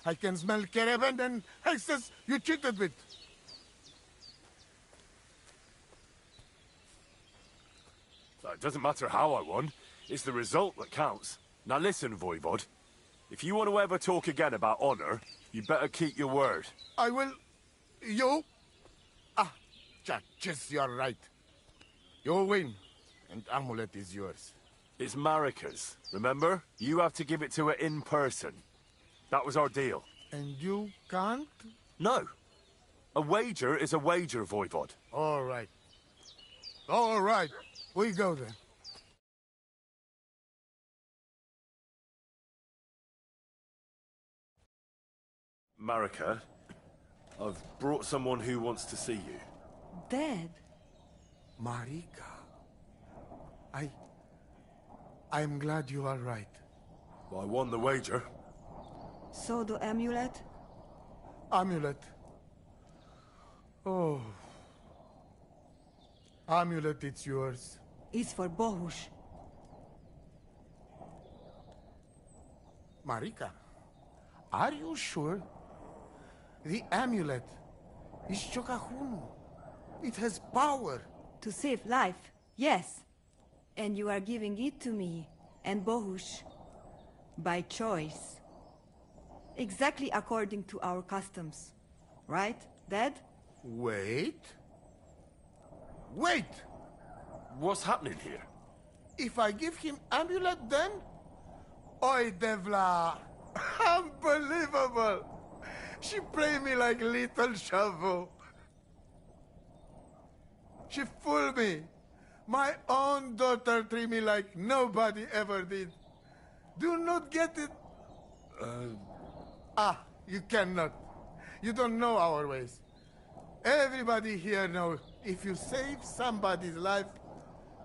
I can smell caravan and hexes you cheated with. It doesn't matter how I won. It's the result that counts. Now listen, Voivod. If you want to ever talk again about honor, you better keep your word. I will... You? Ah, just you're right. You win, and amulet is yours. It's Marika's, remember? You have to give it to her in person. That was our deal. And you can't? No. A wager is a wager, Voivod. All right. All right. We go then. Marika, I've brought someone who wants to see you. Dad? Marika. I'm glad you are right. I won the wager. So the amulet? Amulet. Oh. Amulet, it's yours. It's for Bohush. Marika, are you sure? The amulet is Chocahunu. It has power. To save life, yes. And you are giving it to me and Bohush by choice. Exactly according to our customs. Right, Dad? Wait. What's happening here? If I give him amulet then? Oi, Devla! Unbelievable! She played me like little shovel. She fooled me. My own daughter treated me like nobody ever did. Do not get it? You cannot. You don't know our ways. Everybody here knows if you save somebody's life,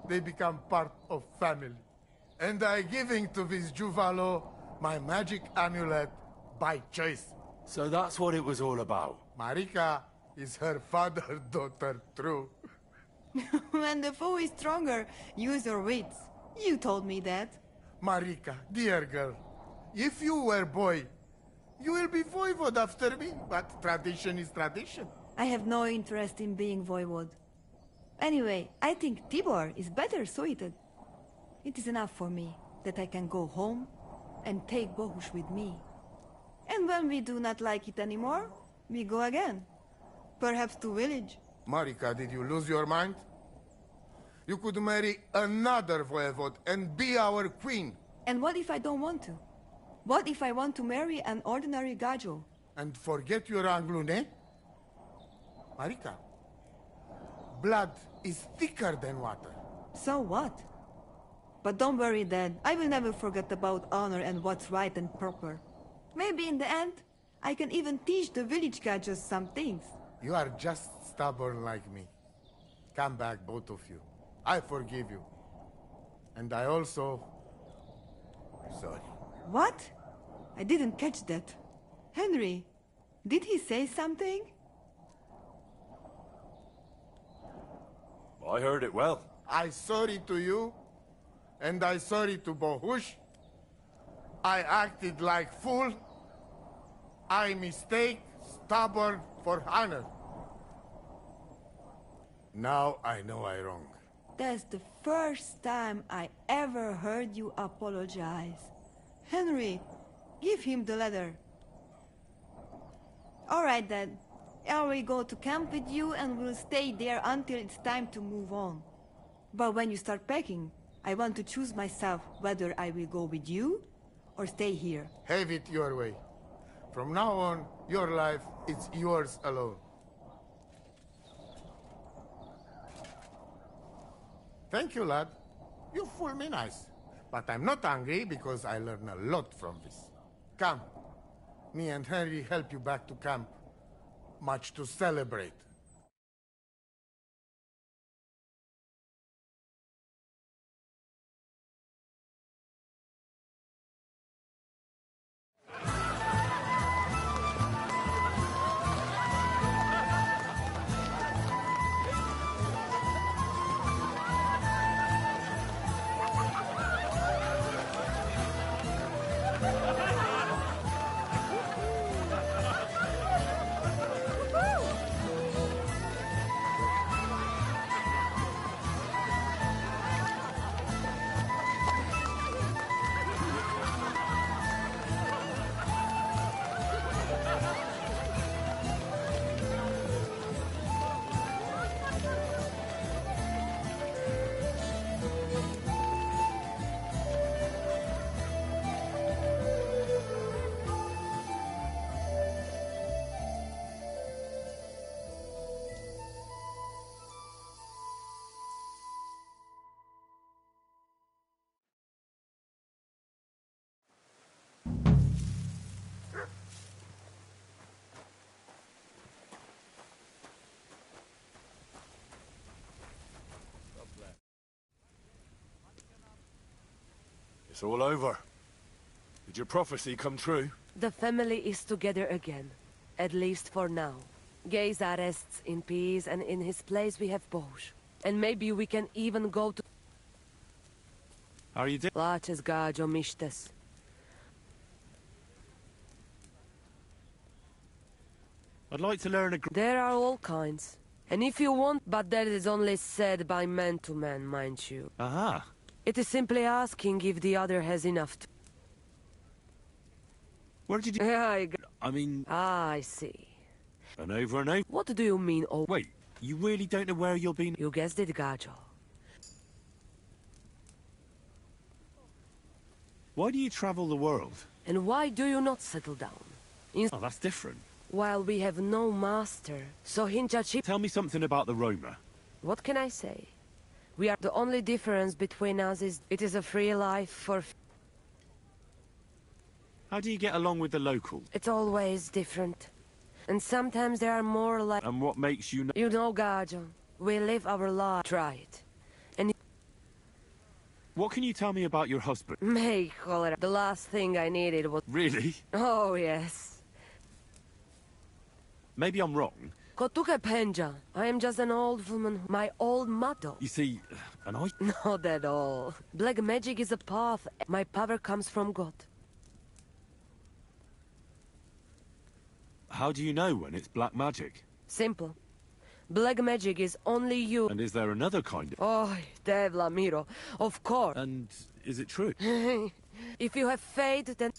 they become part of family. And I giving to this Juvalo my magic amulet by choice. So that's what it was all about. Marika is her father's daughter, true. When the foe is stronger, use your wits. You told me that. Marika, dear girl, if you were boy, you will be voivod after me, but tradition is tradition. I have no interest in being voivod. Anyway, I think Tibor is better suited. It is enough for me that I can go home and take Bohush with me. And when we do not like it anymore, we go again. Perhaps to village. Marika, did you lose your mind? You could marry another voivod and be our queen. And what if I don't want to? What if I want to marry an ordinary Gajo? And forget your Anglune? Marika, blood is thicker than water. So what? But don't worry, Dad. I will never forget about honor and what's right and proper. Maybe in the end, I can even teach the village Gajos some things. You are just stubborn like me. Come back, both of you. I forgive you. And I also... sorry. What? I didn't catch that. Henry, did he say something? I heard it well. I sorry to you, and I sorry to Bohush. I acted like fool. I mistake, stubborn for honor. Now I know I wrong. That's the first time I ever heard you apologize. Henry, give him the letter. All right, then. I will go to camp with you and we'll stay there until it's time to move on. But when you start packing, I want to choose myself whether I will go with you or stay here. Have it your way. From now on, your life is yours alone. Thank you, lad. You fool me nice. But I'm not angry because I learned a lot from this. Come. Me and Henry help you back to camp. Much to celebrate. It's all over. Did your prophecy come true? The family is together again. At least for now. Gaze rests in peace, and in his place we have Bosch. And maybe we can even go to... How are you doing? Laches gađo mištes. I'd like to learn a... There are all kinds. And if you want, but that is only said by man to man, mind you. Aha. It is simply asking if the other has enough to... Where did you... I mean... Ah, I see. And over and over. What do you mean, oh... Wait, you really don't know where you'll be... You guessed it, gađo. Why do you travel the world? And why do you not settle down? Oh, that's different. While we have no master, so Hinchachi... Tell me something about the Roma. What can I say? We are... The only difference between us is it is a free life for... How do you get along with the locals? It's always different. And sometimes there are more like... And what makes you... You know, gađo, we live our life. Try it. And... What can you tell me about your husband? May cholera. The last thing I needed was... Really? Oh, yes. Maybe I'm wrong. Kotuke penja. I am just an old woman. My old motto. You see, and I... Not at all. Black magic is a path. My power comes from God. How do you know when it's black magic? Simple. Black magic is only you. And is there another kind of... Oh, Devla Miro. Of course. And is it true? If you have faith, then...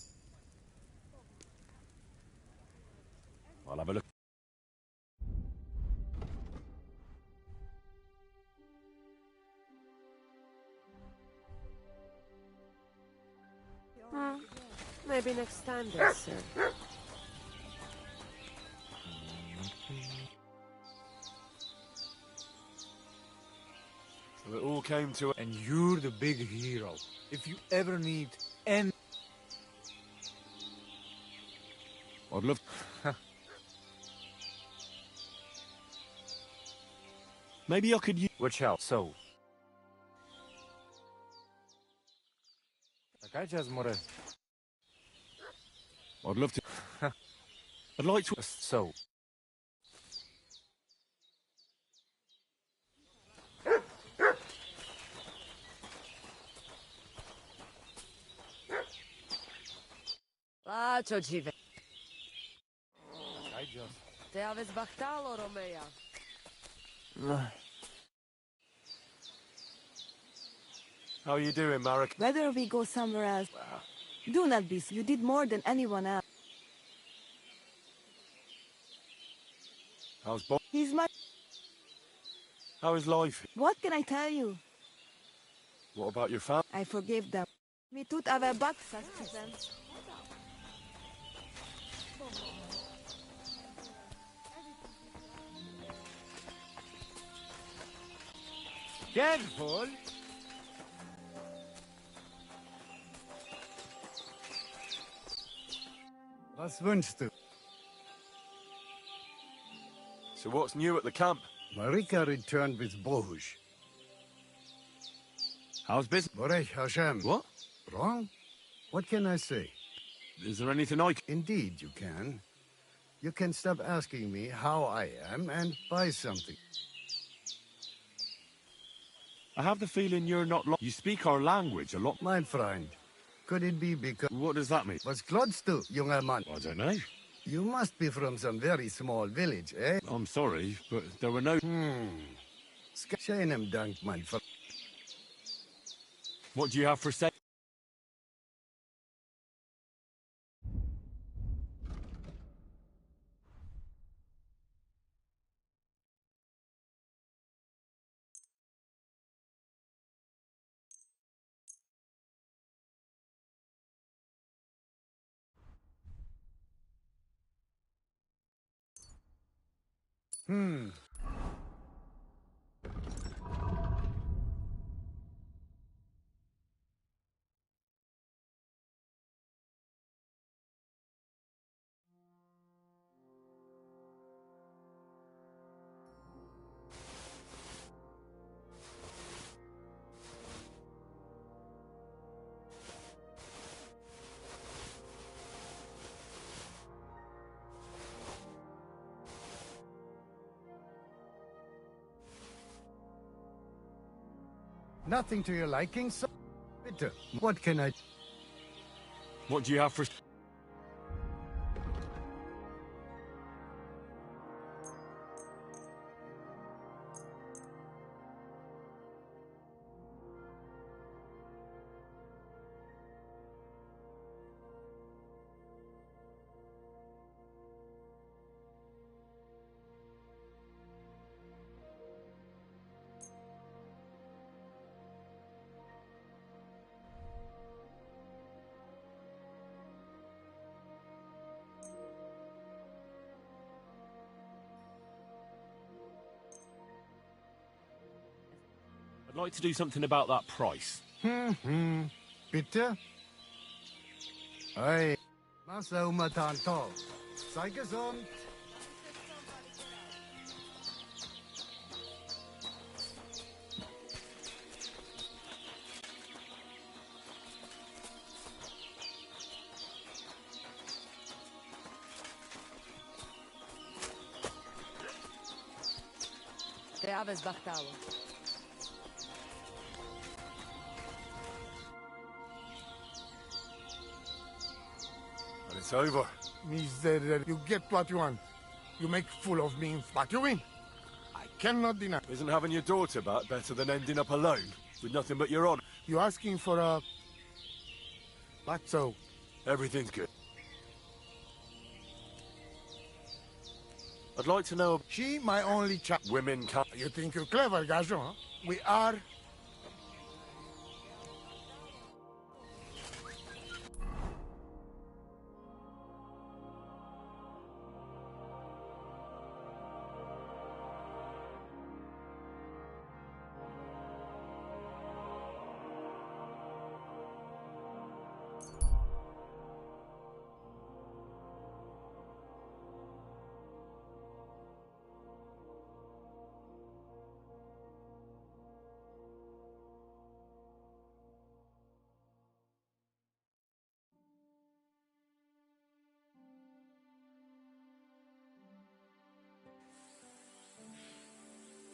I'll have a look. Maybe next time, then, sir. So it all came to... And you're the big hero. If you ever need any... I'd love... Maybe I could use... Which helps, so... Okay, just more... I'd love to... I'd like to... So... Lacho ci ve... Okay, just... Te aveți bahtalo, Romea. How are you doing, Marek? Whether we go somewhere else, do not be. You did more than anyone else. How's Bob? He's my... How is life? What can I tell you? What about your family? I forgive them. We тут avea bat sustenance. Careful! Was wünschst du? So what's new at the camp? Marika returned with Bohush. How's business? Borech Hashem. What? Wrong? What can I say? Is there anything I can... Indeed, you can. You can stop asking me how I am and buy something. I have the feeling you're not... You speak our language a lot. Mein Freund, could it be because... What does that mean? Was klotzt du, junger Mann? I don't know. You must be from some very small village, eh? I'm sorry, but there were no... Schönem Dank, mein Freund. What do you have for sale? Nothing to your liking, so... Bitte, what can I... What do you have for... I'd like to do something about that price. Bitte? Hey, masa umatanto. Sei gesund. Te aves Bachtawa. It's over. Miserere, you get what you want. You make fool of me, but you win. I cannot deny. Isn't having your daughter back better than ending up alone with nothing but your honor? You asking for a... But so? Everything's good. I'd like to know... She my only child. Women can't... You think you're clever, Gajon, huh? We are...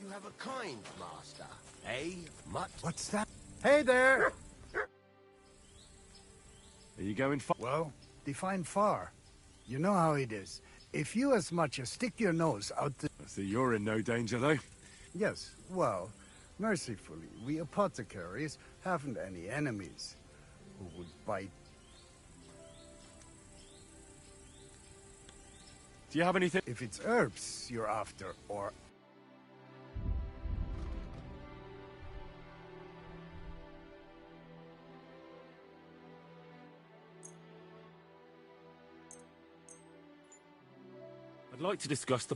You have a kind master, eh, Mutt? What's that? Hey there! Are you going far? Well, define far. You know how it is. If you as much as stick your nose out the... I see you're in no danger, though. Yes, well, mercifully, we apothecaries haven't any enemies who would bite. Do you have anything? If it's herbs you're after, or... I'd like to discuss the...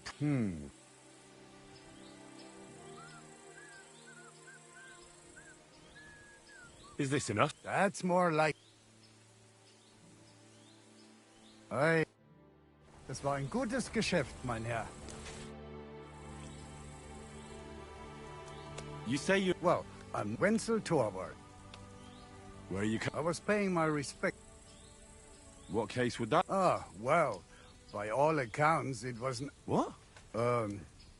Is this enough? That's more like... Hey, das war ein gutes Geschäft, mein Herr. You say you... Well, I'm Wenzel Torwart. Where are you... I was paying my respect. What case would that... Ah, well, by all accounts, it wasn't... What?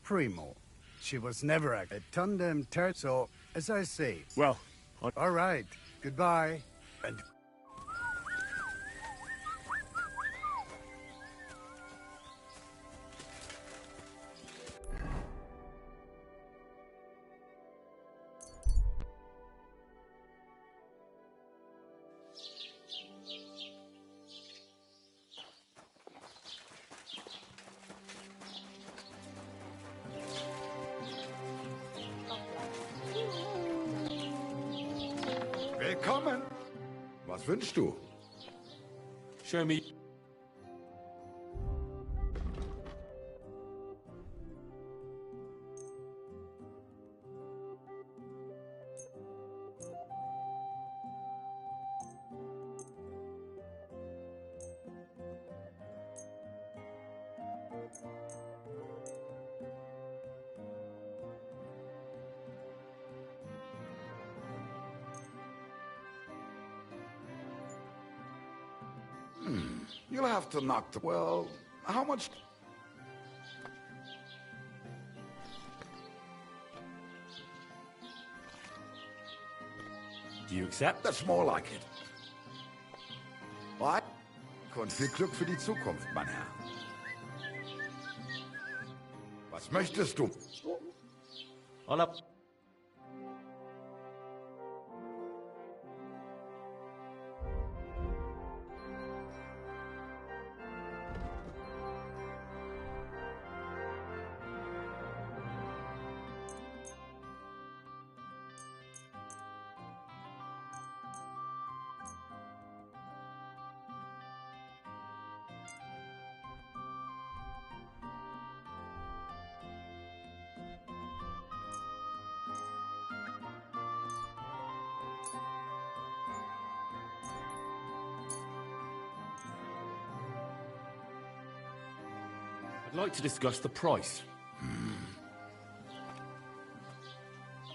Primo. She was never a tandem so, as I say... Well... All right, goodbye, and... Willkommen. Was wünschst du? Show me... You'll have to knock the... Well, how much... Do you accept? That's more like it. Right? Und viel Glück für die Zukunft, mein Herr. Was möchtest du? Hola. I'd like to discuss the price.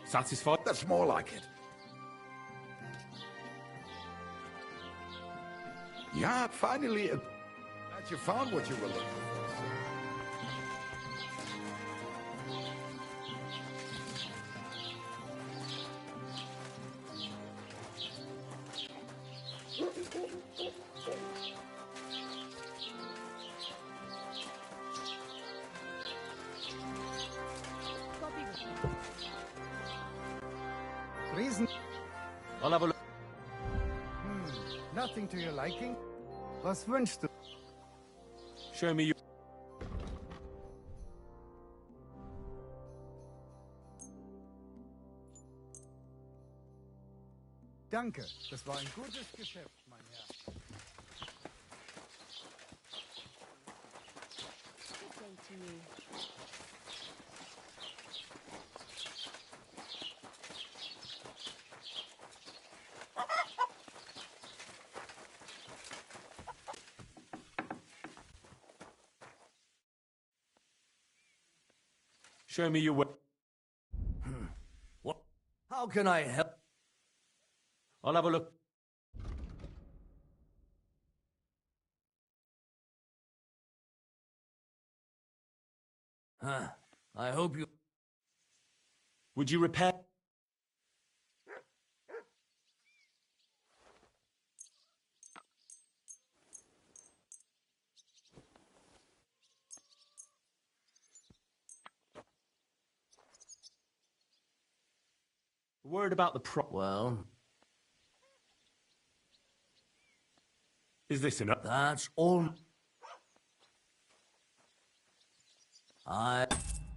Satisfied? That's more like it. Yeah, finally, glad you found what you were looking for. Reason. I'll have a look. Nothing to your liking? Was wünschst du? Show me your... Danke, das war ein gutes Geschäft, mein Herr. Good day to you. Show me your way. What? How can I help? I'll have a look. Huh. I hope you... Would you repair... Worried about the Well... Is this enough? That's all...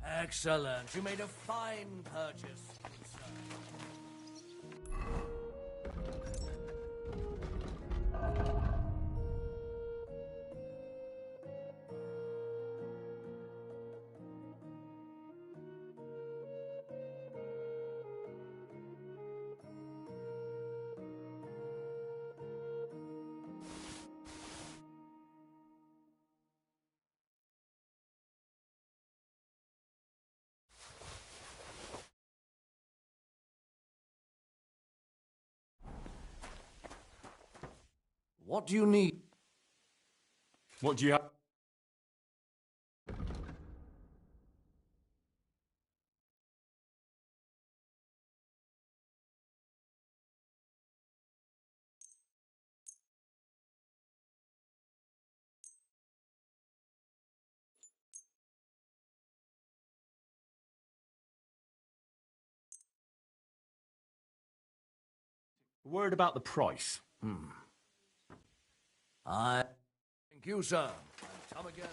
Excellent. You made a fine purchase, sir. What do you need? What do you have? Worried about the price. Thank you, sir. And come again.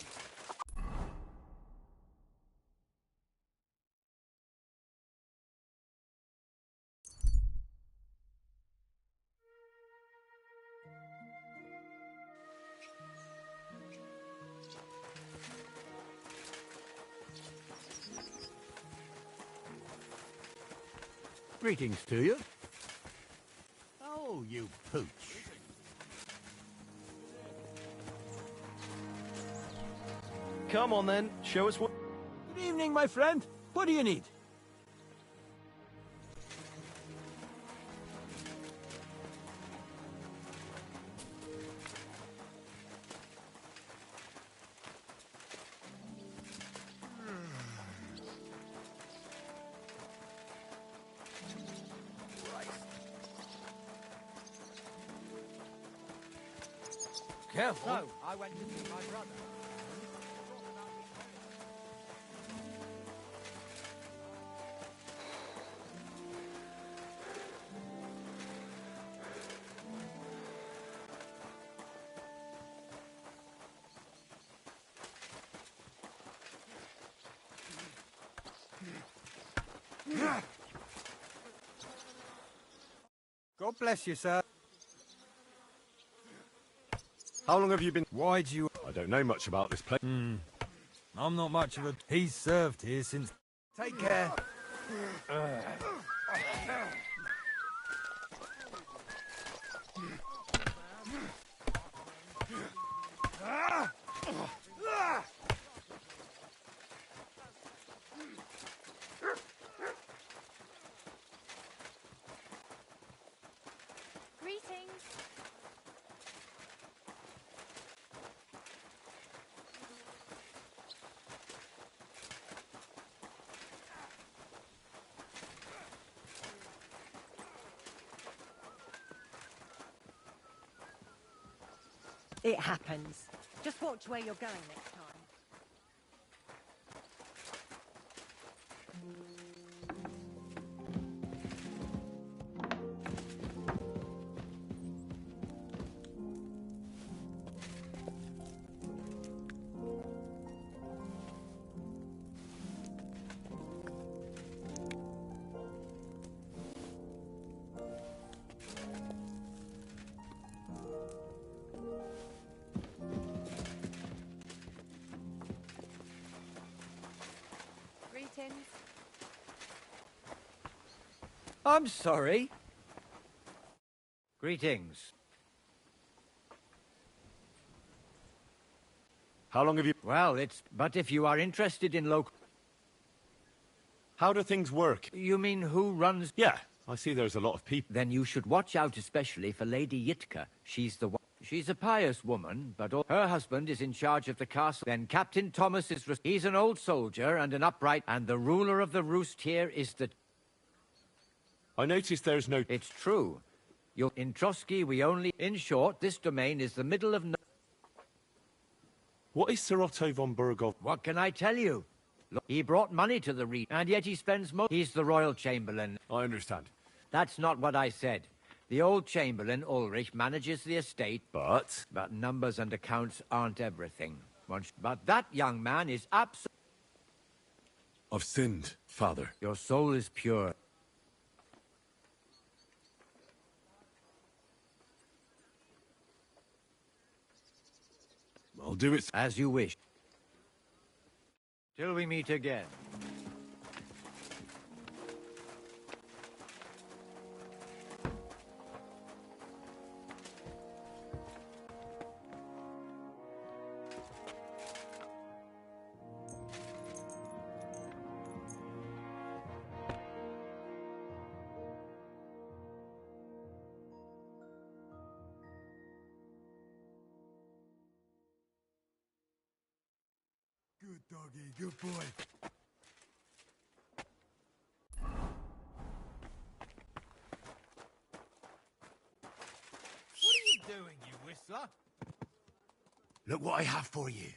Greetings to you. Oh, you pooch. Come on then, show us what... Good evening, my friend. What do you need? Careful. So, I went to see my brother. God bless you, sir. How long have you been... Why'd you... I don't know much about this place. I'm not much of a... He's served here since... Take care. Greetings. It happens. Just watch where you're going next time. Greetings. I'm sorry. Greetings. How long have you... Well, but if you are interested in local... How do things work? You mean who runs... Yeah, I see there's a lot of people. Then you should watch out especially for Lady Yitka. She's the one... She's a pious woman, but her husband is in charge of the castle. Then Captain Thomas is... He's an old soldier and an upright... And the ruler of the roost here is the... I noticed there's no... It's true. In Trotsky, we only... In short, this domain is the middle of... What is Sir Otto von Burgov? What can I tell you? Look, he brought money to the region, and yet he spends most... He's the royal chamberlain. I understand. That's not what I said. The old chamberlain, Ulrich, manages the estate... But numbers and accounts aren't everything. But that young man is absolutely... I've sinned, Father. Your soul is pure. I'll do it. As you wish. Till we meet again. Good doggy, good boy. What are you doing, you whistler? Look what I have for you.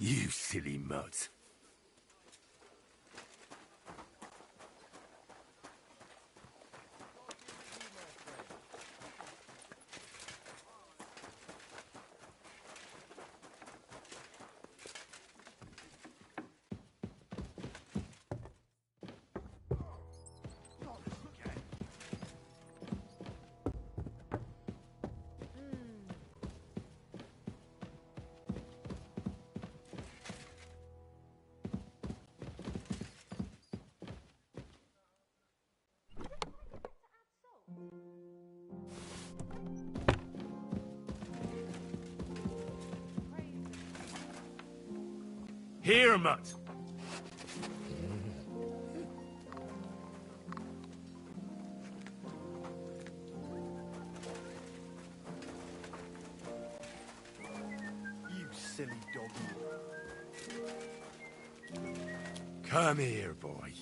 You silly mutt. Here, mutt. You silly doggy. Come here, boy.